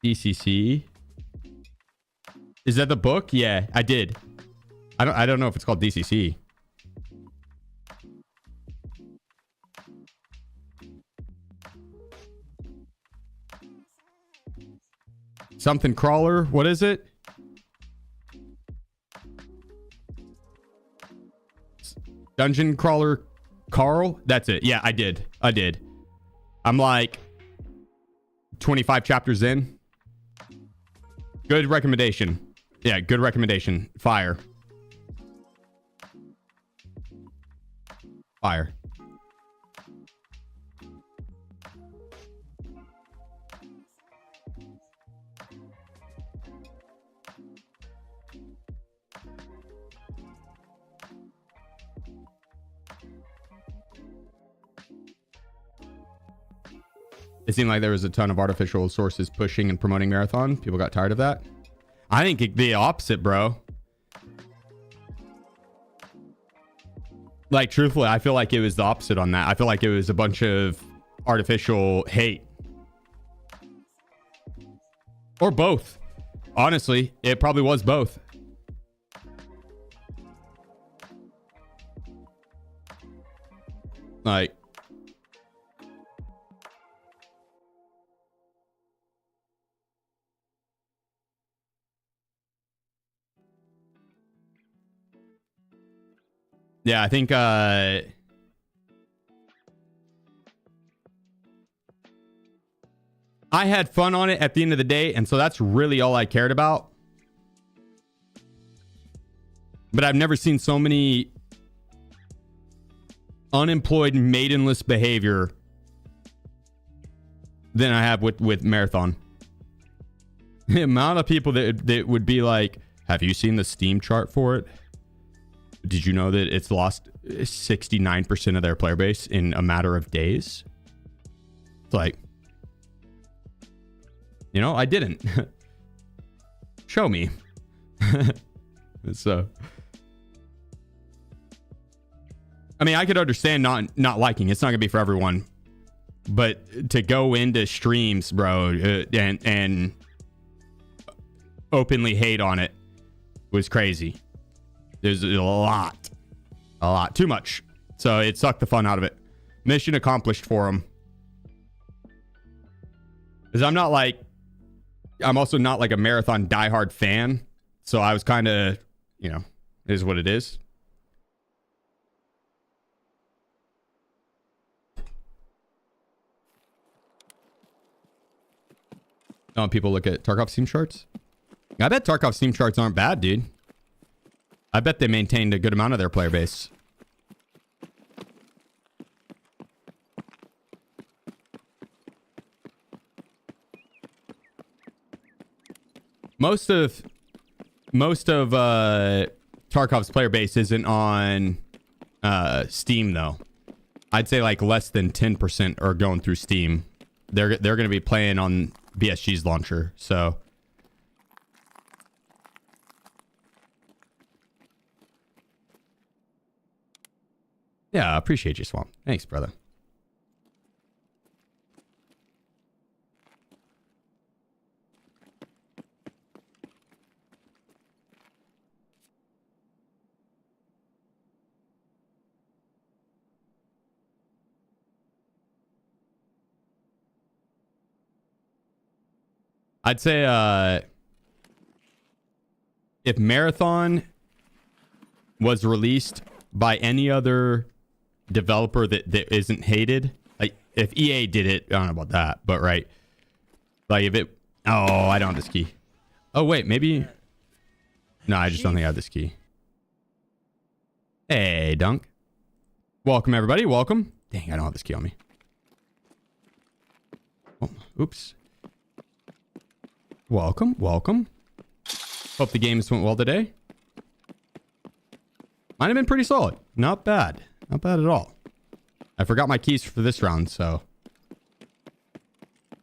DCC, is that the book? Yeah, I did. I don't know if it's called DCC. Something crawler. What is it? Dungeon crawler Carl. That's it. Yeah, I did. I'm like 25 chapters in. Good recommendation. Yeah, good recommendation. Fire. It seemed like there was a ton of artificial sources pushing and promoting marathon. People got tired of that. I think the opposite, bro. Like, truthfully, I feel like it was the opposite on that. I feel like it was a bunch of artificial hate. Or both. Honestly, it probably was both. Like, yeah, I think I had fun on it at the end of the day, and so that's really all I cared about. But I've never seen so many unemployed, maidenless behavior than I have with Marathon. The amount of people that would be like, have you seen the Steam chart for it? Did you know that it's lost 69% of their player base in a matter of days? It's like, you know, I didn't. Show me. So, I mean, I could understand not liking. It's not gonna be for everyone, but to go into streams, bro, and openly hate on it was crazy. There's a lot too much. So it sucked the fun out of it. Mission accomplished for him. Because I'm also not like a Marathon diehard fan. So I was kind of, you know, it is what it is. Oh, people look at Tarkov Steam charts. I bet Tarkov Steam charts aren't bad, dude. I bet they maintained a good amount of their player base. Most of Tarkov's player base isn't on Steam though. I'd say like less than 10% are going through Steam. They're going to be playing on BSG's launcher. So yeah, I appreciate you, Swamp. Thanks, brother. I'd say if Marathon was released by any other developer that isn't hated, like if EA did it, I don't know about that, but right, like if it, oh, I don't have this key. Oh wait, maybe, no, I just don't think I have this key. Hey, Dunk. Welcome everybody, welcome. Dang, I don't have this key on me. Oh, oops. Welcome, welcome. Hope the games went well today. Might have been pretty solid. Not bad. Not bad at all. I forgot my keys for this round, so.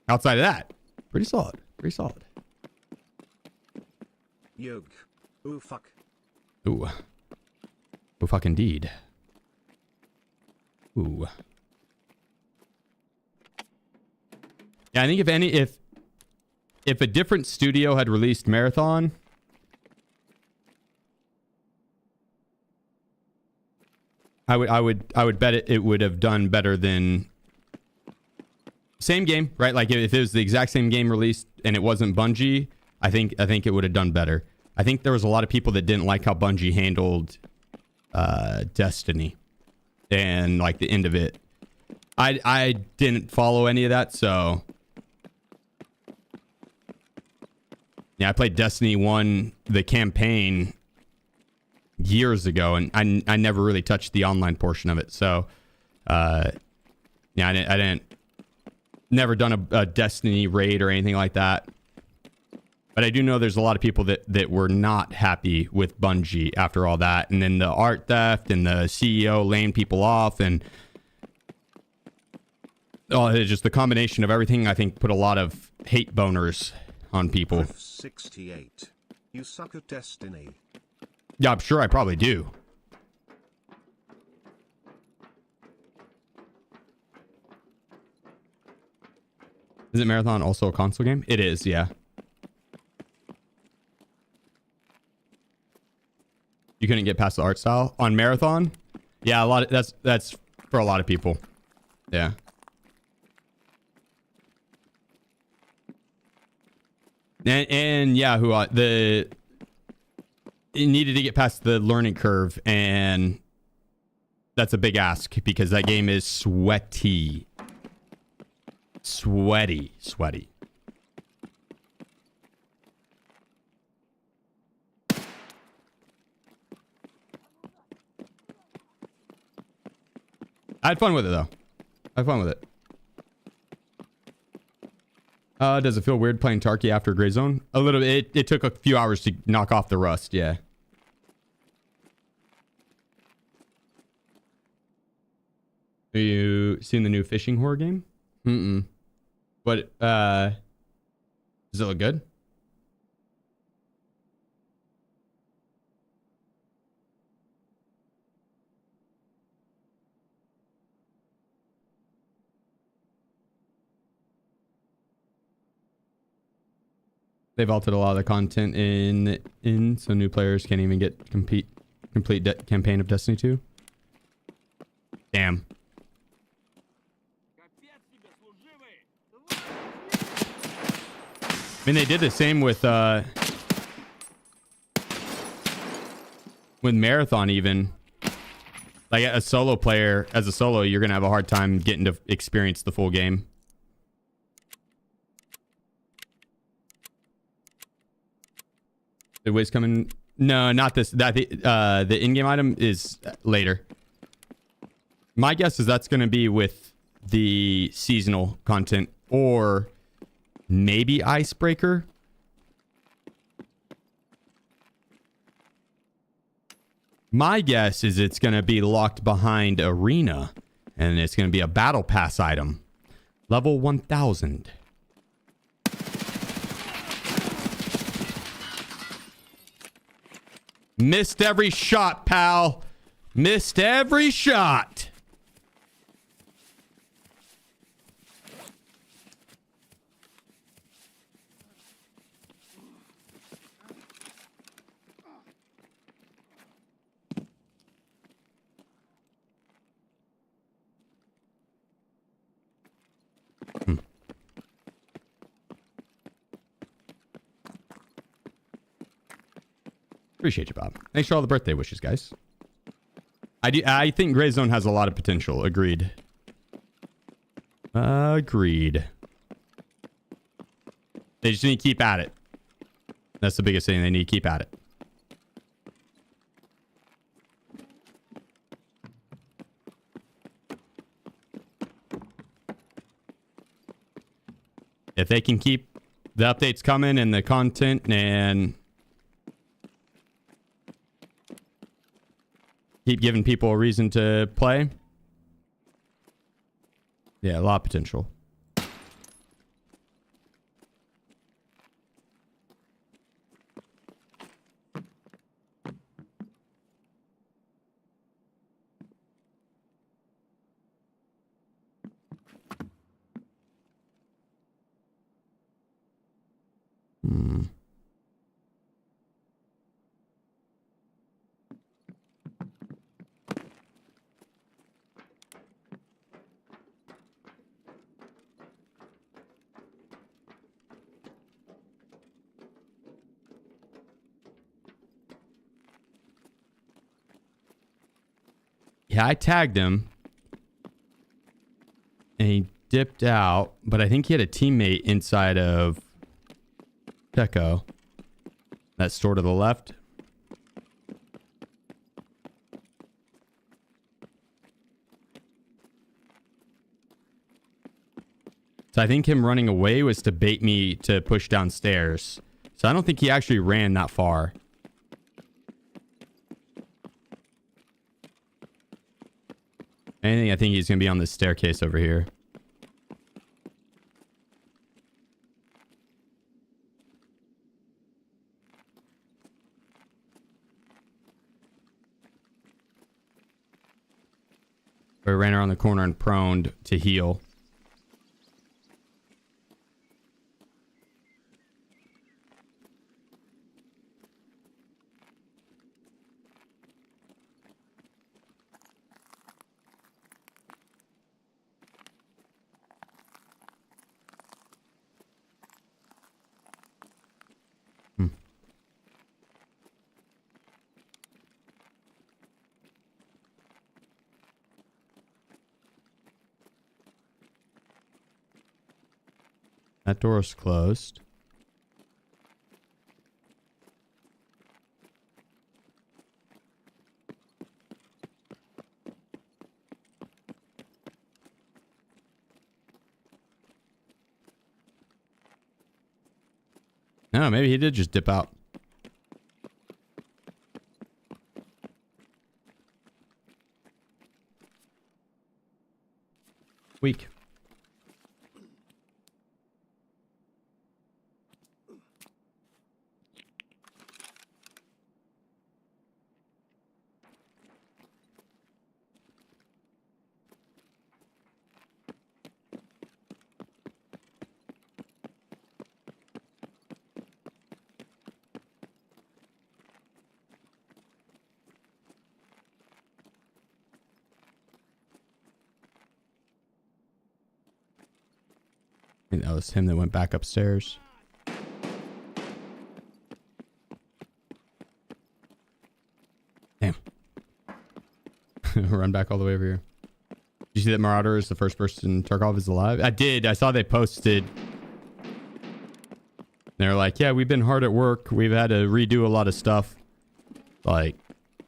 Outside of that, pretty solid. Pretty solid. Yug. Ooh, fuck. Ooh. Ooh, fuck indeed. Ooh. Yeah, I think if a different studio had released Marathon, I would bet it would have done better than same game, right? Like if it was the exact same game released and it wasn't Bungie, I think it would have done better. I think there was a lot of people that didn't like how Bungie handled Destiny and like the end of it. I didn't follow any of that, so yeah, I played Destiny 1, the campaign, years ago, and I never really touched the online portion of it. So, yeah, I never done a Destiny raid or anything like that. But I do know there's a lot of people that were not happy with Bungie after all that. And then the art theft and the CEO laying people off and just the combination of everything, I think, put a lot of hate boners on people. 68. You suck at Destiny. Yeah, I'm sure I probably do. Isn't Marathon also a console game? It is, yeah. You couldn't get past the art style on Marathon? Yeah, that's for a lot of people. Yeah. And yeah, it needed to get past the learning curve, and that's a big ask because that game is sweaty. Sweaty. I had fun with it though. I had fun with it. Does it feel weird playing Tarky after Gray Zone? A little bit. It took a few hours to knock off the rust, yeah. Have you seen the new fishing horror game? Mm-mm. But, does it look good? They've altered a lot of the content so new players can't even get complete campaign of Destiny 2. Damn. I mean, they did the same with Marathon even. Like a solo player, as a solo, you're going to have a hard time getting to experience the full game. The Wiz coming? No, not this. That the in-game item is later. My guess is that's going to be with the seasonal content or maybe Icebreaker. My guess is it's going to be locked behind Arena, and it's going to be a Battle Pass item. Level 1000. Missed every shot, pal. Missed every shot. Appreciate you, Bob. Thanks for all the birthday wishes, guys. I think Gray Zone has a lot of potential. Agreed. Agreed. They just need to keep at it. That's the biggest thing. They need to keep at it. If they can keep the updates coming and the content and keep giving people a reason to play. Yeah, a lot of potential. Yeah, I tagged him. And he dipped out. But I think he had a teammate inside of Deco. That store to the left. So I think him running away was to bait me to push downstairs. So I don't think he actually ran that far. Anything, I think he's going to be on this staircase over here. We ran around the corner and proned to heal. That door is closed. No, maybe he did just dip out. Weak. think that was him that went back upstairs. Damn. Run back all the way over here. Did you see that Marauder is the first person Tarkov is alive? I did. I saw they posted. They're like, yeah, we've been hard at work. We've had to redo a lot of stuff. Like,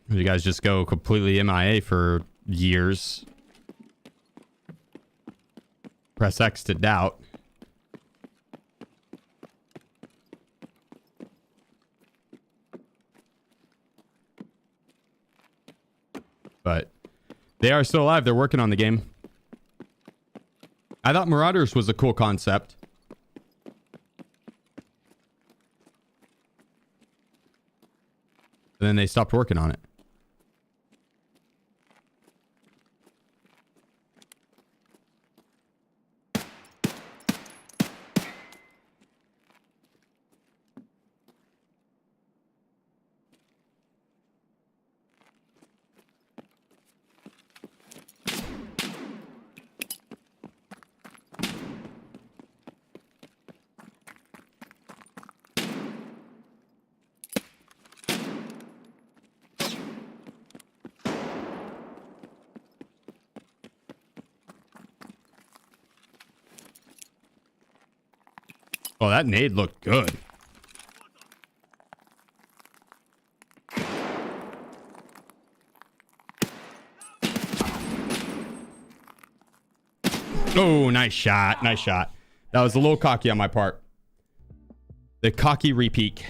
you guys just go completely MIA for years. Press X to doubt. But they are still alive. They're working on the game. I thought Marauders was a cool concept. And then they stopped working on it. Oh, that nade looked good. Oh, nice shot. Nice shot. That was a little cocky on my part. The cocky repeat.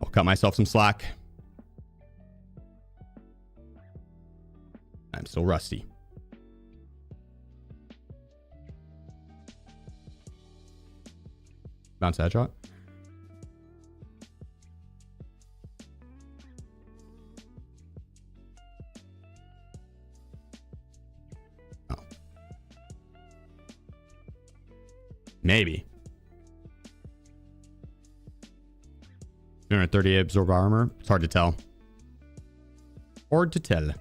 I'll cut myself some slack. I'm still rusty. Bounce headshot. Oh. Maybe. 230 absorb armor. It's hard to tell. Hard to tell.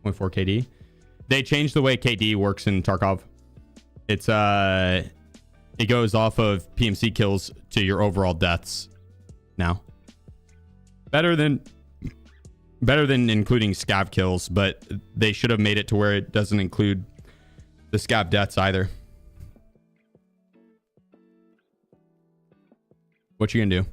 0.4 KD. They changed the way KD works in Tarkov. It's it goes off of PMC kills to your overall deaths now. Better than including scav kills, but they should have made it to where it doesn't include the scav deaths either. What you gonna do?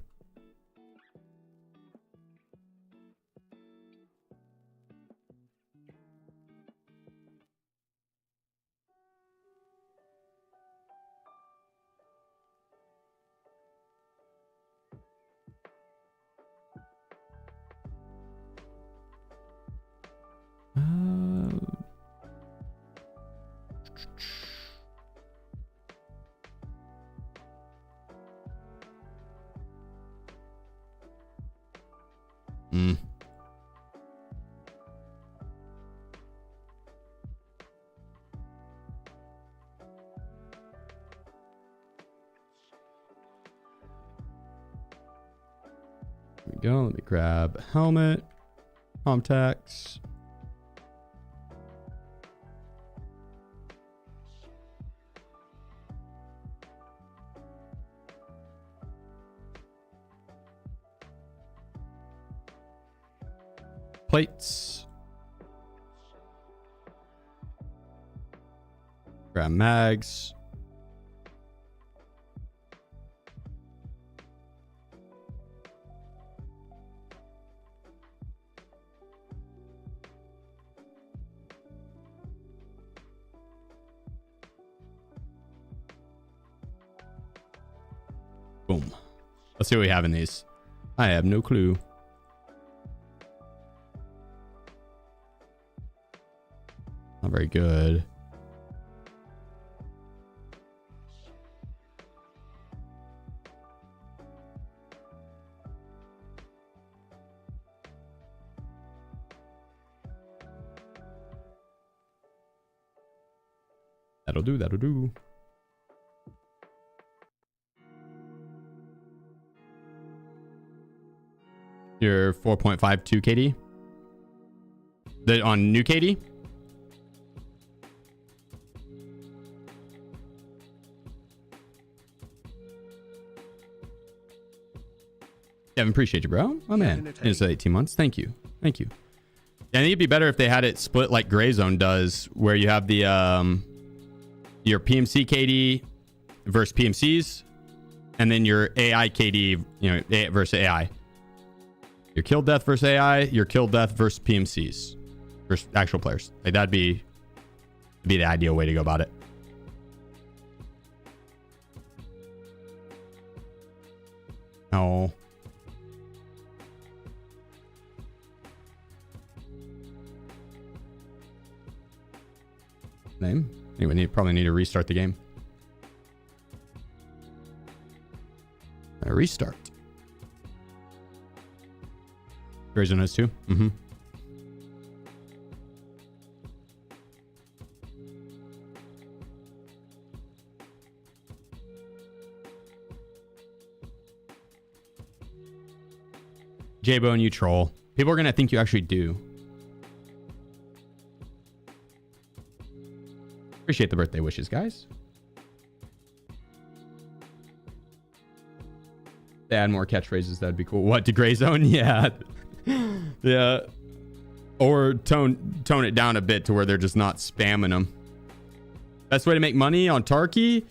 Here we go. Let me grab helmet, contacts. Plates. Grab mags. Boom. Let's see what we have in these. I have no clue. Not very good. That'll do, that'll do. You're 4.52 KD. On new KD? Devin, appreciate you, bro. Oh, man. It's 18 months. Thank you. Thank you. I think it'd be better if they had it split like Gray Zone does, where you have the your PMC KD versus PMCs, and then your AI KD, you know, versus AI. Your kill death versus AI, your kill death versus PMCs, versus actual players. Like that'd be the ideal way to go about it. Oh. Name. Anyway, probably need to restart the game. A restart. Grayzone has 2. Mm-hmm. J-Bone, you troll. People are gonna think you actually do. Appreciate the birthday wishes, guys. They add more catchphrases, that'd be cool. What, to Gray Zone? Yeah. Yeah. Or tone it down a bit to where they're just not spamming them. Best way to make money on Tarky?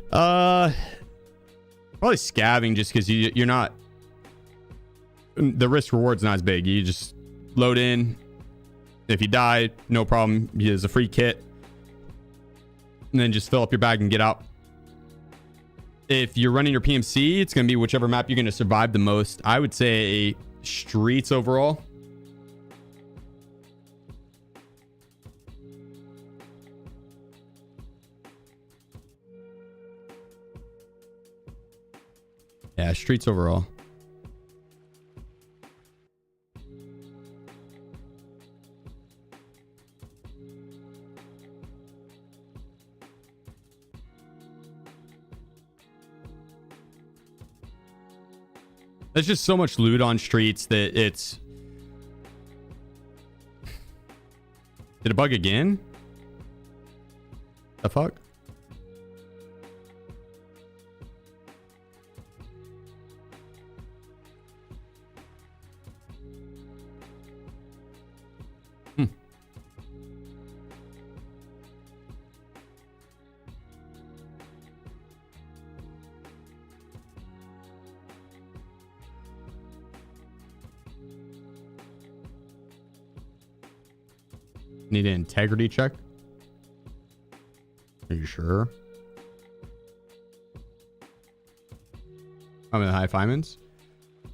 Probably scabbing, just because you're not... The risk reward's not as big. You just load in. If you die, no problem. There's a free kit. And then just fill up your bag and get out. If you're running your PMC, it's going to be whichever map you're going to survive the most. I would say streets overall. Yeah, streets overall. There's just so much loot on streets that it's... Did it bug again? The fuck? Need an integrity check? Are you sure? I'm in the high Fimans.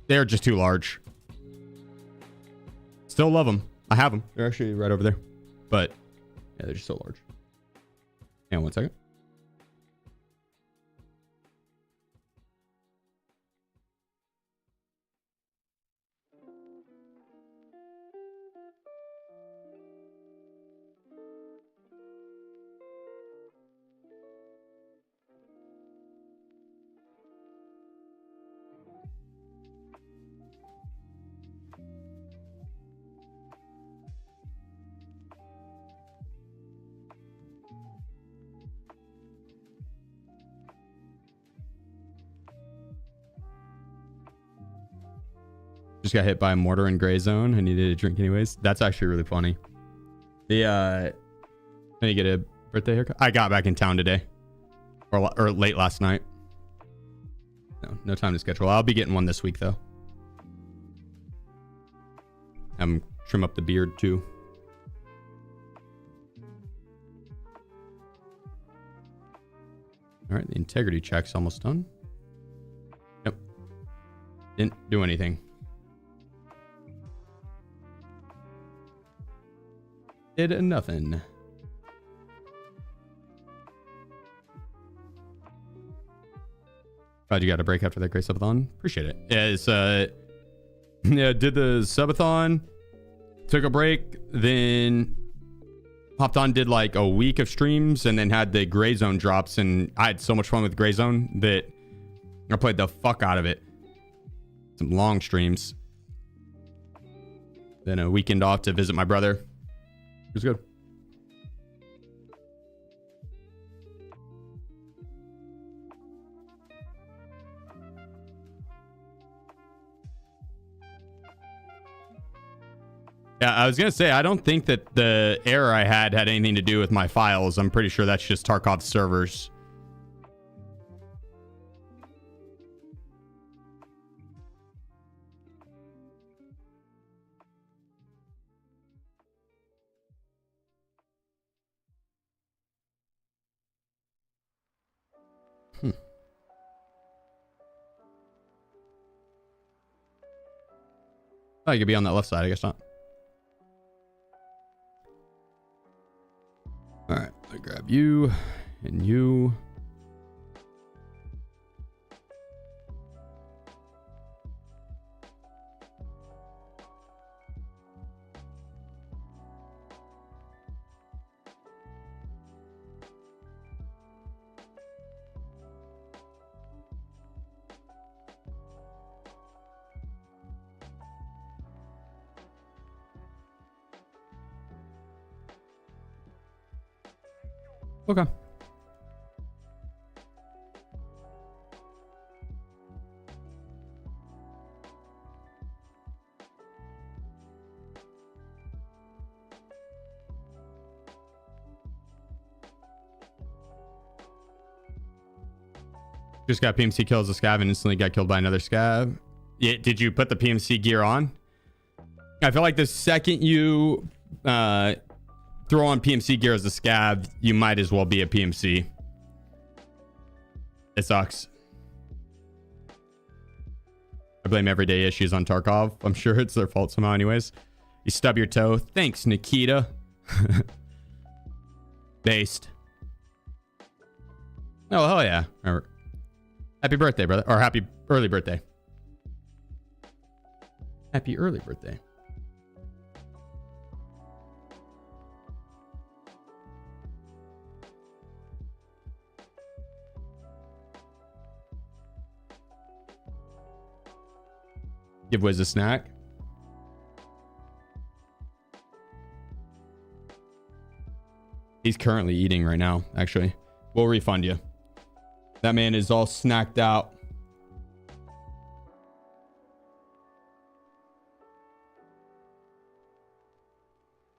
They're just too large. Still love them. I have them. They're actually right over there. But yeah, they're just so large. Hang on 1 second. Just got hit by a mortar in Gray Zone. I needed a drink anyways. That's actually really funny. Can you get a birthday haircut? I got back in town today. Or late last night. No time to schedule. I'll be getting one this week though. I'm trim up the beard too. All right, the integrity check's almost done. Yep. Didn't do anything. Did nothing. Glad you got a break after that great subathon. Appreciate it. Yeah, it's yeah, did the subathon, took a break, then hopped on, did like a week of streams, and then had the Gray Zone drops, and I had so much fun with Gray Zone that I played the fuck out of it. Some long streams. Then a weekend off to visit my brother. It was good. Yeah, I was going to say, I don't think that the error I had anything to do with my files. I'm pretty sure that's just Tarkov servers. Oh, you could be on that left side. I guess not. All right, I grab you and you. Okay. Just got PMC kill as a scav and instantly got killed by another scav. Yeah, did you put the PMC gear on? I feel like the second you throw on PMC gear as a scav, you might as well be a PMC. It sucks. I blame everyday issues on Tarkov. I'm sure it's their fault somehow anyways. You stub your toe. Thanks, Nikita. Based. Oh, hell yeah. Remember. Happy birthday, brother. Or happy early birthday. Happy early birthday. Give Wiz a snack. He's currently eating right now, actually. We'll refund you. That man is all snacked out.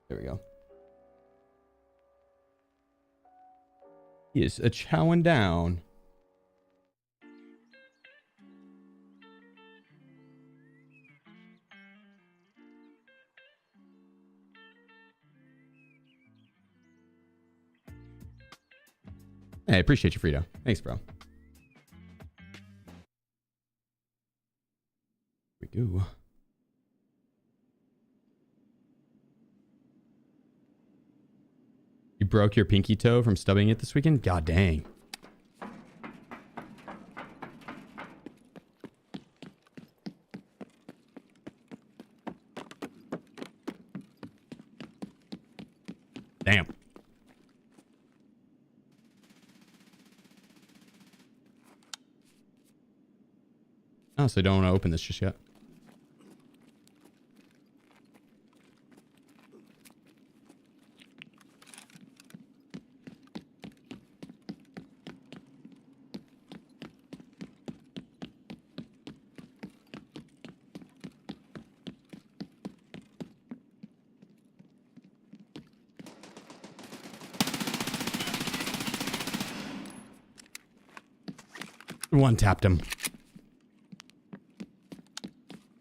There we go. He is a chowing down. Hey, I appreciate you, Frito. Thanks, bro. We do. You broke your pinky toe from stubbing it this weekend? God dang. Damn. Oh, so I don't want to open this just yet. One tapped him.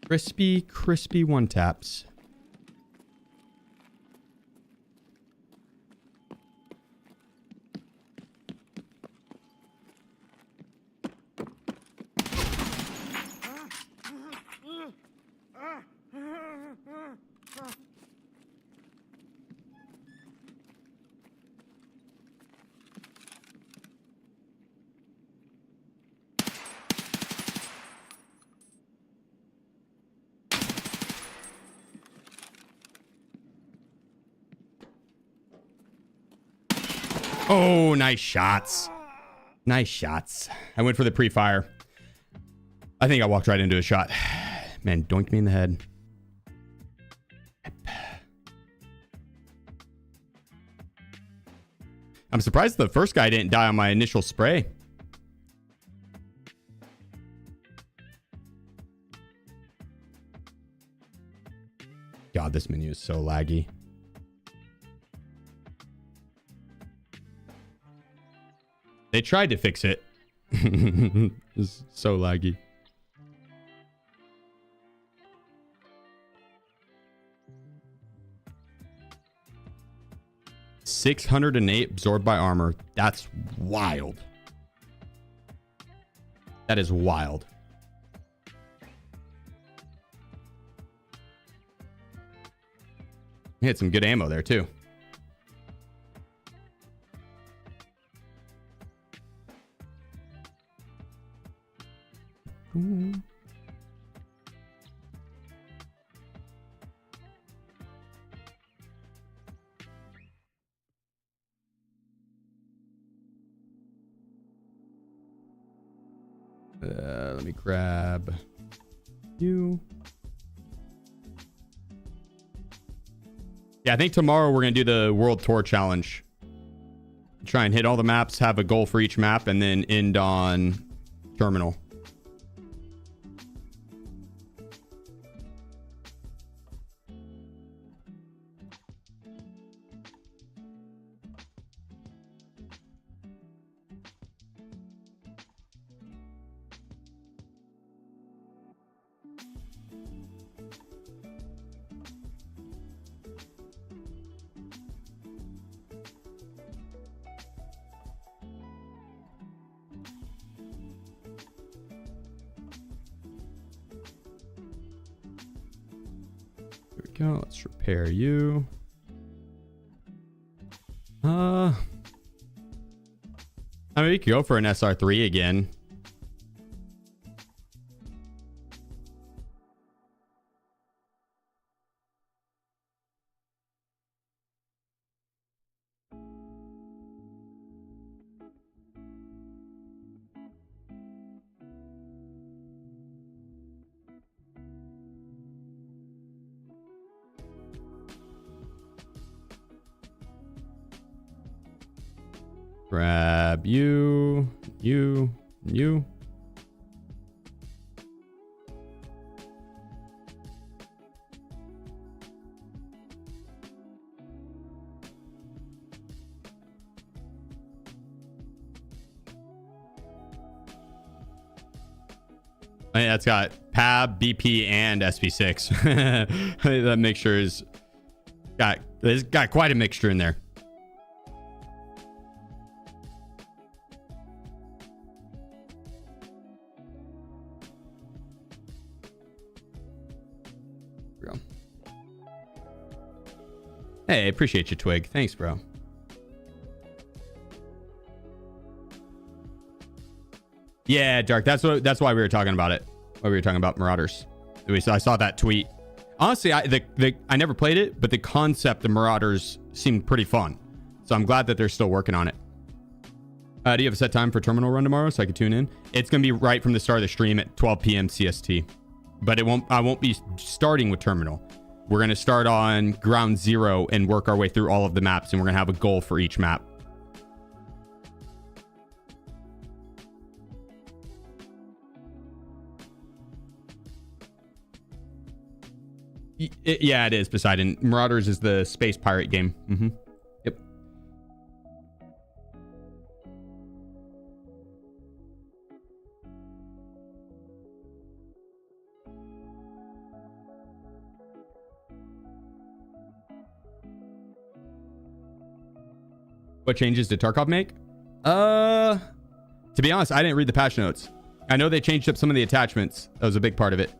Crispy, crispy one taps. Oh, nice shots. Nice shots. I went for the pre-fire. I think I walked right into a shot. Man, doinked me in the head. I'm surprised the first guy didn't die on my initial spray. God, this menu is so laggy. They tried to fix it. It's so laggy. $608 absorbed by armor. That's wild. That is wild. He had some good ammo there too. Ooh. Let me grab you. Yeah, I think tomorrow we're going to do the World Tour Challenge. Try and hit all the maps, have a goal for each map, and then end on Terminal. Go. Let's repair you. I mean, we could go for an SR3 again. Grab you. I mean, that's got PAB, BP, and SP6. That mixture is it's got quite a mixture in there. Hey, appreciate you, Twig. Thanks, bro. Yeah, Dark. That's why we were talking about it. Why we were talking about Marauders. I saw that tweet. Honestly, I never played it, but the concept of Marauders seemed pretty fun. So I'm glad that they're still working on it. Do you have a set time for Terminal Run tomorrow so I can tune in? It's gonna be right from the start of the stream at 12 p.m. CST. But I won't be starting with Terminal. We're going to start on ground zero and work our way through all of the maps, and we're going to have a goal for each map. Yeah, it is Poseidon. Marauders is the space pirate game. Yep. What changes did Tarkov make? To be honest, I didn't read the patch notes. I know they changed up some of the attachments. That was a big part of it.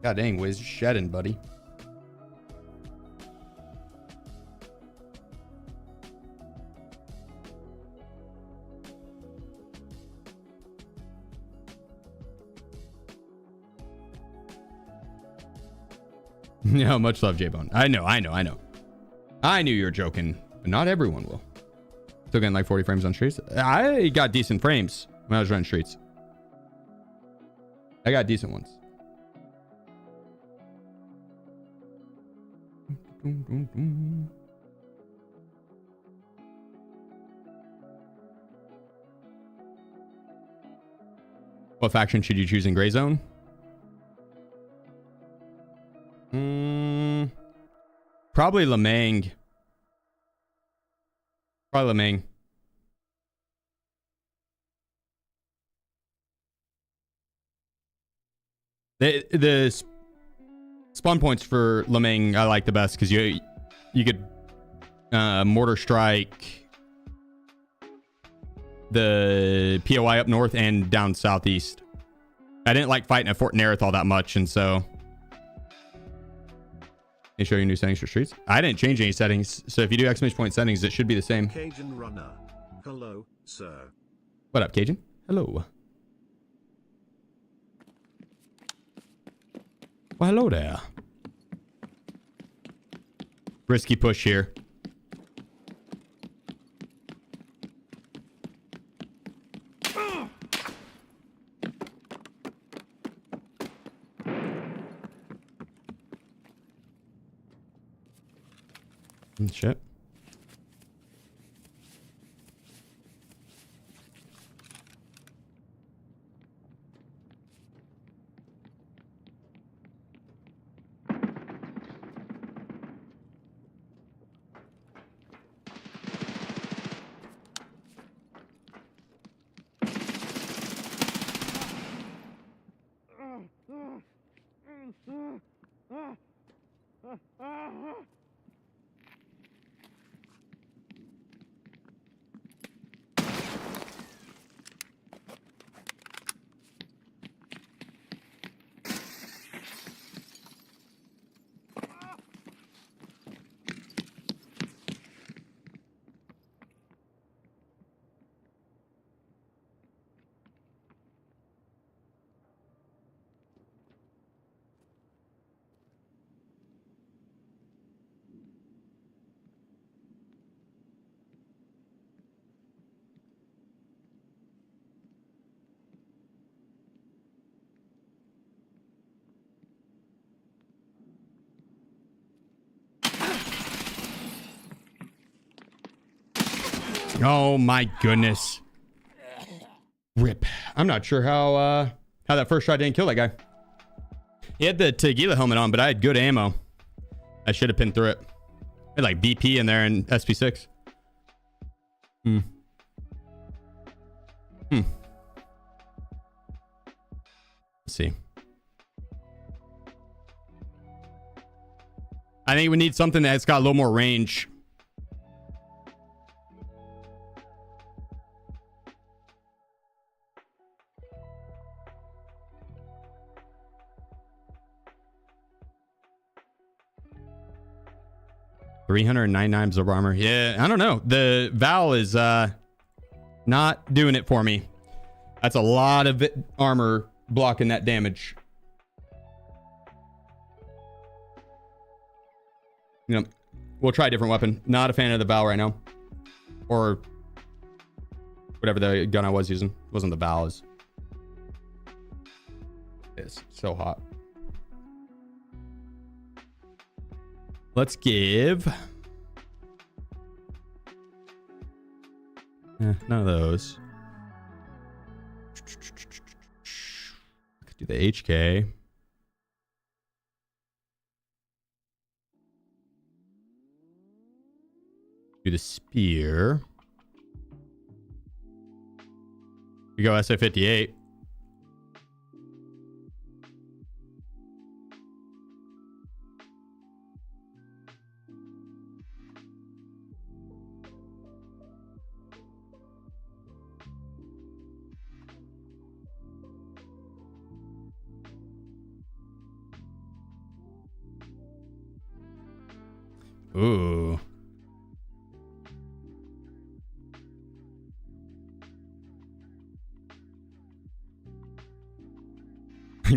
God dang, Wiz, shedding, buddy. No, much love, J-Bone. I know. I knew you were joking, but not everyone will. Still getting like 40 frames on streets. I got decent frames when I was running streets. I got decent ones. What faction should you choose in Gray Zone? Probably Lemang. Probably Lemang. The spawn points for Lemang I like the best because you could mortar strike the POI up north and down southeast. I didn't like fighting at Fort Nerith all that much, and so they show you new settings for streets. I didn't change any settings, so if you do exclamation point settings, it should be the same. Cajun Runner. Hello, sir. What up, Cajun? Hello. Well, hello there. Risky push here. Shit. Oh my goodness. Rip. I'm not sure how that first shot didn't kill that guy. He had the Tequila helmet on, but I had good ammo. I should have pinned through it. I had like BP in there and SP6. Let's see. I think we need something that's got a little more range. $399 absorb armor. Yeah, I don't know. The Val is not doing it for me. That's a lot of armor blocking that damage. You know, we'll try a different weapon. Not a fan of the Val right now. Or whatever the gun I was using. It wasn't the Val. It's so hot. Let's give... none of those. Could do the HK. Do the spear. We go SA-58. Ooh.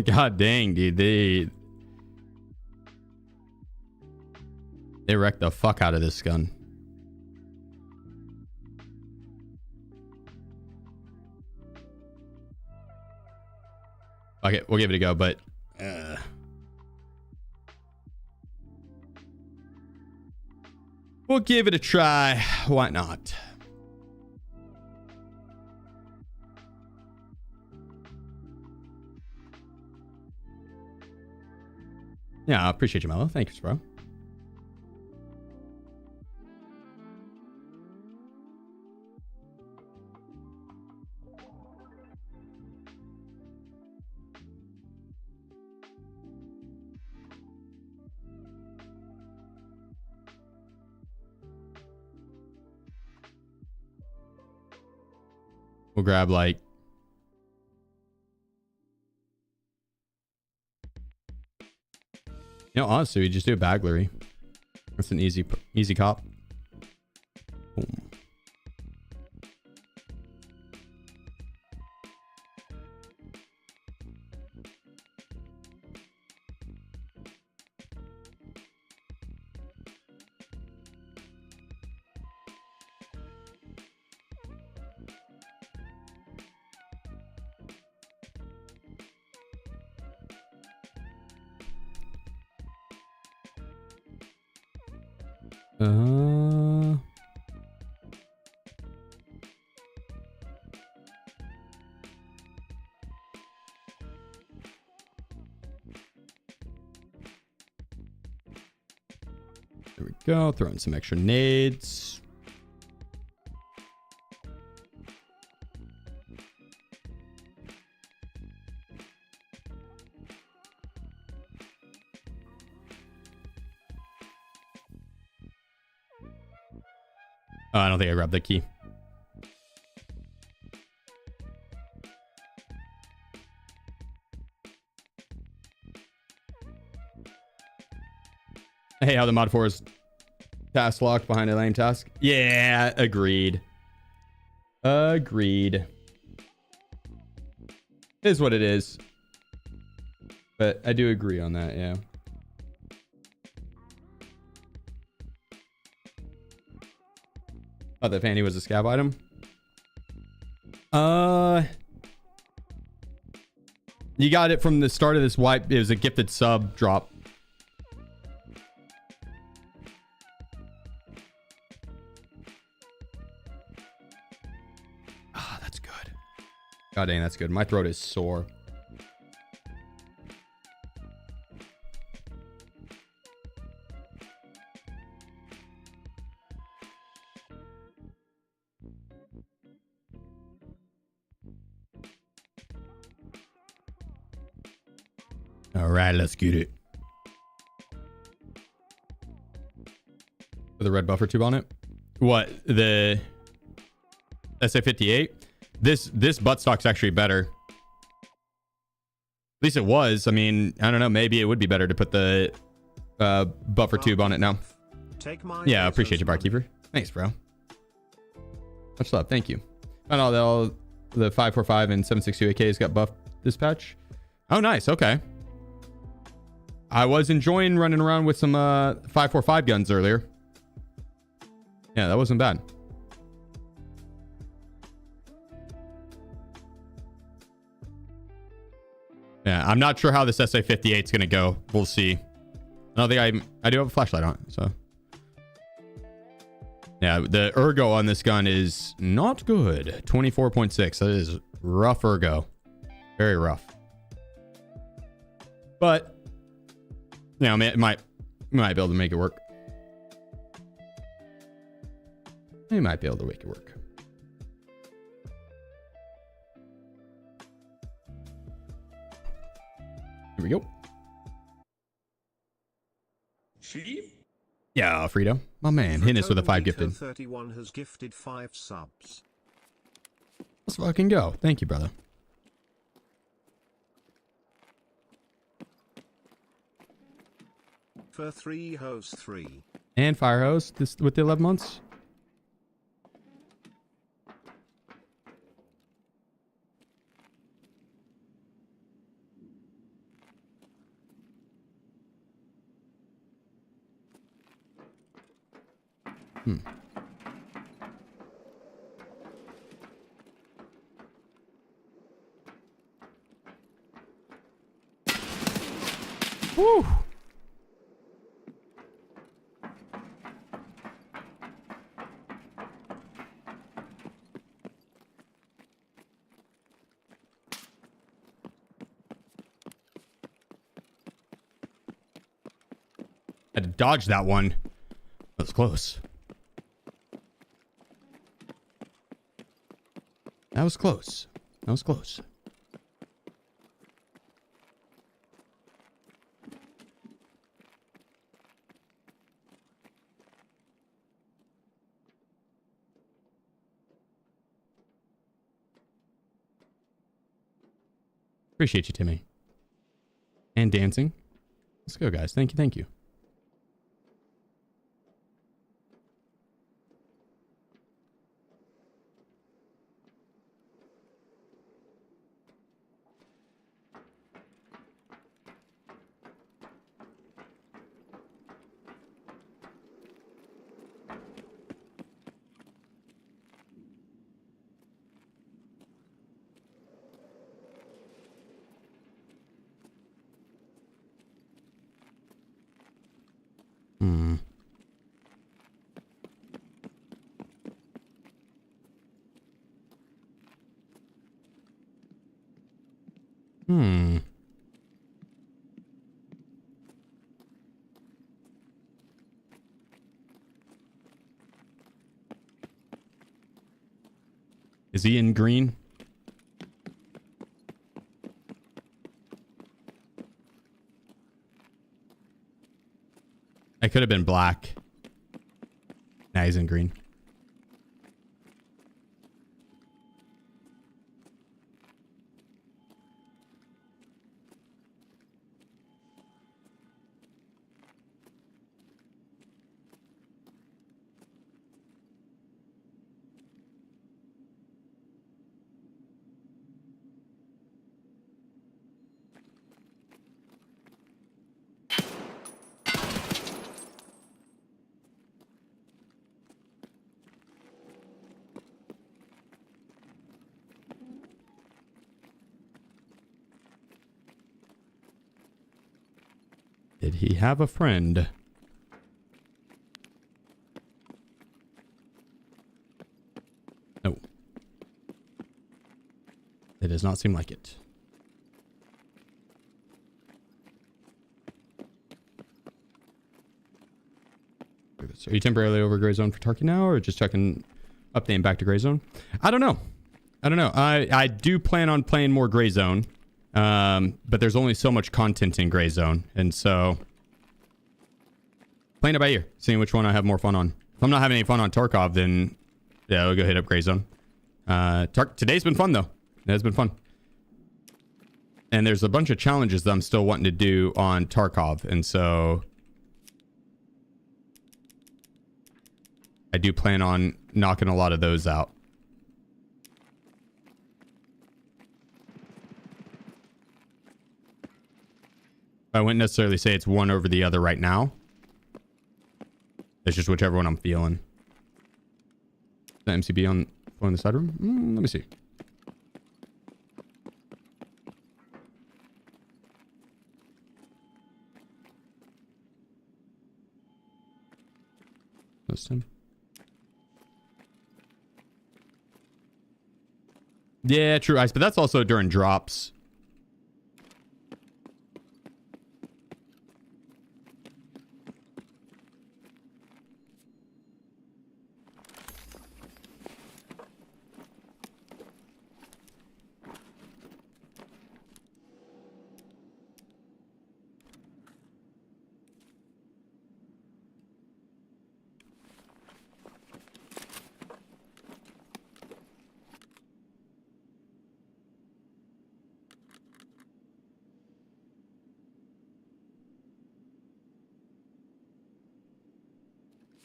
God dang, dude. They wrecked the fuck out of this gun. Fuck it. We'll give it a go, but we'll give it a try. Why not? Yeah, I appreciate you, Mello. Thanks, bro. We'll grab like honestly, we just do a baglery. That's an easy cop. Boom. There we go. Throw in some extra nades. Oh, I don't think I grabbed the key. Hey, how the mod 4 is task locked behind a lane task? Yeah, agreed. Agreed. It is what it is. But I do agree on that, yeah. Oh, the panty was a scav item? You got it from the start of this wipe. It was a gifted sub drop. Ah, that's good. God dang, that's good. My throat is sore. All right, let's get it. With a red buffer tube on it. What, the SA58? This buttstock's actually better. At least it was. I mean, I don't know. Maybe it would be better to put the buffer tube on it now. Yeah, I appreciate you, Barkeeper. Thanks, bro. Much love. Thank you. I know all the 545 and 762 AKs got buffed this patch. Oh, nice. Okay. I was enjoying running around with some 545 guns earlier. Yeah, that wasn't bad. Yeah, I'm not sure how this SA58 is going to go. We'll see. I don't think I do have a flashlight on it, so. Yeah, the ergo on this gun is not good. 24.6. That is rough ergo. Very rough. But, you know, it might be able to make it work. We might be able to make it work. Here we go. Sheep? Yeah, Frito. My man, hitting us with a 5 gifted. 31 has gifted 5 subs. Let's fucking go. Thank you, brother. For 3 hose 3. And fire hose this with the 11 months. Whew. Had to dodge that one. That was close. That was close. That was close. Appreciate you, Timmy. And dancing. Let's go, guys. Thank you. Thank you. Hmm. Hmm. Is he in green? I could have been black. Nah, he's in green. Did he have a friend? No. It does not seem like it. Are you temporarily over gray zone for Turkey now, or just checking updating back to gray zone? I don't know. I do plan on playing more gray zone. But there's only so much content in gray zone, and so playing it by ear, seeing which one I have more fun on. If I'm not having any fun on Tarkov, then yeah, we'll go hit up gray zone. Today's been fun though. It has been fun. And there's a bunch of challenges that I'm still wanting to do on Tarkov, and so I do plan on knocking a lot of those out. I wouldn't necessarily say it's one over the other right now. It's just whichever one I'm feeling. The MCB on the side room? Let me see. That's him. Yeah, true ice, but that's also during drops.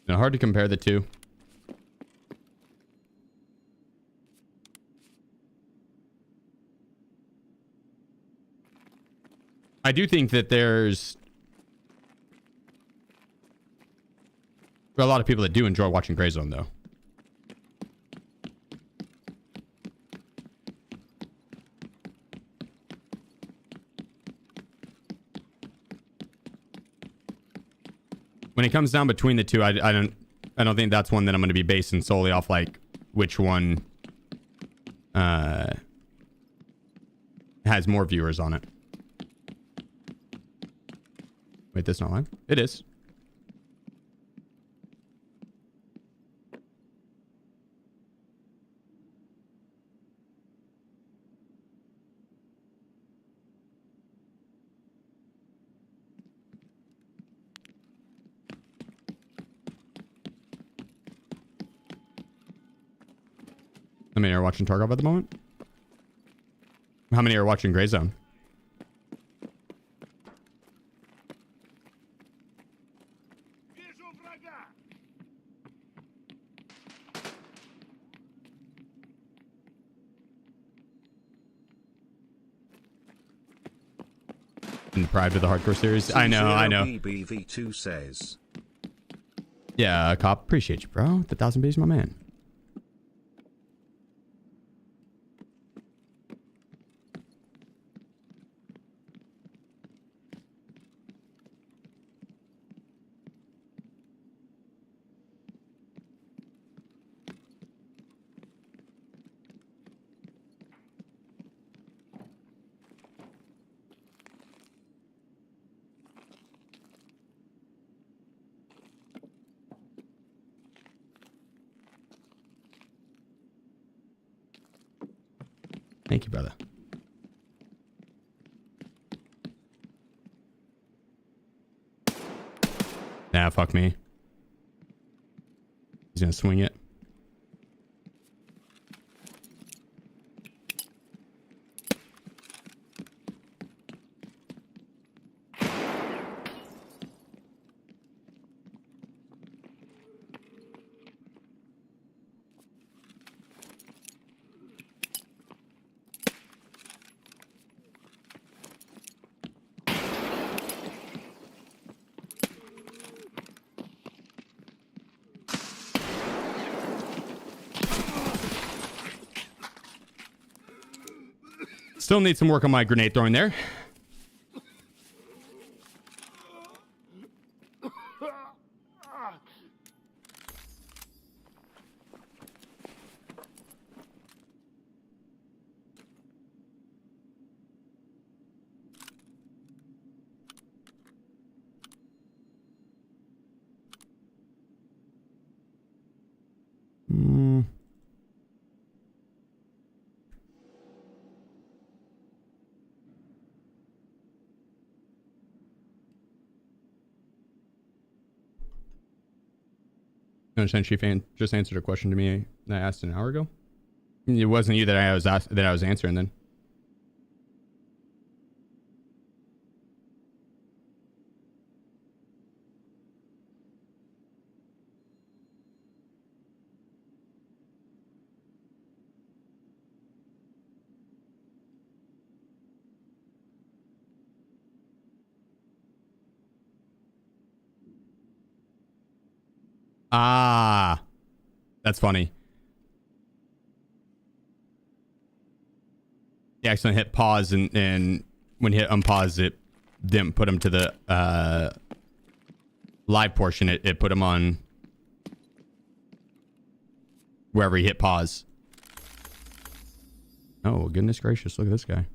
Now, hard to compare the two. I do think that there's a lot of people that do enjoy watching Gray Zone, though. when it comes down between the two, I don't think that's one that I'm going to be basing solely off like which one has more viewers on it. Wait, that's not live? It is. How many are watching Tarkov at the moment? How many are watching Gray Zone? And deprived of the hardcore series. I know. BBV2 says. Yeah, Cop, appreciate you, bro. The 1,000 B's, my man. Thank you, brother. Nah, fuck me. He's gonna swing it. Still need some work on my grenade throwing there. You understand? She just answered a question to me that I asked an hour ago. It wasn't you that I was answering then. Ah, that's funny. He accidentally hit pause, and when he hit unpause, it didn't put him to the live portion. It put him on wherever he hit pause. Oh, goodness gracious. Look at this guy.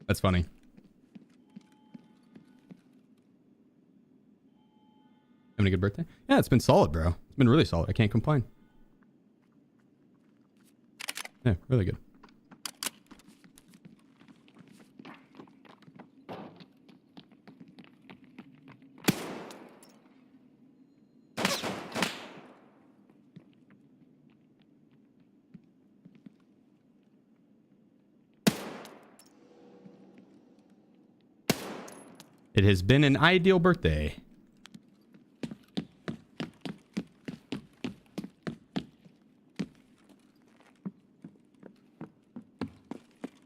That's funny. Having a good birthday? Yeah, it's been solid, bro. It's been really solid. I can't complain. Yeah, really good. It has been an ideal birthday.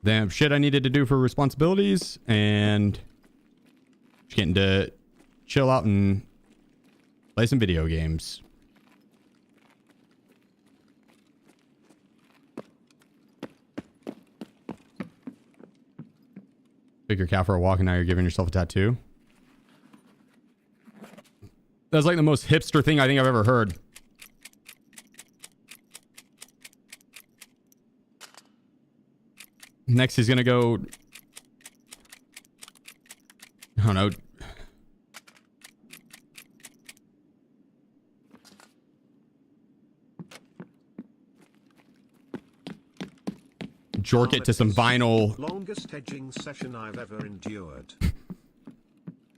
Damn shit I needed to do for responsibilities, and just getting to chill out and play some video games. Took your cat for a walk and now you're giving yourself a tattoo. That's like the most hipster thing I think I've ever heard. Next he's gonna go, I don't know, jork it to some vinyl. Longest hedging session I've ever endured.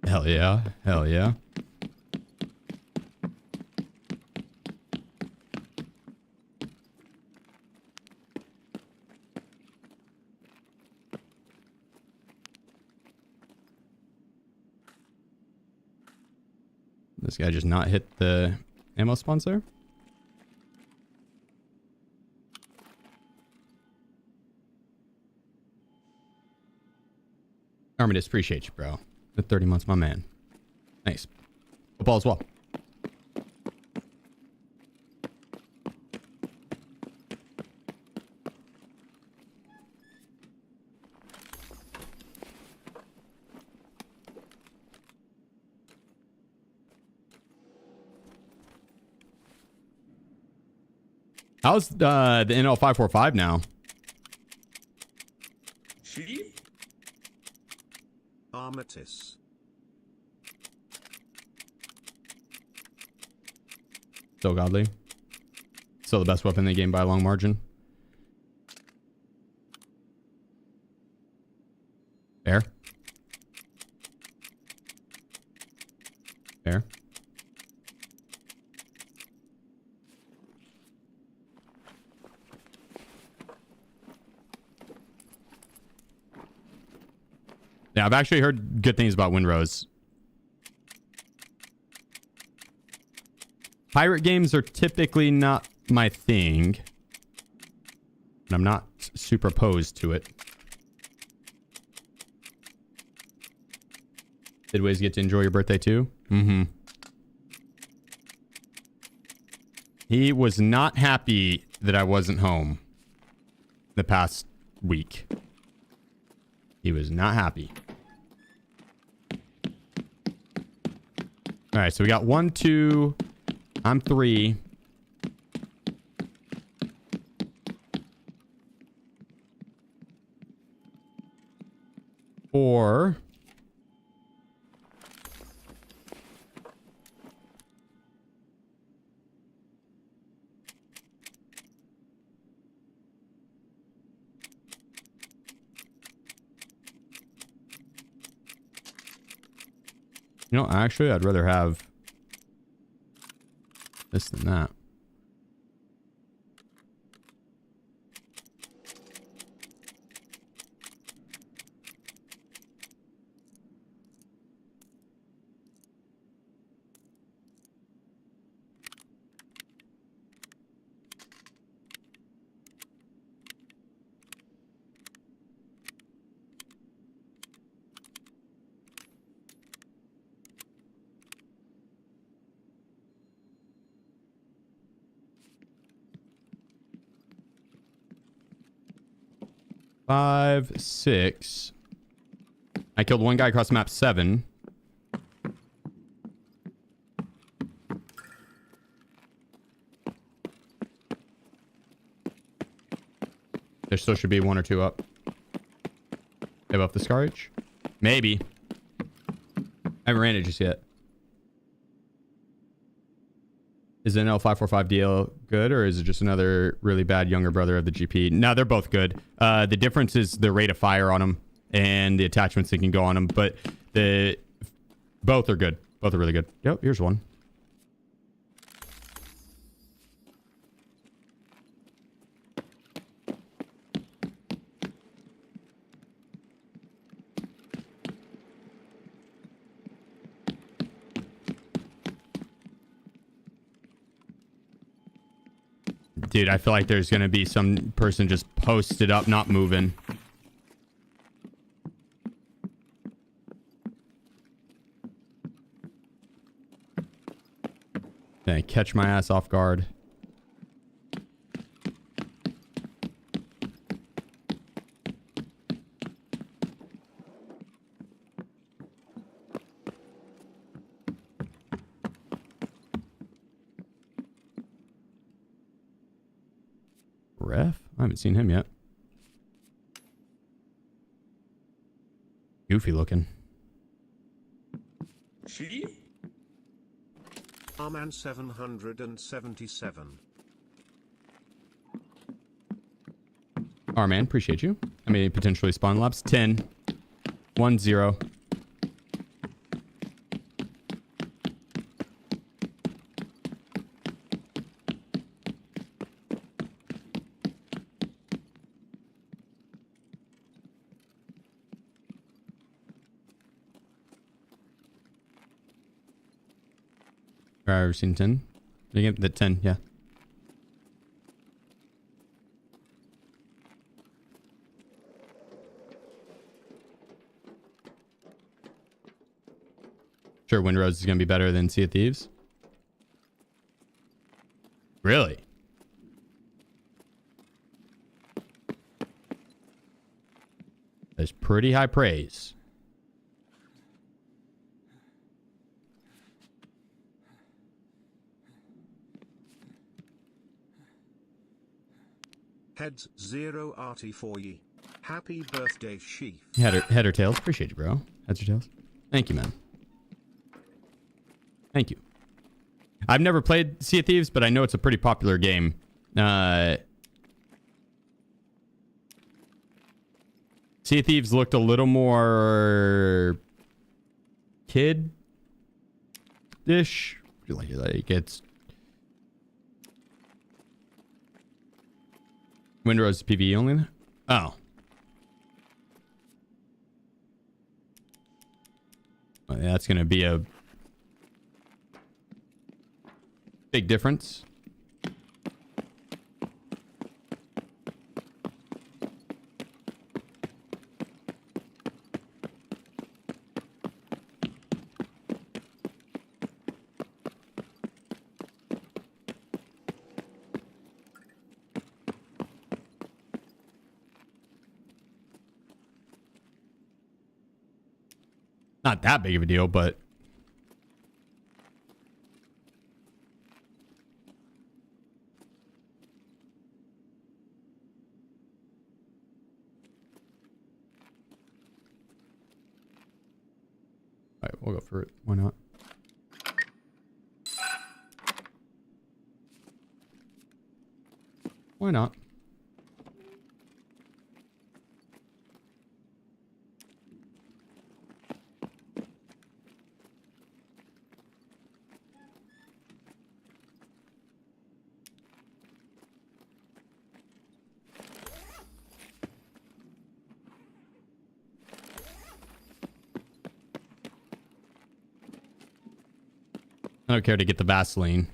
Hell yeah. Hell yeah. This guy just not hit the ammo sponsor. Armidas, appreciate you, bro. The 30 months, my man. Nice. Football as well. How's the NL545 now? Sheep? Armitis. So godly. Still the best weapon in the game by a long margin. Fair. Fair. Yeah, I've actually heard good things about Windrose. Pirate games are typically not my thing. And I'm not super opposed to it. Did Wiz get to enjoy your birthday too? Mm-hmm. He was not happy that I wasn't home the past week. He was not happy. All right, so we got 1, 2. I'm 3. 4. You know, actually, I'd rather have this than that. Five, 6. I killed one guy across the map. 7. There still should be 1 or 2 up. They have up the Scarage? Maybe. I haven't ran it just yet. Is the NL545 DL good, or is it just another really bad younger brother of the GP? No, they're both good. The difference is the rate of fire on them and the attachments that can go on them, but both are good. Both are really good. Yep, here's one. Dude, I feel like there's going to be some person just posted up, not moving. Gonna catch my ass off guard. Ref? I haven't seen him yet. Goofy looking. Sheep? Arman 777. Arman, appreciate you. I may potentially spawn labs. 10. 1 0. I've ever seen 10. Again, the 10, yeah. Sure, Windrose is going to be better than Sea of Thieves. Really? That's pretty high praise. Heads 0 RT for ye. Happy birthday, Sheef. Head or tails. Appreciate you, bro. Heads or tails. Thank you, man. Thank you. I've never played Sea of Thieves, but I know it's a pretty popular game. Sea of Thieves looked a little more kid-ish. Like it's Windrose PvE only? Oh. Well, yeah, that's going to be a big difference. Not that big of a deal, but all right, we'll go for it. Why not? Why not? I don't care to get the Vaseline.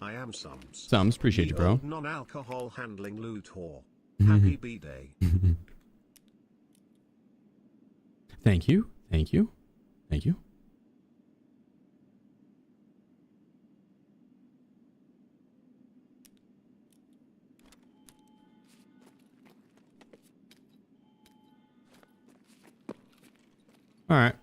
I am Sums. Sums, appreciate you, bro. Non-alcohol handling loot whore. Happy B-Day. Thank you. Thank you. Thank you. All right.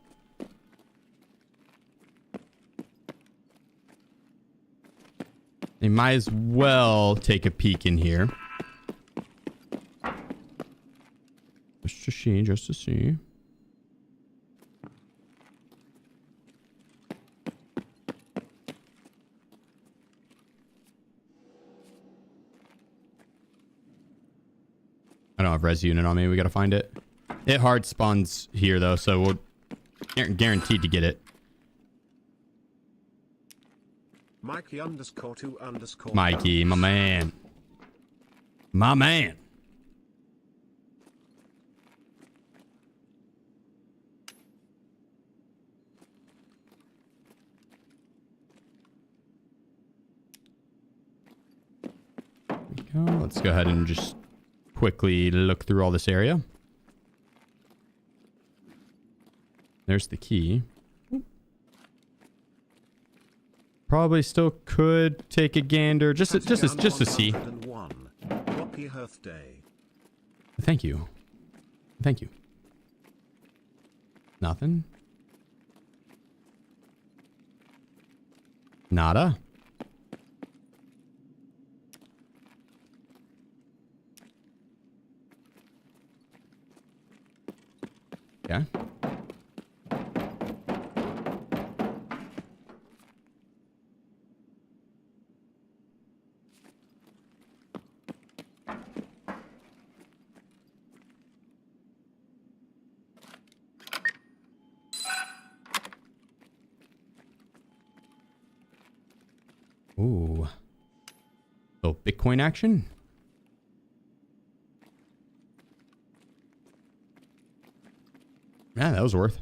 They might as well take a peek in here. Just to see, just to see. I don't have res unit on me. We got to find it. It hard spawns here though, so we're guaranteed to get it. Mikey _2_. Mikey, my man. My man. There we go. Let's go ahead and just quickly look through all this area. There's the key. Probably still could take a gander just to see. Happy birthday. Thank you. Thank you. Nothing. Nada. Yeah. Ooh. Oh, Bitcoin action? Yeah, that was worth.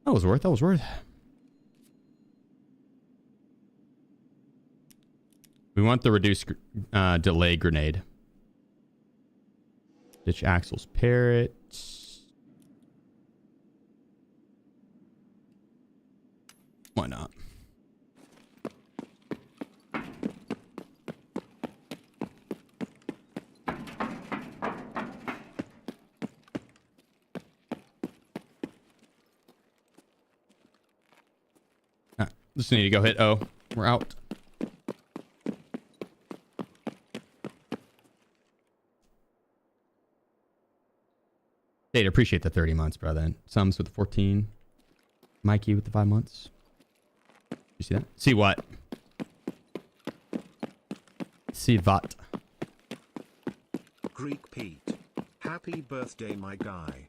That was worth. That was worth. We want the reduced delay grenade. Ditch Axel's parrot. Why not? Just need to go hit O. We're out. Date, appreciate the 30 months, bro. Then Sums with the 14. Mikey with the 5 months. You see that? See what? See what? Greek Pete. Happy birthday, my guy.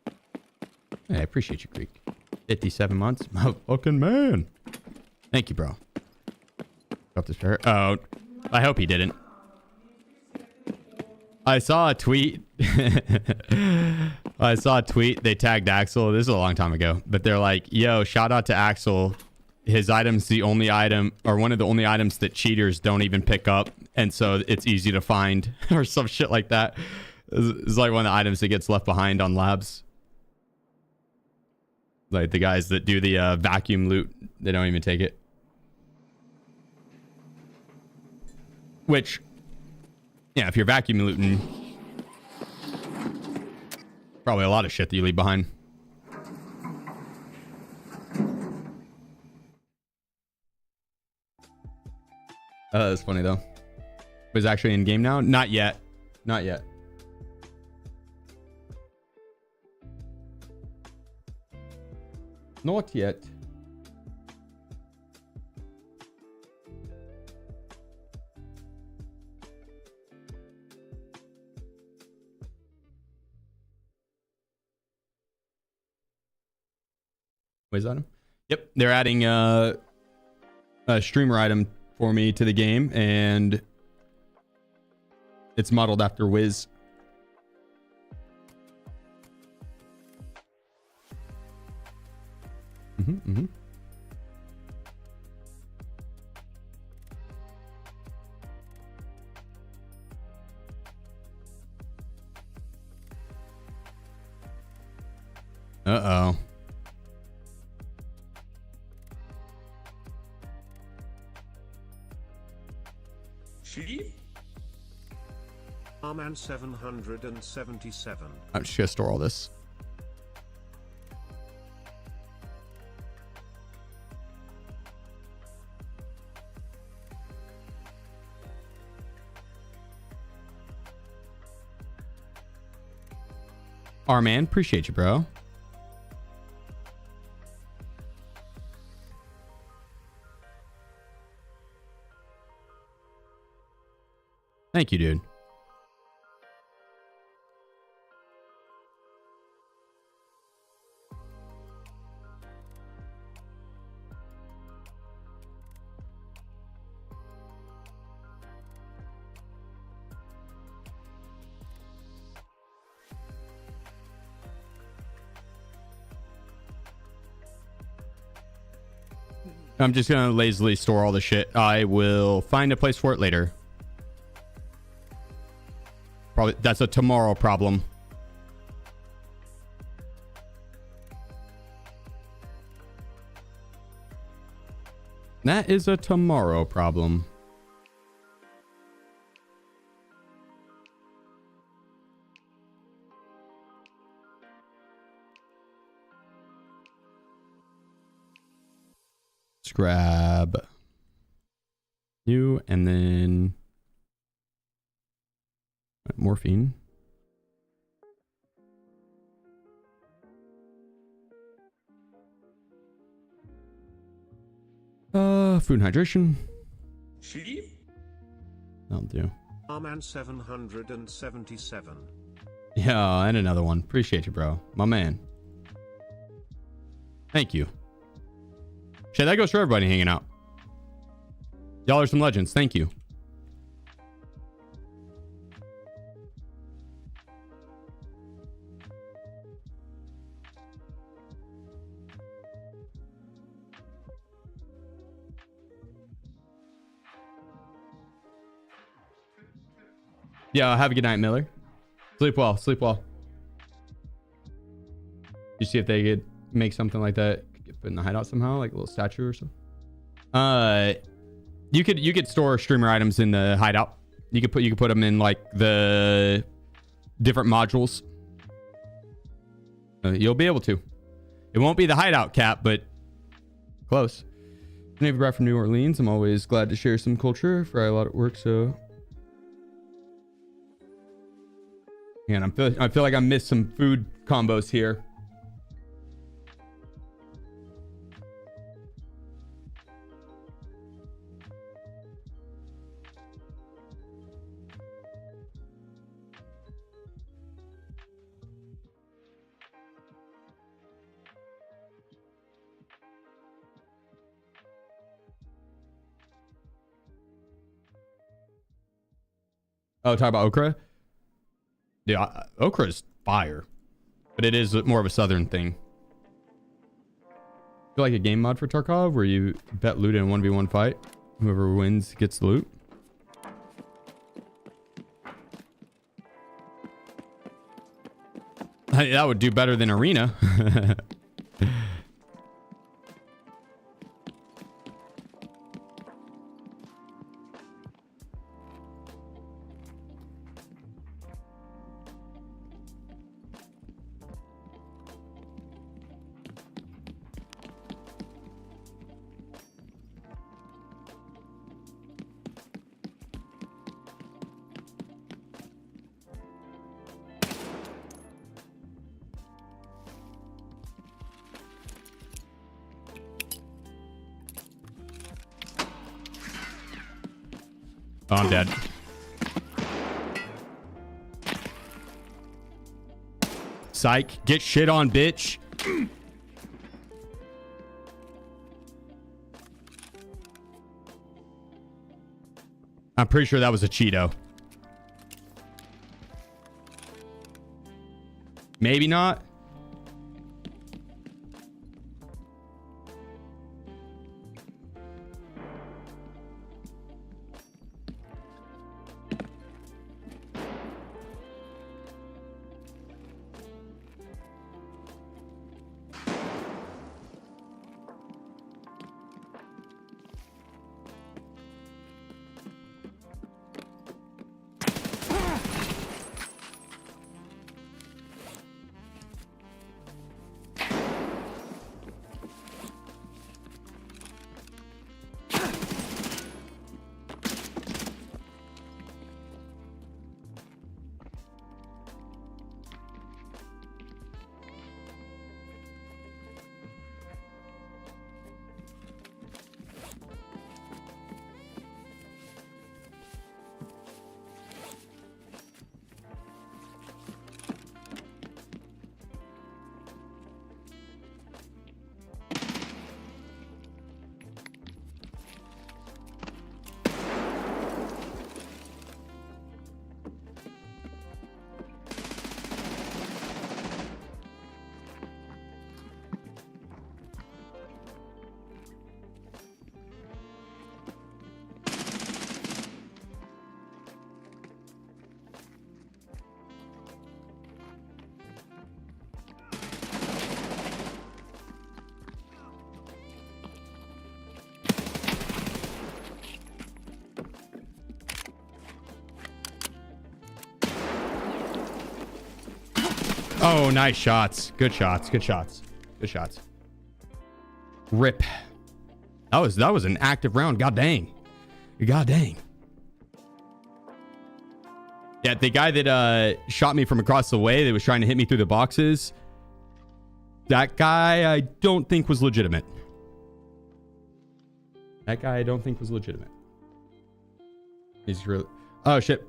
Hey, I appreciate you, Greek. 57 months. My fucking man. Thank you, bro. Drop this pair. Oh, I hope he didn't. I saw a tweet. I saw a tweet. They tagged Axel. This is a long time ago, but they're like, "Yo, shout out to Axel. His item's the only item, or one of the only items that cheaters don't even pick up, and so it's easy to find," or some shit like that. It's like one of the items that gets left behind on labs. Like the guys that do the vacuum loot, they don't even take it. Which, yeah, if you're vacuum looting, probably a lot of shit that you leave behind. That's funny though. Was actually in game now? Not yet. Not yet. Not yet. Wait, item? Yep, they're adding a streamer item for me to the game, and it's modeled after Wiz. Uh-oh. Sheep? Arman 777. I'm just gonna store all this. Man, appreciate you, bro. Thank you, dude. I'm just gonna lazily store all the shit. I will find a place for it later. Probably that's a tomorrow problem. That is a tomorrow problem. Let's grab you and then morphine. Food and hydration. Sheep? That'll do. Arman 777. Yeah, and another one. Appreciate you, bro. My man. Thank you. Shit, that goes for everybody hanging out. Y'all are some legends. Thank you. Yeah, have a good night, Miller. Sleep well. Sleep well. You see if they could make something like that, get put in the hideout somehow, like a little statue or something. You could store streamer items in the hideout. You could put them in like the different modules. You'll be able to. It won't be the hideout cap, but close. Navy brat from New Orleans. I'm always glad to share some culture. For a lot at work, so. And I feel like I missed some food combos here. Oh, talk about okra? Yeah, okra is fire, but it is more of a southern thing. Feel like a game mod for Tarkov where you bet loot in a 1v1 fight. Whoever wins gets the loot. That would do better than Arena. Oh, I'm dead. Psych. Get shit on, bitch. I'm pretty sure that was a Cheeto. Maybe not. Oh, nice shots. Good shots. Good shots. Good shots. Rip. That was an active round. God dang. God dang. Yeah, the guy that shot me from across the way that was trying to hit me through the boxes, that guy I don't think was legitimate. That guy I don't think was legitimate. He's really... Oh, shit.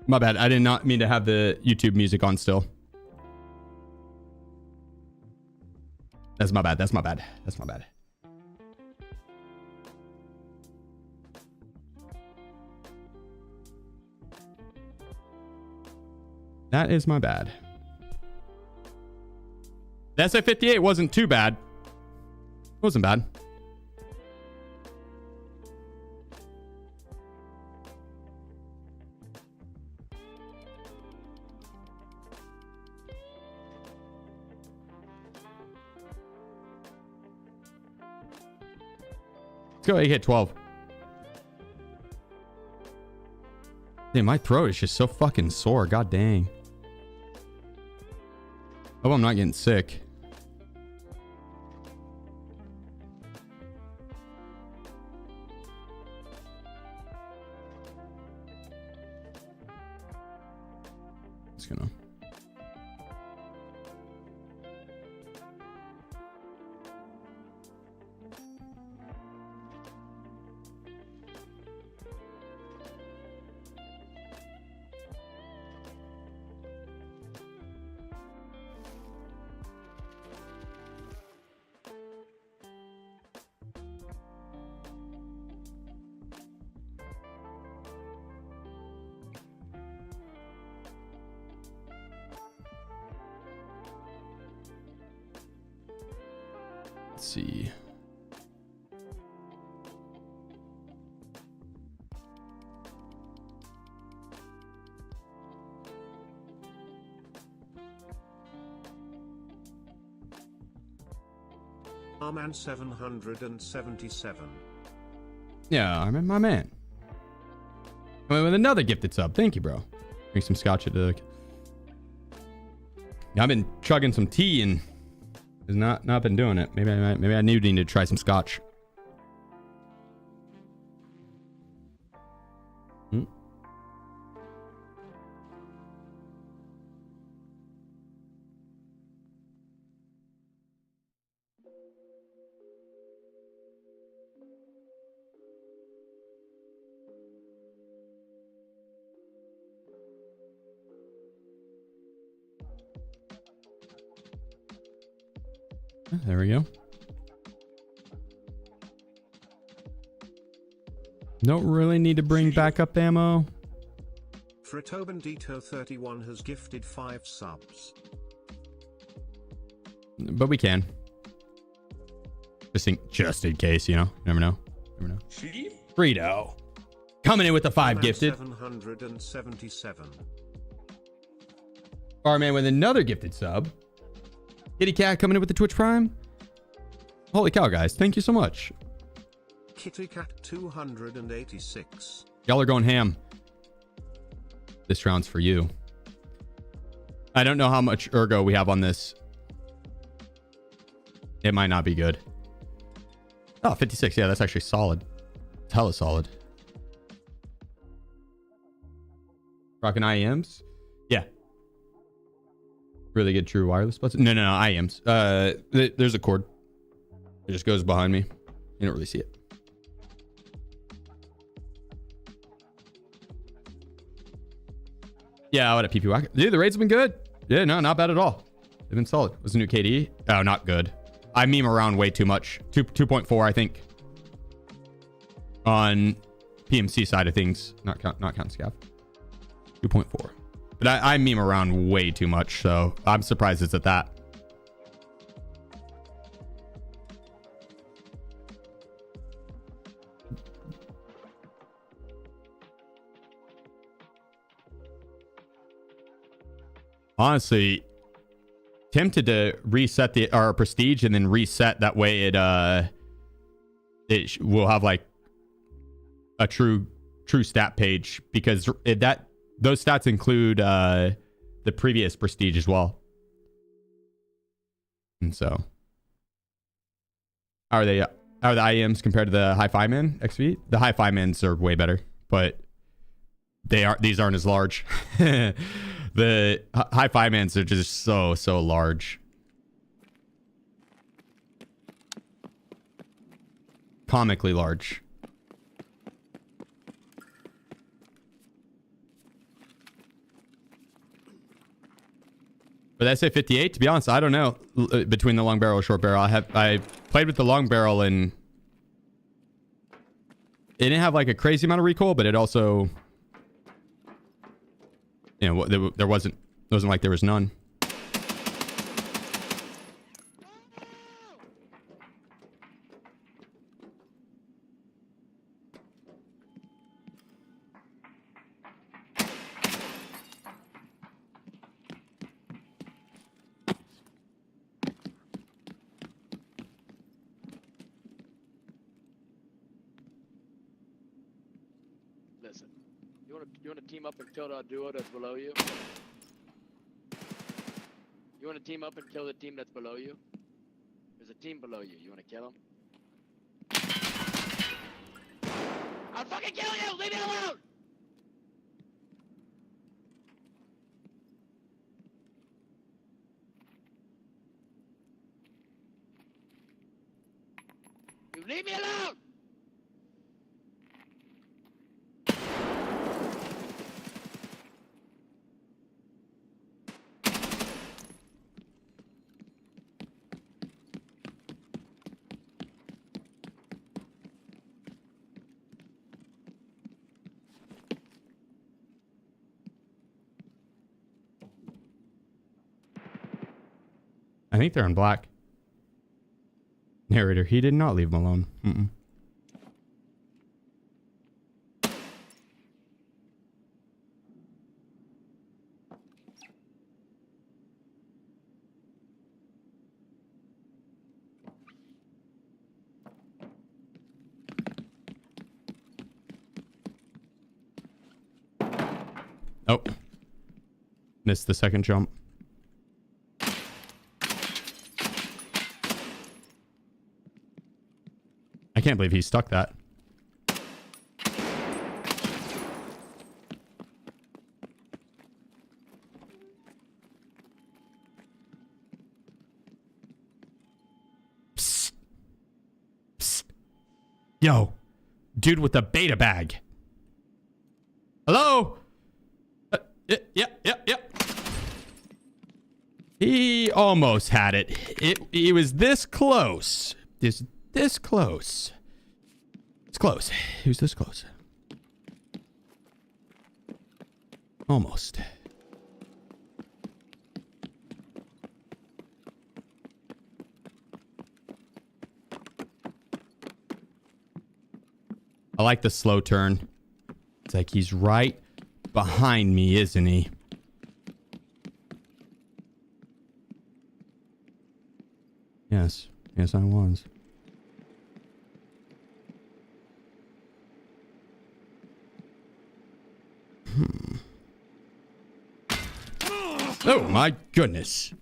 My bad. I did not mean to have the YouTube music on still. That's my bad. That's my bad. That's my bad. That is my bad. The SA-58 wasn't too bad. It wasn't bad. Let's go AK-12. Damn, my throat is just so fucking sore. God dang. Hope I'm not getting sick. Just gonna... Let's see. Arman 777. Yeah, I'm my man. With another gifted sub. Thank you, bro. Drink some scotch at the... I've been chugging some tea and has not been doing it. Maybe I need to try some scotch. There we go. Don't really need to bring backup ammo. Fritobandito31 has gifted 5 subs. But we can. Just in case, you know. You never know. Never know. Sheep? Frito. Coming in with the 5 gifted. 777. Barman with another gifted sub. Kitty Cat coming in with the Twitch Prime. Holy cow, guys. Thank you so much. Kitty Cat 286. Y'all are going ham. This round's for you. I don't know how much ergo we have on this. It might not be good. Oh, 56. Yeah, that's actually solid. It's hella solid. Rocking IEMs? Yeah. Really good true wireless buds? No, IEMs. There's a cord. It just goes behind me. You don't really see it. Yeah, what a PP whack. Dude, the raids have been good. Yeah, no, not bad at all. They've been solid. Was a new KD? Oh, not good. I meme around way too much. 2.4, I think. On PMC side of things. Not counting scav. 2.4. But I meme around way too much, so I'm surprised it's at that. Honestly, tempted to reset our prestige and then reset that way it will have like a true stat page, because those stats include the the previous prestige as well. And so, how are they? How are the IEMs compared to the Hi-Fi Man XV? The Hi-Fi Mans are way better, but these aren't as large. The Hi-Fi Mans are just so large. Comically large. But that's a 58. To be honest, I don't know between the long barrel or short barrel. I played with the long barrel and it didn't have like a crazy amount of recoil, but it also, you know, there wasn't like there was none. Listen, you want to team up and kill that duo that's below you? You want to team up and kill the team that's below you? There's a team below you. You want to kill them? I'll fucking kill you! Leave me alone! You leave me alone! I think they're on black. Narrator, he did not leave him alone. Mm-mm. Oh. Missed the second jump. I can't believe he stuck that. Psst. Psst. Yo, dude with the beta bag. Hello? Yeah. He almost had it. He was this close. This close. It's close. He was this close. Almost. I like the slow turn. It's like he's right behind me, isn't he? Yes. Yes, I was. Oh my goodness.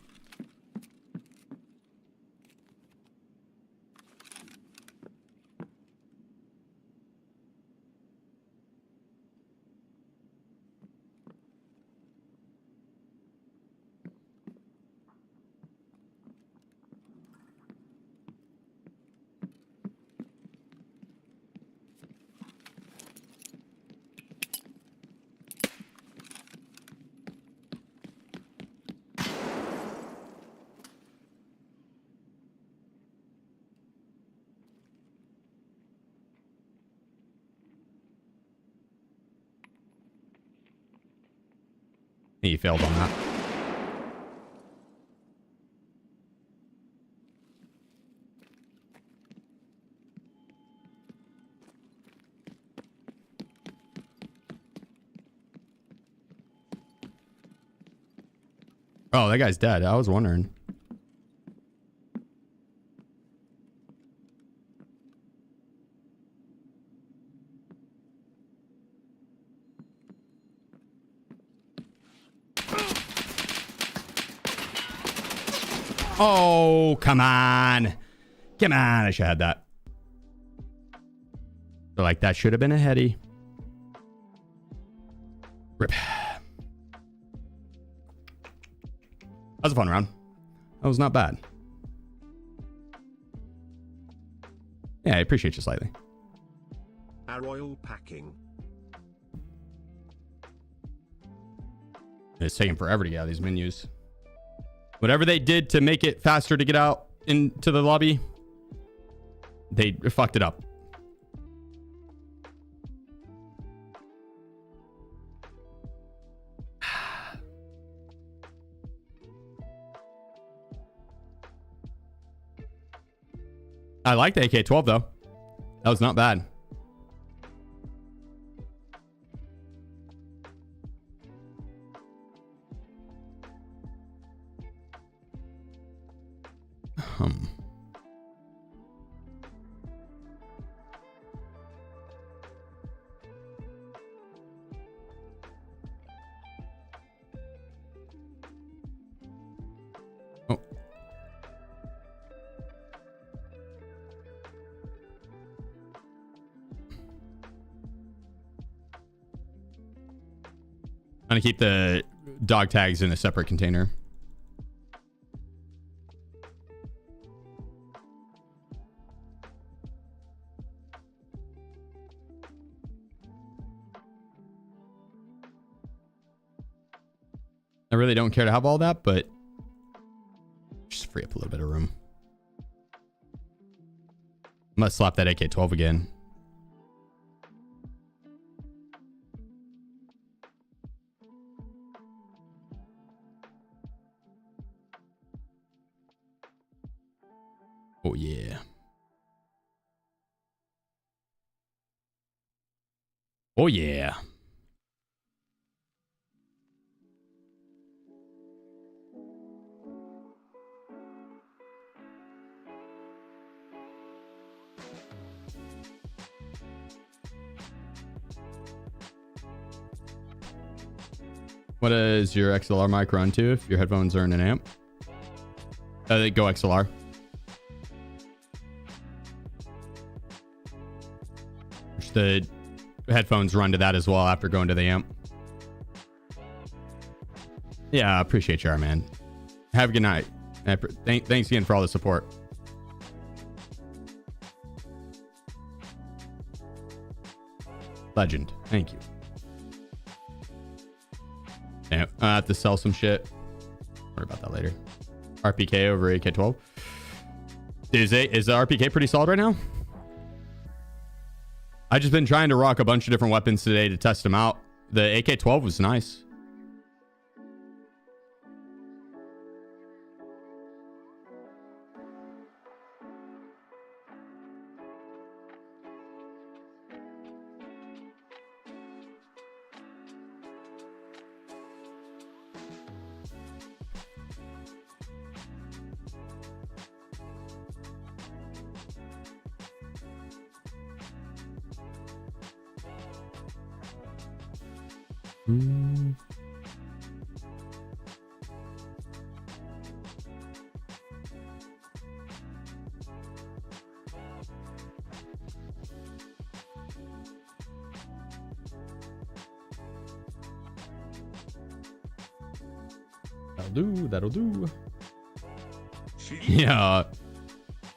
He failed on that. Oh, that guy's dead. I was wondering. Oh, come on. Come on. I should have had that. So, like, that should have been a heady. Rip. That was a fun round. That was not bad. Yeah, I appreciate you slightly. Our royal packing. It's taking forever to get out of these menus. Whatever they did to make it faster to get out into the lobby, they fucked it up. I like the AK-12 though. That was not bad. Oh. I'm gonna keep the dog tags in a separate container. I really don't care to have all that, but just free up a little bit of room. I'm gonna slap that AK-12 again. Oh yeah. Oh yeah. What does your XLR mic run to if your headphones are in an amp? They go XLR. The headphones run to that as well after going to the amp. Yeah, I appreciate you, man. Have a good night. Thanks again for all the support. Legend. Thank you. Yeah, I have to sell some shit. Worry about that later. RPK over AK-12. Is the RPK pretty solid right now? I've just been trying to rock a bunch of different weapons today to test them out. The AK-12 was nice. That'll do. Yeah.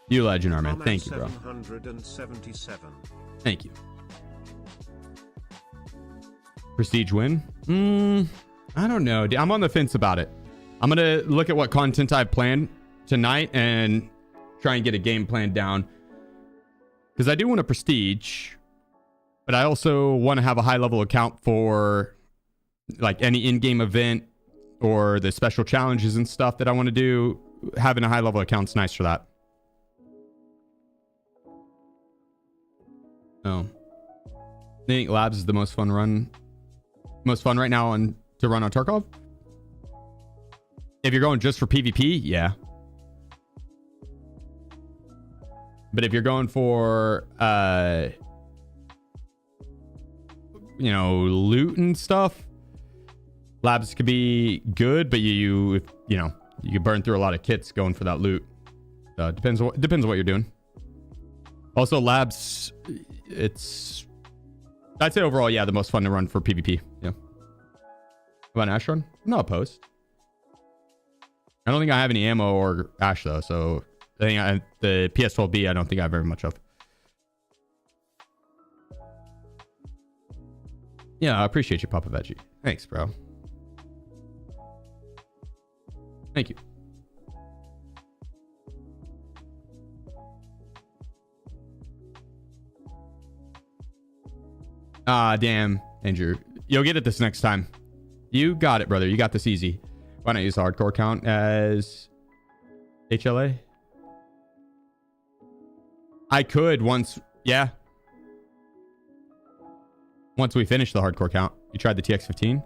You legend, our man. Thank you, bro. 777. Thank you. Prestige win? I don't know. I'm on the fence about it. I'm gonna look at what content I've planned tonight and try and get a game plan down. Because I do want a prestige, but I also want to have a high level account for like any in-game event or the special challenges and stuff that I want to do. Having a high level account's nice for that. Oh. I think Labs is the most fun right now to run on Tarkov. If you're going just for PvP, yeah. But if you're going for loot and stuff, Labs could be good, but you You could burn through a lot of kits going for that loot. Depends on what you're doing. Also, labs, I'd say overall, yeah, the most fun to run for PvP. Yeah. About an Ash run? I'm not opposed. I don't think I have any ammo or Ash though, so I think the PS12B I don't think I have very much of. Yeah, I appreciate you, Papa Veggie. Thanks, bro. Thank you. Ah, damn, Andrew. You'll get it this next time. You got it, brother. You got this easy. Why not use the hardcore count as HLA? I could once, yeah. Once we finish the hardcore count. You tried the TX15?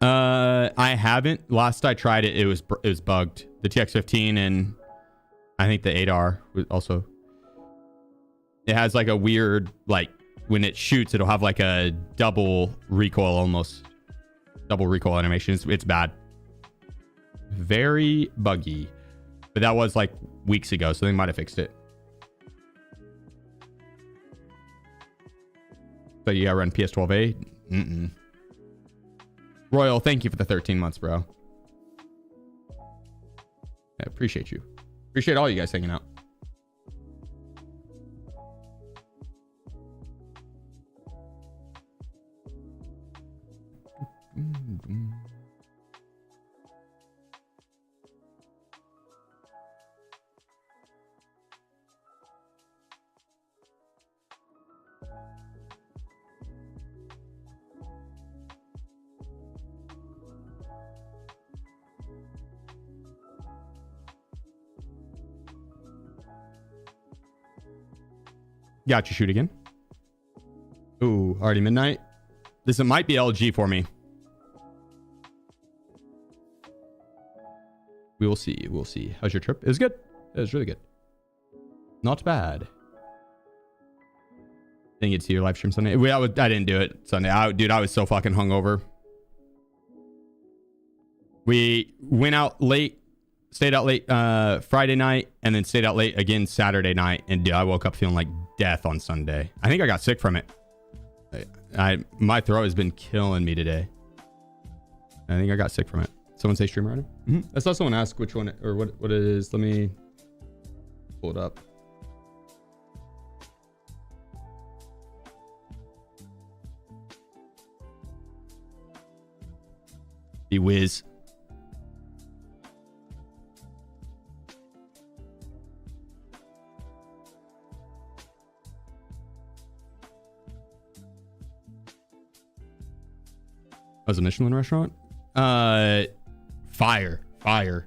I haven't. Last I tried it, it was bugged. The TX15 and I think the 8R was also. It has like a weird, like when it shoots, it'll have like a double recoil almost. Double recoil animation. It's bad. Very buggy. But that was like weeks ago, so they might have fixed it. So you gotta run PS12A? Mm-mm. Royal, thank you for the 13 months, bro. I appreciate you. Appreciate all you guys hanging out. Got you. Shoot again. Ooh, already midnight. This might be LG for me. We will see. We'll see. How's your trip? It was good. It was really good. Not bad. Didn't get to see your live stream Sunday. I didn't do it Sunday. Dude, I was so fucking hungover. We went out late. Stayed out late Friday night and then stayed out late again Saturday night. And dude, I woke up feeling like death on Sunday. I think I got sick from it. My throat has been killing me today. I think I got sick from it. Someone say streamer item? Mm-hmm. I saw someone ask which one or what it is. Let me pull it up. The whiz. Was a Michelin restaurant? Fire. I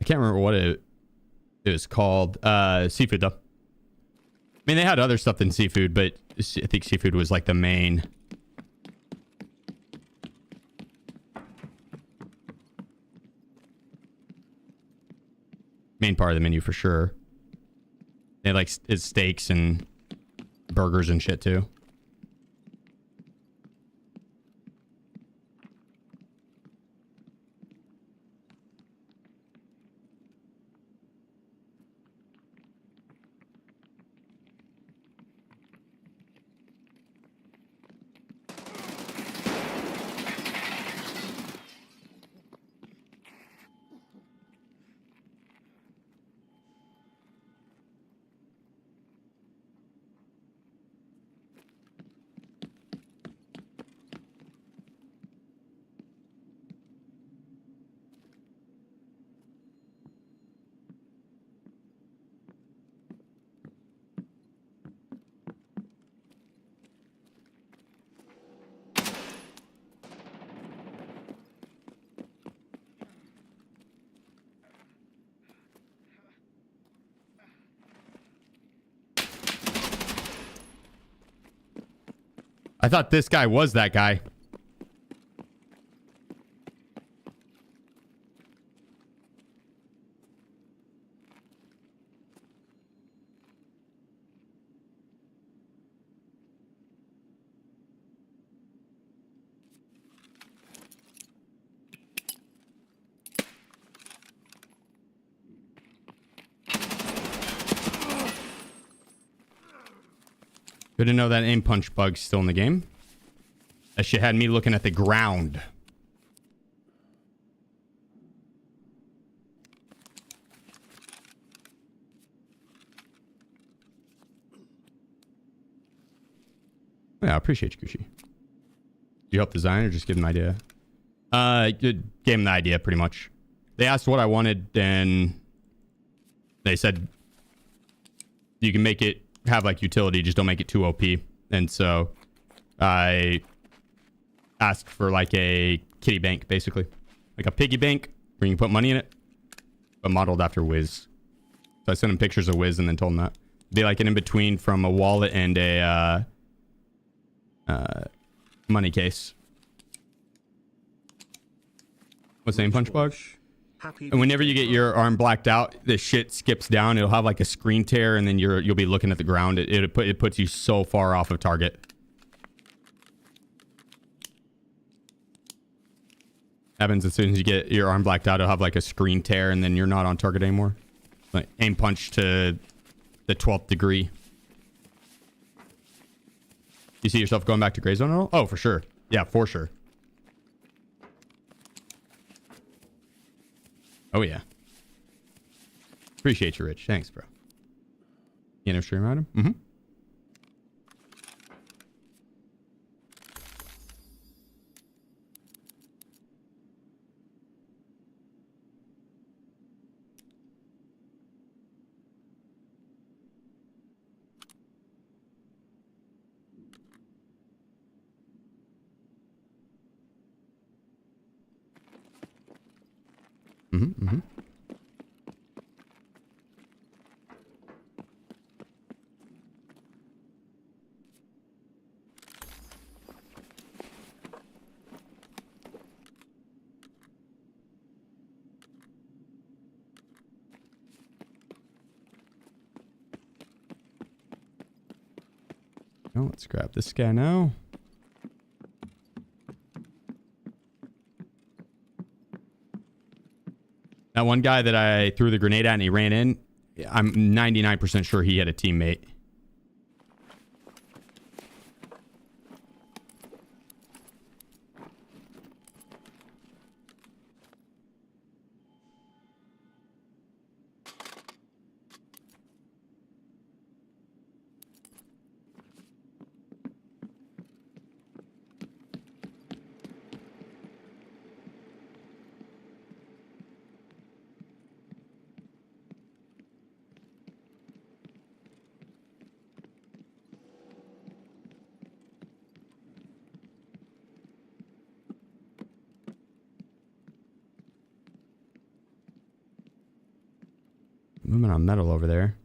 can't remember what it was called. Seafood though. I mean, they had other stuff than seafood, but I think seafood was like the main part of the menu for sure. They had like it's steaks and burgers and shit too. I thought this guy was that guy. Good to know that aim punch bug's still in the game. That shit had me looking at the ground. Yeah, I appreciate you, Gucci. Do you help design or just give them an idea? Gave them the idea pretty much. They asked what I wanted, and they said you can make it have like utility, just don't make it too OP. And so I asked for like a kitty bank, basically. Like a piggy bank where you can put money in it, but modeled after Wiz. So I sent him pictures of Wiz and then told him that. It'd be like an in-between from a wallet and a money case. What's the name, Punch Bug? And whenever you get your arm blacked out, the shit skips down. It'll have like a screen tear, and then you'll be looking at the ground. It puts you so far off of target. Happens as soon as you get your arm blacked out. It'll have like a screen tear, and then you're not on target anymore. Like aim punch to the 12th degree. You see yourself going back to gray zone at all? Oh, for sure. Yeah, for sure. Oh, yeah. Appreciate you, Rich. Thanks, bro. You know, stream item? Mm-hmm. Mm-hmm, mm-hmm. Oh, let's grab this guy now. That one guy that I threw the grenade at and he ran in, I'm 99% sure he had a teammate. Movement on metal over there.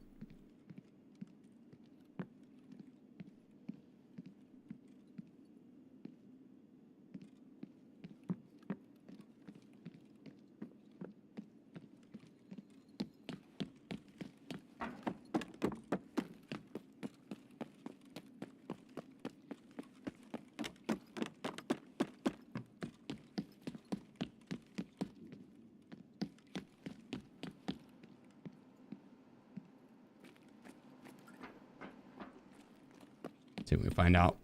See if we can find out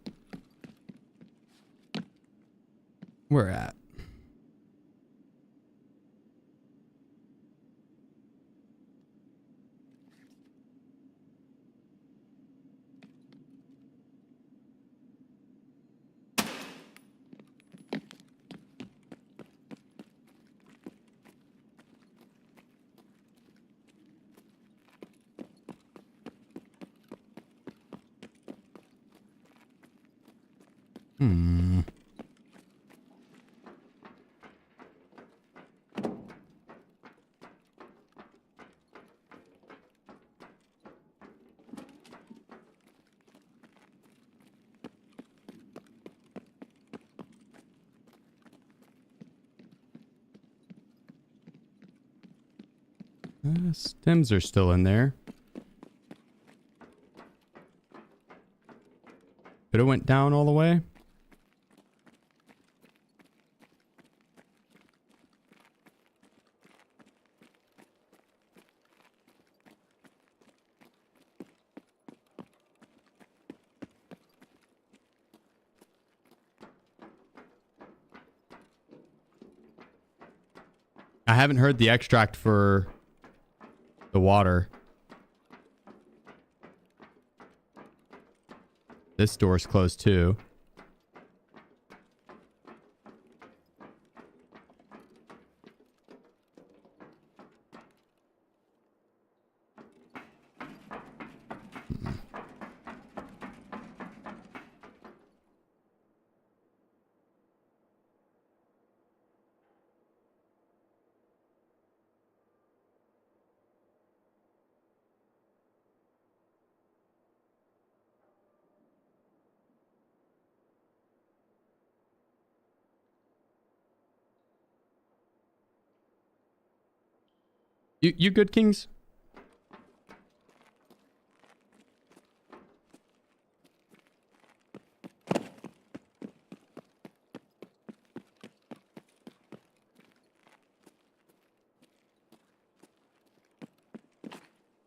where we're at. Stems are still in there. Could have went down all the way. I haven't heard the extract for the water. This door's closed too. You good, Kings?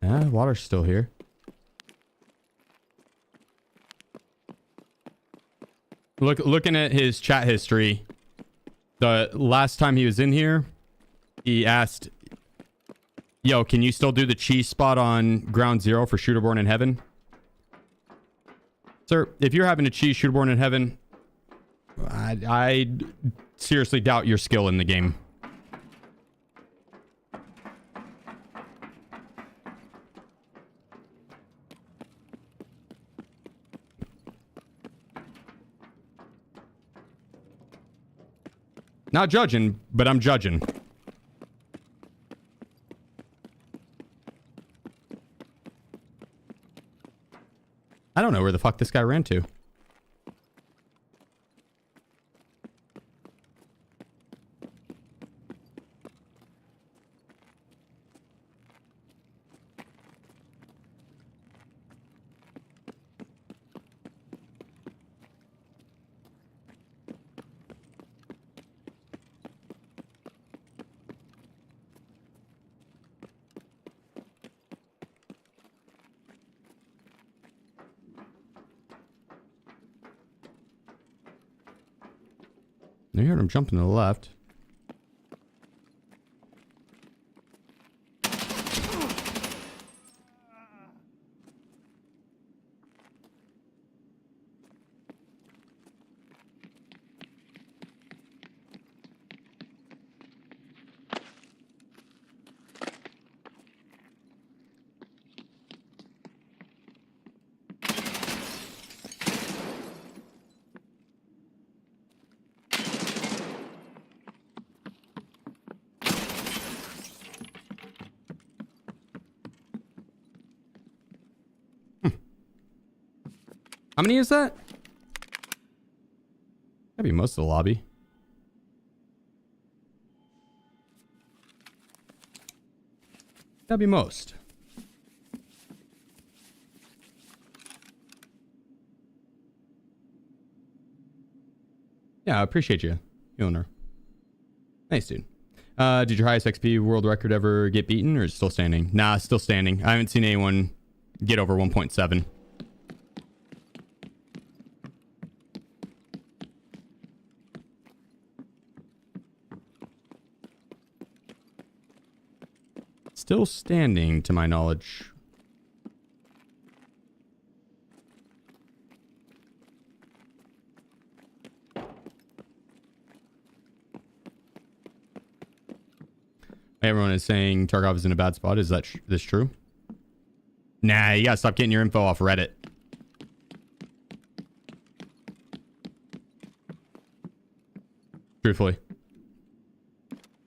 Water's still here. Looking at his chat history, the last time he was in here, he asked, yo, can you still do the cheese spot on ground zero for Shooterborn in Heaven? Sir, if you're having a cheese Shooterborn in Heaven, I seriously doubt your skill in the game. Not judging, but I'm judging. I don't know where the fuck this guy ran to. I heard him jumping to the left. How many is that? That'd be most of the lobby. That'd be most. Yeah, I appreciate you, owner. Nice, dude. Did your highest XP world record ever get beaten, or is it still standing? Nah, it's still standing. I haven't seen anyone get over 1.7. Still standing, to my knowledge. Everyone is saying Tarkov is in a bad spot. Is that this true? Nah, you gotta stop getting your info off Reddit. Truthfully,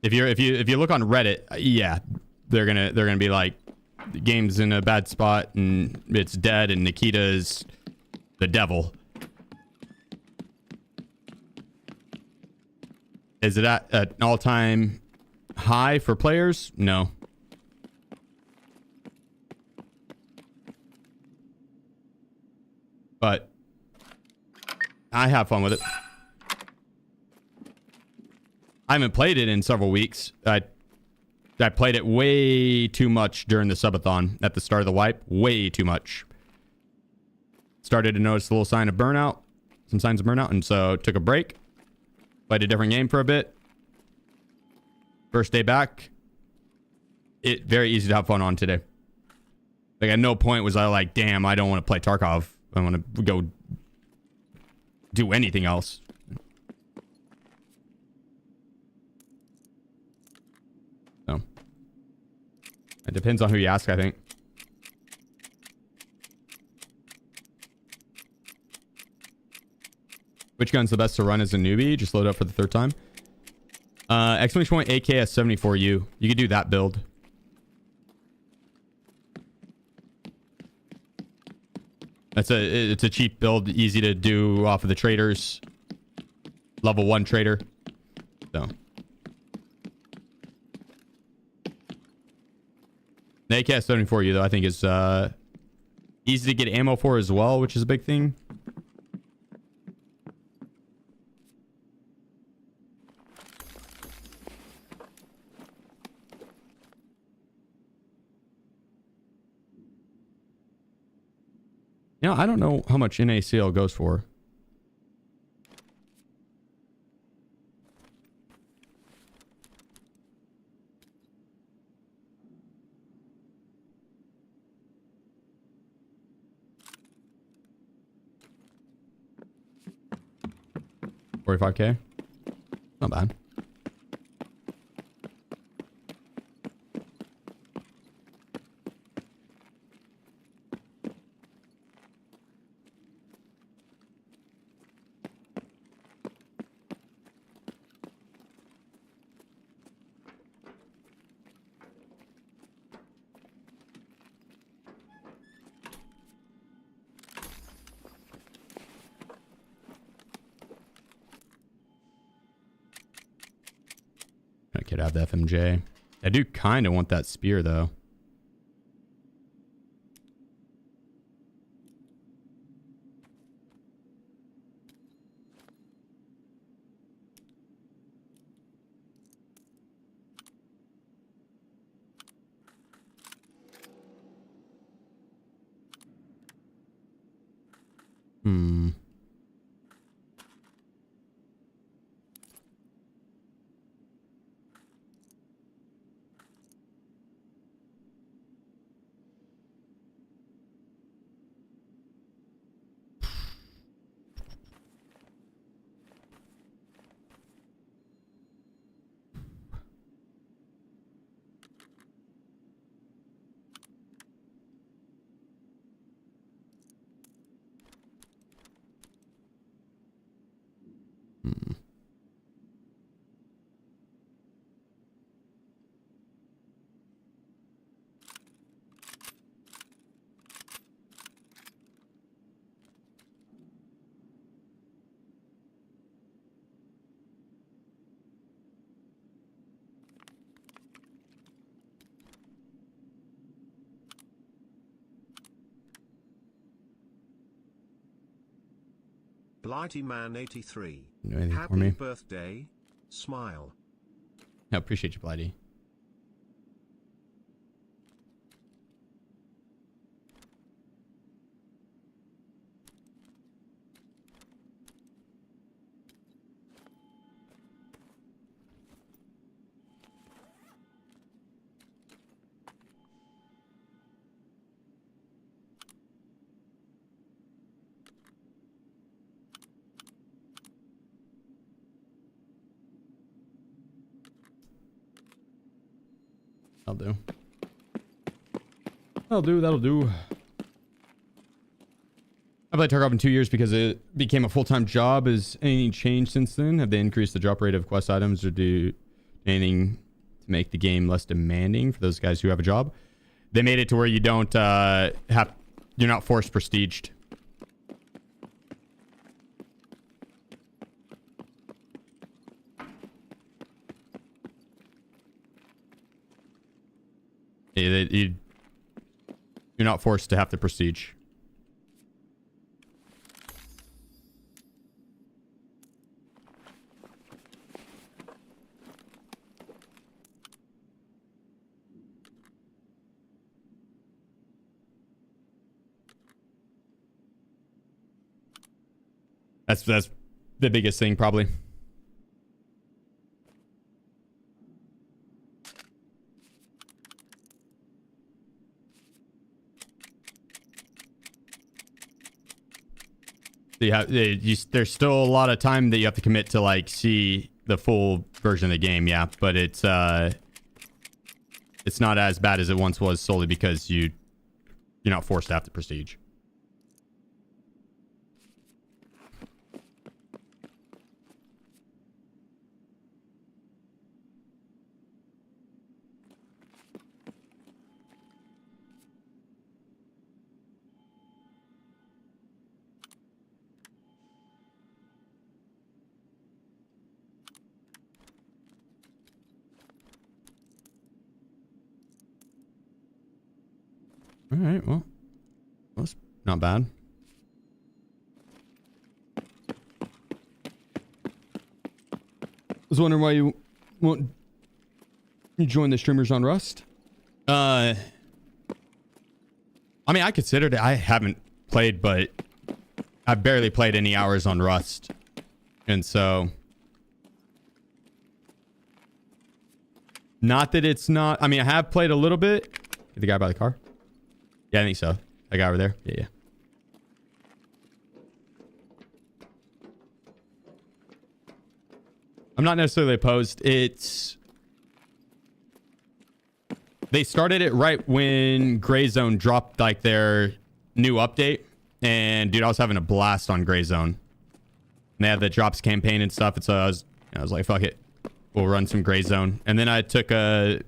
if you look on Reddit, yeah, they're gonna be like, the game's in a bad spot and it's dead and Nikita is the devil. Is it at an all-time high for players? No. But I have fun with it. I haven't played it in several weeks. I played it way too much during the subathon at the start of the wipe. Way too much. Started to notice a little sign of burnout. Some signs of burnout. And so took a break. Played a different game for a bit. First day back. It very easy to have fun on today. Like at no point was I like, damn, I don't want to play Tarkov. I want to go do anything else. So it depends on who you ask, I think. Which gun's the best to run as a newbie? Just load up for the third time. Exclamation point AKS 74U. You could do that build. It's a cheap build, easy to do off of the traders. Level 1 trader. So the AKS 74U though I think is easy to get ammo for as well, which is a big thing. You know, I don't know how much NaCl goes for. $45K? Not bad. I could have the FMJ. I do kind of want that spear though. Blighty Man 83. Do anything for Happy me? birthday. Smile. I appreciate you, Blighty. That'll do. That'll do. I played Tarkov in 2 years because it became a full-time job. Has anything changed since then? Have they increased the drop rate of quest items or do anything to make the game less demanding for those guys who have a job? They made it to where you don't you're not forced prestiged. You're not forced to have the prestige. That's the biggest thing, probably. There's still a lot of time that you have to commit to like see the full version of the game, yeah. But it's not as bad as it once was, solely because you're not forced to have the prestige. All right, well, that's not bad. I was wondering why you won't join the streamers on Rust. I mean, I considered it. I haven't played, but I've barely played any hours on Rust, and so not that it's not. I mean, I have played a little bit. The guy by the car. Yeah, I think so. That guy over there. Yeah. I'm not necessarily opposed. They started it right when Gray Zone dropped like their new update. And dude, I was having a blast on Gray Zone. And they had the drops campaign and stuff. And so I was like, fuck it. We'll run some Gray Zone. And then I took a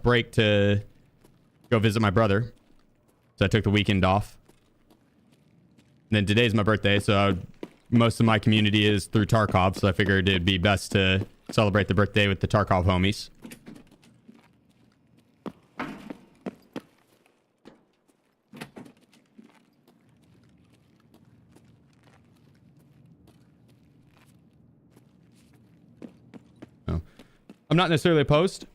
break to go visit my brother. So I took the weekend off. And then today's my birthday, so most of my community is through Tarkov, so I figured it'd be best to celebrate the birthday with the Tarkov homies. Oh. I'm not necessarily opposed.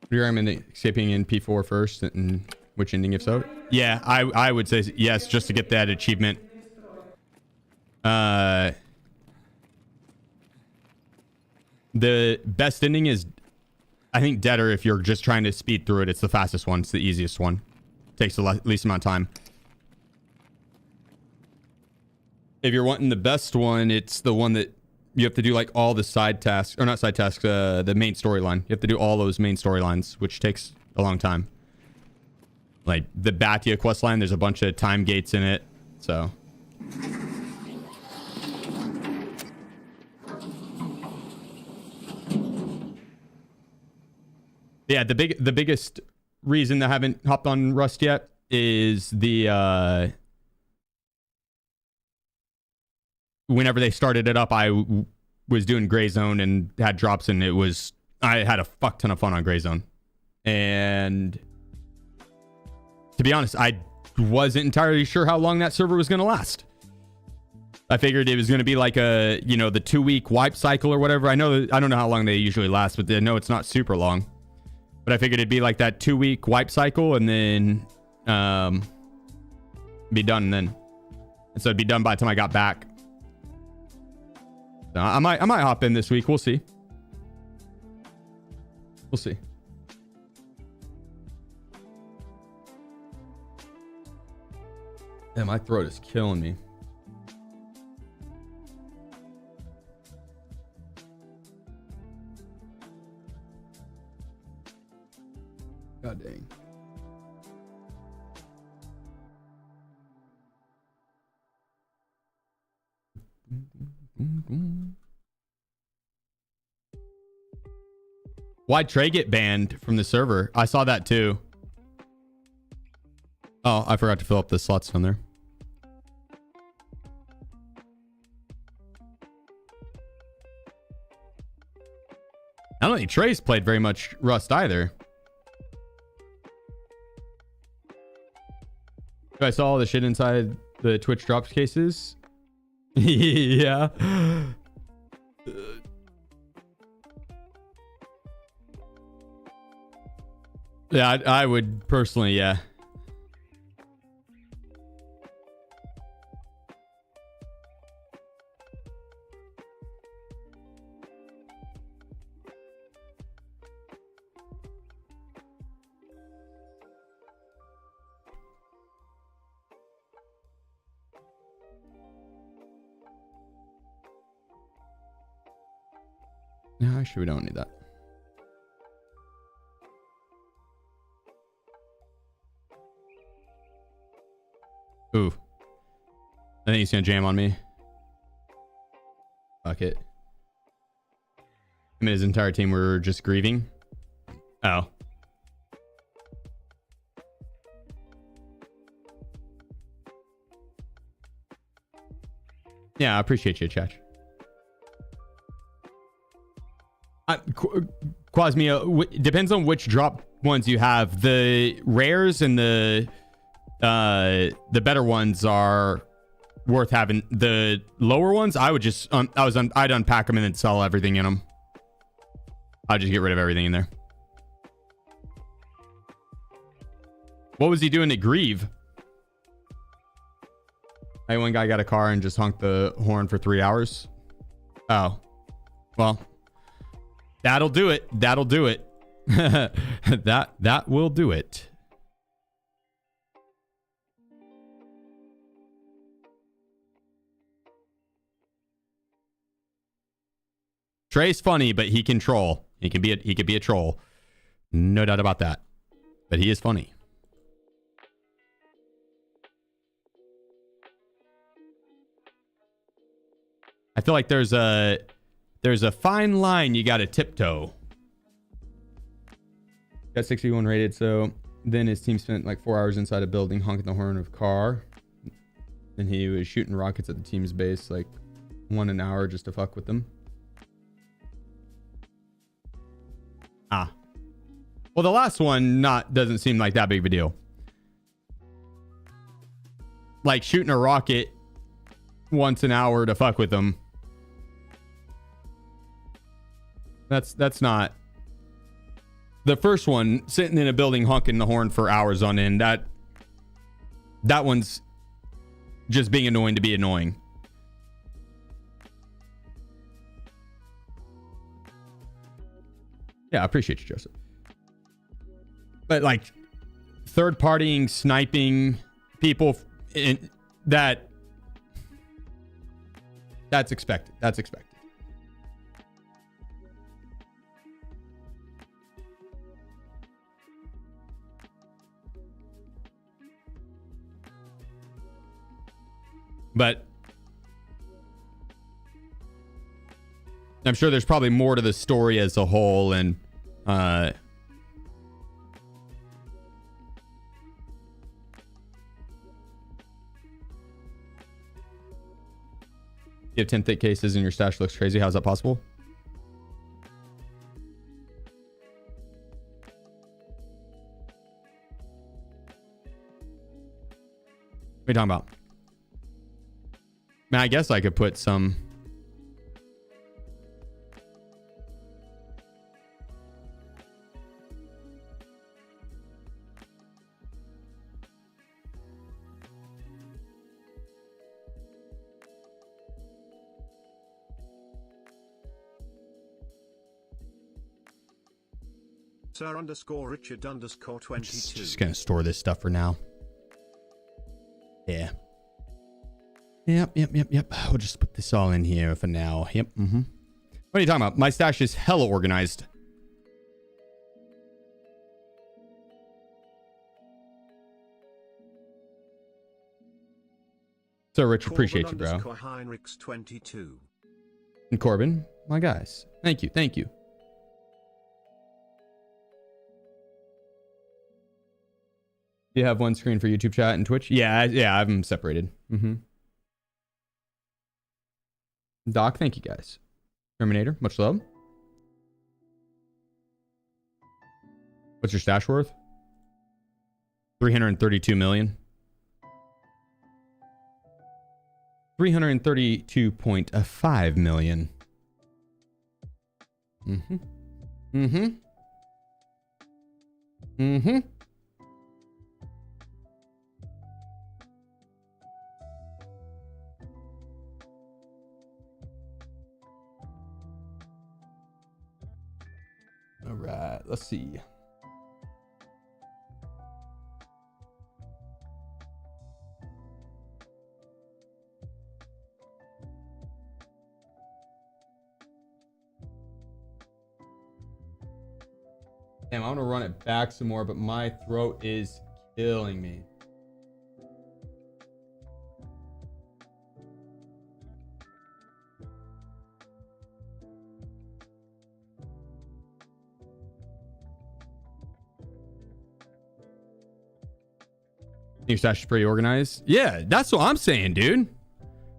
I'm in the escaping in P4 first, and which ending if so? Yeah, I would say yes, just to get that achievement. The best ending is, I think, Deader. If you're just trying to speed through it, it's the fastest one. It's the easiest one. Takes the least amount of time. If you're wanting the best one, it's the one that you have to do like all the side tasks, or not side tasks, the main storyline. You have to do all those main storylines, which takes a long time. Like the Batia quest line, there's a bunch of time gates in it, so. Yeah, the biggest reason that I haven't hopped on Rust yet is the whenever they started it up, I was doing Gray Zone and had drops, and I had a fuck ton of fun on Gray Zone. And to be honest, I wasn't entirely sure how long that server was going to last. I figured it was going to be like the 2-week wipe cycle or whatever. I don't know how long they usually last, but I know it's not super long. But I figured it'd be like that 2-week wipe cycle and then be done then. And so it'd be done by the time I got back. So I might hop in this week. We'll see. We'll see. Yeah, my throat is killing me. God dang. Why'd Trey get banned from the server? I saw that too. Oh, I forgot to fill up the slots on there. I don't think Trey's played very much Rust either. I saw all the shit inside the Twitch drops cases. Yeah. Yeah, I would personally, yeah. No, actually, we don't need that. Ooh. I think he's gonna jam on me. Fuck it. Him and his entire team were just grieving. Oh. Yeah, I appreciate you, Chach. Quasmia, depends on which drop ones you have. The rares and the better ones are worth having. The lower ones, I would just I'd unpack them and then sell everything in them. I'd just get rid of everything in there. What was he doing to grieve? Hey, one guy got a car and just honked the horn for 3 hours. Oh, well, that'll do it. That'll do it. that will do it. Trey's funny, but he can troll. He could be a troll. No doubt about that. But he is funny. I feel like there's a fine line you got to tiptoe. Got 61 rated, so then his team spent like 4 hours inside a building honking the horn of a car. And he was shooting rockets at the team's base like 1 an hour just to fuck with them. Ah. Well, the last one doesn't seem like that big of a deal. Like shooting a rocket once an hour to fuck with them. That's not. The first one, sitting in a building honking the horn for hours on end, that one's just being annoying to be annoying. Yeah, I appreciate you, Joseph. But like third partying, sniping people that's expected. That's expected. But I'm sure there's probably more to the story as a whole, and you have 10 thick cases and your stash looks crazy. How's that possible? What are you talking about? Man, I guess I could put some. Sir_Richard_22. Just gonna store this stuff for now. Yeah. Yep. We'll just put this all in here for now. Yep. What are you talking about? My stash is hella organized. So Rich, appreciate you, bro. And Corbin, my guys. Thank you. Do you have one screen for YouTube chat and Twitch? Yeah, I have them separated. Doc, thank you guys. Terminator, much love. What's your stash worth? 332 million. 332.5 million. All right, let's see. Damn, I want to run it back some more, but my throat is killing me. Your stash is pretty organized. Yeah, that's what I'm saying, dude.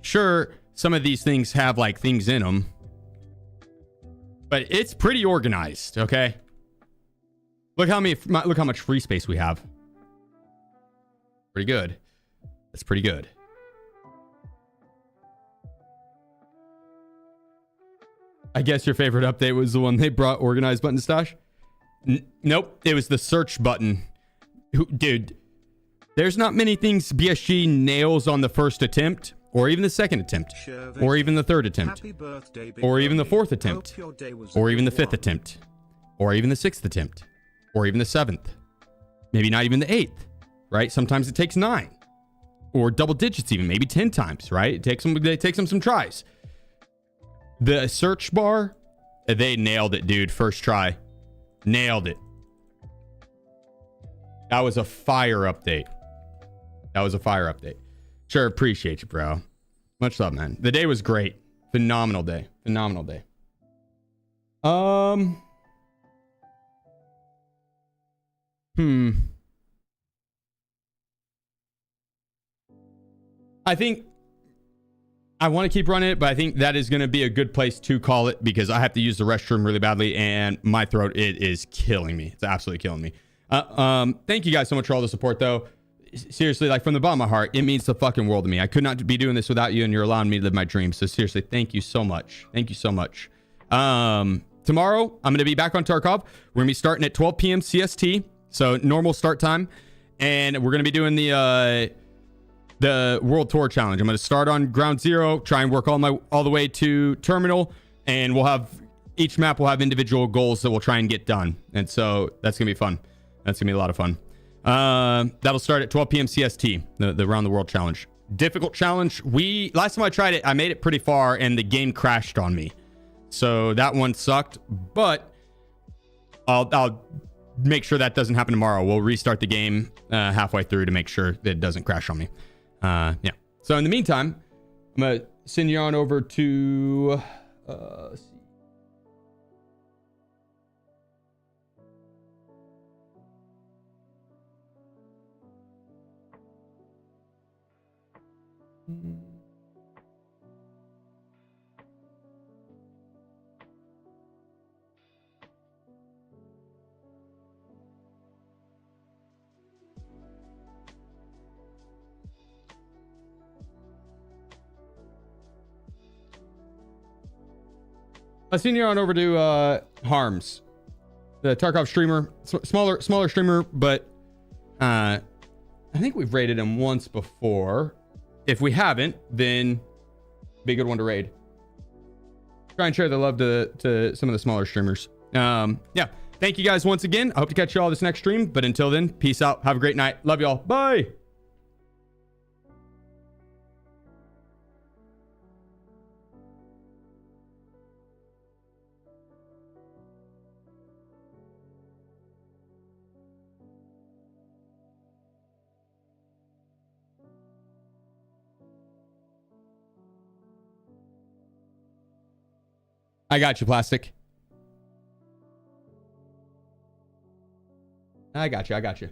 Sure, some of these things have like things in them, but it's pretty organized. Okay. Look how much free space we have. Pretty good. That's pretty good. I guess your favorite update was the one they brought organized button to stash. Nope, it was the search button. Dude. There's not many things BSG nails on the first attempt, or even the second attempt, or even the third attempt, or even the fourth attempt, or even the fifth attempt, or even the sixth attempt, or even the seventh. Maybe not even the eighth, right? Sometimes it takes 9, or double digits even, maybe 10 times, right? It takes them some tries. The search bar, they nailed it, dude. First try. Nailed it. That was a fire update. That was a fire update. Sure, appreciate you, bro. Much love, man. The day was great. Phenomenal day. Phenomenal day. I think I want to keep running it, but I think that is going to be a good place to call it because I have to use the restroom really badly and my throat, it is killing me. It's absolutely killing me. Thank you guys so much for all the support, though. Seriously, like from the bottom of my heart, it means the fucking world to me. I could not be doing this without you, and you're allowing me to live my dreams. So seriously, thank you so much. Thank you so much. Tomorrow, I'm going to be back on Tarkov. We're going to be starting at 12 p.m. CST, so normal start time, and we're going to be doing the World Tour Challenge. I'm going to start on Ground Zero, try and work all the way to Terminal, and we'll have each map will have individual goals that we'll try and get done, and so that's going to be fun. That's going to be a lot of fun. That'll start at 12 p.m. CST, the Around the World Challenge. Difficult challenge. Last time I tried it, I made it pretty far and the game crashed on me. So that one sucked, but I'll make sure that doesn't happen tomorrow. We'll restart the game halfway through to make sure that it doesn't crash on me. Yeah. So in the meantime, I'm going to send you on over to, let's see. I'll send you on over to Harms, the Tarkov streamer, smaller streamer, but I think we've raided him once before. If we haven't, then be a good one to raid. Try and share the love to some of the smaller streamers. Yeah. Thank you guys once again. I hope to catch you all this next stream. But until then, peace out. Have a great night. Love y'all. Bye. I got you, Plastic. I got you.